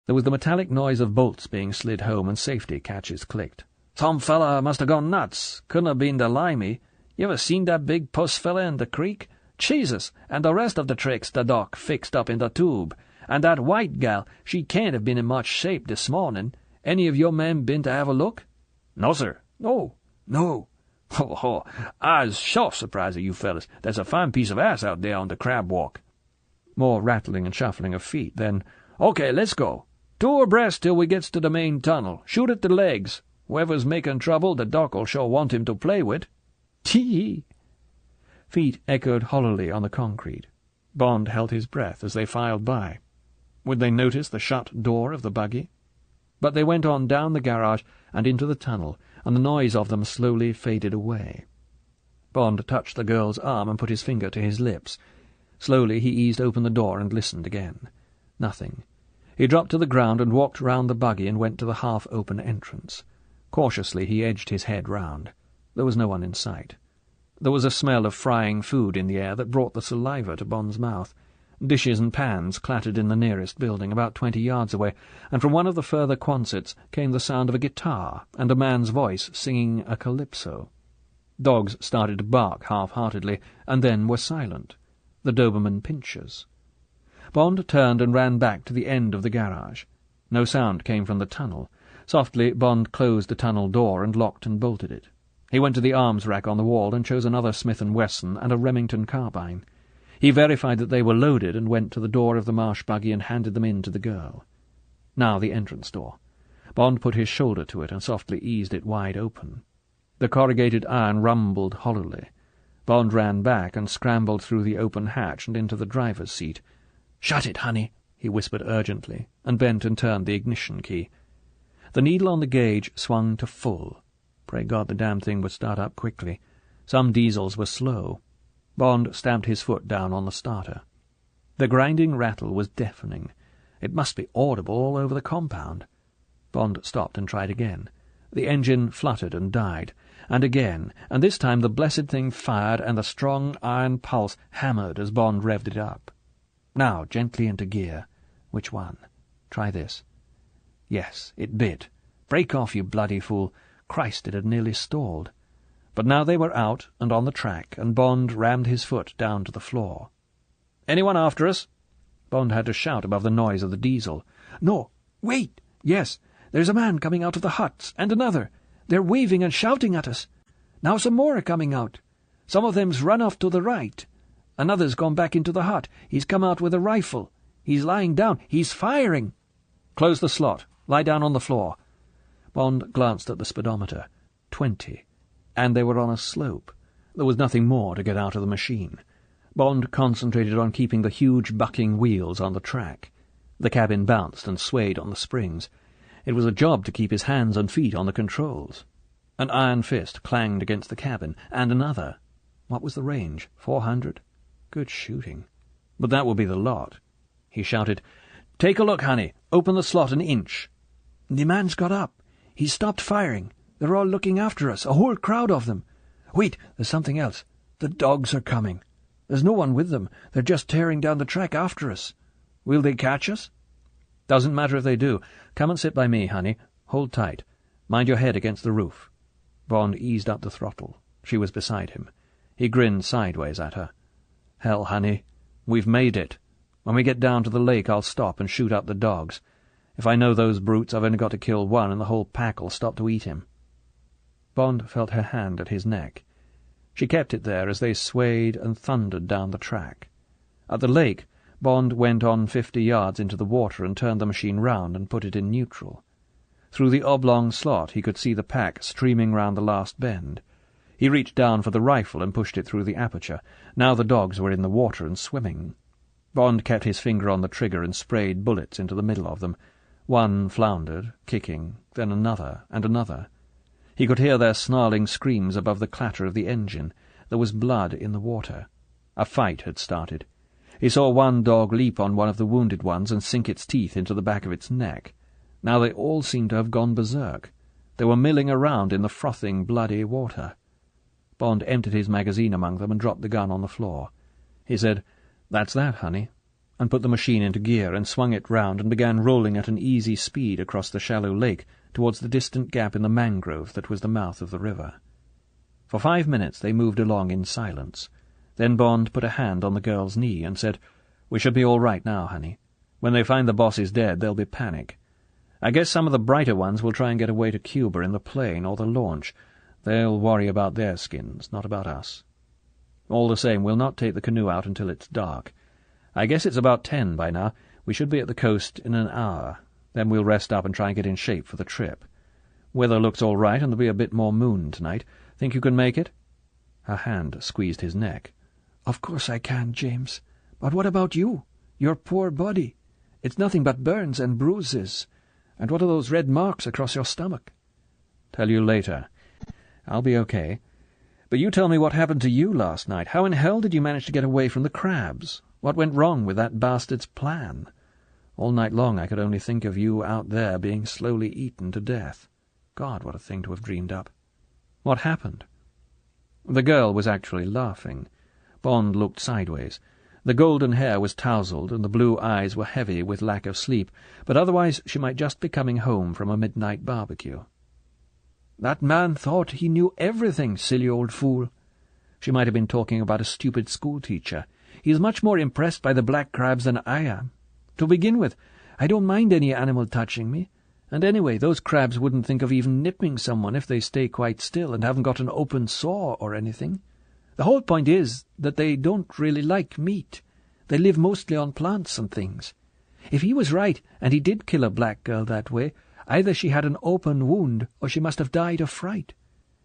There was the metallic noise of bolts being slid home, and safety catches clicked. "Some fella must have gone nuts. Couldn't have been the Limey. You ever seen that big puss fella in the creek? Jesus, and the rest of the tricks the doc fixed up in the tube. And that white gal, she can't have been in much shape this morning. Any of your men been to have a look?" "No, sir." "No." "No." "Oh, I's sure surprised at you fellas. There's a fine piece of ass out there on the crab walk." More rattling and shuffling of feet, then, "Okay, let's go. 2 abreast till we gets to the main tunnel. Shoot at the legs. Whoever's making trouble, the doc'll sure want him to play with. Tee-hee!" Feet echoed hollowly on the concrete. Bond held his breath as they filed by. Would they notice the shut door of the buggy? But they went on down the garage and into the tunnel, and the noise of them slowly faded away. Bond touched the girl's arm and put his finger to his lips. Slowly he eased open the door and listened again. Nothing. He dropped to the ground and walked round the buggy and went to the half-open entrance. Cautiously he edged his head round. There was no one in sight. There was a smell of frying food in the air that brought the saliva to Bond's mouth. Dishes and pans clattered in the nearest building, about 20 yards away, and from one of the further quonsets came the sound of a guitar and a man's voice singing a calypso. Dogs started to bark half-heartedly, and then were silent. The Doberman pinschers. Bond turned and ran back to the end of the garage. No sound came from the tunnel. Softly Bond closed the tunnel door and locked and bolted it. He went to the arms rack on the wall and chose another Smith & Wesson and a Remington carbine. He verified that they were loaded and went to the door of the Marsh buggy and handed them in to the girl. Now the entrance door. Bond put his shoulder to it and softly eased it wide open. The corrugated iron rumbled hollowly. Bond ran back and scrambled through the open hatch and into the driver's seat. "Shut it, honey," he whispered urgently, and bent and turned the ignition key. The needle on the gauge swung to full. Pray God the damn thing would start up quickly. Some diesels were slow. Bond stamped his foot down on the starter. The grinding rattle was deafening. It must be audible all over the compound. Bond stopped and tried again. The engine fluttered and died, and again, and this time the blessed thing fired, and the strong iron pulse hammered as Bond revved it up. Now, gently into gear. Which one? Try this. Yes, it bit. Break off, you bloody fool. Christ, it had nearly stalled. But now they were out and on the track, and Bond rammed his foot down to the floor. "Anyone after us?" Bond had to shout above the noise of the diesel. "No, wait! Yes, there's a man coming out of the huts, and another. They're waving and shouting at us. Now some more are coming out. Some of them's run off to the right. Another's gone back into the hut. He's come out with a rifle. He's lying down. He's firing." "Close the slot. Lie down on the floor." Bond glanced at the speedometer. 20. And they were on a slope. There was nothing more to get out of the machine. Bond concentrated on keeping the huge bucking wheels on the track. The cabin bounced and swayed on the springs. It was a job to keep his hands and feet on the controls. An iron fist clanged against the cabin, and another. What was the range? 400? Good shooting. But that would be the lot. He shouted, "Take a look, honey. Open the slot an inch." "The man's got up. He's stopped firing. They're all looking after us, a whole crowd of them. Wait, there's something else. The dogs are coming. There's no one with them. They're just tearing down the track after us. Will they catch us?" "Doesn't matter if they do. Come and sit by me, honey. Hold tight. Mind your head against the roof." Bond eased up the throttle. She was beside him. He grinned sideways at her. "Hell, honey, we've made it. When we get down to the lake, I'll stop and shoot up the dogs. If I know those brutes, I've only got to kill one, and the whole pack'll stop to eat him." Bond felt her hand at his neck. She kept it there as they swayed and thundered down the track. At the lake, Bond went on 50 yards into the water and turned the machine round and put it in neutral. Through the oblong slot he could see the pack streaming round the last bend. He reached down for the rifle and pushed it through the aperture. Now the dogs were in the water and swimming. Bond kept his finger on the trigger and sprayed bullets into the middle of them. One floundered, kicking, then another and another. He could hear their snarling screams above the clatter of the engine. There was blood in the water. A fight had started. He saw one dog leap on one of the wounded ones and sink its teeth into the back of its neck. Now they all seemed to have gone berserk. They were milling around in the frothing, bloody water. Bond emptied his magazine among them and dropped the gun on the floor. He said, "That's that, honey," and put the machine into gear and swung it round and began rolling at an easy speed across the shallow lake towards the distant gap in the mangrove that was the mouth of the river. For 5 minutes they moved along in silence. Then Bond put a hand on the girl's knee and said, "We should be all right now, honey. When they find the boss is dead, there'll be panic. I guess some of the brighter ones will try and get away to Cuba in the plane or the launch. They'll worry about their skins, not about us. All the same, we'll not take the canoe out until it's dark. I guess it's about 10 by now. We should be at the coast in an hour. Then we'll rest up and try and get in shape for the trip. Weather looks all right, and there'll be a bit more moon tonight. Think you can make it?" Her hand squeezed his neck. "Of course I can, James. But what about you? Your poor body. It's nothing but burns and bruises. And what are those red marks across your stomach?" "Tell you later. I'll be okay. But you tell me what happened to you last night. How in hell did you manage to get away from the crabs? What went wrong with that bastard's plan? All night long I could only think of you out there being slowly eaten to death. God, what a thing to have dreamed up. What happened?" The girl was actually laughing. Bond looked sideways. The golden hair was tousled, and the blue eyes were heavy with lack of sleep, but otherwise she might just be coming home from a midnight barbecue. "That man thought he knew everything, silly old fool." She might have been talking about a stupid schoolteacher. "He is much more impressed by the black crabs than I am. To begin with, I don't mind any animal touching me, and anyway, those crabs wouldn't think of even nipping someone if they stay quite still and haven't got an open sore or anything. The whole point is that they don't really like meat. They live mostly on plants and things. If he was right, and he did kill a black girl that way, either she had an open wound or she must have died of fright.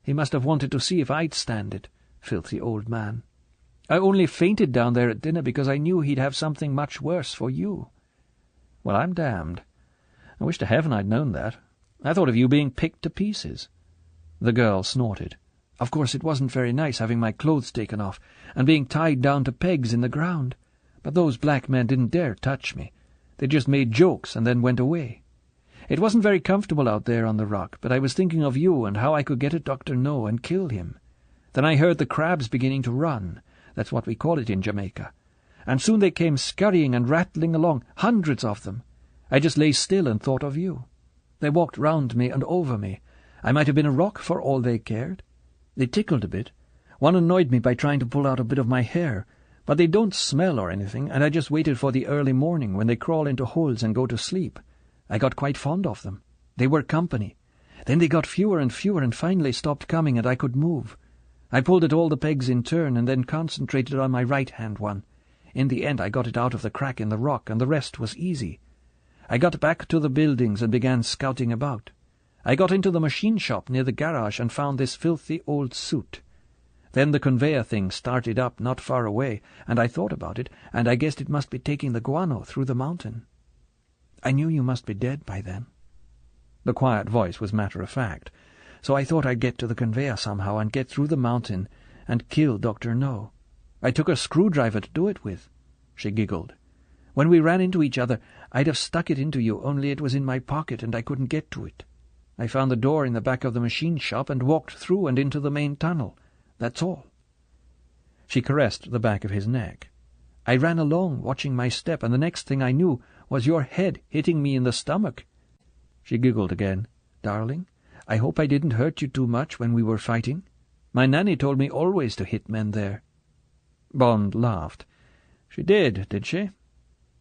He must have wanted to see if I'd stand it, filthy old man. I only fainted down there at dinner because I knew he'd have something much worse for you." "Well, I'm damned. I wish to heaven I'd known that. I thought of you being picked to pieces." The girl snorted. "Of course it wasn't very nice having my clothes taken off and being tied down to pegs in the ground, but those black men didn't dare touch me. They just made jokes and then went away. It wasn't very comfortable out there on the rock, but I was thinking of you and how I could get at Dr. No and kill him. Then I heard the crabs beginning to run. That's what we call it in Jamaica. And soon they came scurrying and rattling along, hundreds of them. I just lay still and thought of you. They walked round me and over me. I might have been a rock for all they cared. They tickled a bit. One annoyed me by trying to pull out a bit of my hair, but they don't smell or anything, and I just waited for the early morning when they crawl into holes and go to sleep. I got quite fond of them. They were company. Then they got fewer and finally stopped coming, and I could move. I pulled at all the pegs in turn and then concentrated on my right-hand one. In the end I got it out of the crack in the rock, and the rest was easy. I got back to the buildings and began scouting about. I got into the machine shop near the garage and found this filthy old suit. Then the conveyor thing started up not far away, and I thought about it, and I guessed it must be taking the guano through the mountain. I knew you must be dead by then." The quiet voice was matter-of-fact. "So I thought I'd get to the conveyor somehow and get through the mountain and kill Dr. No. I took a screwdriver to do it with." She giggled. "When we ran into each other, I'd have stuck it into you, only it was in my pocket and I couldn't get to it. I found the door in the back of the machine shop and walked through and into the main tunnel. That's all." She caressed the back of his neck. "I ran along, watching my step, and the next thing I knew was your head hitting me in the stomach." She giggled again. "Darling, I hope I didn't hurt you too much when we were fighting. My nanny told me always to hit men there." Bond laughed. "She did she?"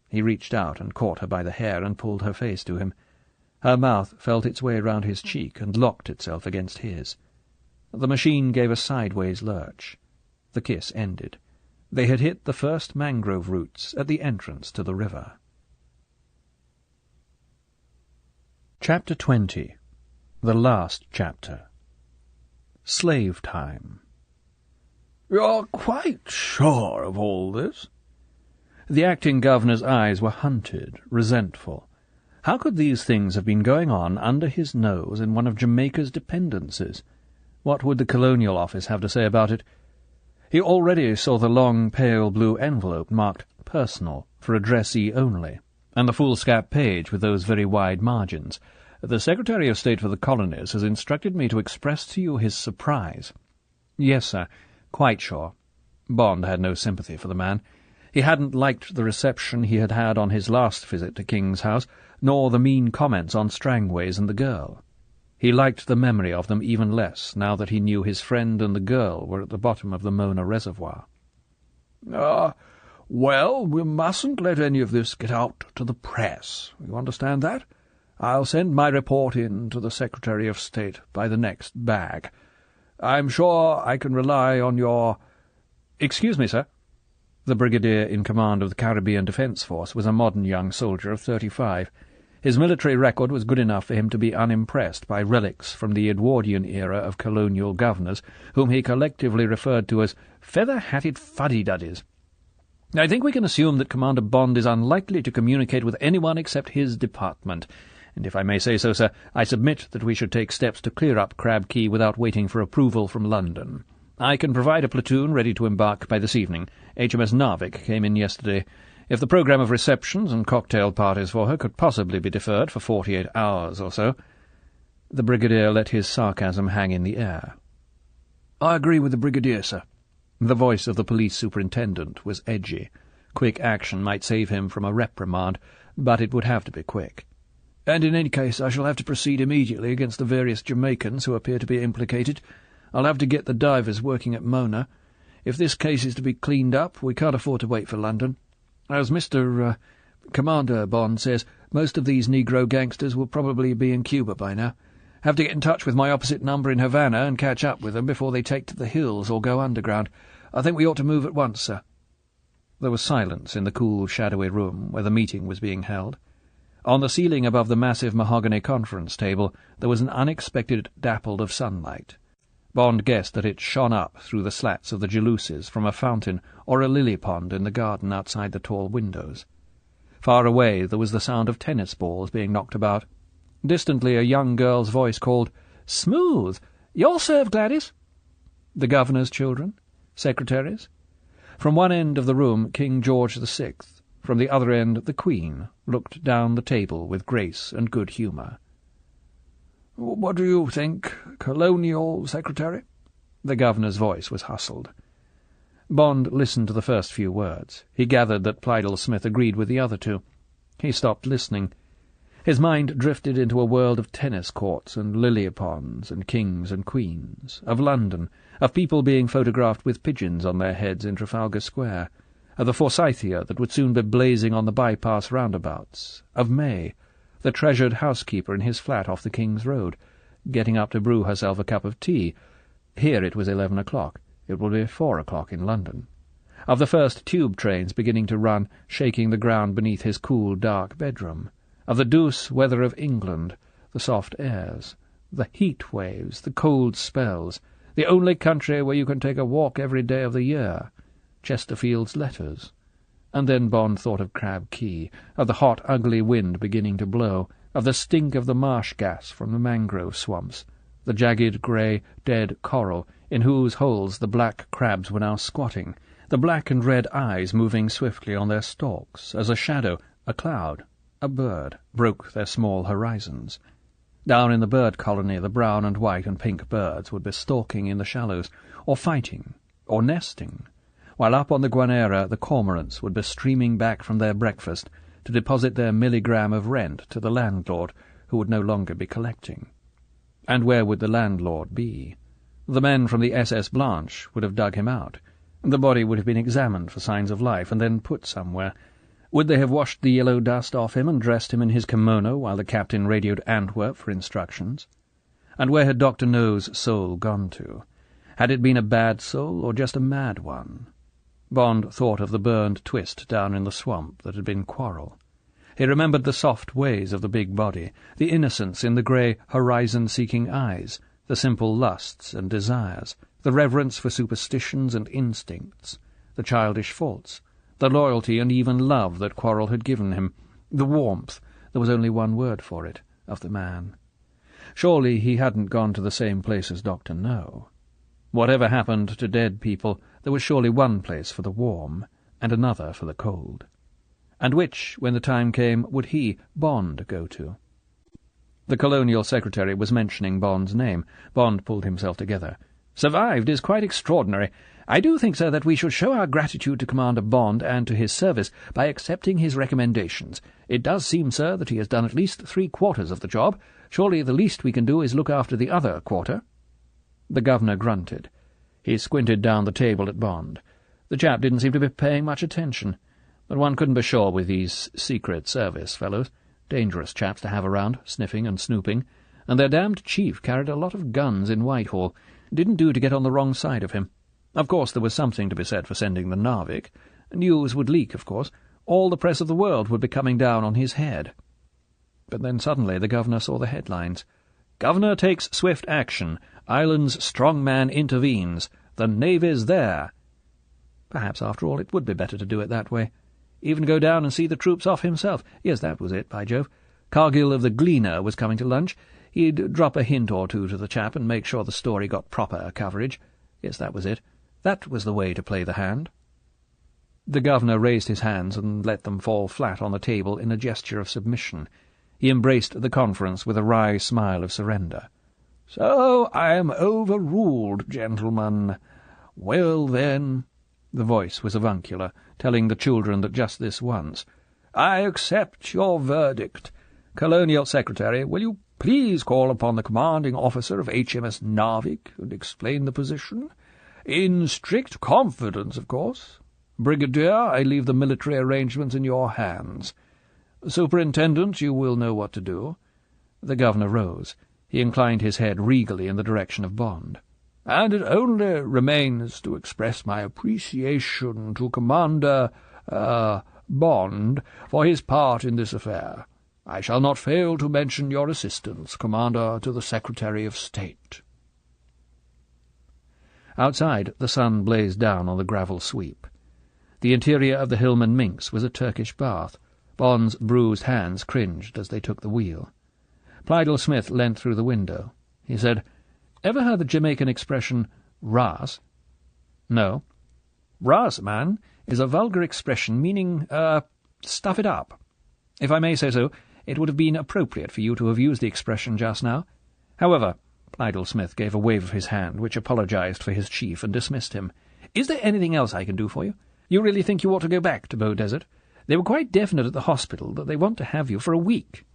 He reached out and caught her by the hair and pulled her face to him. Her mouth felt its way round his cheek and locked itself against his. The machine gave a sideways lurch. The kiss ended. They had hit the first mangrove roots at the entrance to the river. Chapter 20. The last chapter. Slave time. "You're quite sure of all this?" The acting governor's eyes were hunted, resentful. How could these things have been going on under his nose in one of Jamaica's dependencies? What would the Colonial Office have to say about it? He already saw the long, pale blue envelope marked "Personal" for addressee only, and the foolscap page with those very wide margins. "The Secretary of State for the Colonies has instructed me to express to you his surprise." "Yes, sir. Quite sure." Bond had no sympathy for the man. He hadn't liked the reception he had had on his last visit to King's House, nor the mean comments on Strangways and the girl. He liked the memory of them even less, now that he knew his friend and the girl were at the bottom of the Mona Reservoir. Well, we mustn't let any of this get out to the press. You understand that? I'll send my report in to the Secretary of State by the next bag. I'm sure I can rely on your—" "Excuse me, sir." The brigadier in command of the Caribbean Defence Force was a modern young soldier of 35. His military record was good enough for him to be unimpressed by relics from the Edwardian era of colonial governors, whom he collectively referred to as feather-hatted fuddy-duddies. I think we can assume that Commander Bond is unlikely to communicate with anyone except his department, and if I may say so, sir, I submit that we should take steps to clear up Crab Key without waiting for approval from London. I can provide a platoon ready to embark by this evening. HMS Narvik came in yesterday. If the programme of receptions and cocktail parties for her could possibly be deferred for 48 hours or so—" The Brigadier let his sarcasm hang in the air. "I agree with the Brigadier, sir." The voice of the police superintendent was edgy. Quick action might save him from a reprimand, but it would have to be quick. "And in any case I shall have to proceed immediately against the various Jamaicans who appear to be implicated. I'll have to get the divers working at Mona. If this case is to be cleaned up, we can't afford to wait for London. As Mr. Commander Bond says, most of these Negro gangsters will probably be in Cuba by now. Have to get in touch with my opposite number in Havana and catch up with them before they take to the hills or go underground. I think we ought to move at once, sir." There was silence in the cool, shadowy room where the meeting was being held. On the ceiling above the massive mahogany conference table there was an unexpected dapple of sunlight. Bond guessed that it shone up through the slats of the jalousies from a fountain or a lily pond in the garden outside the tall windows. Far away there was the sound of tennis balls being knocked about. Distantly a young girl's voice called, "Smooth! You'll serve, Gladys!" The governor's children? Secretaries? From one end of the room King George VI, from the other end the Queen, looked down the table with grace and good humour. "What do you think, Colonial Secretary?" The governor's voice was hustled. Bond listened to the first few words. He gathered that Plydell Smith agreed with the other two. He stopped listening. His mind drifted into a world of tennis courts and lily ponds and kings and queens, of London, of people being photographed with pigeons on their heads in Trafalgar Square, of the Forsythia that would soon be blazing on the bypass roundabouts, of May, the treasured housekeeper in his flat off the King's Road, getting up to brew herself a cup of tea. Here it was 11 o'clock. It will be 4 o'clock in London. Of the first tube trains beginning to run, shaking the ground beneath his cool, dark bedroom. Of the douce weather of England, the soft airs, the heat waves, the cold spells, the only country where you can take a walk every day of the year, Chesterfield's letters. And then Bond thought of Crab Key, of the hot, ugly wind beginning to blow, of the stink of the marsh gas from the mangrove swamps, the jagged, grey, dead coral in whose holes the black crabs were now squatting, the black and red eyes moving swiftly on their stalks, as a shadow, a cloud, a bird, broke their small horizons. Down in the bird colony the brown and white and pink birds would be stalking in the shallows, or fighting, or nesting, while up on the Guanera the cormorants would be streaming back from their breakfast to deposit their milligram of rent to the landlord, who would no longer be collecting. And where would the landlord be? The men from the SS Blanche would have dug him out. The body would have been examined for signs of life and then put somewhere. Would they have washed the yellow dust off him and dressed him in his kimono while the captain radioed Antwerp for instructions? And where had Dr. No's soul gone to? Had it been a bad soul or just a mad one? Bond thought of the burned twist down in the swamp that had been Quarrel. He remembered the soft ways of the big body, the innocence in the grey, horizon-seeking eyes, the simple lusts and desires, the reverence for superstitions and instincts, the childish faults, the loyalty and even love that Quarrel had given him, the warmth, there was only one word for it, of the man. Surely he hadn't gone to the same place as Dr. No. Whatever happened to dead people, there was surely one place for the warm, and another for the cold. And which, when the time came, would he, Bond, go to? The Colonial Secretary was mentioning Bond's name. Bond pulled himself together. "Survived is quite extraordinary. I do think, sir, that we should show our gratitude to Commander Bond and to his service by accepting his recommendations. It does seem, sir, that he has done at least 3/4 of the job. Surely the least we can do is look after the other quarter." The governor grunted. He squinted down the table at Bond. The chap didn't seem to be paying much attention. But one couldn't be sure with these Secret Service fellows. Dangerous chaps to have around, sniffing and snooping. And their damned chief carried a lot of guns in Whitehall. Didn't do to get on the wrong side of him. Of course there was something to be said for sending the Narvik. News would leak, of course. All the press of the world would be coming down on his head. But then suddenly the governor saw the headlines. "Governor takes swift action. Island's strong man intervenes. The navy's there." Perhaps, after all, it would be better to do it that way. Even go down and see the troops off himself. Yes, that was it, by Jove. Cargill of the Gleaner was coming to lunch. He'd drop a hint or two to the chap and make sure the story got proper coverage. Yes, that was it. That was the way to play the hand. The governor raised his hands and let them fall flat on the table in a gesture of submission. He embraced the conference with a wry smile of surrender. "So I am overruled, gentlemen. Well, then—" The voice was avuncular, telling the children that just this once. "I accept your verdict. Colonial Secretary, will you please call upon the commanding officer of HMS Narvik and explain the position? In strict confidence, of course. Brigadier, I leave the military arrangements in your hands. Superintendent, you will know what to do." The governor rose. He inclined his head regally in the direction of Bond. "And it only remains to express my appreciation to Commander, Bond, for his part in this affair. I shall not fail to mention your assistance, Commander, to the Secretary of State." Outside, the sun blazed down on the gravel sweep. The interior of the Hillman Minx was a Turkish bath. Bond's bruised hands cringed as they took the wheel. Plydell Smith leant through the window. He said, "Ever heard the Jamaican expression, ras?" "No." "Ras, man, is a vulgar expression meaning, stuff it up. If I may say so, it would have been appropriate for you to have used the expression just now. However," Plydell Smith gave a wave of his hand which apologized for his chief and dismissed him. "Is there anything else I can do for you? You really think you ought to go back to Bow Desert? They were quite definite at the hospital that they want to have you for a week."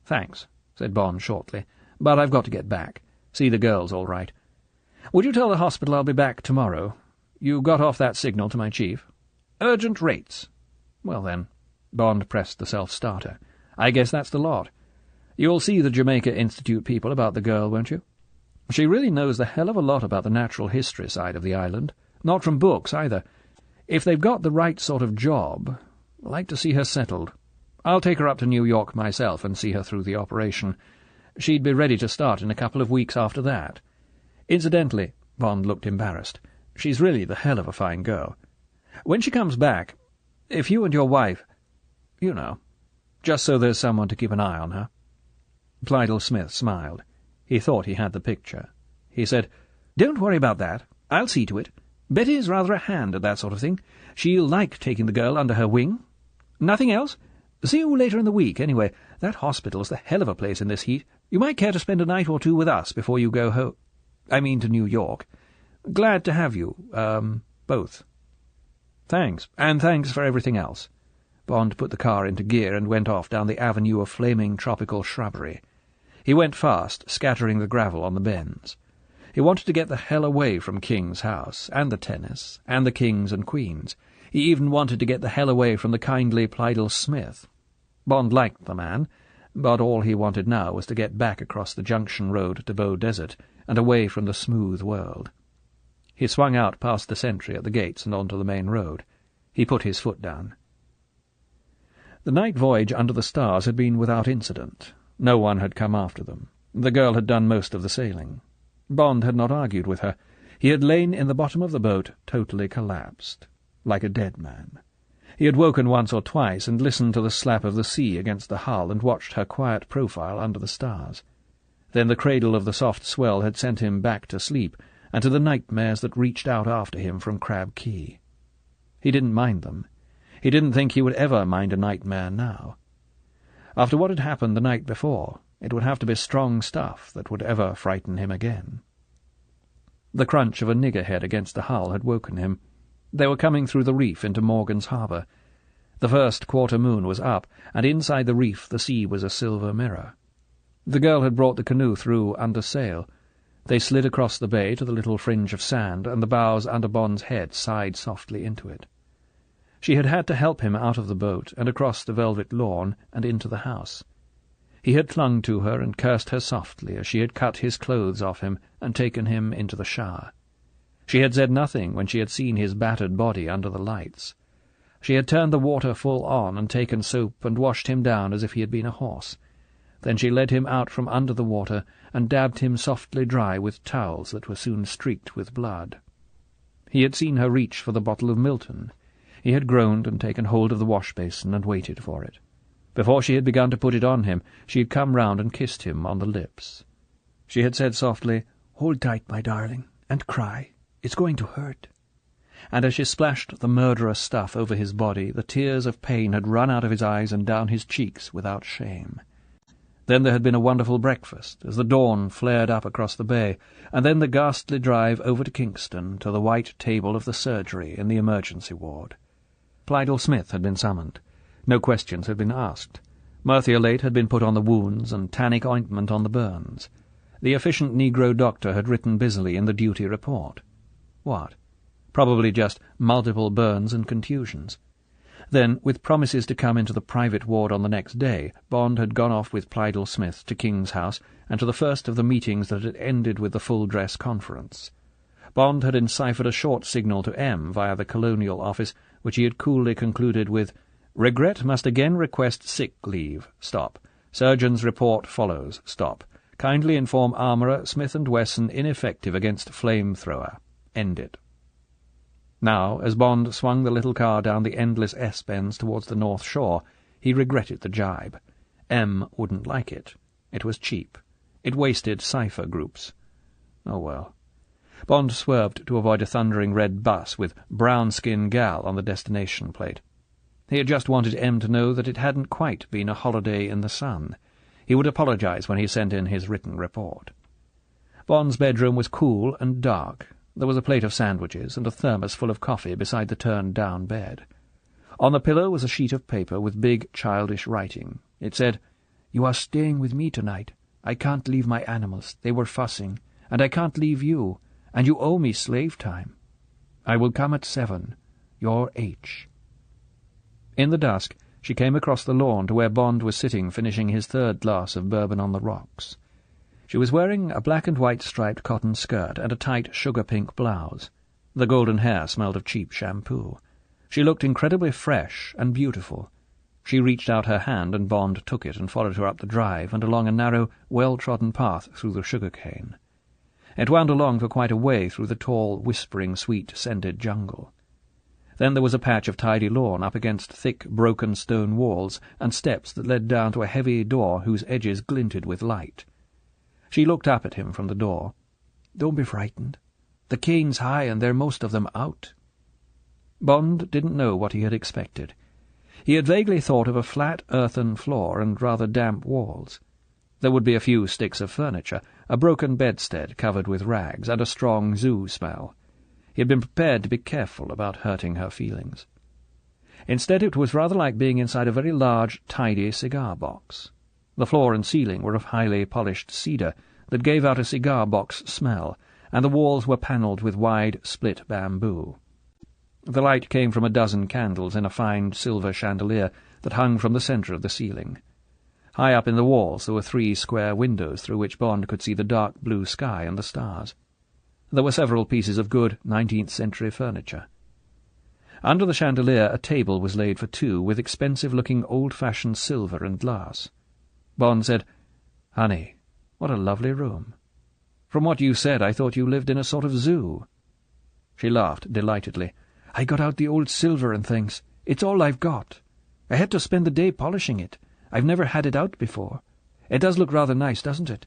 "Thanks," said Bond shortly, "but I've got to get back. See the girls all right. Would you tell the hospital I'll be back tomorrow? You got off that signal to my chief?" "Urgent rates." "Well then," Bond pressed the self-starter, "I guess that's the lot. You'll see the Jamaica Institute people about the girl, won't you? She really knows the hell of a lot about the natural history side of the island. Not from books, either. If they've got the right sort of job, I'd like to see her settled. I'll take her up to New York myself and see her through the operation. She'd be ready to start in a couple of weeks after that. Incidentally," Bond looked embarrassed, "she's really the hell of a fine girl. When she comes back, if you and your wife— you know, just so there's someone to keep an eye on her." Plydell Smith smiled. He thought he had the picture. He said, "Don't worry about that. I'll see to it. Betty's rather a hand at that sort of thing. She'll like taking the girl under her wing. Nothing else? See you later in the week, anyway. That hospital's the hell of a place in this heat. You might care to spend a night or two with us before you go to New York. Glad to have you, both." "Thanks, and thanks for everything else." Bond put the car into gear and went off down the avenue of flaming tropical shrubbery. He went fast, scattering the gravel on the bends. He wanted to get the hell away from King's house, and the tennis, and the kings and queens. He even wanted to get the hell away from the kindly Plydell Smith. Bond liked the man, but all he wanted now was to get back across the junction road to Bow Desert and away from the smooth world. He swung out past the sentry at the gates and onto the main road. He put his foot down. The night voyage under the stars had been without incident. No one had come after them. The girl had done most of the sailing. Bond had not argued with her. He had lain in the bottom of the boat, totally collapsed, like a dead man. He had woken once or twice and listened to the slap of the sea against the hull and watched her quiet profile under the stars. Then the cradle of the soft swell had sent him back to sleep and to the nightmares that reached out after him from Crab Key. He didn't mind them. He didn't think he would ever mind a nightmare now. After what had happened the night before, it would have to be strong stuff that would ever frighten him again. The crunch of a niggerhead against the hull had woken him. They were coming through the reef into Morgan's harbour. The first quarter moon was up, and inside the reef the sea was a silver mirror. The girl had brought the canoe through under sail. They slid across the bay to the little fringe of sand, and the bows under Bond's head sighed softly into it. She had had to help him out of the boat and across the velvet lawn and into the house. He had clung to her and cursed her softly as she had cut his clothes off him and taken him into the shower. She had said nothing when she had seen his battered body under the lights. She had turned the water full on and taken soap and washed him down as if he had been a horse. Then she led him out from under the water and dabbed him softly dry with towels that were soon streaked with blood. He had seen her reach for the bottle of Milton. He had groaned and taken hold of the wash-basin and waited for it. Before she had begun to put it on him, she had come round and kissed him on the lips. She had said softly, "Hold tight, my darling, and cry. It's going to hurt." And as she splashed the murderous stuff over his body, the tears of pain had run out of his eyes and down his cheeks without shame. Then there had been a wonderful breakfast, as the dawn flared up across the bay, and then the ghastly drive over to Kingston, to the white table of the surgery in the emergency ward. Plydell Smith had been summoned. No questions had been asked. Merthiolate had been put on the wounds, and tannic ointment on the burns. The efficient Negro doctor had written busily in the duty report. What? Probably just multiple burns and contusions. Then, with promises to come into the private ward on the next day, Bond had gone off with Plydell Smith to King's House and to the first of the meetings that had ended with the full-dress conference. Bond had enciphered a short signal to M via the Colonial Office, which he had coolly concluded with, "Regret must again request sick leave. Stop. Surgeon's report follows. Stop. Kindly inform Armourer Smith & Wesson ineffective against flamethrower. End it." Now, as Bond swung the little car down the endless S-bends towards the North Shore, he regretted the jibe. M wouldn't like it. It was cheap. It wasted cipher groups. Oh well. Bond swerved to avoid a thundering red bus with brown-skin gal on the destination plate. He had just wanted M to know that it hadn't quite been a holiday in the sun. He would apologize when he sent in his written report. Bond's bedroom was cool and dark. There was a plate of sandwiches and a thermos full of coffee beside the turned-down bed. On the pillow was a sheet of paper with big, childish writing. It said, "You are staying with me tonight. I can't leave my animals. They were fussing. And I can't leave you. And you owe me slave time. I will come at 7. Your H." In the dusk, she came across the lawn to where Bond was sitting finishing his third glass of bourbon on the rocks. She was wearing a black-and-white striped cotton skirt and a tight sugar-pink blouse. The golden hair smelled of cheap shampoo. She looked incredibly fresh and beautiful. She reached out her hand, and Bond took it and followed her up the drive and along a narrow, well-trodden path through the sugar-cane. It wound along for quite a way through the tall, whispering, sweet-scented jungle. Then there was a patch of tidy lawn up against thick, broken stone walls and steps that led down to a heavy door whose edges glinted with light. She looked up at him from the door. "Don't be frightened. The cane's high, and they're most of them out." Bond didn't know what he had expected. He had vaguely thought of a flat earthen floor and rather damp walls. There would be a few sticks of furniture, a broken bedstead covered with rags, and a strong zoo smell. He had been prepared to be careful about hurting her feelings. Instead, it was rather like being inside a very large, tidy cigar-box. The floor and ceiling were of highly polished cedar that gave out a cigar-box smell, and the walls were panelled with wide, split bamboo. The light came from a dozen candles in a fine silver chandelier that hung from the centre of the ceiling. High up in the walls there were 3 square windows through which Bond could see the dark blue sky and the stars. There were several pieces of good 19th-century furniture. Under the chandelier a table was laid for 2 with expensive-looking old-fashioned silver and glass. Bond said, "Honey, what a lovely room. From what you said, I thought you lived in a sort of zoo." She laughed delightedly. "I got out the old silver and things. It's all I've got. I had to spend the day polishing it. I've never had it out before. It does look rather nice, doesn't it?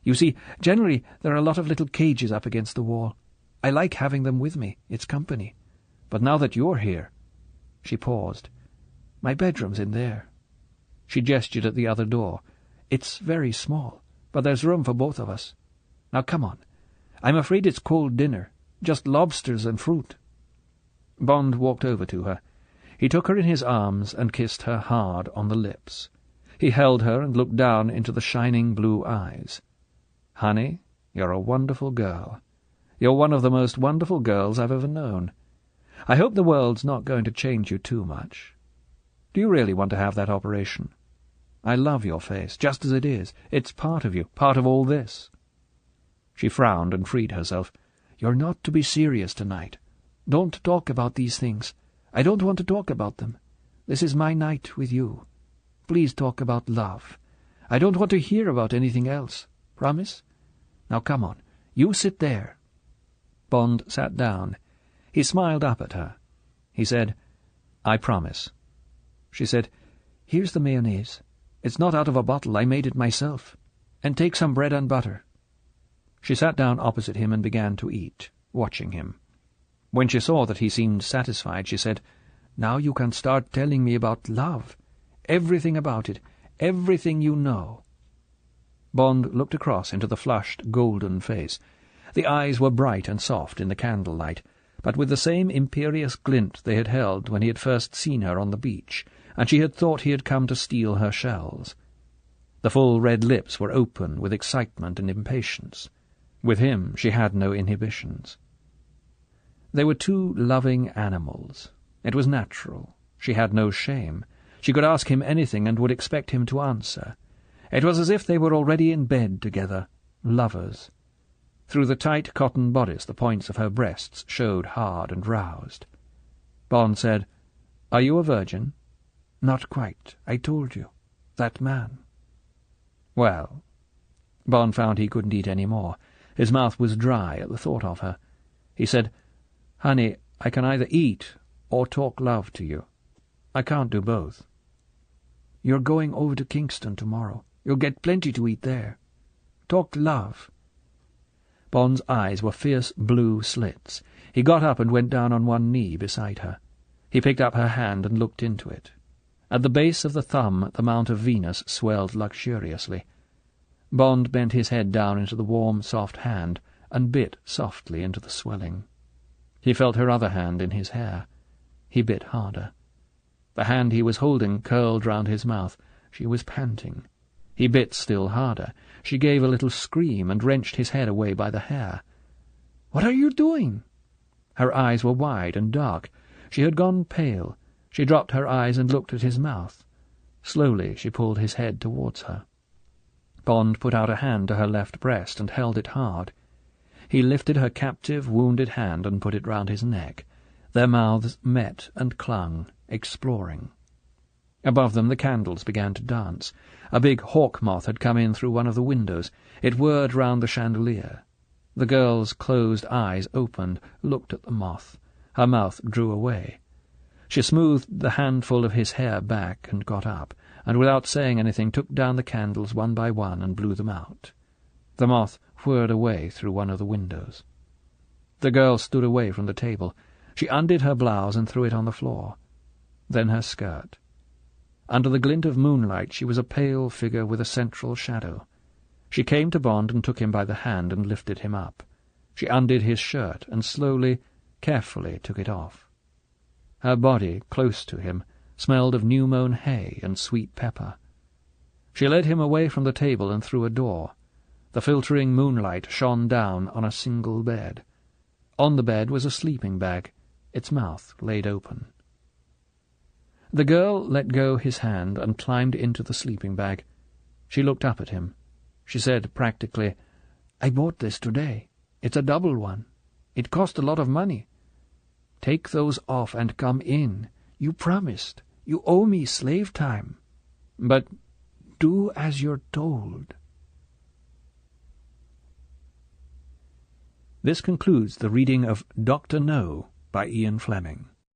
You see, generally there are a lot of little cages up against the wall. I like having them with me. It's company. But now that you're here—" She paused. "My bedroom's in there." She gestured at the other door. "It's very small, but there's room for both of us. Now come on. I'm afraid it's cold dinner. Just lobsters and fruit." Bond walked over to her. He took her in his arms and kissed her hard on the lips. He held her and looked down into the shining blue eyes. "Honey, you're a wonderful girl. You're one of the most wonderful girls I've ever known. I hope the world's not going to change you too much. Do you really want to have that operation? I love your face, just as it is. It's part of you, part of all this." She frowned and freed herself. "You're not to be serious tonight. Don't talk about these things. I don't want to talk about them. This is my night with you. Please talk about love. I don't want to hear about anything else. Promise? Now come on. You sit there." Bond sat down. He smiled up at her. He said, "I promise." She said, "Here's the mayonnaise. It's not out of a bottle. I made it myself. And take some bread and butter." She sat down opposite him and began to eat, watching him. When she saw that he seemed satisfied, she said, "Now you can start telling me about love. Everything about it. Everything you know." Bond looked across into the flushed, golden face. The eyes were bright and soft in the candlelight, but with the same imperious glint they had held when he had first seen her on the beach, and she had thought he had come to steal her shells. The full red lips were open with excitement and impatience. With him she had no inhibitions. They were two loving animals. It was natural. She had no shame. She could ask him anything and would expect him to answer. It was as if they were already in bed together, lovers. Through the tight cotton bodice the points of her breasts showed hard and roused. Bond said, "Are you a virgin?" "Not quite. I told you. That man." "Well." Bond found he couldn't eat any more. His mouth was dry at the thought of her. He said, "Honey, I can either eat or talk love to you. I can't do both." "You're going over to Kingston tomorrow. You'll get plenty to eat there. Talk love." Bond's eyes were fierce blue slits. He got up and went down on one knee beside her. He picked up her hand and looked into it. At the base of the thumb the Mount of Venus swelled luxuriously. Bond bent his head down into the warm, soft hand and bit softly into the swelling. He felt her other hand in his hair. He bit harder. The hand he was holding curled round his mouth. She was panting. He bit still harder. She gave a little scream and wrenched his head away by the hair. "What are you doing?" Her eyes were wide and dark. She had gone pale. She dropped her eyes and looked at his mouth. Slowly she pulled his head towards her. Bond put out a hand to her left breast and held it hard. He lifted her captive, wounded hand and put it round his neck. Their mouths met and clung, exploring. Above them the candles began to dance. A big hawk moth had come in through one of the windows. It whirred round the chandelier. The girl's closed eyes opened, looked at the moth. Her mouth drew away. She smoothed the handful of his hair back and got up, and without saying anything took down the candles one by one and blew them out. The moth whirred away through one of the windows. The girl stood away from the table. She undid her blouse and threw it on the floor. Then her skirt. Under the glint of moonlight she was a pale figure with a central shadow. She came to Bond and took him by the hand and lifted him up. She undid his shirt and slowly, carefully took it off. Her body, close to him, smelled of new-mown hay and sweet pepper. She led him away from the table and through a door. The filtering moonlight shone down on a single bed. On the bed was a sleeping bag, its mouth laid open. The girl let go his hand and climbed into the sleeping bag. She looked up at him. She said practically, "I bought this today. It's a double one. It cost a lot of money. Take those off and come in. You promised. You owe me slave time. But do as you're told." This concludes the reading of Dr. No by Ian Fleming.